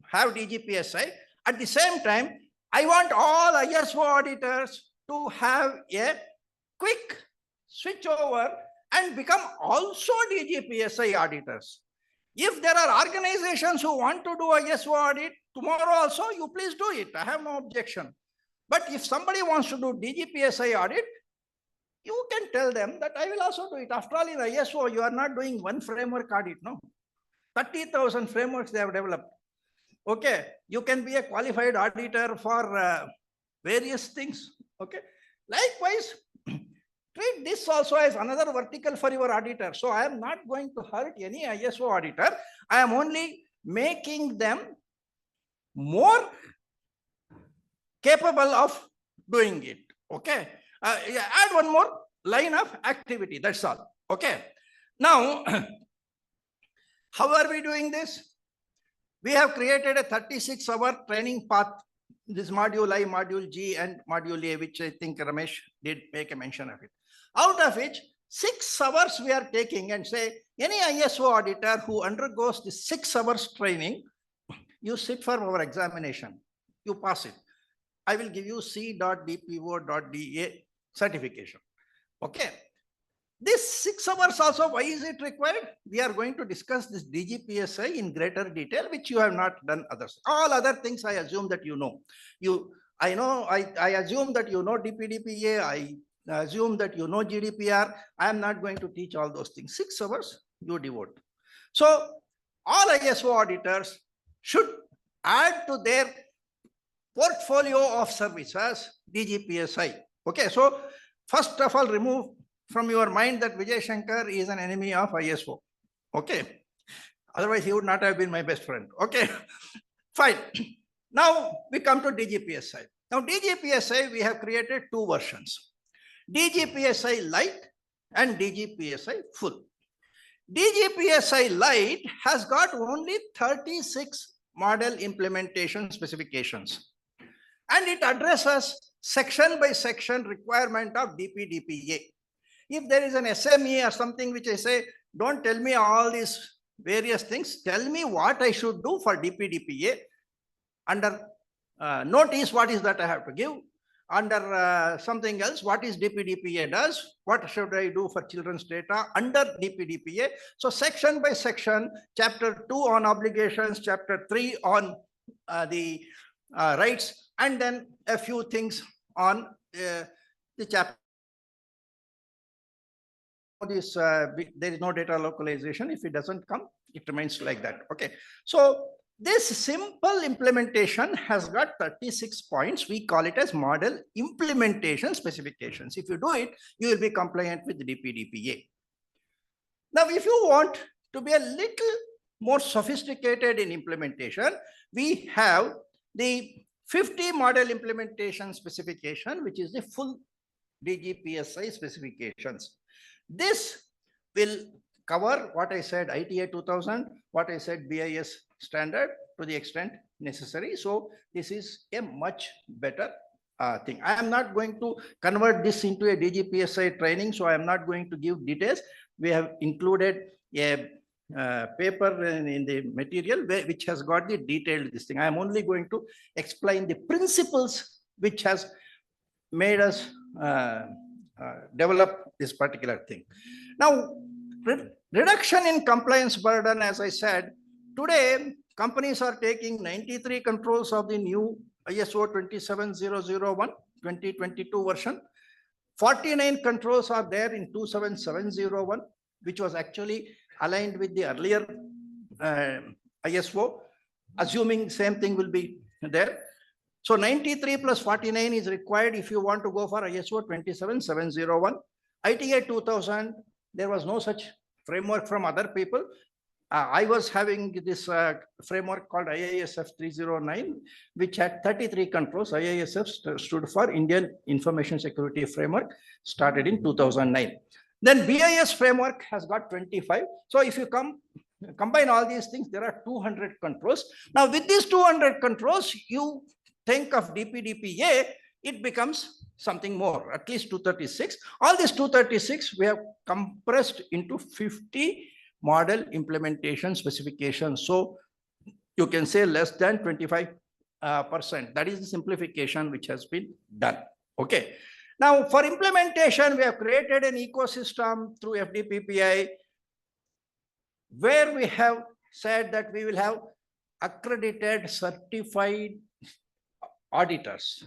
have DGPSI. At the same time, I want all ISO auditors to have a quick switch over and become also DGPSI auditors. If there are organizations who want to do ISO audit tomorrow also, you please do it. I have no objection. But if somebody wants to do DGPSI audit, you can tell them that I will also do it. After all, in ISO, you are not doing one framework audit, no. 30,000 frameworks they have developed. Okay, you can be a qualified auditor for various things. Okay, likewise, treat this also as another vertical for your auditor. So I am not going to hurt any ISO auditor. I am only making them more capable of doing it. Okay, yeah, add one more line of activity. That's all. Okay, now how are we doing this? We have created a 36-hour training path. This module I, module G, and module A, which I think Ramesh did make a mention of it. Out of which 6 hours we are taking, and say any ISO auditor who undergoes the 6 hours training, you sit for our examination, you pass it. I will give you C.DPO.DA certification. Okay. This 6 hours also, why is it required? We are going to discuss this DGPSI in greater detail, which you have not done others. All other things I assume that you know. I assume that you know DPDPA, I assume that you know GDPR. I am not going to teach all those things. 6 hours you devote. So all ISO auditors should add to their portfolio of services DGPSI. Okay, so first of all, remove from your mind that Vijay Shankar is an enemy of ISO. Okay, otherwise he would not have been my best friend. Okay, fine. Now we come to DGPSI. Now DGPSI, we have created 2 versions, DGPSI Lite and DGPSI Full. DGPSI Lite has got only 36 model implementation specifications, and it addresses section by section requirement of DPDPA. If there is an SME or something which I say, don't tell me all these various things, tell me what I should do for DPDPA. Under notice, what is that I have to give? Under something else, what is DPDPA does? What should I do for children's data under DPDPA? So section by section, chapter 2 on obligations, chapter 3 on the rights, and then a few things on the chapter. This there is no data localization. If it doesn't come, it remains like that. Okay, so this simple implementation has got 36 points. We call it as model implementation specifications. If you do it, you will be compliant with the DPDPA. Now, if you want to be a little more sophisticated in implementation, we have the 50 model implementation specification, which is the full DGPSI specifications. This will cover what I said, ITA 2000, what I said, BIS standard to the extent necessary. So this is a much better thing. I am not going to convert this into a DGPSI training, so I am not going to give details. We have included a paper in the material which has got the detailed this thing. I am only going to explain the principles which has made us develop this particular thing. Now, reduction in compliance burden, as I said, today companies are taking 93 controls of the new ISO 27001-2022 version. 49 controls are there in 27701, which was actually aligned with the earlier ISO, assuming same thing will be there. So 93 plus 49 is required if you want to go for ISO 27701. ITA 2000, there was no such framework from other people. I was having this framework called IISF 309, which had 33 controls. IISF stood for Indian Information Security Framework, started in 2009. Then BIS framework has got 25. So if you combine all these things, there are 200 controls. Now with these 200 controls, you think of DPDPA, it becomes something more, at least 236. All these 236 we have compressed into 50 model implementation specifications. So you can say less than 25%. That is the simplification which has been done. Okay. Now for implementation, we have created an ecosystem through FDPPI where we have said that we will have accredited certified auditors.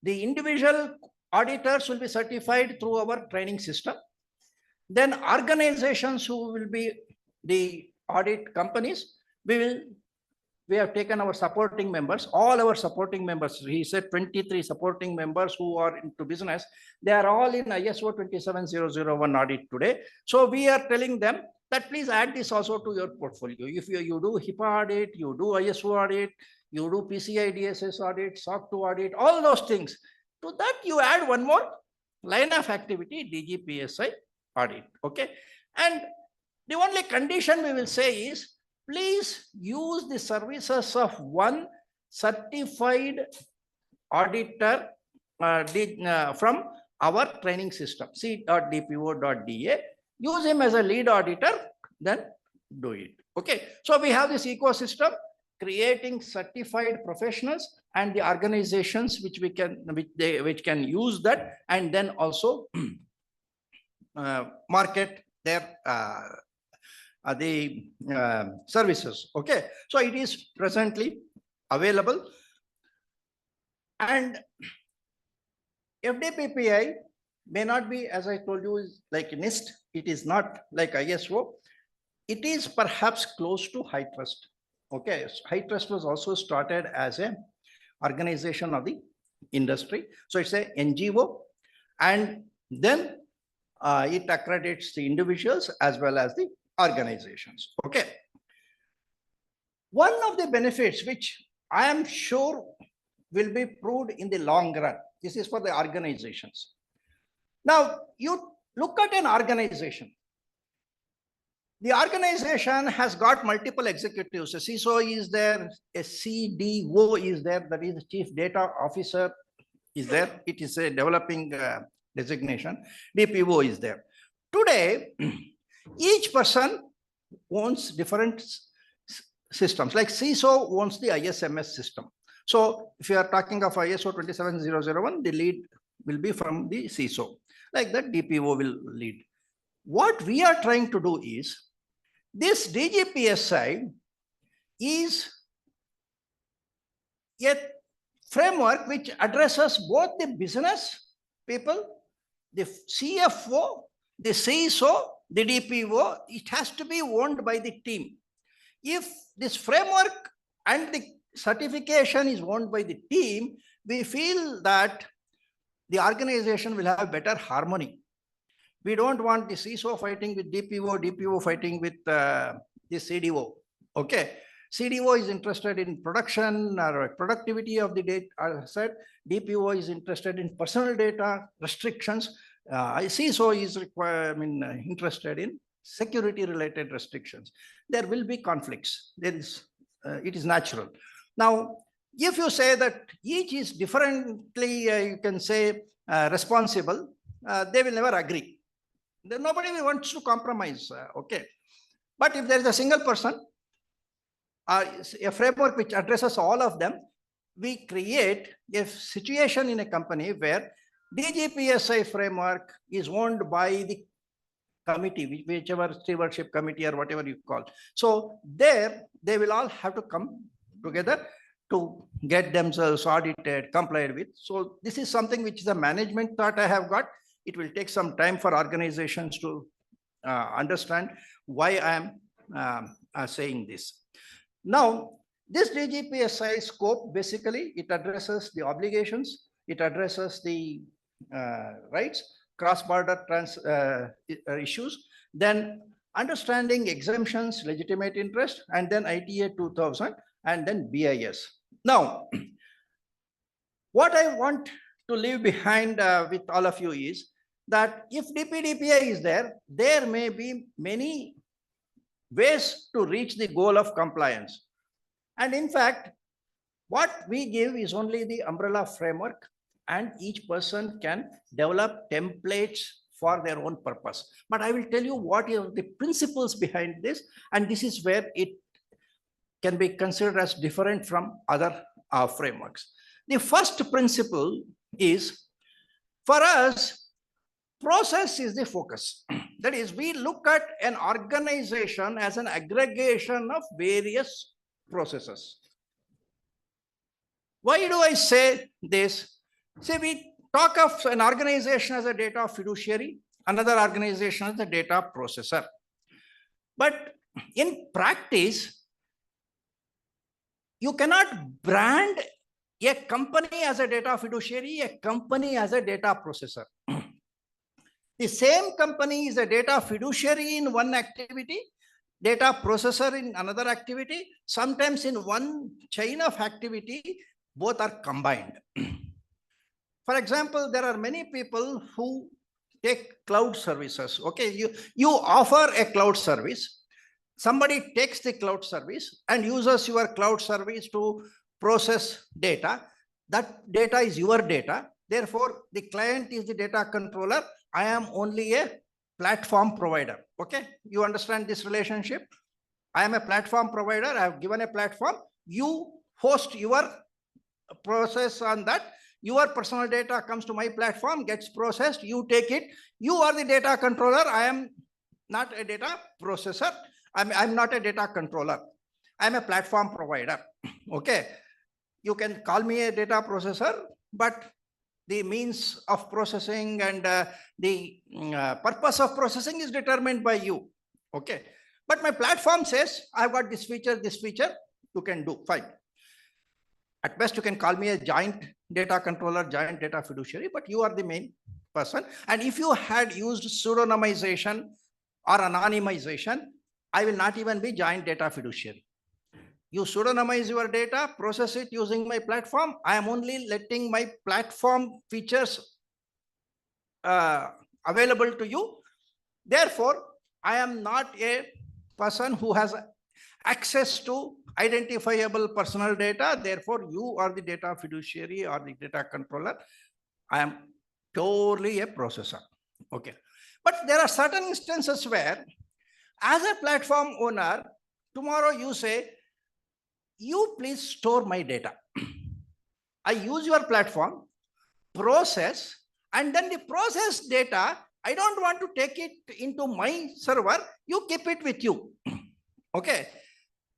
The individual auditors will be certified through our training system. Then organizations who will be the audit companies, we have taken our supporting members, all our supporting members. He said 23 supporting members who are into business. They are all in ISO 27001 audit today. So we are telling them that please add this also to your portfolio. If you do HIPAA audit, you do ISO audit, you do PCI DSS audit, SOC 2 audit, all those things. To that you add one more line of activity, DGPSI audit. Okay. And the only condition we will say is, please use the services of one certified auditor from our training system, c.dpo.da. Use him as a lead auditor, then do it. Okay. So we have this ecosystem creating certified professionals and the organizations which can use that, and then also market their services. Okay, so it is presently available, and FDPPI may not be, as I told you, is like NIST. It is not like ISO. It is perhaps close to high trust. Okay, so high trust was also started as a organization of the industry. So it's a NGO, and then it accredits the individuals as well as the organizations. Okay. One of the benefits which I am sure will be proved in the long run, this is for the organizations. Now, you look at an organization. The organization has got multiple executives. A CISO is there, a CDO is there, that is the Chief Data Officer is there. It is a developing designation. DPO is there. Today, each person owns different systems. Like CISO owns the ISMS system. So if you are talking of ISO 27001, the lead will be from the CISO. Like that, DPO will lead. What we are trying to do is, this DGPSI is a framework which addresses both the business people, the CFO, the CISO, the DPO. It has to be owned by the team. If this framework and the certification is owned by the team, we feel that the organization will have better harmony. We don't want the CISO fighting with DPO, DPO fighting with the CDO. Okay. CDO is interested in production or productivity of the data set. DPO is interested in personal data restrictions. CISO is interested in security related restrictions. There will be conflicts. There is, it is natural. Now, if you say that each is differently, you can say responsible, they will never agree. Nobody wants to compromise. Okay. But if there is a single person, a framework which addresses all of them, we create a situation in a company where DGPSI framework is owned by the committee, whichever stewardship committee or whatever you call. So there, they will all have to come together to get themselves audited, complied with. So this is something which is a management thought I have got. It will take some time for organizations to understand why I am saying this. Now, this DGPSI scope, basically, it addresses the obligations, it addresses the rights, cross-border issues, then understanding exemptions, legitimate interest, and then ITA 2000, and then BIS. Now, what I want to leave behind with all of you is that if DPDPI is there, there may be many ways to reach the goal of compliance. And in fact, what we give is only the umbrella framework, and each person can develop templates for their own purpose. But I will tell you what are the principles behind this, and this is where it can be considered as different from other frameworks. The first principle is, for us, process is the focus. That is, we look at an organization as an aggregation of various processes. Why do I say this? See, we talk of an organization as a data fiduciary, another organization as a data processor. But in practice, you cannot brand a company as a data fiduciary, a company as a data processor. The same company is a data fiduciary in one activity, data processor in another activity. Sometimes in one chain of activity, both are combined. For example, there are many people who take cloud services. Okay, you offer a cloud service. Somebody takes the cloud service and uses your cloud service to process data. That data is your data. Therefore, the client is the data controller. I am only a platform provider. Okay, you understand this relationship? I am a platform provider. I have given a platform. You host your process on that. Your personal data comes to my platform, gets processed. You take it. You are the data controller. I am not a data processor. I'm not a data controller. I'm a platform provider. Okay, you can call me a data processor, but the means of processing and the purpose of processing is determined by you. Okay, but my platform says I've got this feature, you can do fine. At best, you can call me a giant data controller, giant data fiduciary, but you are the main person. And if you had used pseudonymization or anonymization, I will not even be giant data fiduciary. You pseudonymize your data, process it using my platform. I am only letting my platform features available to you. Therefore, I am not a person who has access to identifiable personal data. Therefore, you are the data fiduciary or the data controller. I am purely a processor. Okay. But there are certain instances where, as a platform owner, tomorrow you say, you please store my data. I use your platform, process, and then the processed data, I don't want to take it into my server. You keep it with you. Okay.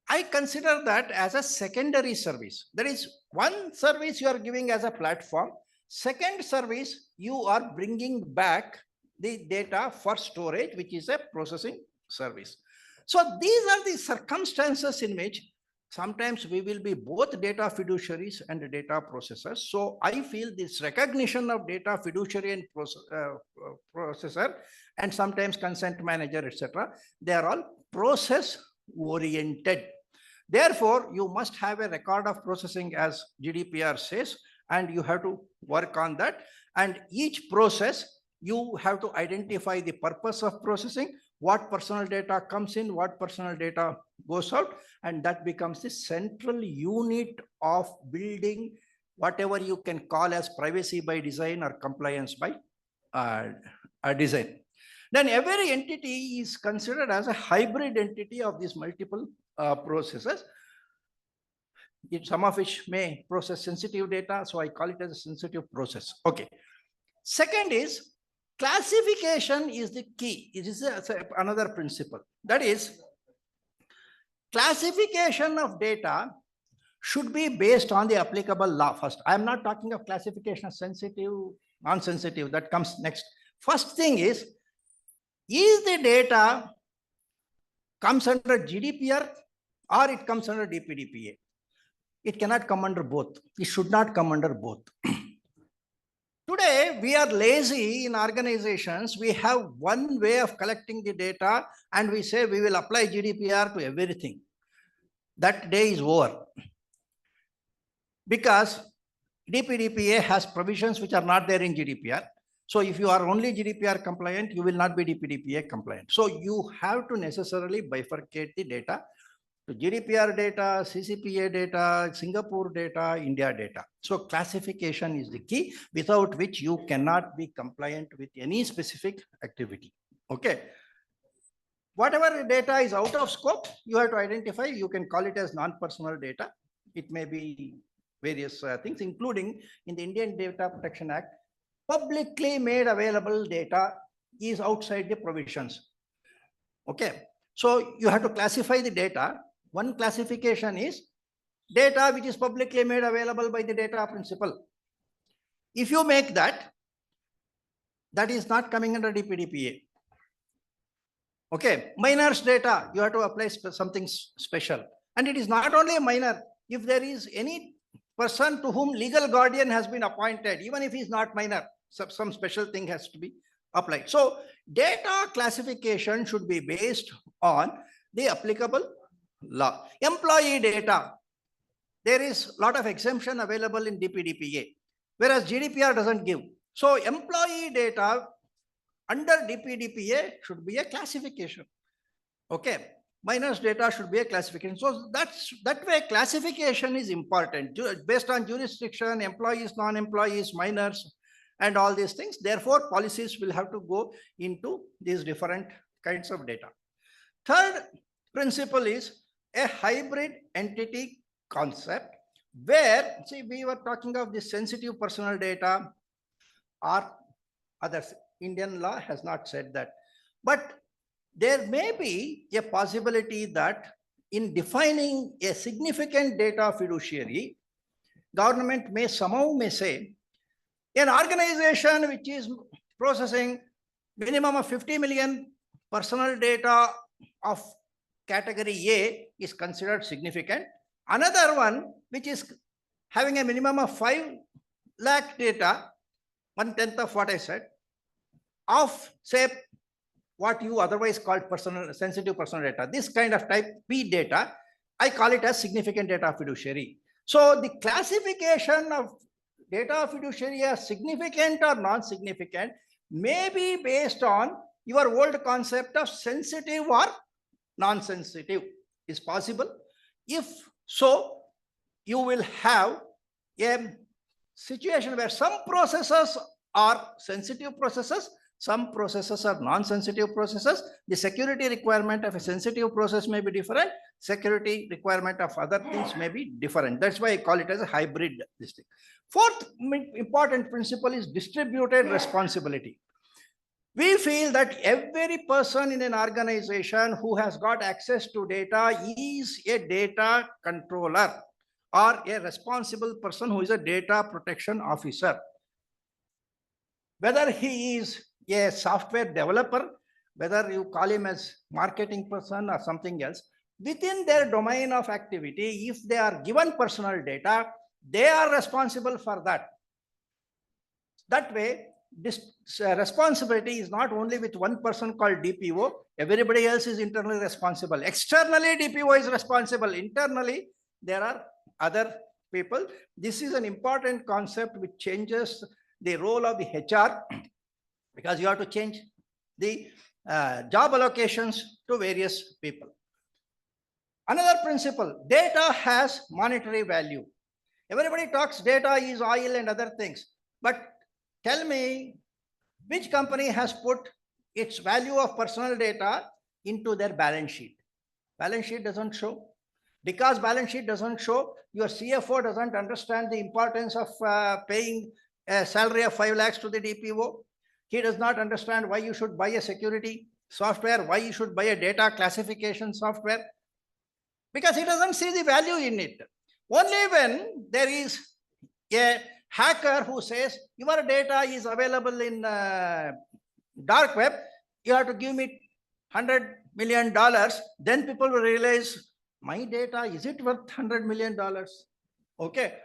I consider that as a secondary service. There is one service you are giving as a platform. Second service, you are bringing back the data for storage, which is a processing service. So these are the circumstances in which sometimes we will be both data fiduciaries and data processors. So I feel this recognition of data fiduciary and processor, and sometimes consent manager, etc., they are all process oriented. Therefore, you must have a record of processing as GDPR says, and you have to work on that. And each process, you have to identify the purpose of processing, what personal data comes in, what personal data goes out, and that becomes the central unit of building whatever you can call as privacy by design or compliance by design. Then every entity is considered as a hybrid entity of these multiple processes, some of which may process sensitive data. So I call it as a sensitive process. Okay. Second is classification is the key. It is another principle. That is, classification of data should be based on the applicable law first. I am not talking of classification of sensitive, non-sensitive. That comes next. First thing is the data comes under GDPR or it comes under DPDPA? It cannot come under both. It should not come under both. Today, we are lazy in organizations. We have one way of collecting the data and we say we will apply GDPR to everything. That day is over. Because DPDPA has provisions which are not there in GDPR. So if you are only GDPR compliant, you will not be DPDPA compliant. So you have to necessarily bifurcate the data to GDPR data, CCPA data, Singapore data, India data. So classification is the key, without which you cannot be compliant with any specific activity. Okay. Whatever data is out of scope, you have to identify. You can call it as non-personal data. It may be various things, including in the Indian Data Protection Act, publicly made available data is outside the provisions. Okay. So you have to classify the data. One classification is data which is publicly made available by the data principal. If you make that, that is not coming under DPDPA. Okay, minors data, you have to apply something special. And it is not only a minor. if there is any person to whom legal guardian has been appointed, even if he's not minor, some special thing has to be applied. So data classification should be based on the applicable law. Employee data, there is a lot of exemption available in DPDPA, whereas GDPR doesn't give. So employee data under DPDPA should be a classification. Okay, minors data should be a classification. So that way classification is important based on jurisdiction, employees, non-employees, minors, and all these things. Therefore, policies will have to go into these different kinds of data. Third principle is a hybrid entity concept where, see, we were talking of the sensitive personal data or others. Indian law has not said that. But there may be a possibility that in defining a significant data fiduciary, government may somehow say, an organization which is processing minimum of 50 million personal data of category A is considered significant. Another one which is having a minimum of 5 lakh data, 1/10 of what I said, of say what you otherwise called sensitive personal data, this kind of type B data, I call it as significant data fiduciary. So the classification of data fiduciary as significant or non-significant may be based on your old concept of sensitive or non-sensitive is possible. If so, you will have a situation where some processes are sensitive processes, some processes are non-sensitive processes. The security requirement of a sensitive process may be different. Security requirement of other things may be different. That's why I call it as a hybrid listing. Fourth important principle is distributed responsibility. We feel that every person in an organization who has got access to data is a data controller or a responsible person who is a data protection officer. Whether he is a software developer, whether you call him as marketing person or something else, within their domain of activity, if they are given personal data, they are responsible for that. That way, this responsibility is not only with one person called DPO, everybody else is internally responsible. Externally, DPO is responsible. Internally, there are other people. This is an important concept which changes the role of the HR because you have to change the job allocations to various people. Another principle, data has monetary value. Everybody talks data is oil and other things, but tell me which company has put its value of personal data into their balance sheet? Balance sheet doesn't show. Because balance sheet doesn't show, your CFO doesn't understand the importance of paying a salary of 5 lakhs to the DPO. He does not understand why you should buy a security software, why you should buy a data classification software, because he doesn't see the value in it. Only when there is a hacker who says your data is available in dark web, you have to give me $100 million, then people will realize my data, is it worth $100 million? Okay.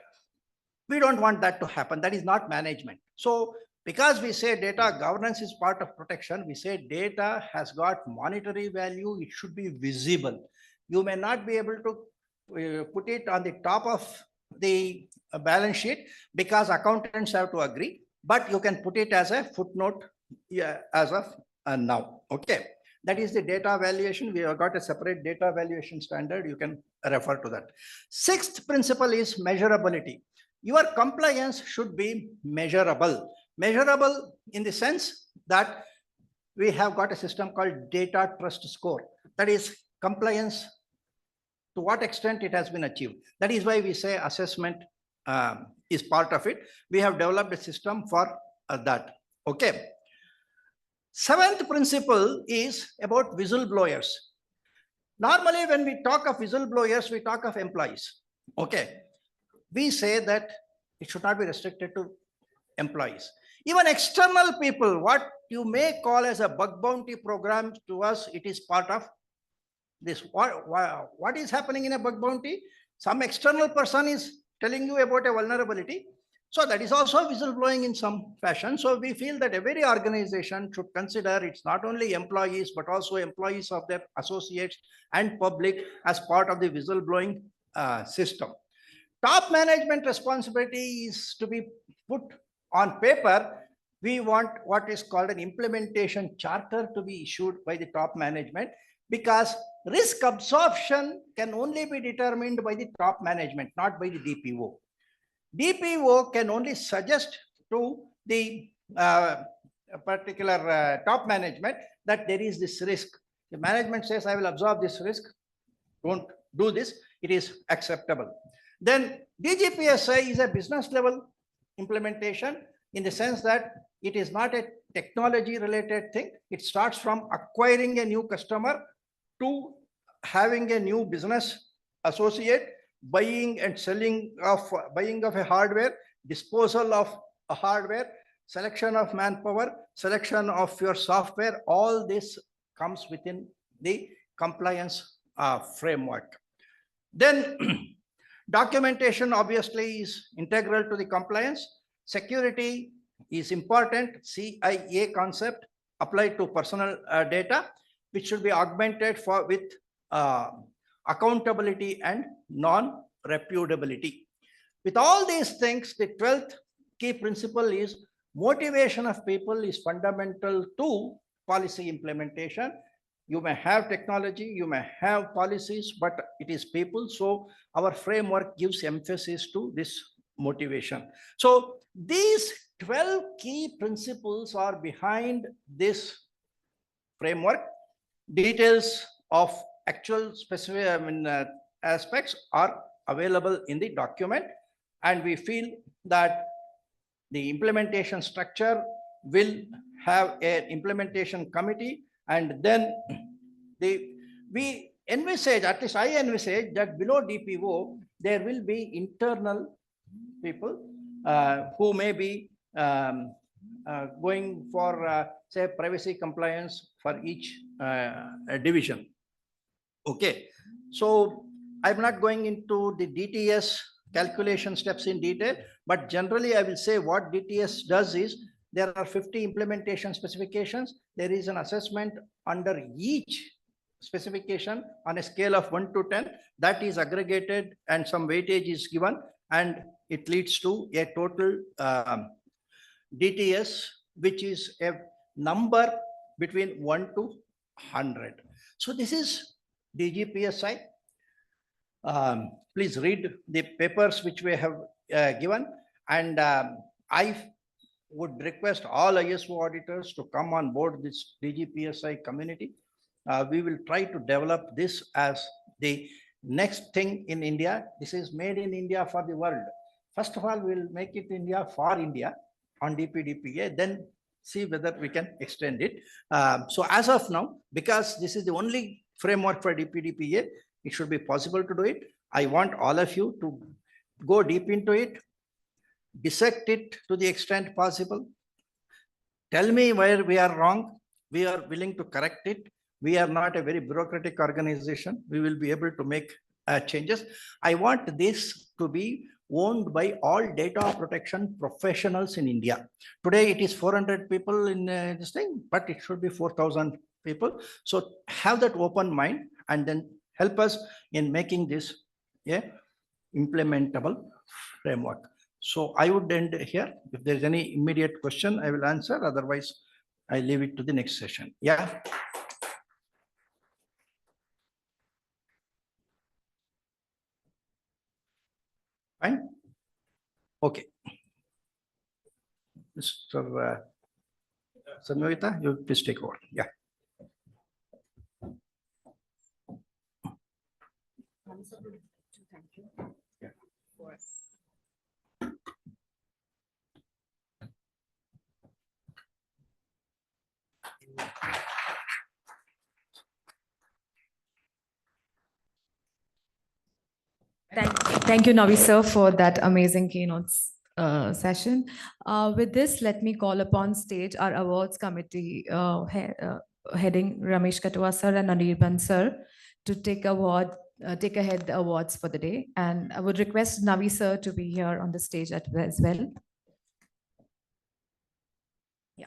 We don't want that to happen. That is not management. So because we say data governance is part of protection, we say data has got monetary value. It should be visible. You may not be able to put it on the top of the balance sheet because accountants have to agree, but you can put it as a footnote as of now. Okay. That is the data valuation. We have got a separate data valuation standard. You can refer to that. Sixth principle is measurability. Your compliance should be measurable. Measurable in the sense that we have got a system called data trust score. That is compliance, to what extent it has been achieved. That is why we say assessment is part of it. We have developed a system for that. Okay. Seventh principle is about whistleblowers. Normally, when we talk of whistleblowers, we talk of employees. Okay. We say that it should not be restricted to employees. Even external people, what you may call as a bug bounty program, to us, it is part of this. What is happening in a bug bounty? Some external person is telling you about a vulnerability. So that is also whistleblowing in some fashion. So we feel that every organization should consider it's not only employees, but also employees of their associates and public as part of the whistleblowing system. Top management responsibility is to be put on paper. We want what is called an implementation charter to be issued by the top management, because risk absorption can only be determined by the top management, not by the DPO. DPO can only suggest to the particular top management that there is this risk. The management says, I will absorb this risk, don't do this, it is acceptable. Then DGPSI is a business level implementation, in the sense that it is not a technology related thing. It starts from acquiring a new customer to having a new business associate, buying and selling of a hardware, disposal of a hardware, selection of manpower, selection of your software. All this comes within the compliance framework. Then documentation obviously is integral to the compliance. Security is important. CIA concept applied to personal data, which should be augmented with accountability and non-reputability. With all these things, the 12th key principle is motivation of people is fundamental to policy implementation. You may have technology, you may have policies, but it is people. So our framework gives emphasis to this motivation. So these 12 key principles are behind this framework. Details of actual specific aspects are available in the document, and we feel that the implementation structure will have an implementation committee, and then we envisage, at least I envisage, that below DPO there will be internal people who may be going for say privacy compliance for each division. Okay, so I'm not going into the DTS calculation steps in detail, but generally I will say what DTS does is there are 50 implementation specifications. There is an assessment under each specification on a scale of 1 to 10 that is aggregated, and some weightage is given, and it leads to a total DTS, which is a number between 1 to 100. So this is DGPSI. Please read the papers which we have given, and I would request all ISO auditors to come on board this DGPSI community. We will try to develop this as the next thing in India. This is made in India for the world. First of all, we'll make it India for India on DPDPA, then see whether we can extend it. So as of now, because this is the only framework for DPDPA, it should be possible to do it. I want all of you to go deep into it, dissect it to the extent possible. Tell me where we are wrong. We are willing to correct it. We are not a very bureaucratic organization. We will be able to make changes. I want this to be owned by all data protection professionals in India. Today it is 400 people in this thing, but it should be 4,000 people. So have that open mind and then help us in making this a implementable framework. So I would end here. If there's any immediate question, I will answer. Otherwise, I leave it to the next session. Yeah. Fine. Okay. Mr. Sanyoita, you please take over. Yeah. Yeah. Thank you, Navi sir, for that amazing keynote session. With this, let me call upon stage our awards committee heading Ramesh Katwa sir and Anirban sir to take award take ahead the awards for the day. And I would request Navi sir to be here on the stage as well. Yeah,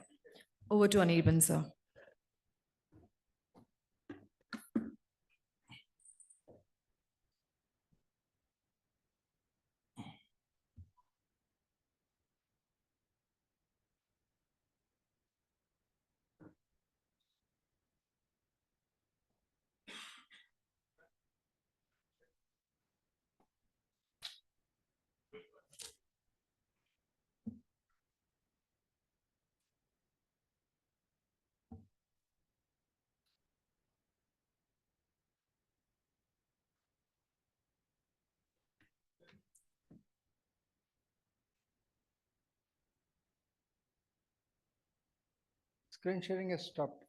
over to Anirban sir. Screen sharing has stopped.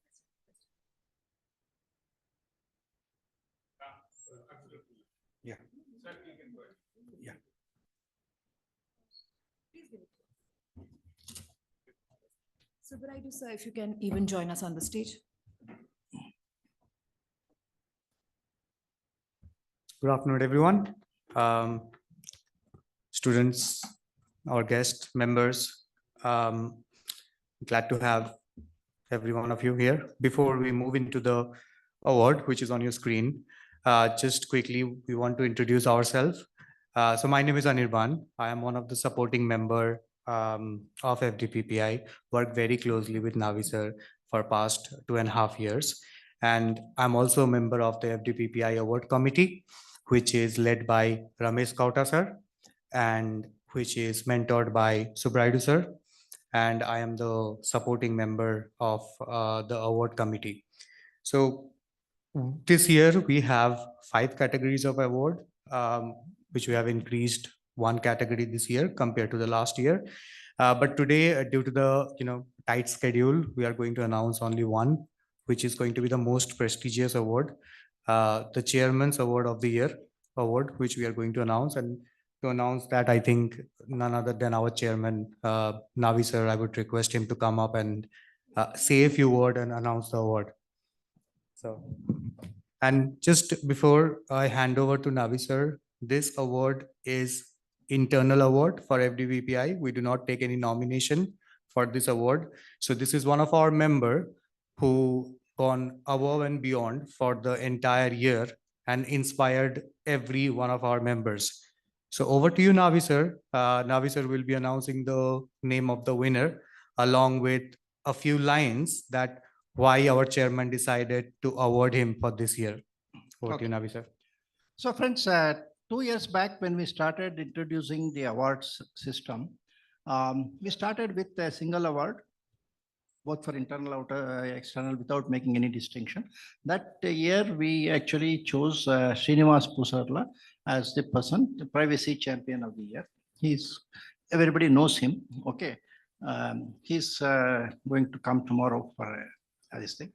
Yeah. Yeah. Subraidu sir, if you can even join us on the stage. Good afternoon, everyone. Students, our guests, members, glad to have every one of you here. Before we move into the award, which is on your screen, just quickly, we want to introduce ourselves. So my name is Anirban. I am one of the supporting member of FDPPI, work very closely with Navi sir for past 2.5 years. And I'm also a member of the FDPPI award committee, which is led by Ramesh Kauta sir, and which is mentored by Subraidu sir. And I am the supporting member of the award committee. So this year we have 5 categories of award, which we have increased 1 category this year compared to the last year. But today, due to the tight schedule, we are going to announce only one, which is going to be the most prestigious award, the Chairman's Award of the Year award, which we are going to announce. And to announce that, I think none other than our chairman, Navi sir, I would request him to come up and say a few words and announce the award. So, and just before I hand over to Navi sir, this award is internal award for FDPPI. We do not take any nomination for this award. So this is one of our member who gone above and beyond for the entire year and inspired every one of our members. So over to you, Navi sir. Navi sir will be announcing the name of the winner along with a few lines that why our chairman decided to award him for this year. Over to you, Navi sir. So friends, 2 years back when we started introducing the awards system, we started with a single award, both for internal, outer, external, without making any distinction. That year we actually chose Srinivas Pusarla as the person, the privacy champion of the year. Everybody knows him. Okay. He's going to come tomorrow for this thing.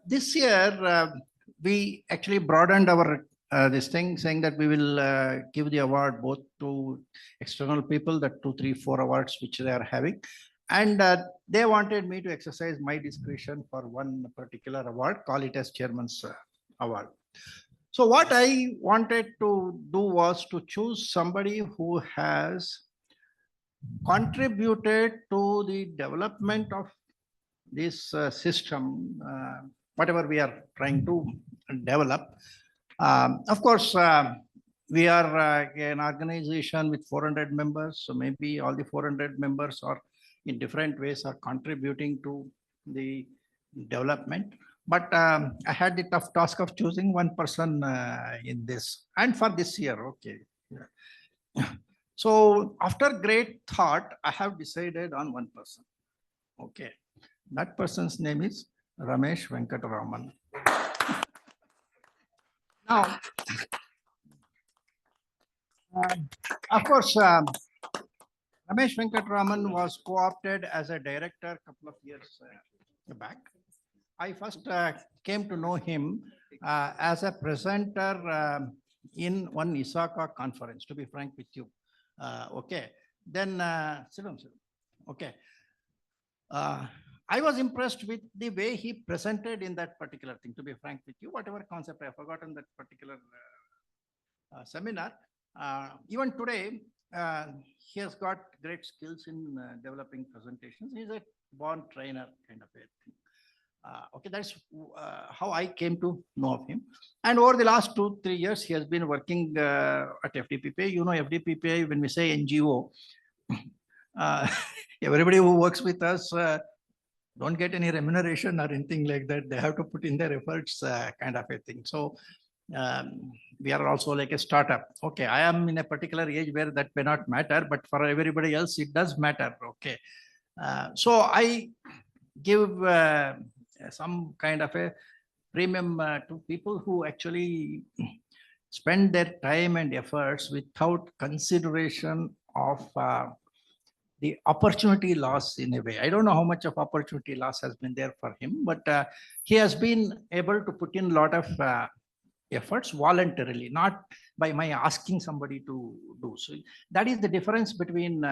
This year, we actually broadened our this thing, saying that we will give the award both to external people, the 2, 3, 4 awards which they are having. And they wanted me to exercise my discretion for one particular award, call it as Chairman's Award. So what I wanted to do was to choose somebody who has contributed to the development of this system, whatever we are trying to develop. Of course, we are an organization with 400 members, so maybe all the 400 members are in different ways are contributing to the development. But I had the tough task of choosing one person in this, and for this year, okay. Yeah. So after great thought, I have decided on one person. Okay, that person's name is Ramesh Venkataraman. Now, of course, Ramesh Venkataraman was co-opted as a director a couple of years back. I first came to know him as a presenter in one ISACA conference, to be frank with you. Okay, then sit down. Okay. I was impressed with the way he presented in that particular thing, to be frank with you, whatever concept I have forgotten that particular seminar. Even today, he has got great skills in developing presentations. He's a born trainer kind of a thing. Okay, that's how I came to know of him. And over the last 2-3 years, he has been working at FDPPI. You know, FDPPI, when we say NGO, everybody who works with us don't get any remuneration or anything like that. They have to put in their efforts, kind of a thing. So we are also like a startup. Okay, I am in a particular age where that may not matter, but for everybody else, it does matter. Okay, so I give some kind of a premium to people who actually spend their time and efforts without consideration of the opportunity loss in a way. I don't know how much of opportunity loss has been there for him, but he has been able to put in a lot of efforts voluntarily, not by my asking somebody to do. So that is the difference between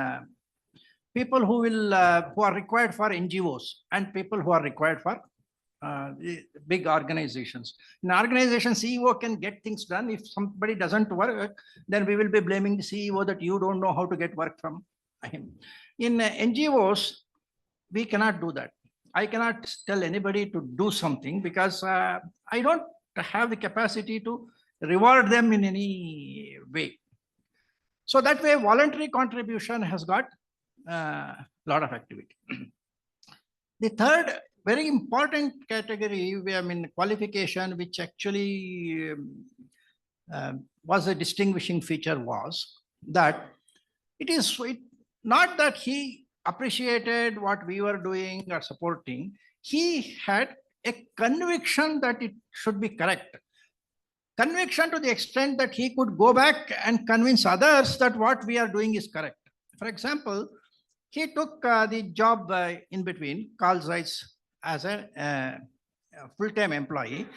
people who are required for NGOs and people who are required for big organizations. In organization, CEO can get things done. If somebody doesn't work, then we will be blaming the CEO that you don't know how to get work from him. In NGOs, we cannot do that. I cannot tell anybody to do something because I don't have the capacity to reward them in any way. So that way, voluntary contribution has got a lot of activity. The third very important category, I mean, qualification, which actually was a distinguishing feature, was that it is not that he appreciated what we were doing or supporting. He had a conviction that it should be correct. Conviction to the extent that he could go back and convince others that what we are doing is correct. For example, he took the job in between, Carl Zeiss, as a full-time employee.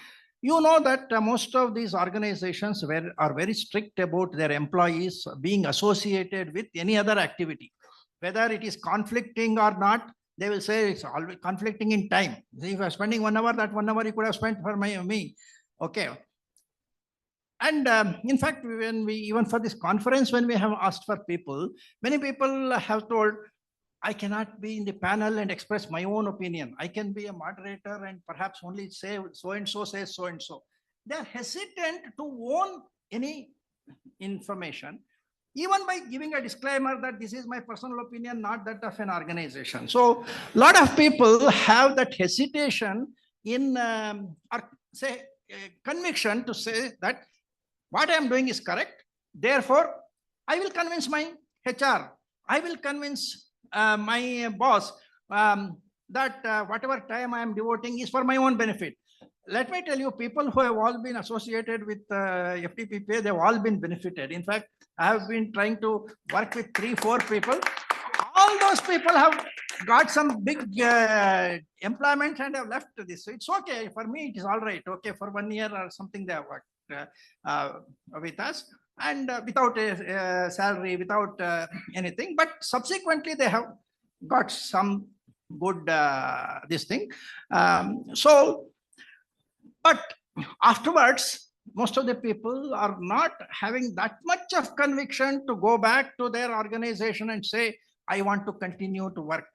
You know that most of these organizations are very strict about their employees being associated with any other activity. Whether it is conflicting or not, they will say it's always conflicting in time. If you're spending 1 hour, that 1 hour you could have spent for me. Okay. And in fact, when we, even for this conference, when we have asked for people, many people have told, I cannot be in the panel and express my own opinion. I can be a moderator and perhaps only say so-and-so says so-and-so. They're hesitant to own any information, even by giving a disclaimer that this is my personal opinion, not that of an organization. So a lot of people have that hesitation in, or say, conviction to say that what I am doing is correct. Therefore, I will convince my HR. I will convince my boss that whatever time I am devoting is for my own benefit. Let me tell you, people who have all been associated with FDPPA, they've all been benefited. In fact, I have been trying to work with 3-4 people. All those people have got some big employment and have left this. So it's okay. For me, it is all right. Okay, for 1 year or something, they have worked with us and without a salary, without anything. But subsequently, they have got some good this thing. But afterwards, most of the people are not having that much of conviction to go back to their organization and say, I want to continue to work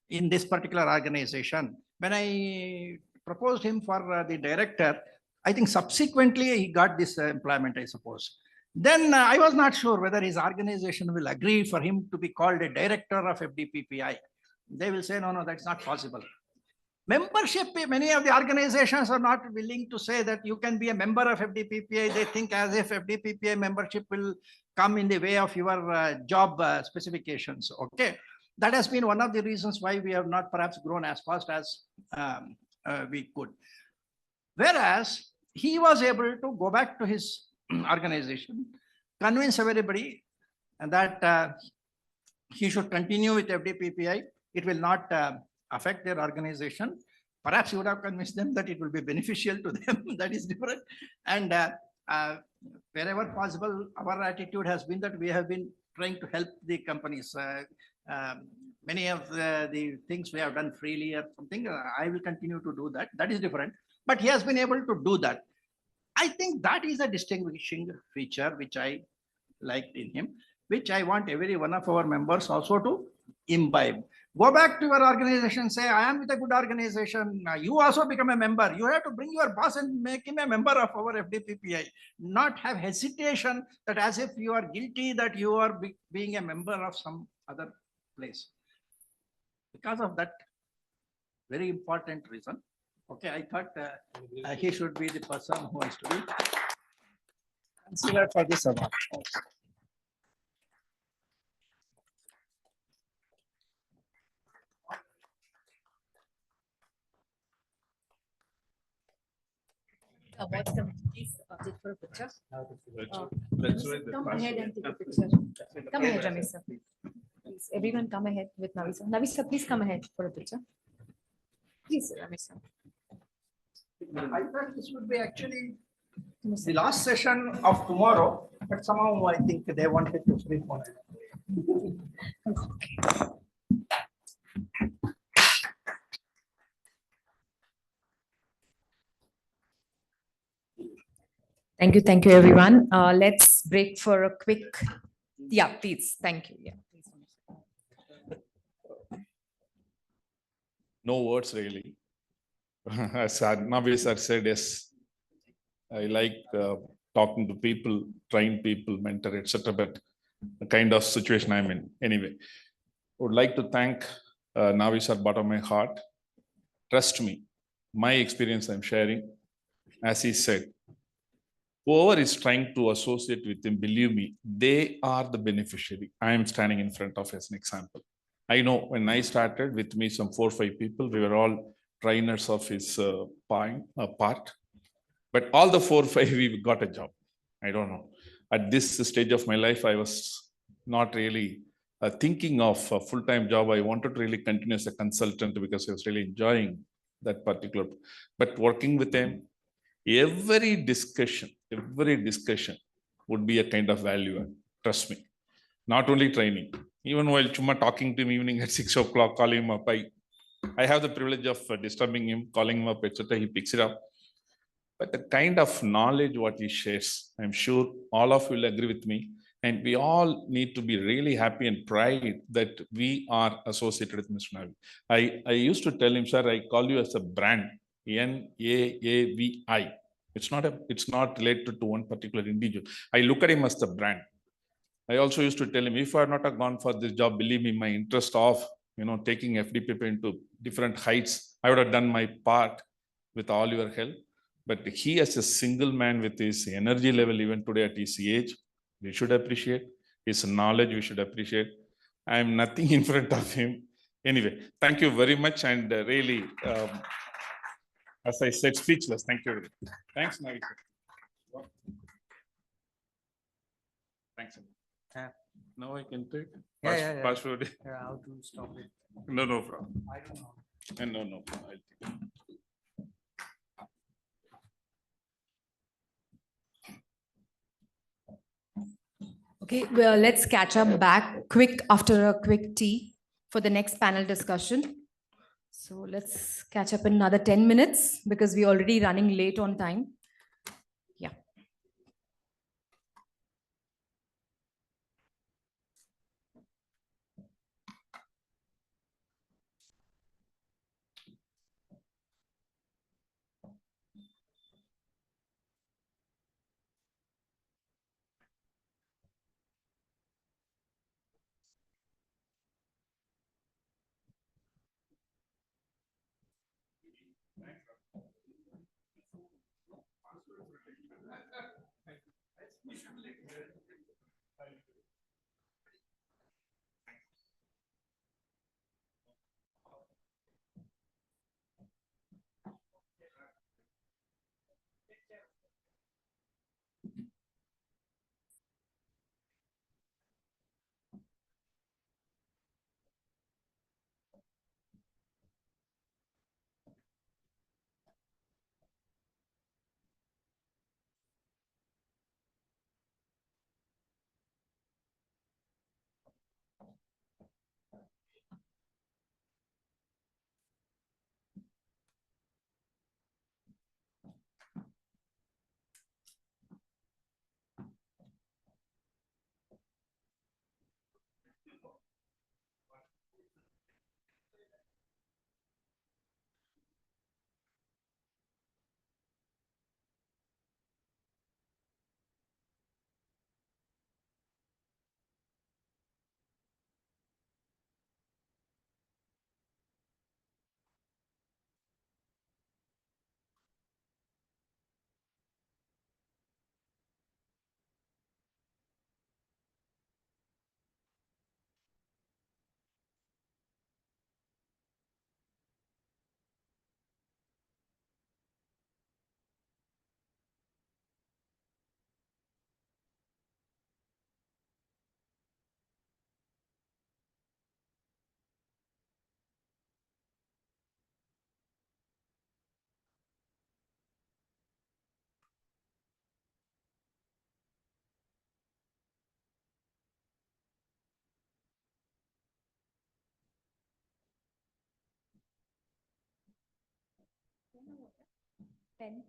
in this particular organization. When I proposed him for the director, I think subsequently he got this employment, I suppose. Then I was not sure whether his organization will agree for him to be called a director of FDPPI. They will say, no, that's not possible. Membership, many of the organizations are not willing to say that you can be a member of FDPPI. They think as if FDPPI membership will come in the way of your job specifications. Okay, that has been one of the reasons why we have not perhaps grown as fast as we could. Whereas he was able to go back to his organization, convince everybody that he should continue with FDPPI. It will not affect their organization. Perhaps you would have convinced them that it will be beneficial to them. That is different. And wherever possible, our attitude has been that we have been trying to help the companies. many of the things we have done freely or something. I will continue to do that. That is different. But he has been able to do that. I think that is a distinguishing feature which I liked in him, which I want every one of our members also to imbibe. Go back to your organization, say, I am with a good organization. You also become a member. You have to bring your boss and make him a member of our FDPPI. Not have hesitation that as if you are guilty that you are being a member of some other place. Because of that very important reason, okay, I thought he should be the person who is to be considered for this award. Awards committee, please take for a picture. Let's wait the Come first ahead one. and take a picture. Come ahead, Ramesh sir. Please, everyone come ahead with Navi sir. Navi sir, please come ahead for a picture. Please, Ramesh sir. I thought this would be actually the last session of tomorrow, but somehow I think they wanted to prepone it. Thank you, everyone. Let's break for a quick. Yeah, please. Thank you. Yeah. No words really. As Navi sir said, yes, I like talking to people, train people, mentor, etc. But the kind of situation I'm in. Anyway, I would like to thank Navi sir, bottom of my heart. Trust me, my experience I'm sharing. As he said, whoever is trying to associate with him, believe me, they are the beneficiary. I am standing in front of as an example. I know when I started with me, some 4 or 5 people, we were all trainers of his part. But all the 4 or 5, we got a job. I don't know. At this stage of my life, I was not really thinking of a full-time job. I wanted to really continue as a consultant because I was really enjoying that particular. But working with them, every discussion would be a kind of value. Trust me. Not only training, even while Chuma talking to him evening at 6 o'clock, calling him up. I have the privilege of disturbing him, calling him up, etc. He picks it up. But the kind of knowledge what he shares, I'm sure all of you will agree with me. And we all need to be really happy and pride that we are associated with Mr. Navi. I used to tell him, sir, I call you as a brand, NAAVI. It's not related to one particular individual. I look at him as the brand. I also used to tell him, if I had not have gone for this job, believe me, my interest of taking FDPP into different heights, I would have done my part with all your help. But he as a single man with his energy level, even today at his age, we should appreciate. His knowledge, we should appreciate. I am nothing in front of him. Anyway, thank you very much. And really, as I said, speechless. Thank you. Thanks, Navi. Thanks. Now I can take password. How to stop it? No problem. I don't know. No problem. I'll take it. Okay, well, let's catch up back quick after a quick tea for the next panel discussion. So let's catch up in another 10 minutes because we're already running late on time. Yeah. Pen.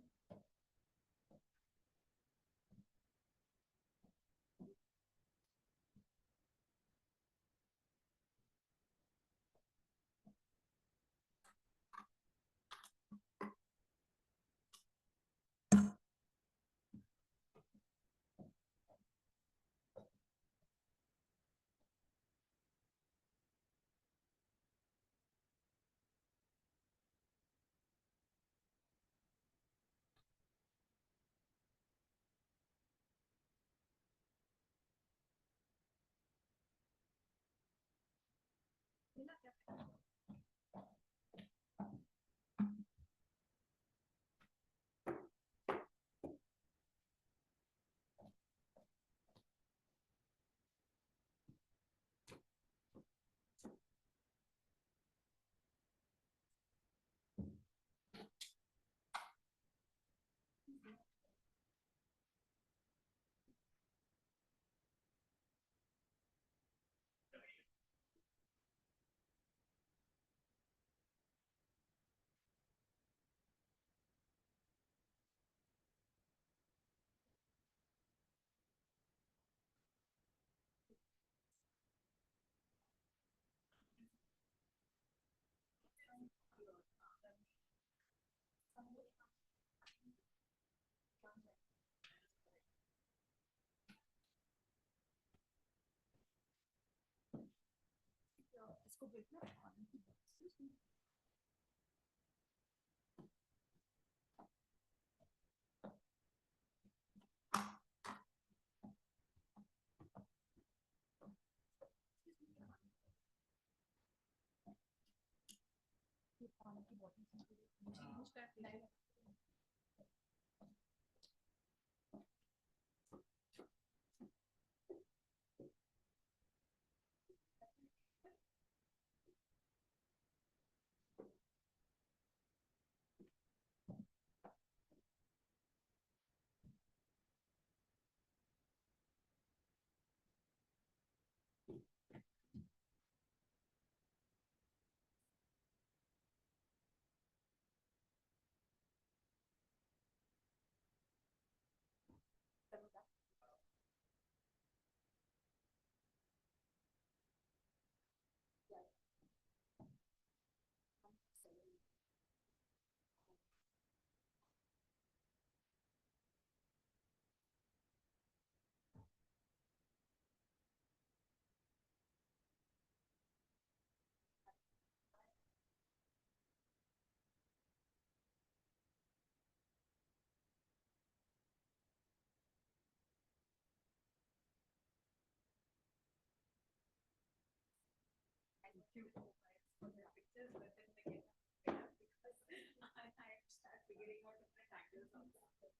इसको देखना you for the pictures, but then again, because I start figuring out different angles of that.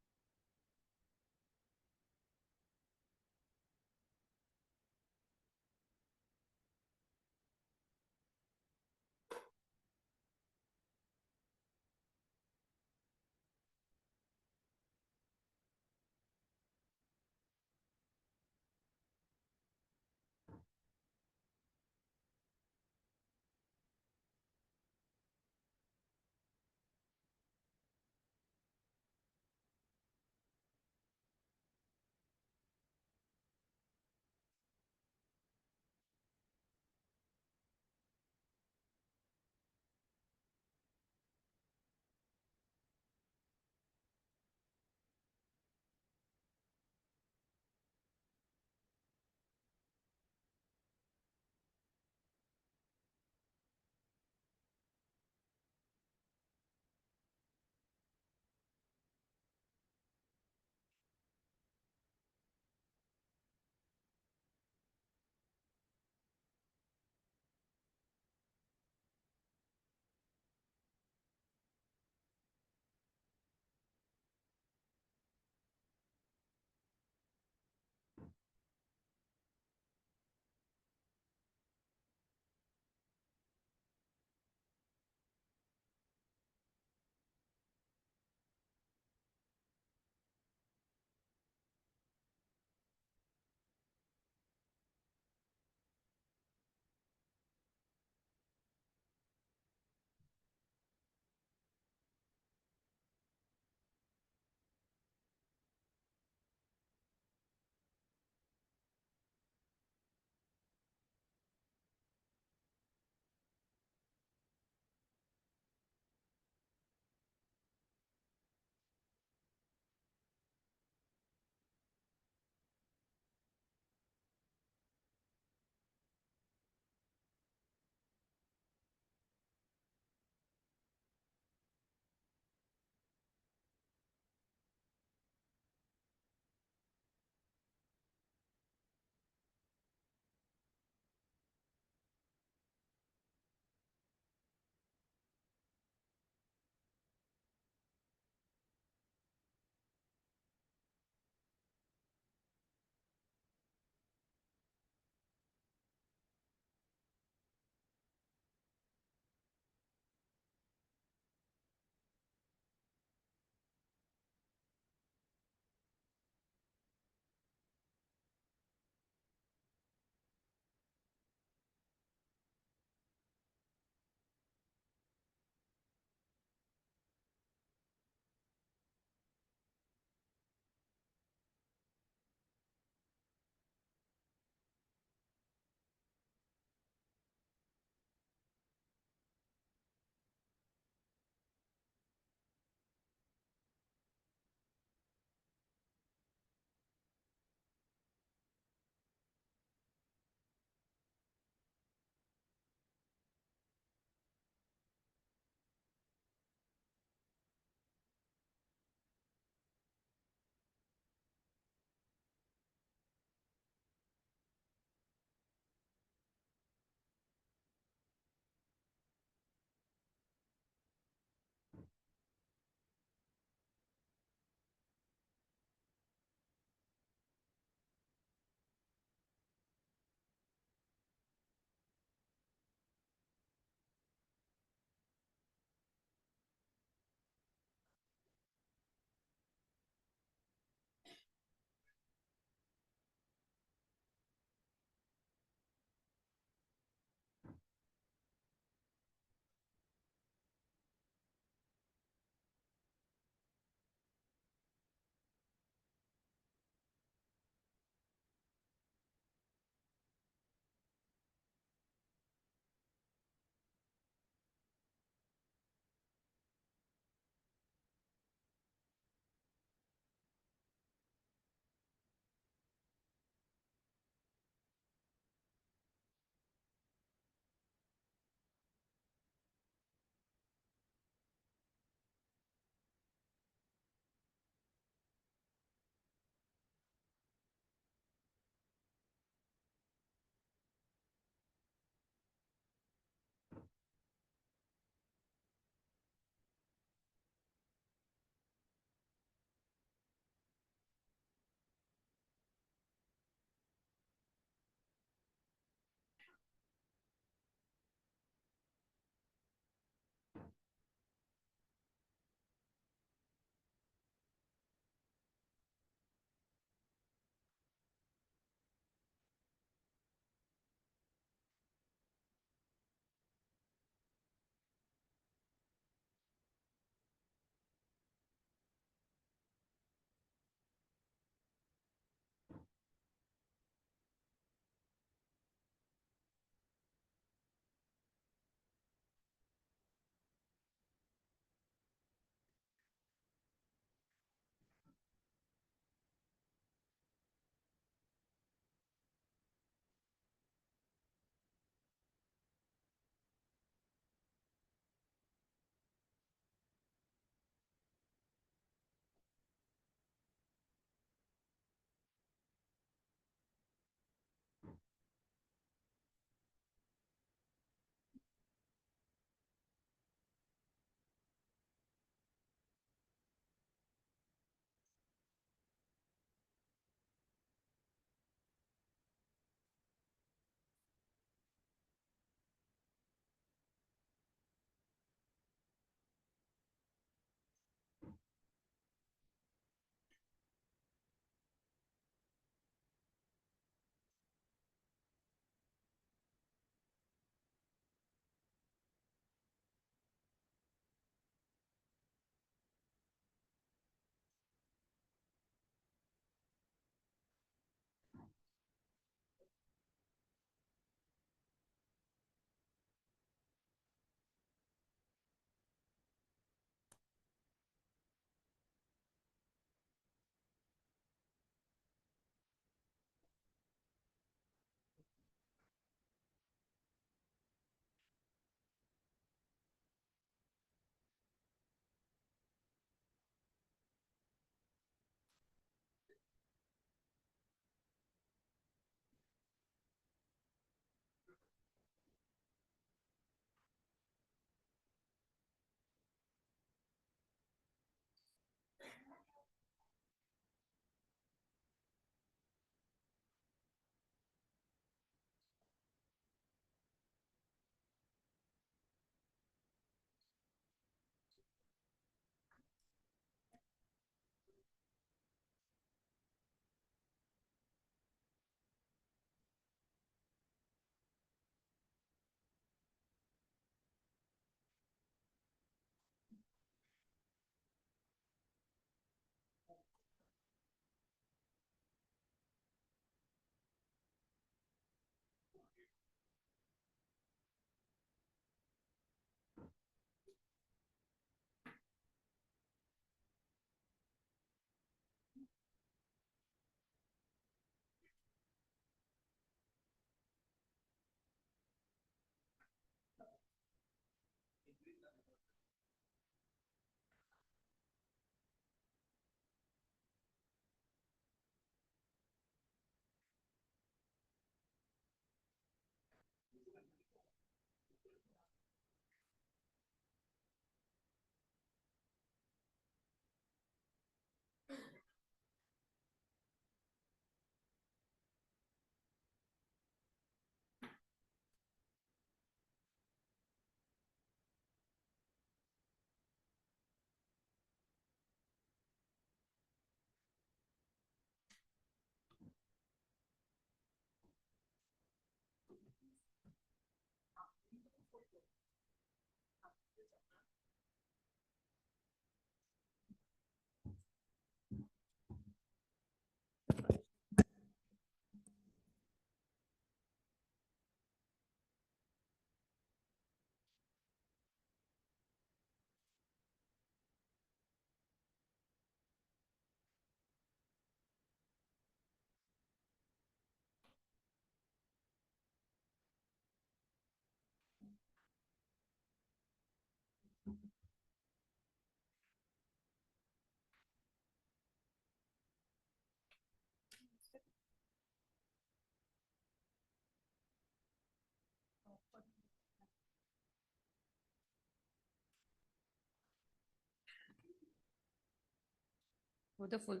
Wonderful.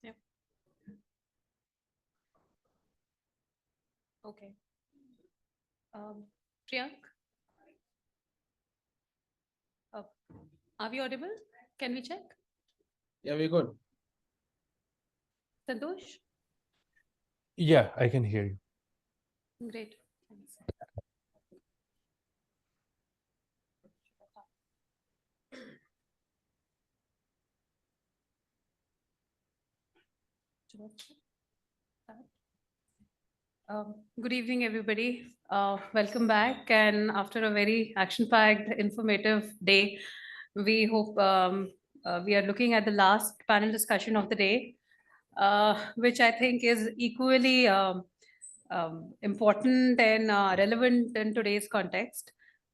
Yep. Okay. Priyank? Are we audible? Can we check? Yeah, we're good. Santosh? Yeah, I can hear you. Great. Thanks. Good evening, everybody. Welcome back. And after a very action-packed, informative day, we hope we are looking at the last panel discussion of the day, which I think is equally important and relevant in today's context.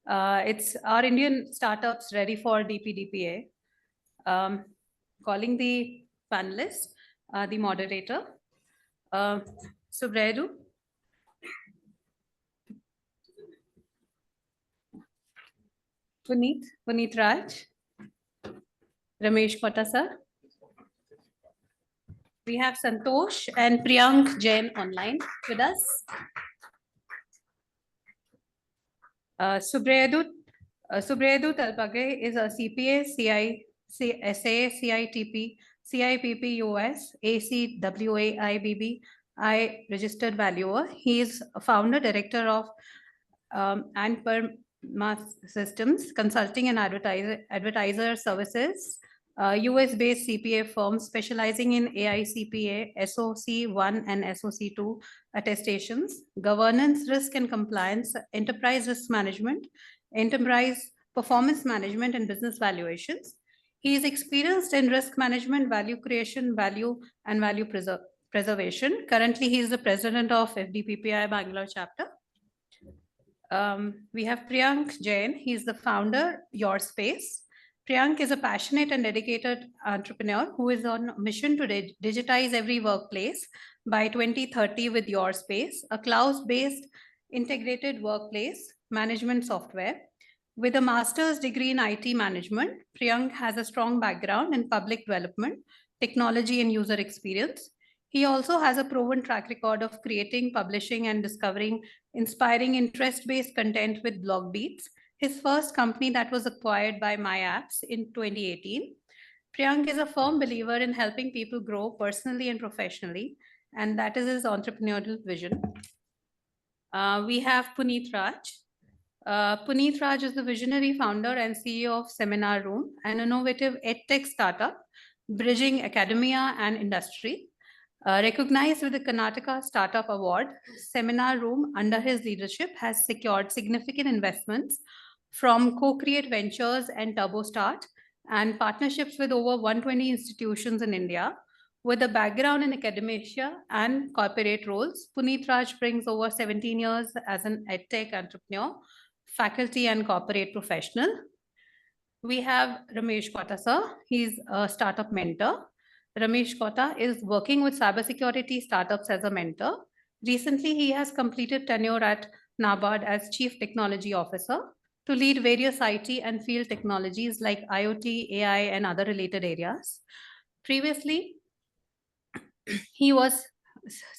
It's our Indian startups ready for DPDPA. Calling the panelists, the moderator, Subredu. Puneet Raj, Ramesh Kota sir. We have Santosh and Priyank Jain online with us. Subredu Talpage is a CPA, CI, SA, CITP, CIPP US, ACWA, IBB, I registered valuer. He is a founder director of Systems Consulting and Advertiser Services, US-based CPA firm specializing in AI CPA, SOC1 and SOC2 attestations, governance, risk and compliance, enterprise risk management, enterprise performance management, and business valuations. He is experienced in risk management, value creation, value preservation. Currently, he is the president of FDPPI Bangalore chapter. We have Priyank Jain. He's the founder, Your Space. Priyank is a passionate and dedicated entrepreneur who is on a mission to digitize every workplace by 2030 with Your Space, a cloud-based integrated workplace management software. With a master's degree in IT management, Priyank has a strong background in public development, technology, and user experience. He also has a proven track record of creating, publishing, and discovering inspiring interest-based content with Blog Beats, his first company that was acquired by MyApps in 2018. Priyank is a firm believer in helping people grow personally and professionally, and that is his entrepreneurial vision. We have Puneet Raj. Puneet Raj is the visionary founder and CEO of Seminar Room, an innovative edtech startup bridging academia and industry. Recognized with the Karnataka Startup Award, Seminar Room under his leadership has secured significant investments from Co-Create Ventures and TurboStart and partnerships with over 120 institutions in India. With a background in academia and corporate roles, Puneet Raj brings over 17 years as an edtech entrepreneur, faculty and corporate professional. We have Ramesh Kota sir. He's a startup mentor. Ramesh Kota is working with cybersecurity startups as a mentor. Recently, he has completed tenure at NABARD as Chief Technology Officer to lead various IT and field technologies like IoT, AI, and other related areas. Previously, he was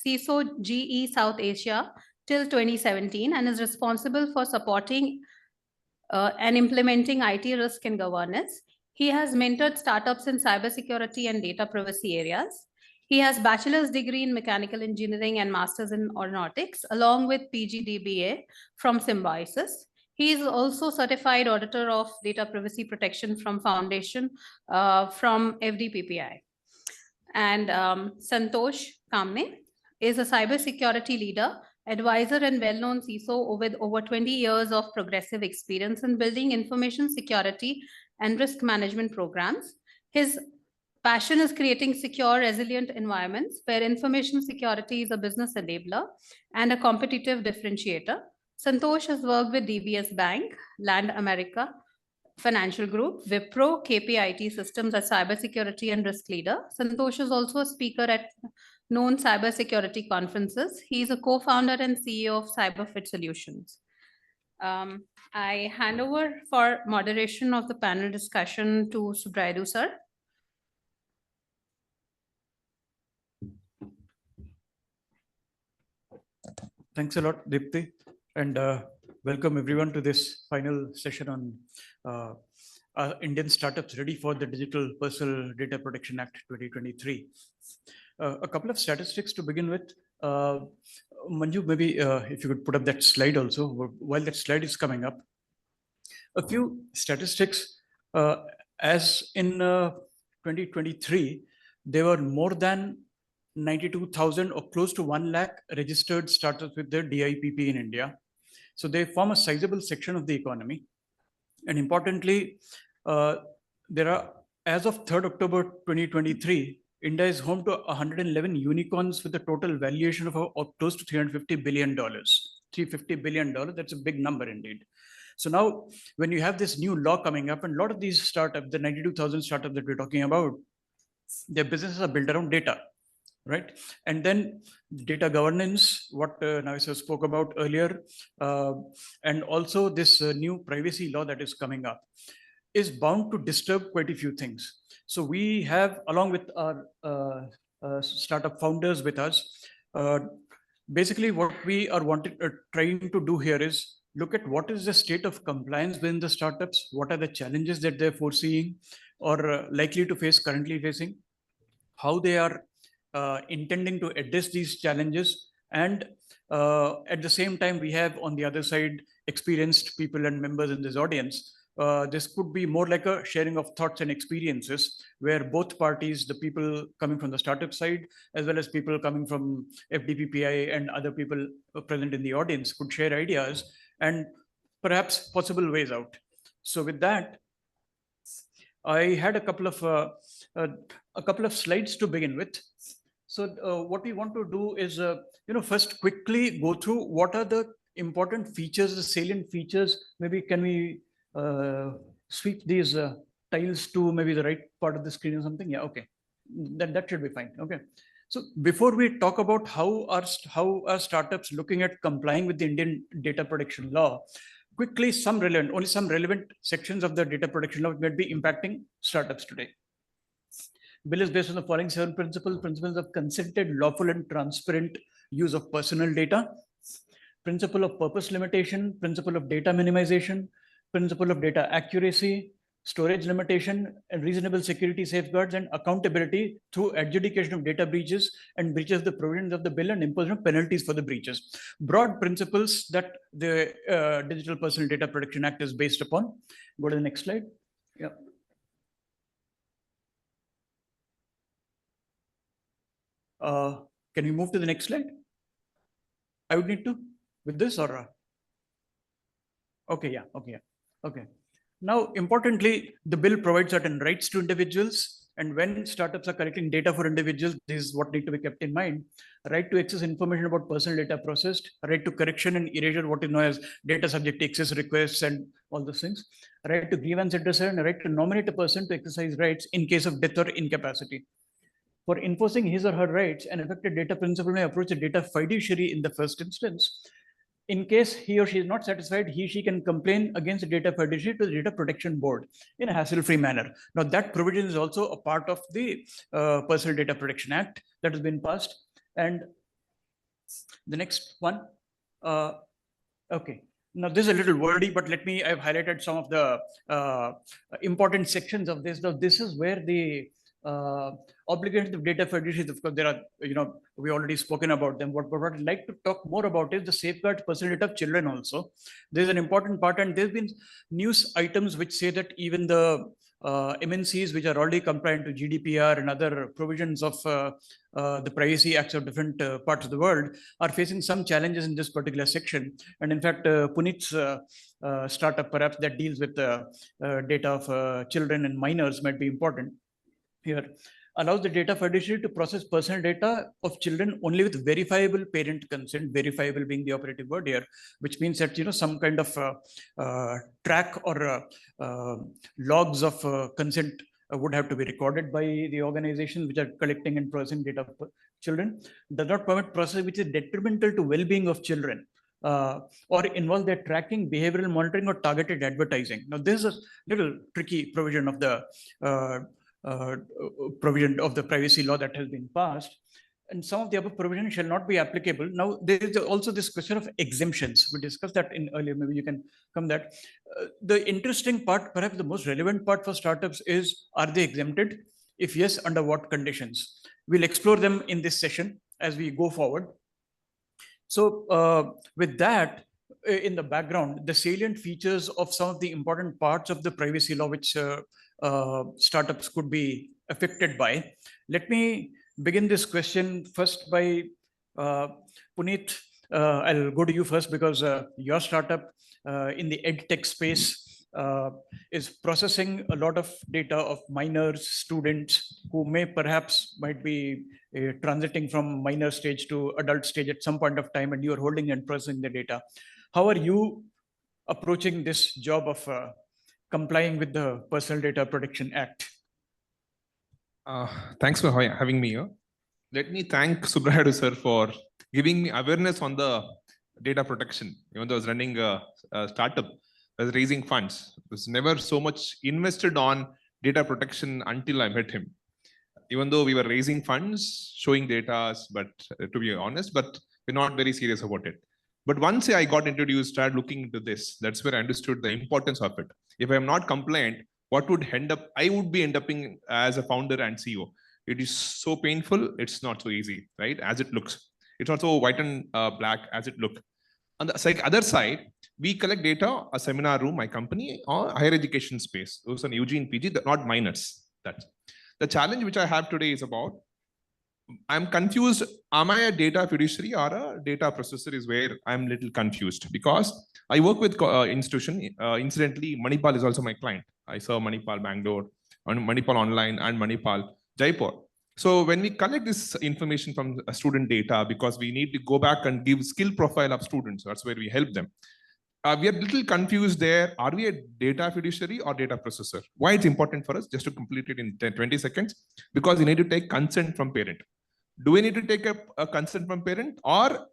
CISO GE South Asia till 2017 and is responsible for supporting and implementing IT risk and governance. He has mentored startups in cybersecurity and data privacy areas. He has bachelor's degree in mechanical engineering and master's in aeronautics, along with PGDBA from Symbiosis. He is also certified auditor of data privacy protection from Foundation from FDPPI. And Santosh Kamne is a cybersecurity leader advisor and well-known CISO with over 20 years of progressive experience in building information security and risk management programs. His passion is creating secure, resilient environments where information security is a business enabler and a competitive differentiator. Santosh has worked with DBS Bank, Land America Financial Group, Wipro, KPIT Systems as cybersecurity and risk leader. Santosh is also a speaker at known cybersecurity conferences. He is a co-founder and CEO of CyberFit Solutions. I hand over for moderation of the panel discussion to Subraidu sir. Thanks a lot, Deepthi, and welcome everyone to this final session on Indian startups ready for the Digital Personal Data Protection Act 2023. A couple of statistics to begin with. Manju, maybe if you could put up that slide also, while that slide is coming up. A few statistics, as in 2023, there were more than 92,000 or close to 1 lakh registered startups with the DIPP in India. So they form a sizable section of the economy. And importantly, there are, as of 3rd October 2023, India is home to 111 unicorns with a total valuation of close to $350 billion. $350 billion, that's a big number indeed. So now, when you have this new law coming up, and a lot of these startups, the 92,000 startups that we're talking about, their businesses are built around data, right? And then data governance, what Navisa spoke about earlier, and also this new privacy law that is coming up, is bound to disturb quite a few things. So we have, along with our startup founders with us, basically what we are trying to do here is look at what is the state of compliance within the startups, what are the challenges that they're foreseeing or likely to face, currently facing, how they are intending to address these challenges. And at the same time, we have on the other side experienced people and members in this audience. This could be more like a sharing of thoughts and experiences where both parties, the people coming from the startup side, as well as people coming from FDPPI and other people present in the audience could share ideas and perhaps possible ways out. So with that, I had a couple of slides to begin with. So what we want to do is, first quickly go through what are the important features, the salient features. Maybe can we sweep these tiles to maybe the right part of the screen or something? Yeah, okay. That should be fine. Okay. So before we talk about how are startups looking at complying with the Indian data protection law, quickly only some relevant sections of the data protection law might be impacting startups today. Bill is based on the following 7 principles of consented, lawful, and transparent use of personal data, principle of purpose limitation, principle of data minimization, principle of data accuracy, storage limitation, and reasonable security safeguards, and accountability through adjudication of data breaches and breaches of the provisions of the bill and imposition of penalties for the breaches. Broad principles that the Digital Personal Data Protection Act is based upon. Go to the next slide. Yeah. Can we move to the next slide? I would need to with this or okay, yeah, okay, yeah, okay. Now, importantly, the bill provides certain rights to individuals, and when startups are collecting data for individuals, this is what need to be kept in mind. Right to access information about personal data processed, right to correction and erasure, what is known as data subject access requests and all those things, right to grievance redressal, and right to nominate a person to exercise rights in case of death or incapacity. For enforcing his or her rights, an affected data principal may approach a data fiduciary in the first instance. In case he or she is not satisfied, she can complain against the data fiduciary to the Data Protection Board in a hassle-free manner. Now, that provision is also a part of the Personal Data Protection Act that has been passed. And the next one, okay. Now, this is a little wordy, but I've highlighted some of the important sections of this. Now, this is where the obligations of data fiduciaries, of course, there are, we already spoken about them. What I'd like to talk more about is the safeguard personal data of children also. There's an important part, and there's been news items which say that even the MNCs which are already compliant to GDPR and other provisions of the privacy acts of different parts of the world are facing some challenges in this particular section. And in fact, Puneet's startup perhaps that deals with data of children and minors might be important here. Allows the data fiduciary to process personal data of children only with verifiable parent consent, verifiable being the operative word here, which means that, you know, some kind of track or logs of consent would have to be recorded by the organizations which are collecting and processing data of children. Does not permit process which is detrimental to well-being of children. Or involve their tracking, behavioral monitoring, or targeted advertising. Now, this is a little tricky provision of the provision of the privacy law that has been passed, and some of the above provisions shall not be applicable. Now, there is also this question of exemptions. We discussed that in earlier, maybe you can come that. The interesting part, perhaps the most relevant part for startups is, are they exempted? If yes, under what conditions? We'll explore them in this session as we go forward. So with that in the background, the salient features of some of the important parts of the privacy law which startups could be affected by. Let me begin this question first by Puneet. I'll go to you first because your startup in the edtech space is processing a lot of data of minors, students who might be transiting from minor stage to adult stage at some point of time, and you are holding and processing the data. How are you approaching this job of complying with the Personal Data Protection Act? Thanks for having me here. Let me thank Subrahadu sir for giving me awareness on the data protection. Even though I was running a startup, I was raising funds. I was never so much invested on data protection until I met him. Even though we were raising funds, showing data, but to be honest, but we're not very serious about it. But once I got introduced, started looking into this, that's where I understood the importance of it. If I'm not compliant, what would I would be end up as a founder and CEO. It is so painful, it's not so easy, right? As it looks. It's not so white and black as it looks. On the other side, we collect data, a seminar room, my company, or higher education space. Those are UG and PG, not minors. That's the challenge which I have today is about, I'm confused. Am I a data fiduciary or a data processor is where I'm a little confused, because I work with institution. Incidentally, Manipal is also my client. I serve Manipal Bangalore, Manipal Online, and Manipal Jaipur. So when we collect this information from student data, because we need to go back and give skill profile of students, that's where we help them. We are a little confused there. Are we a data fiduciary or data processor? Why it's important for us, just to complete it in 20 seconds, because you need to take consent from parent. Do we need to take a consent from parent, or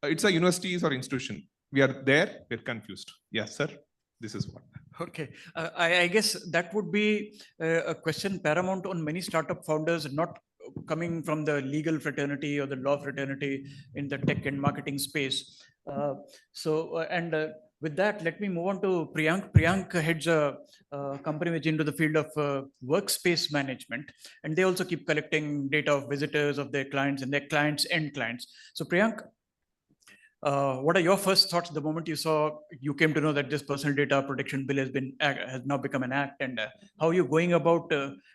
it's a universities or institution? We are there, we're confused. Yes, sir. This is what. Okay. I guess that would be a question paramount on many startup founders, not coming from the legal fraternity or the law fraternity in the tech and marketing space. With that, let me move on to Priyank. Priyank heads a company which is into the field of workspace management, and they also keep collecting data of visitors of their clients and their clients' end clients. So Priyank, what are your first thoughts the moment you came to know that this personal data protection bill has now become an act, and how are you going about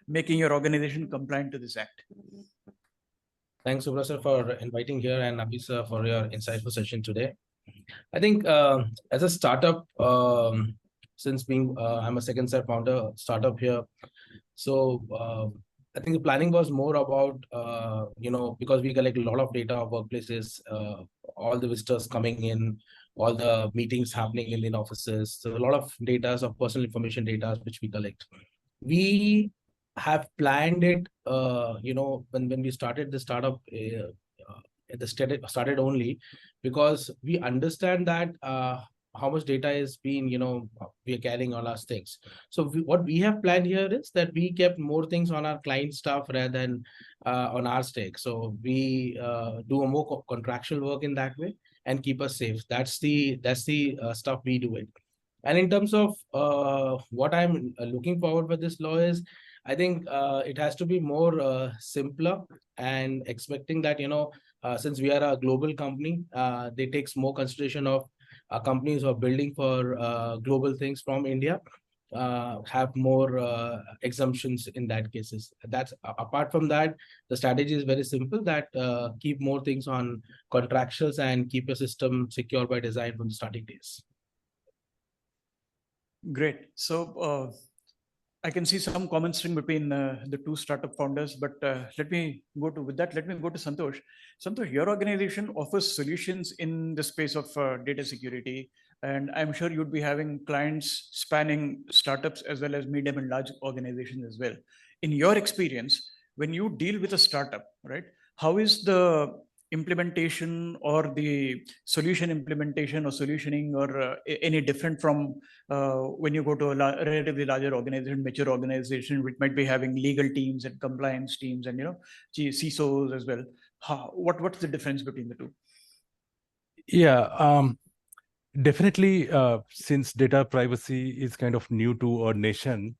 making your organization compliant to this act? Thanks, Subra sir, for inviting here, and Abhi sir for your insightful session today. I think as a startup, since being I'm a second set founder startup here, so I think the planning was more about because we collect a lot of data of workplaces, all the visitors coming in, all the meetings happening in the offices. So a lot of data of personal information data which we collect. We have planned it, when we started the startup. Started only because we understand that how much data is being, we are carrying all our things. So what we have planned here is that we kept more things on our client stuff rather than on our stake. So we do a more contractual work in that way and keep us safe. That's the stuff we do it. And in terms of what I'm looking forward for this law is, I think it has to be more simpler, and expecting that, since we are a global company, they takes more consideration of companies who are building for global things from India. have more exemptions in that cases. That's apart from that, the strategy is very simple, that keep more things on contractuals and keep your system secure by design from the starting days. Great. So I can see some common string between the two startup founders, but let me go to Santosh. Santosh, your organization offers solutions in the space of data security, and I'm sure you'd be having clients spanning startups as well as medium and large organizations as well. In your experience, when you deal with a startup, right, how is the implementation or the solution implementation or solutioning or any different from when you go to a relatively larger organization, mature organization, which might be having legal teams and compliance teams and, you know, CISOs as well? What's the difference between the two? Yeah, definitely, since data privacy is kind of new to our nation,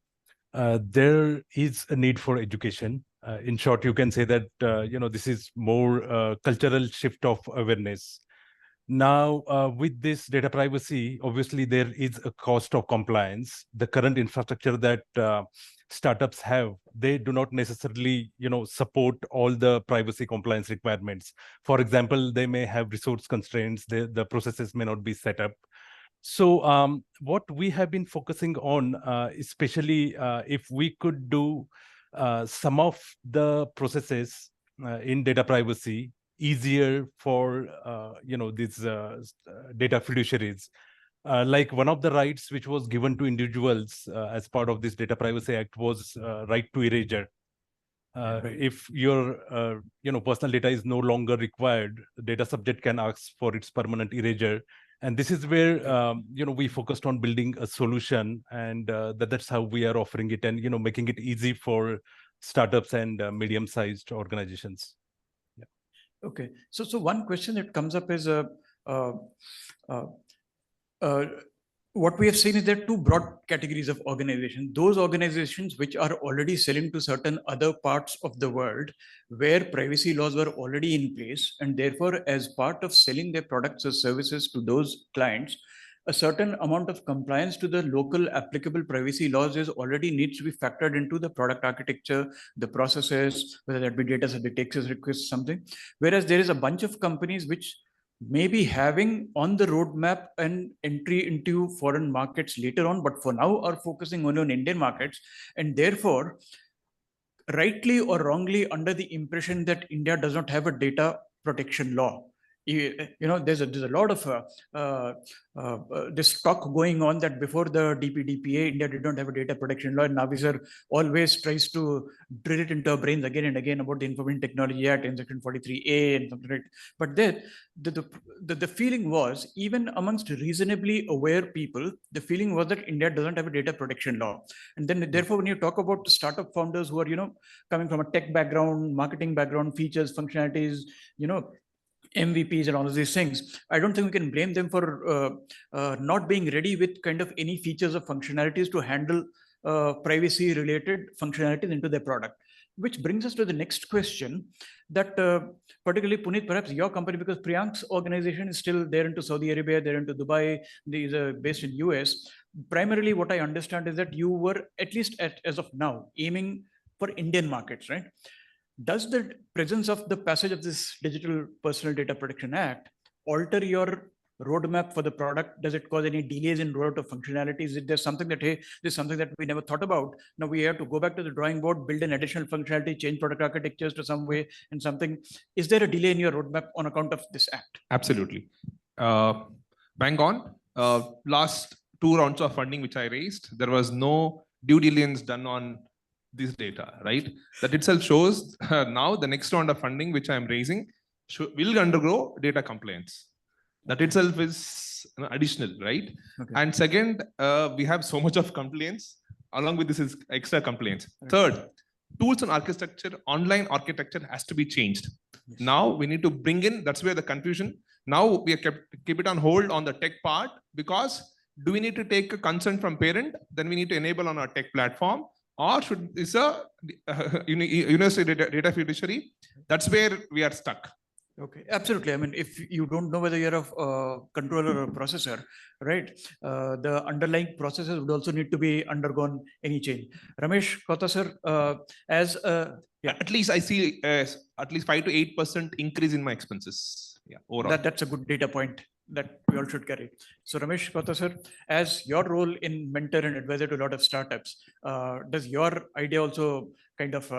there is a need for education. In short, you can say that, you know, this is more cultural shift of awareness. Now, with this data privacy, obviously there is a cost of compliance. The current infrastructure that startups have, they do not necessarily, you know, support all the privacy compliance requirements. For example, they may have resource constraints. The processes may not be set up. So what we have been focusing on, especially if we could do some of the processes in data privacy easier for you know, these data fiduciaries. Like one of the rights which was given to individuals as part of this Data Privacy Act was right to erasure. If your you know, personal data is no longer required, the data subject can ask for its permanent erasure. And this is where you know, we focused on building a solution, and that's how we are offering it, and, you know, making it easy for startups and medium-sized organizations. Okay, so one question that comes up is what we have seen is there are two broad categories of organizations. Those organizations which are already selling to certain other parts of the world where privacy laws were already in place, and therefore, as part of selling their products or services to those clients, a certain amount of compliance to the local applicable privacy laws is already needs to be factored into the product architecture, the processes, whether that be data subject access requests, something. Whereas there is a bunch of companies which may be having on the roadmap an entry into foreign markets later on, but for now are focusing only on Indian markets, and therefore, rightly or wrongly, under the impression that India does not have a data protection law. You know, there's a lot of this talk going on that before the DPDPA, India did not have a data protection law, and now sir always tries to drill it into our brains again and again about the Information Technology Act in Section 43A and something like that. But then the feeling was, even amongst reasonably aware people, the feeling was that India doesn't have a data protection law. And then therefore, when you talk about startup founders who are, you know, coming from a tech background, marketing background, features, functionalities, you know, MVPs and all of these things, I don't think we can blame them for not being ready with kind of any features or functionalities to handle privacy related functionalities into their product. Which brings us to the next question that particularly Puneet, perhaps your company, because Priyank's organization is still there into Saudi Arabia, they're into Dubai, these are based in US. Primarily what I understand is that you were, at least as of now, aiming for Indian markets, right? Does the presence of the passage of this Digital Personal Data Protection Act alter your roadmap for the product? Does it cause any delays in rollout of functionalities? Is there something that, hey, this is something that we never thought about? Now we have to go back to the drawing board, build an additional functionality, change product architectures to some way and something. Is there a delay in your roadmap on account of this act? Absolutely. Bang on. Last 2 rounds of funding which I raised, there was no due diligence done on this data, right? That itself shows now the next round of funding which I'm raising will undergo data compliance. That itself is additional, right? Okay. And second, we have so much of compliance. Along with this is extra compliance. Okay. Third, tools and architecture, online architecture has to be changed. Yes. Now we need to bring in, that's where the confusion. Now we have keep it on hold on the tech part, because do we need to take a consent from parent? Then we need to enable on our tech platform. Or should is a university data fiduciary? That's where we are stuck. Okay, absolutely. I mean, if you don't know whether you're a controller or a processor, right? The underlying processes would also need to be undergone any change. Ramesh Kota sir, as at least I see at least 5 to 8% increase in my expenses. Yeah, overall. that's a good data point that we all should carry. So Ramesh Kota sir, as your role in mentor and advisor to a lot of startups, does your idea also kind of,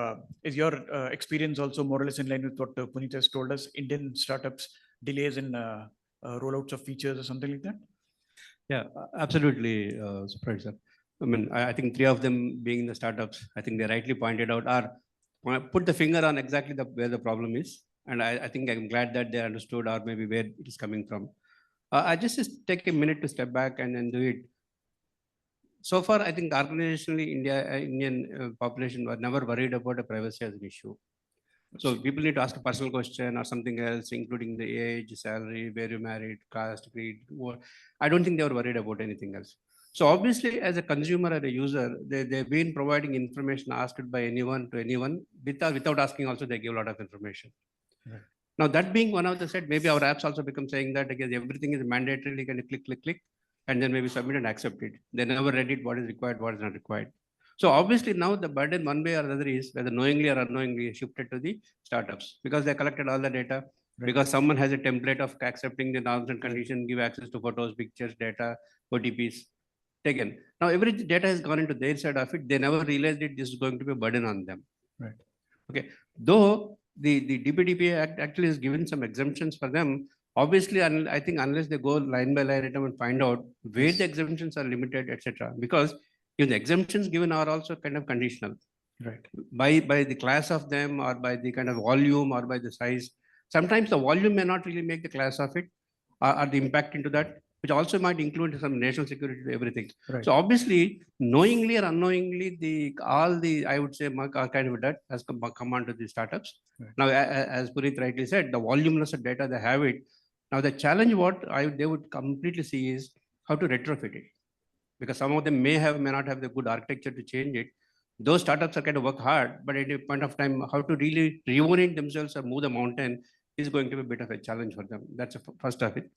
is your experience also more or less in line with what Puneet has told us, Indian startups delays in rollouts of features or something like that? Yeah, absolutely, Supraj sir. I mean, I think three of them being in the startups, I think they rightly pointed out are put the finger on exactly where the problem is. And I think I'm glad that they understood or maybe where it is coming from. I just take a minute to step back and then do it. So far, I think organizationally, Indian population were never worried about a privacy as an issue. So people need to ask a personal question or something else, including the age, salary, where you married, caste, creed. I don't think they were worried about anything else. So obviously, as a consumer or a user, they've been providing information asked by anyone to anyone without asking. Also, they give a lot of information. Right. Now, that being one of the said, maybe our apps also become saying that again, everything is mandatorily kind of click, and then maybe submit and accept it. They never read it, what is required, what is not required. So obviously now the burden one way or another is whether knowingly or unknowingly shifted to the startups because they collected all the data, because someone has a template of accepting the norms and conditions, give access to photos, pictures, data, OTPs taken. Now every data has gone into their side of it. They never realized it. This is going to be a burden on them. Right. Okay. Though the DPDPA Act actually has given some exemptions for them. Obviously, I think unless they go line by line item and find out where the exemptions are limited, etc. Because if the exemptions given are also kind of conditional. Right. By the class of them or by the kind of volume or by the size. Sometimes the volume may not really make the class of it or the impact into that, which also might include some national security to everything. Right. So obviously, knowingly or unknowingly, all the I would say kind of that has come onto the startups. Right. Now, as Puneet rightly said, the voluminous of data they have it. Now the challenge they would completely see is how to retrofit it, because some of them may not have the good architecture to change it. Those startups are kind of work hard, but at a point of time, how to really reorient themselves or move the mountain is going to be a bit of a challenge for them. That's the first of it.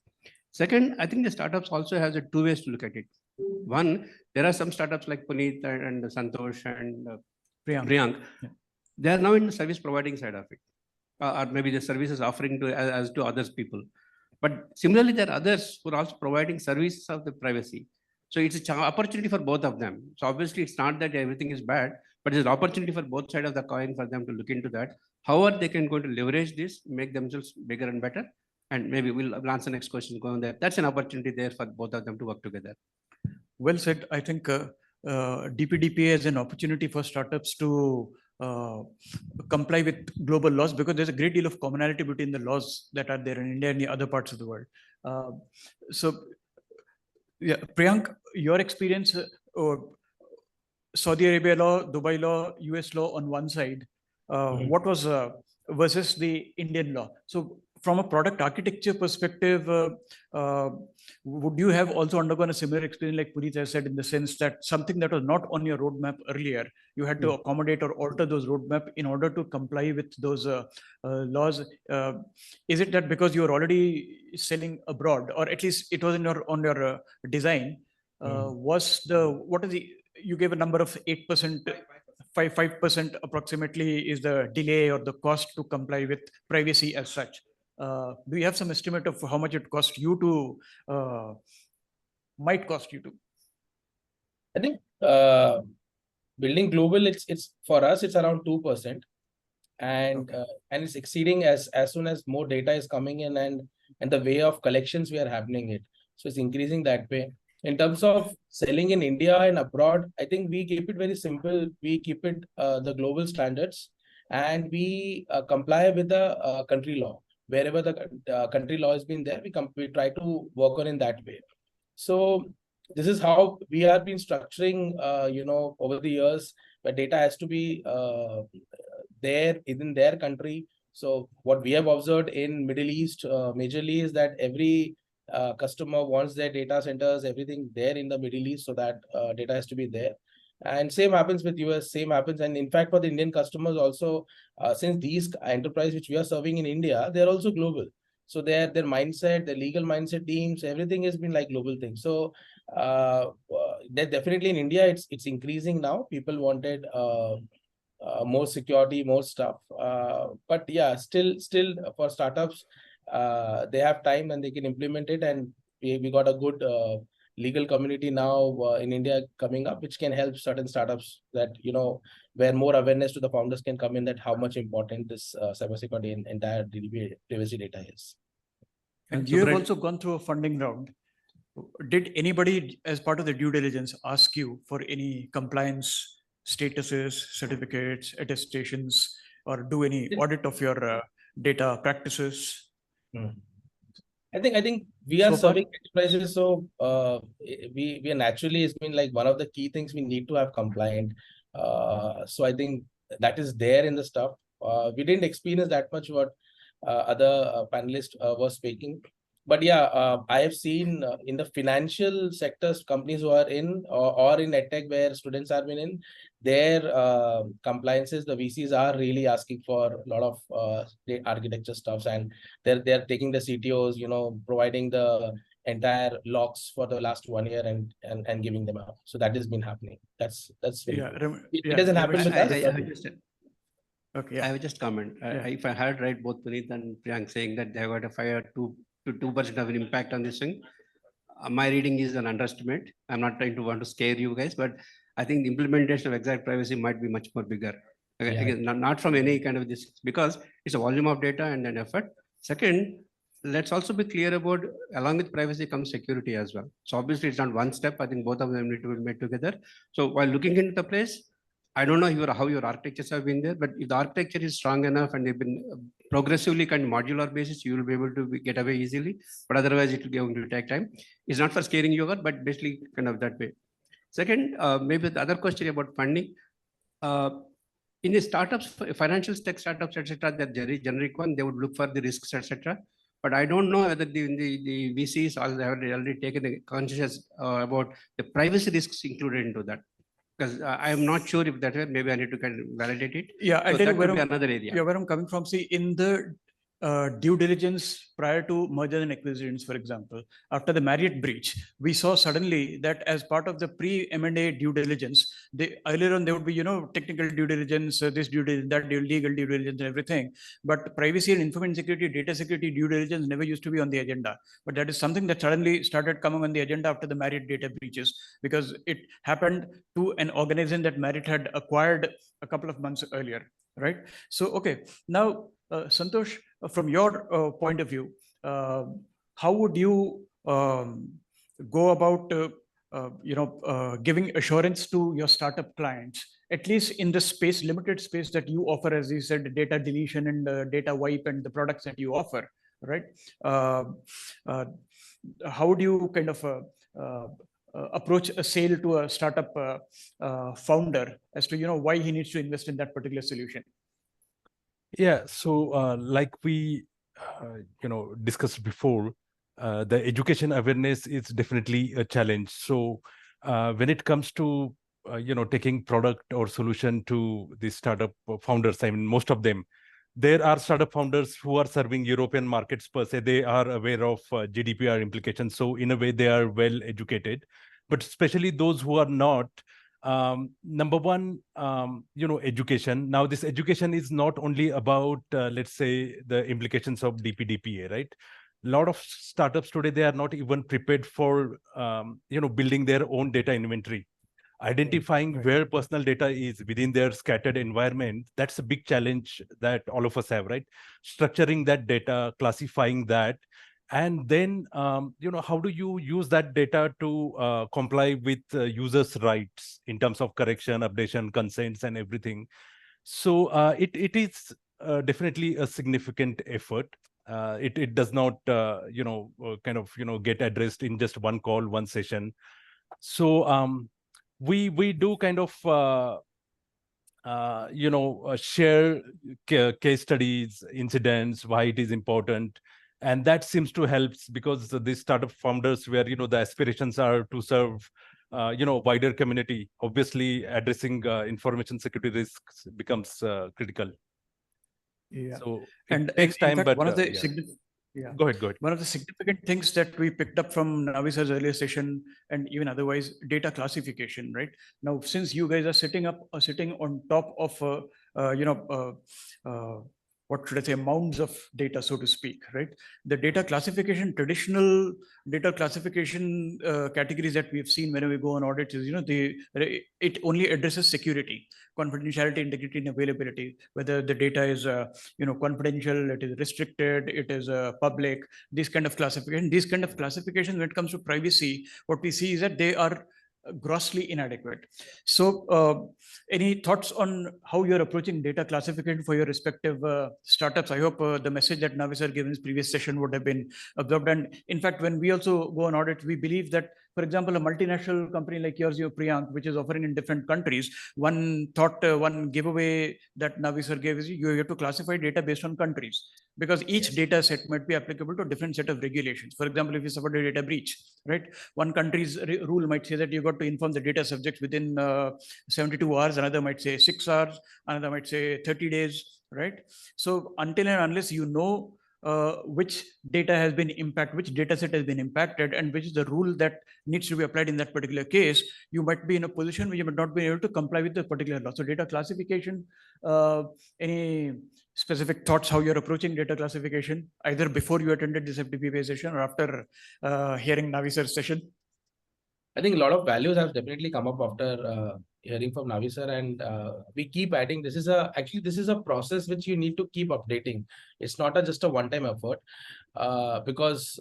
Second, I think the startups also has a two ways to look at it. One, there are some startups like Puneet and Santosh and Priyank. Yeah. They are now in the service providing side of it, or maybe the services offering to as to others people. But similarly, there are others who are also providing services of the privacy. So it's an opportunity for both of them. So obviously, it's not that everything is bad, but it's an opportunity for both sides of the coin for them to look into that. How are they going to leverage this, make themselves bigger and better? And maybe we'll answer next question going there. That's an opportunity there for both of them to work together. Well said. I think DPDPA is an opportunity for startups to comply with global laws, because there's a great deal of commonality between the laws that are there in India and the other parts of the world. So, yeah, Priyank, your experience, Saudi Arabia law, Dubai law, US law on one side, what was versus the Indian law? So from a product architecture perspective, would you have also undergone a similar experience like Puneet has said, in the sense that something that was not on your roadmap earlier, you had to accommodate or alter those roadmap in order to comply with those laws? Is it that because you were already selling abroad, or at least it was in on your design, you gave a number of 8%, 5% approximately is the delay or the cost to comply with privacy as such. Do you have some estimate of how much it cost you to, might cost you to? I think building global, it's for us, it's around 2%. And and it's exceeding as soon as more data is coming in and the way of collections we are happening it. So it's increasing that way. In terms of selling in India and abroad, I think we keep it very simple. We keep it the global standards, and we comply with the country law. Wherever the country law has been there, we try to work on in that way. So this is how we have been structuring, over the years, where data has to be there in their country. So what we have observed in Middle East majorly is that every customer wants their data centers, everything there in the Middle East, so that data has to be there. And same happens with US, same happens. And in fact, for the Indian customers also, since these enterprise which we are serving in India, they're also global. So their mindset, their legal mindset teams, everything has been like global things. So they're definitely in India, it's increasing now. People wanted more security, more stuff. But yeah, still for startups, they have time and they can implement it. And we got a good legal community now in India coming up, which can help certain startups that, you know, where more awareness to the founders can come in that how much important this cybersecurity and entire privacy data is. And you have also gone through a funding round. Did anybody, as part of the due diligence, ask you for any compliance statuses, certificates, attestations, or do any audit of your data practices? I think we are serving enterprises, so we are naturally, it's been like one of the key things we need to have compliant. So I think that is there in the stuff. We didn't experience that much what other panelists were speaking. But yeah, I have seen in the financial sectors, companies who are in or in edtech where students have been in, their compliances, the VCs are really asking for a lot of the architecture stuffs, and they're taking the CTOs, you know, providing the entire logs for the last 1 year and giving them out. So that has been happening. That's very good. It doesn't happen with us. Okay, I would just comment. If I heard right, both Puneet and Priyank saying that they have got a 5 to 2% of an impact on this thing. My reading is an underestimate. I'm not trying to want to scare you guys, but I think the implementation of exact privacy might be much more bigger. Again, not from any kind of this, because it's a volume of data and an effort. Second, let's also be clear about, along with privacy comes security as well. So obviously it's not one step. I think both of them need to be made together. So while looking into the place, I don't know how your architectures have been there, but if the architecture is strong enough and they've been progressively kind of modular basis, you will be able to get away easily. But otherwise, it will be going to take time. It's not for scaring you over, but basically kind of that way. Second, maybe the other question about funding. In the startups, financial tech startups, etc., that generic one, they would look for the risks, etc. But I don't know whether the VCs have already taken the conscious about the privacy risks included into that. Because I am not sure if that way, maybe I need to kind of validate it. Yeah, so that could be another area. Yeah, where I'm coming from. See, in the due diligence prior to merger and acquisitions, for example, after the Marriott breach, we saw suddenly that as part of the pre-M&A due diligence, earlier on there would be, you know, technical due diligence, this due diligence, that legal due diligence, and everything. But privacy and information security, data security due diligence never used to be on the agenda. But that is something that suddenly started coming on the agenda after the Marriott data breaches, because it happened to an organization that Marriott had acquired a couple of months earlier, right? So, okay, now, Santosh, from your point of view, how would you go about, giving assurance to your startup clients, at least in the space, limited space that you offer, as you said, data deletion and data wipe and the products that you offer, right? How would you kind of approach a sale to a startup founder as to, you know, why he needs to invest in that particular solution? Yeah, so like we, discussed before, the education awareness is definitely a challenge. So when it comes to, taking product or solution to the startup founders, I mean, most of them, there are startup founders who are serving European markets per se. They are aware of GDPR implications. So in a way, they are well educated. But especially those who are not, number one, education. Now, this education is not only about, let's say, the implications of DPDPA, right? A lot of startups today, they are not even prepared for, building their own data inventory. Identifying where personal data is within their scattered environment, that's a big challenge that all of us have, right? Structuring that data, classifying that, and then, how do you use that data to comply with users' rights in terms of correction, updation, consents, and everything? So it is definitely a significant effort. It does not, get addressed in just one call, one session. So we do kind of share case studies, incidents, why it is important, and that seems to help, because these startup founders, where the aspirations are to serve wider community, obviously addressing information security risks becomes critical. Yeah. So And it takes in time, fact, but one of the yeah. Go ahead. One of the significant things that we picked up from Navi sir's earlier session and even otherwise, data classification, right? Now, since you guys are sitting on top of, what should I say, mounds of data, so to speak, right? The data classification, traditional data classification categories that we've seen whenever we go on audits is, it only addresses security, confidentiality, integrity, and availability, whether the data is, confidential, it is restricted, it is public, this kind of classification. These kind of classifications, when it comes to privacy, what we see is that they are grossly inadequate. So any thoughts on how you're approaching data classification for your respective startups? I hope the message that Navi sir gave in his previous session would have been absorbed. And in fact, when we also go on audit, we believe that, for example, a multinational company like yours, Priyank, which is offering in different countries, one giveaway that Navi sir gave is you have to classify data based on countries, because each data set might be applicable to a different set of regulations. For example, if you suffered a data breach, right? One country's rule might say that you got to inform the data subjects within 72 hours, another might say 6 hours, another might say 30 days, right? So until and unless you know which data has been impacted, which data set has been impacted, and which is the rule that needs to be applied in that particular case, you might be in a position where you might not be able to comply with the particular law. So data classification, any specific thoughts how you're approaching data classification, either before you attended this FDPPA session or after hearing Navi sir's session? I think a lot of values have definitely come up after hearing from Navi sir, and we keep adding. This is a process which you need to keep updating. It's not just a one-time effort, because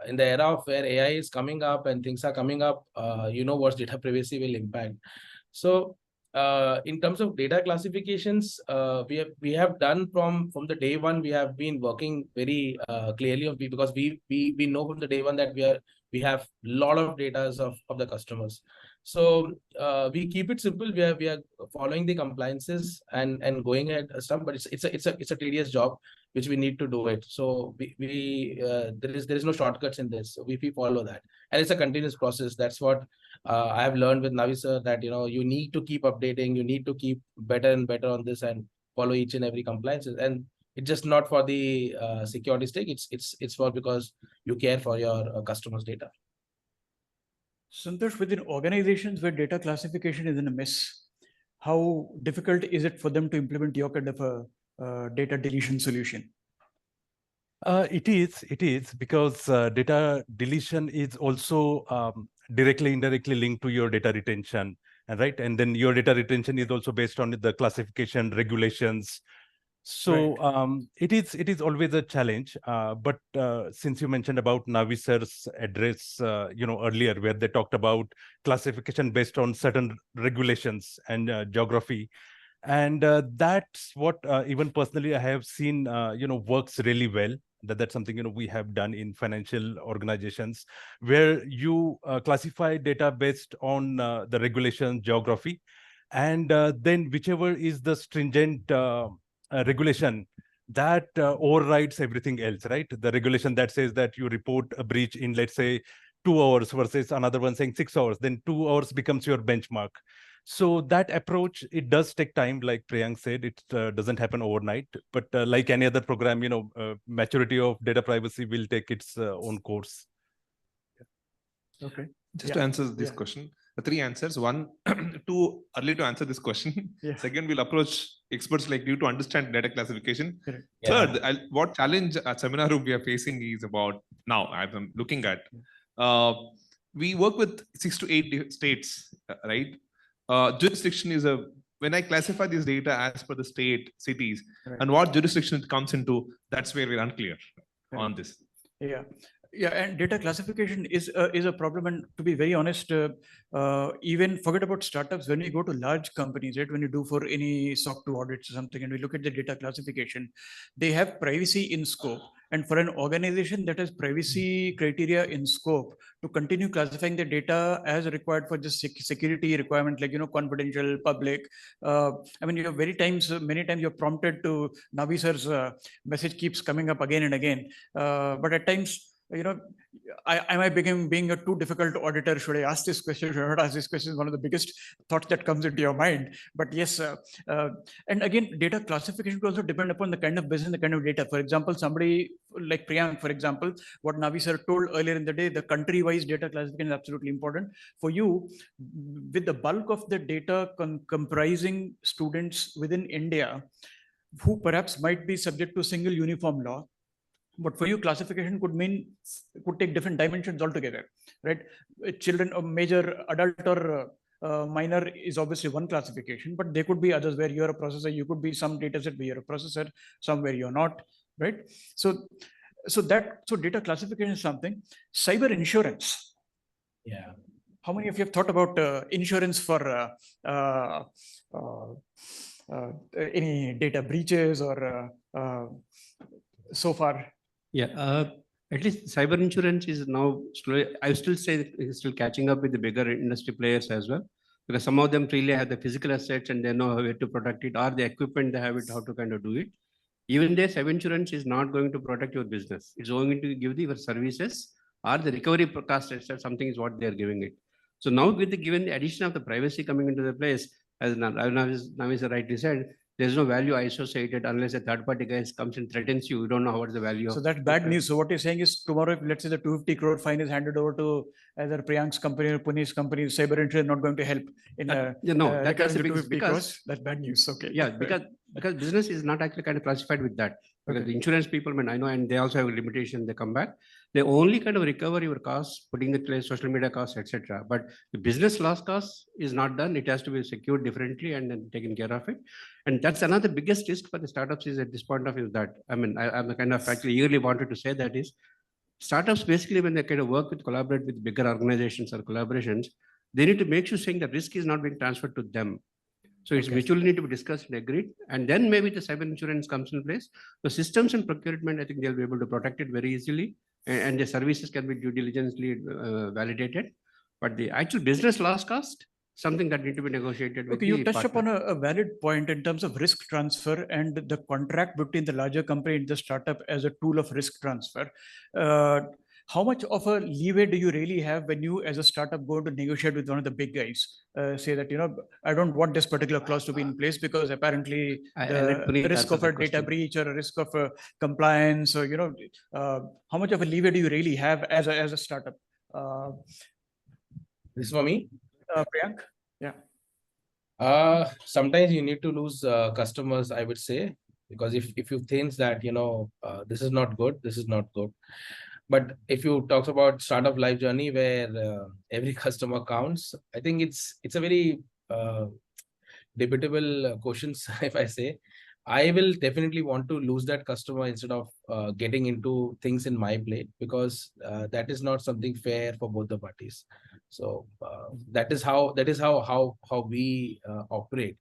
in the era of where AI is coming up and things are coming up, what data privacy will impact. So in terms of data classifications, we have done from the day one. We have been working very clearly because we know from the day one that we have a lot of data of the customers. So we keep it simple. We are following the compliances and going at stuff, but it's a tedious job which we need to do it. So there is no shortcuts in this. We follow that, and it's a continuous process. That's what I have learned with Navi sir, that you need to keep updating. You need to keep better and better on this and follow each and every compliances. And it's just not for the security stake. It's for because you care for your customers' data. Santosh, within organizations where data classification is in a mess, how difficult is it for them to implement your kind of a data deletion solution? It is because data deletion is also directly, indirectly linked to your data retention, right? And then your data retention is also based on the classification regulations. So it is always a challenge. But since you mentioned about Navi sir's address, earlier, where they talked about classification based on certain regulations and geography, and that's what even personally I have seen, works really well. That's something we have done in financial organizations, where you classify data based on the regulation geography, and then whichever is the stringent regulation that overrides everything else, right? The regulation that says that you report a breach in, let's say, 2 hours versus another one saying 6 hours, then 2 hours becomes your benchmark. So that approach, it does take time. Like Priyank said, it doesn't happen overnight, but like any other program, maturity of data privacy will take its own course. Okay. Just to answer this question, the 3 answers. One, too early to answer this question. Second, we'll approach experts like you to understand data classification. Correct. Third, what challenge at seminar room we are facing is about now, I'm looking at, we work with 6 to 8 states, right? Jurisdiction is when I classify this data as per the state, cities, and what jurisdiction it comes into, that's where we're unclear on this. Yeah, and data classification is a problem. And to be very honest, even forget about startups. When we go to large companies, right, when you do for any SOC 2 audits or something, and we look at the data classification, they have privacy in scope. And for an organization that has privacy criteria in scope to continue classifying the data as required for just security requirement, like, confidential, public. I mean, many times you're prompted to Navi sir's message keeps coming up again and again. But at times, am I being a too difficult auditor? Should I ask this question? Should I not ask this question? One of the biggest thoughts that comes into your mind. But yes, and again, data classification will also depend upon the kind of business, the kind of data. For example, somebody like Priyank, for example, what Navi sir told earlier in the day, the country-wise data classification is absolutely important. For you, with the bulk of the data comprising students within India, who perhaps might be subject to single uniform law, but for you, classification could take different dimensions altogether, right? Children, a major adult or minor is obviously one classification, but there could be others where you're a processor. You could be some data set where you're a processor, somewhere you're not, right? So data classification is something. Cyber insurance. Yeah. How many of you have thought about insurance for any data breaches or so far? Yeah, at least cyber insurance is now slowly, I still say it's still catching up with the bigger industry players as well, because some of them really have the physical assets and they know how to protect it, or the equipment they have it, how to kind of do it. Even there, cyber insurance is not going to protect your business. It's going to give your services or the recovery cost itself, something is what they're giving it. So now given the addition of the privacy coming into the place, as Navi rightly said, there's no value associated unless a third party guy comes and threatens you. You don't know what is the value. So that's bad news. So what you're saying is tomorrow, if let's say the 250 crore fine is handed over to either Priyank's company or Puneet's company, cyber insurance is not going to help in that's the biggest, because that's bad news. Okay. Yeah, because business is not actually kind of classified with that. Because the insurance people, I know, and they also have a limitation. They come back. They only kind of recover your costs, putting in place social media costs, etc. But the business loss cost is not done. It has to be secured differently and then taken care of it. And that's another biggest risk for the startups is at this point of view that, I'm kind of actually eagerly wanted to say that is startups basically when they kind of collaborate with bigger organizations or collaborations, they need to make sure saying that risk is not being transferred to them. So it's mutually need to be discussed and agreed. And then maybe the cyber insurance comes in place. The systems and procurement, I think they'll be able to protect it very easily. And the services can be due diligently validated. But the actual business loss cost, something that need to be negotiated with you touched partner. upon a valid point in terms of risk transfer and the contract between the larger company and the startup as a tool of risk transfer. How much of a leeway do you really have when you as a startup go to negotiate with one of the big guys? Say that, I don't want this particular clause to be in place because apparently the risk of a data breach or a risk of compliance, or, how much of a leeway do you really have as a startup? This is for me? Priyank? Yeah. Sometimes you need to lose customers, I would say, because if you think that, this is not good, this is not good. But if you talk about startup life journey where every customer counts, I think it's a very debatable questions, if I say. I will definitely want to lose that customer instead of getting into things in my plate, because that is not something fair for both the parties. So that is how we operate.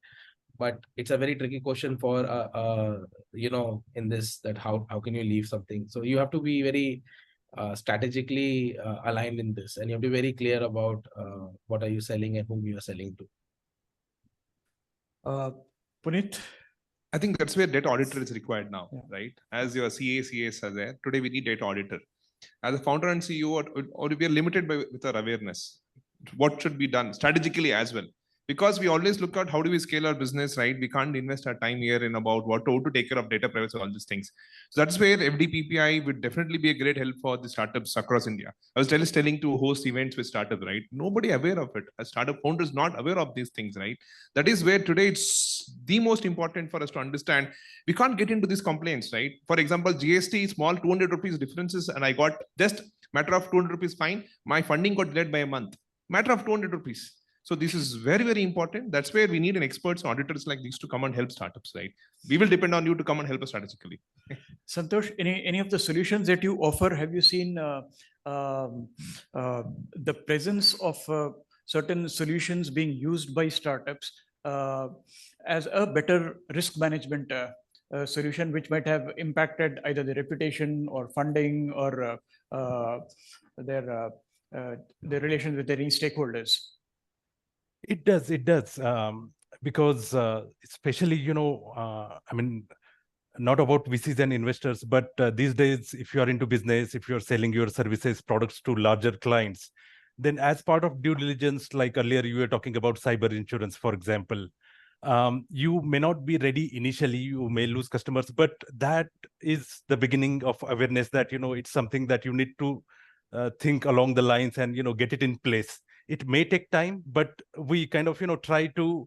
But it's a very tricky question for in this, that how can you leave something. So you have to be very strategically aligned in this, and you have to be very clear about what are you selling and whom you are selling to. Puneet? I think that's where data auditor is required now, right? As your CAs are there, today we need data auditor. As a founder and CEO, or we are limited with our awareness. What should be done strategically as well? Because we always look at how do we scale our business, right? We can't invest our time here in about how to take care of data privacy, all these things. So that's where FDPPI would definitely be a great help for the startups across India. I was just telling to host events with startups, right? Nobody aware of it. A startup founder is not aware of these things, right? That is where today it's the most important for us to understand. We can't get into these complaints, right? For example, GST, small 200 rupees differences, and I got just matter of 200 rupees fine. My funding got delayed by a month. Matter of 200 rupees. So this is very, very important. That's where we need an experts, auditors like these to come and help startups, right? We will depend on you to come and help us strategically. Santosh, any of the solutions that you offer, have you seen the presence of certain solutions being used by startups as a better risk management solution, which might have impacted either the reputation or funding or their relations with their stakeholders? It does. Because especially, not about VCs and investors, but these days, if you are into business, if you're selling your services, products to larger clients, then as part of due diligence, like earlier you were talking about cyber insurance, for example, you may not be ready initially, you may lose customers, but that is the beginning of awareness that, it's something that you need to think along the lines and, get it in place. It may take time, but we kind of, try to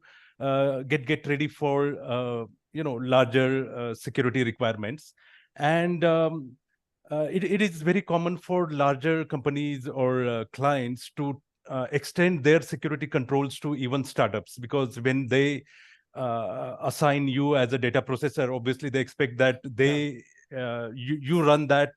get ready for, larger security requirements. And it is very common for larger companies or clients to extend their security controls to even startups, because when they assign you as a data processor, obviously they expect that you run that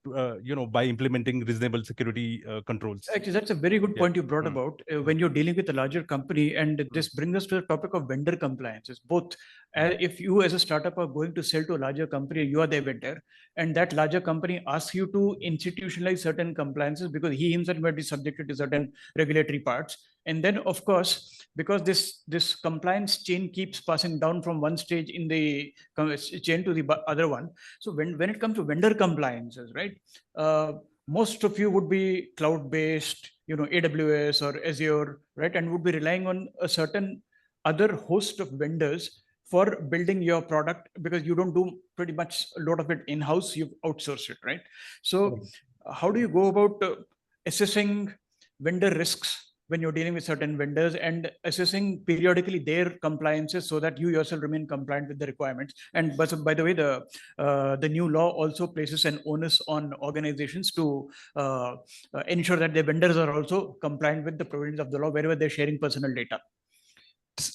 by implementing reasonable security controls. Actually, that's a very good point you brought about when you're dealing with a larger company, and this brings us to the topic of vendor compliances. Both, if you as a startup are going to sell to a larger company, you are their vendor, and that larger company asks you to institutionalize certain compliances because he himself might be subjected to certain regulatory parts. And then, of course, because this compliance chain keeps passing down from one stage in the chain to the other one. So when it comes to vendor compliances, right? Most of you would be cloud-based, AWS or Azure, right? And would be relying on a certain other host of vendors for building your product, because you don't do pretty much a lot of it in-house, you outsource it, right? So how do you go about assessing vendor risks when you're dealing with certain vendors and assessing periodically their compliances so that you yourself remain compliant with the requirements? And by the way, the new law also places an onus on organizations to ensure that their vendors are also compliant with the provisions of the law wherever they're sharing personal data.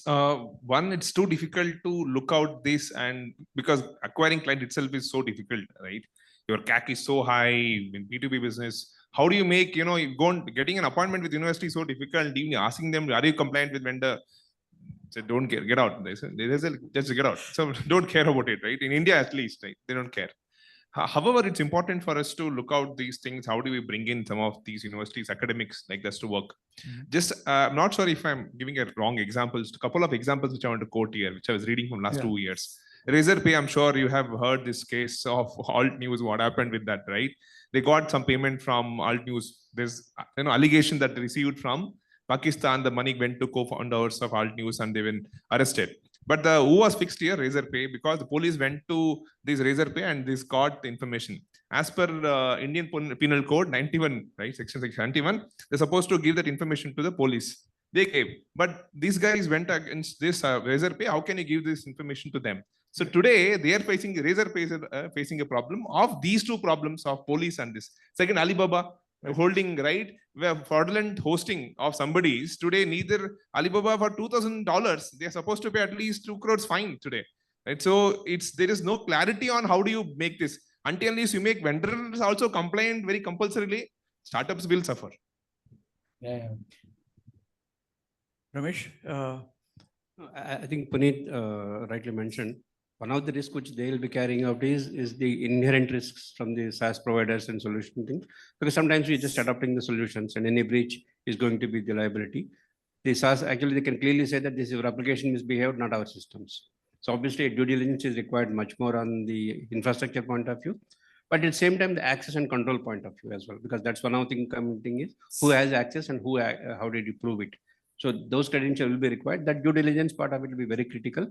One, it's too difficult to look out this, and because acquiring client itself is so difficult, right? Your CAC is so high in B2B business. How do you make, getting an appointment with university is so difficult, even asking them, are you compliant with vendor? So don't get out. They say, just get out. So don't care about it, right? In India, at least, right? They don't care. However, it's important for us to look out these things. How do we bring in some of these universities, academics like this to work? Just, I'm not sure if I'm giving a wrong examples. A couple of examples which I want to quote here, which I was reading from last 2 years. Razorpay, I'm sure you have heard this case of Alt News, what happened with that, right? They got some payment from Alt News. There's allegation that they received from Pakistan. The money went to co-founders of Alt News and they've been arrested. But who was fixed here? Razorpay, because the police went to this Razorpay and this got the information. As per Indian Penal Code 91, right? Section 91, they're supposed to give that information to the police. They gave, but these guys went against this Razorpay. How can you give this information to them? So today they are facing, Razorpay is facing a problem of these two problems of police and this. Second, Alibaba holding, right, where fraudulent hosting of somebody's today, neither Alibaba for $2,000, they're supposed to pay at least 2 crores fine today, right? So there is no clarity on how do you make this. Until unless you make vendors also compliant very compulsorily, startups will suffer. Ramesh? I think Puneet rightly mentioned, one of the risks which they will be carrying out is the inherent risks from the SaaS providers and solution things. Because sometimes we're just adopting the solutions and any breach is going to be the liability. The SaaS, actually, they can clearly say that this is your application misbehaved, not our systems. So obviously due diligence is required much more on the infrastructure point of view. But at the same time, the access and control point of view as well, because that's one of the thing is who has access and how did you prove it? So those credentials will be required. That due diligence part of it will be very critical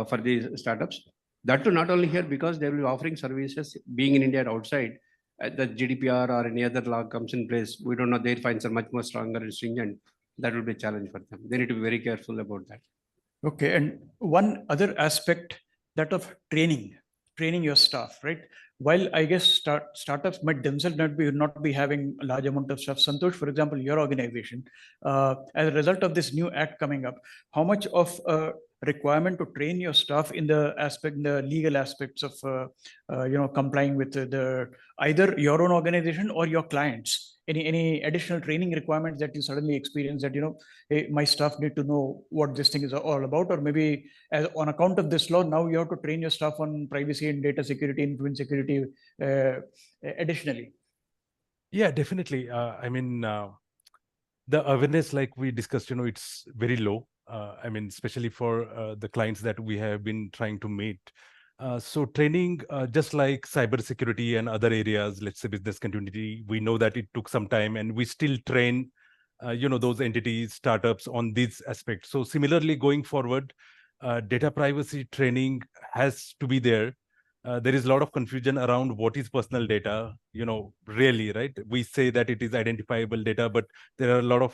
for these startups. That too, not only here, because they will be offering services, being in India and outside, the GDPR or any other law comes in place. We don't know, their fines are much more stronger and stringent. That will be a challenge for them. They need to be very careful about that. Okay, and one other aspect, that of training your staff, right? While I guess startups might themselves not be having a large amount of staff. Santosh, for example, your organization, as a result of this new act coming up, how much of a requirement to train your staff in the legal aspects of complying with either your own organization or your clients? Any additional training requirements that you suddenly experience that, hey, my staff need to know what this thing is all about, or maybe on account of this law, now you have to train your staff on privacy and data security, influence security additionally? Yeah, definitely. I mean, the awareness, like we discussed, it's very low. I mean, especially for the clients that we have been trying to meet. So training, just like cybersecurity and other areas, let's say business continuity, we know that it took some time, and we still train, those entities, startups on these aspects. So similarly, going forward, data privacy training has to be there. There is a lot of confusion around what is personal data, really, right? We say that it is identifiable data, but there are a lot of,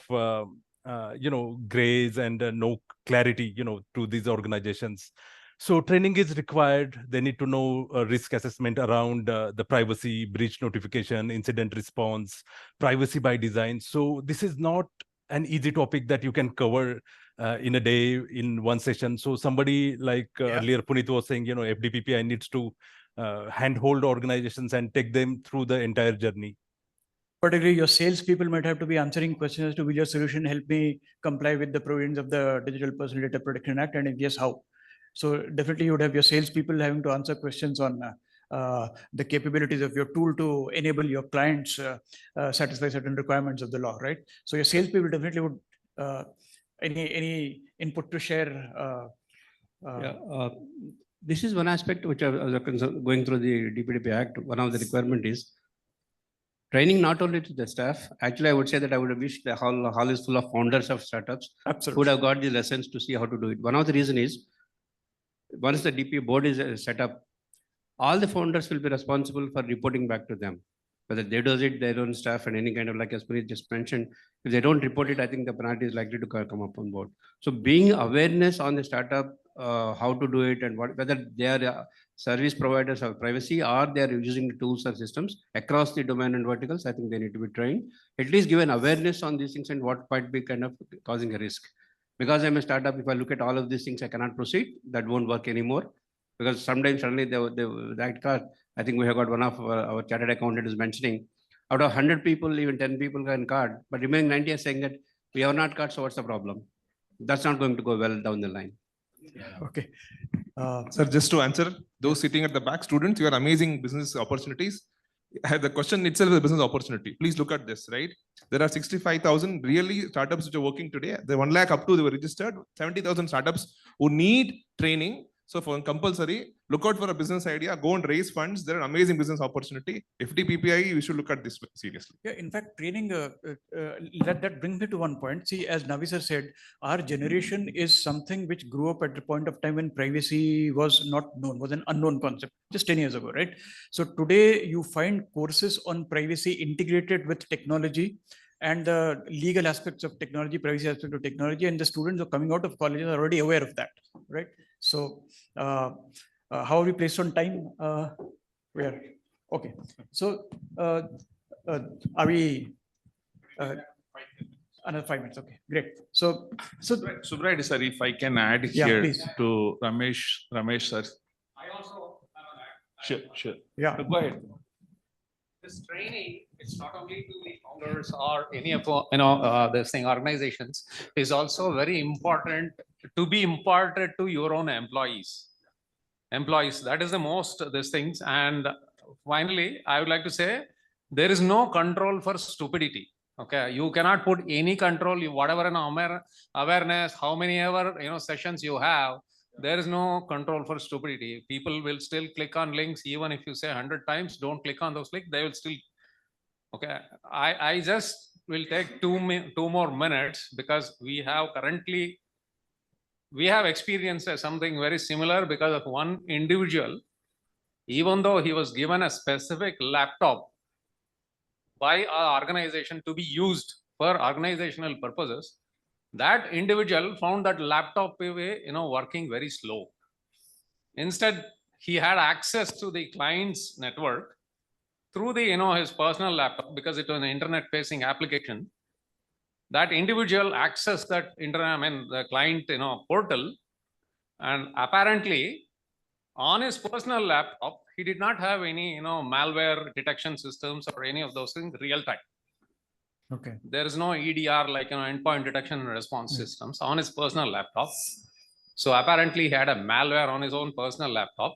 grays and no clarity, to these organizations. So training is required. They need to know risk assessment around the privacy, breach notification, incident response, privacy by design. So this is not an easy topic that you can cover in a day, in one session. So somebody like earlier Puneet was saying, FDPPI needs to handhold organizations and take them through the entire journey. Particularly your salespeople might have to be answering questions as to will your solution help me comply with the provisions of the Digital Personal Data Protection Act, and if yes, how? So definitely you would have your salespeople having to answer questions on the capabilities of your tool to enable your clients satisfy certain requirements of the law, right? So your salespeople definitely would any input to share. This is one aspect which I was going through the DPDP Act. One of the requirement is training not only to the staff. Actually, I would say that I would have wished the hall is full of founders of startups. Absolutely. Who would have got the lessons to see how to do it. One of the reason is, once the DP board is set up, all the founders will be responsible for reporting back to them. Whether they do it, their own staff, and any kind of, like as Puneet just mentioned, if they don't report it, I think the penalty is likely to come up on board. So being awareness on the startup, how to do it, and whether they are service providers of privacy or they are using the tools or systems across the domain and verticals, I think they need to be trained. At least give an awareness on these things and what might be kind of causing a risk. Because I'm a startup, if I look at all of these things, I cannot proceed. That won't work anymore. Because sometimes suddenly that card, I think we have got one of our chartered accountant is mentioning, out of 100 people, even 10 people can card, but remaining 90 are saying that we have not card, so what's the problem? That's not going to go well down the line. Okay. Sir, just to answer, those sitting at the back, students, you are amazing business opportunities. The question itself is a business opportunity. Please look at this, right? There are 65,000 really startups which are working today. The 1 lakh up to they were registered, 70,000 startups who need training. So for compulsory, look out for a business idea, go and raise funds. They're an amazing business opportunity. FDPPI, we should look at this seriously. Yeah, in fact, training, that brings me to one point. See, as Navi sir said, our generation is something which grew up at the point of time when privacy was not known, was an unknown concept, just 10 years ago, right? So today you find courses on privacy integrated with technology and the legal aspects of technology, privacy aspect of technology, and the students who are coming out of colleges are already aware of that, right? So how are we placed on time? Where? Okay. So are we another 5 minutes? Okay, great. So Subrayadi sir, if I can add Yeah, here please. to Ramesh sir. I also Sure. Yeah. Go ahead. This training, it's not only to the founders or any of this thing organizations, is also very important to be imparted to your own employees. That is the most these things. And finally, I would like to say there is no control for stupidity. Okay, you cannot put any control. Whatever an awareness, how many ever sessions you have, there is no control for stupidity. People will still click on links, even if you say 100 times, don't click on those links, they will still. Okay, I just will take two more minutes because we have experienced something very similar because of one individual. Even though he was given a specific laptop by our organization to be used for organizational purposes, that individual found that laptop working very slow. Instead, he had access to the client's network through the his personal laptop because it was an internet facing application. That individual accessed that the client portal, and apparently on his personal laptop he did not have any malware detection systems or any of those things real time. Okay. There is no EDR like endpoint detection and response systems on his personal laptop. So apparently he had a malware on his own personal laptop.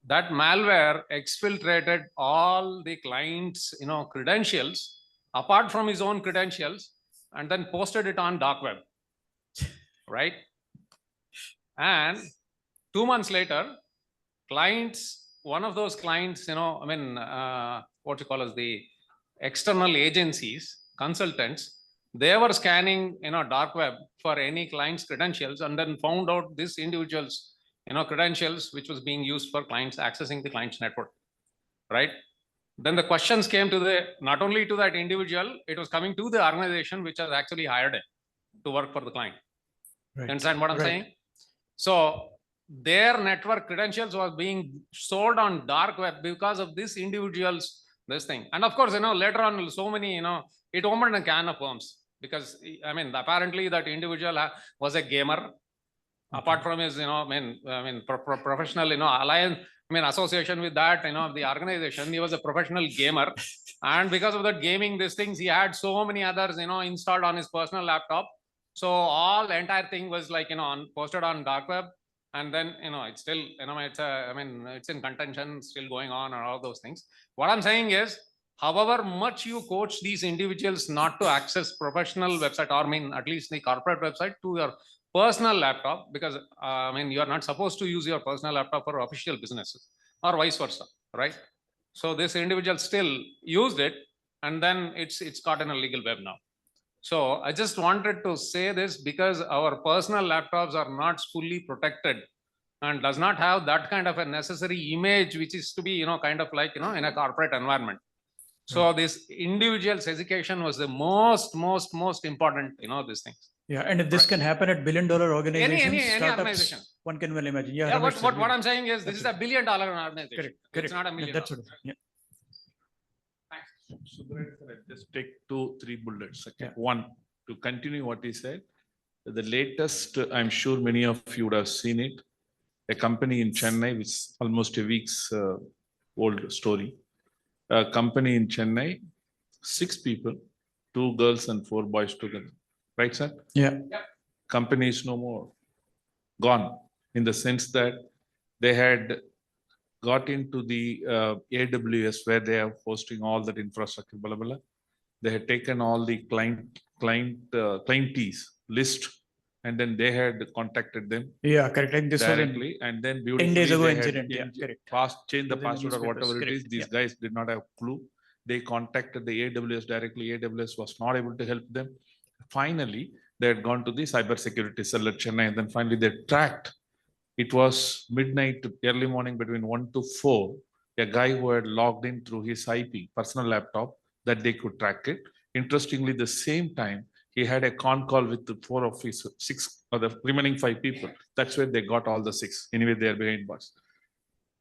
That malware exfiltrated all the client's credentials apart from his own credentials and then posted it on dark web, right? And 2 months later, clients, one of those clients, what you call as the external agencies, consultants, they were scanning, dark web for any client's credentials and then found out this individual's, credentials, which was being used for clients accessing the client's network, right? Then the questions came to not only to that individual, it was coming to the organization which has actually hired it to work for the client. Right. You understand what I'm saying? So their network credentials was being sold on dark web because of this individual's this thing. And of course, later on, so many, it opened a can of worms because apparently that individual was a gamer. Apart from his, professional, alliance, association with that, the organization, he was a professional gamer. And because of that gaming, these things, he had so many others, installed on his personal laptop. So the entire thing was like, posted on dark web. And then, it's still, it's in contention, still going on and all those things. What I'm saying is, however much you coach these individuals not to access professional website, or at least the corporate website, to your personal laptop, because you are not supposed to use your personal laptop for official businesses or vice versa, right? So this individual still used it, and then it's caught in a legal web now. So I just wanted to say this because our personal laptops are not fully protected and does not have that kind of a necessary image, which is to be, kind of like, in a corporate environment. So this individual's education was the most important, these things. Yeah, and if this can happen at billion-dollar organizations, any startups, organization. one can well imagine. Yeah, what I'm saying is, this is a billion-dollar organization. Correct. It's not a million. That's what. Yeah. Just take 2-3 bullets. Okay. Yeah. One, to continue what he said, the latest, I'm sure many of you would have seen it, a company in Chennai, which is almost a week's old story. A company in Chennai, 6 people, 2 girls and 4 boys together. Right, sir? Yeah. Company is no more. Gone. In the sense that they had got into the AWS where they are hosting all that infrastructure, blah, blah, blah. They had taken all the clientees list, and then they had contacted them. Yeah, correct. Like this directly, and then beautifully 10 days ago they incident. had Yeah, correct. Changed the password or whatever it is. Correct. These guys did not have clue. They contacted the AWS directly. AWS was not able to help them. Finally, they had gone to the cybersecurity cell at Chennai, and then finally they tracked. It was midnight to early morning between 1 to 4. A guy who had logged in through his IP, personal laptop, that they could track it. Interestingly, the same time, he had a con call with the 4 of his 6 or the remaining 5 people. That's where they got all the 6. Anyway, they are behind bars.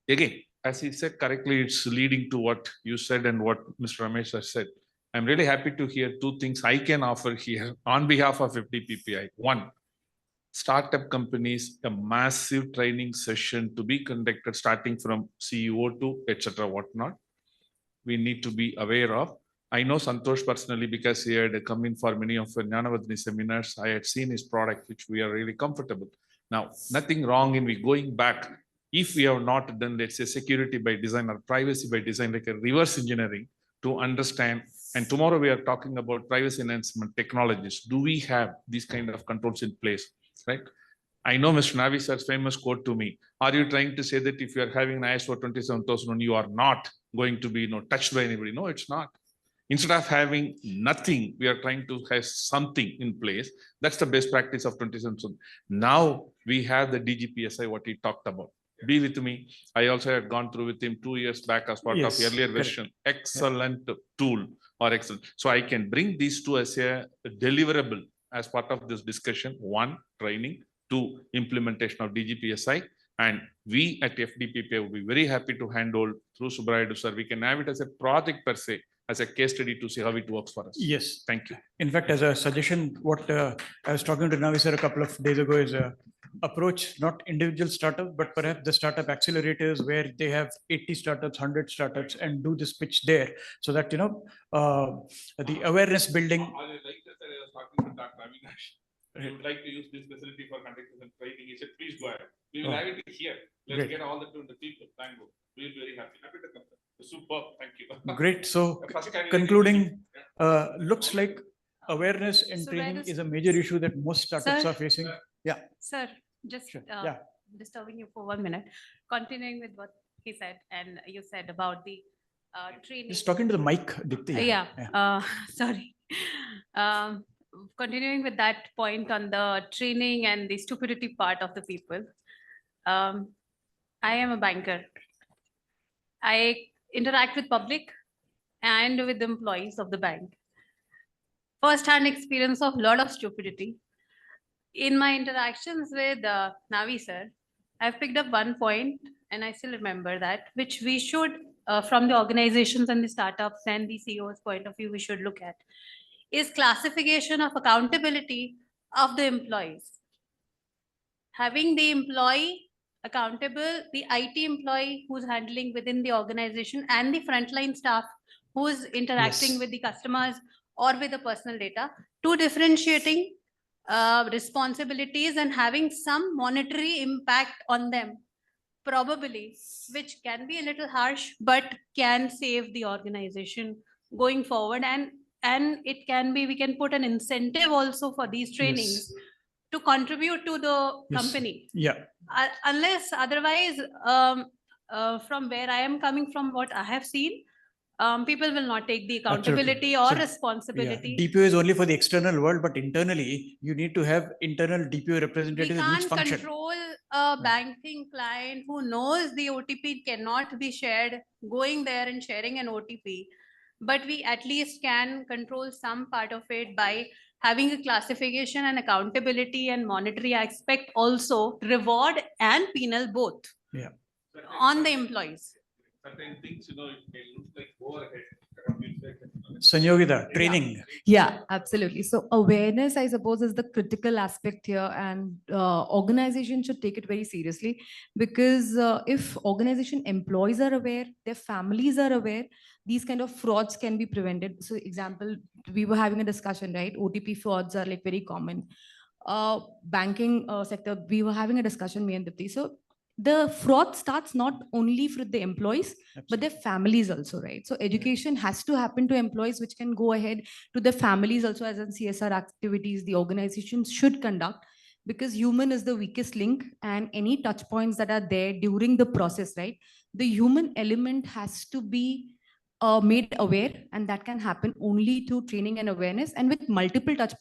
Again, as he said correctly, it's leading to what you said and what Mr. Ramesh has said. I'm really happy to hear 2 things I can offer here on behalf of FDPPI. One, startup companies, a massive training session to be conducted starting from CEO to etc. whatnot. We need to be aware of. I know Santosh personally because he had come in for many of Jnanavadini seminars. I had seen his product, which we are really comfortable. Now, nothing wrong in we going back. If we have not done, let's say, security by design or privacy by design, like a reverse engineering to understand. And tomorrow we are talking about privacy enhancement technologies. Do we have these kind of controls in place, right? I know Mr. Navi sir's famous quote to me. Are you trying to say that if you are having an ISO 27001, you are not going to be touched by anybody? No, it's not. Instead of having nothing, we are trying to have something in place. That's the best practice of 27. Now we have the DGPSI, what he talked about. Be with me. I also had gone through with him 2 years back as part of earlier version. Excellent tool or excellent. So I can bring these two as a deliverable as part of this discussion. 1, training. 2, implementation of DGPSI. And we at FDPPI will be very happy to handle through Subrayadu sir. We can have it as a project per se, as a case study to see how it works for us. Yes. Thank you. In fact, as a suggestion, what I was talking to Navi sir a couple of days ago is approach not individual startups, but perhaps the startup accelerators where they have 80 startups, 100 startups, and do this pitch there, so that the awareness building. He would like to use this facility for conducting some training. He said, please go ahead. We will have it here. Let's get all the 200 people. Thank you. We'll be very happy. Happy to come. Superb. Thank you. Great. So concluding, looks like awareness and So training where is a major issue that most startups Sir? are facing. Yeah. Sir, just Sure. Yeah. disturbing you for 1 minute. Continuing with what he said, and you said about the training. Just talking to the mic, Dipti. Yeah, sorry. Um, Continuing with that point on the training and the stupidity part of the people. I am a banker. I interact with public and with employees of the bank. First-hand experience of lot of stupidity. In my interactions with Navi sir, I've picked up one point, and I still remember that, which we should, from the organizations and the startups and the CEO's point of view, we should look at, is classification of accountability of the employees. Having the employee accountable, the IT employee who's handling within the organization and the frontline staff who's interacting Yes. with the customers or with the personal data, to differentiating responsibilities and having some monetary impact on them, probably, which can be a little harsh, but can save the organization going forward. And it can be, we can put an incentive also for these trainings to contribute to the Yes. company. Yeah. Unless otherwise, from where I am coming from, what I have seen, people will not take the accountability or responsibility. Yeah. DPO is only for the external world, but internally, you need to have internal DPO representatives We in each can't function. control a banking client who knows the OTP cannot be shared, going there and sharing an OTP. But we at least can control some part of it by having a classification and accountability and monetary aspect also, reward and penal both Yeah. on the employees. Certain things, it may look like overhead. Sanyogita, training. Yeah, absolutely. So awareness, I suppose, is the critical aspect here, and organization should take it very seriously, because if organization employees are aware, their families are aware, these kind of frauds can be prevented. So example, we were having a discussion, right? OTP frauds are like very common. Banking sector, we were having a discussion, me and Dipti. So the fraud starts not only for the employees, but their families also, right? So education has to happen to employees, which can go ahead to the families also, as in CSR activities the organizations should conduct, because human is the weakest link, and any touch points that are there during the process, right? The human element has to be made aware, and that can happen only through training and awareness, and with multiple touch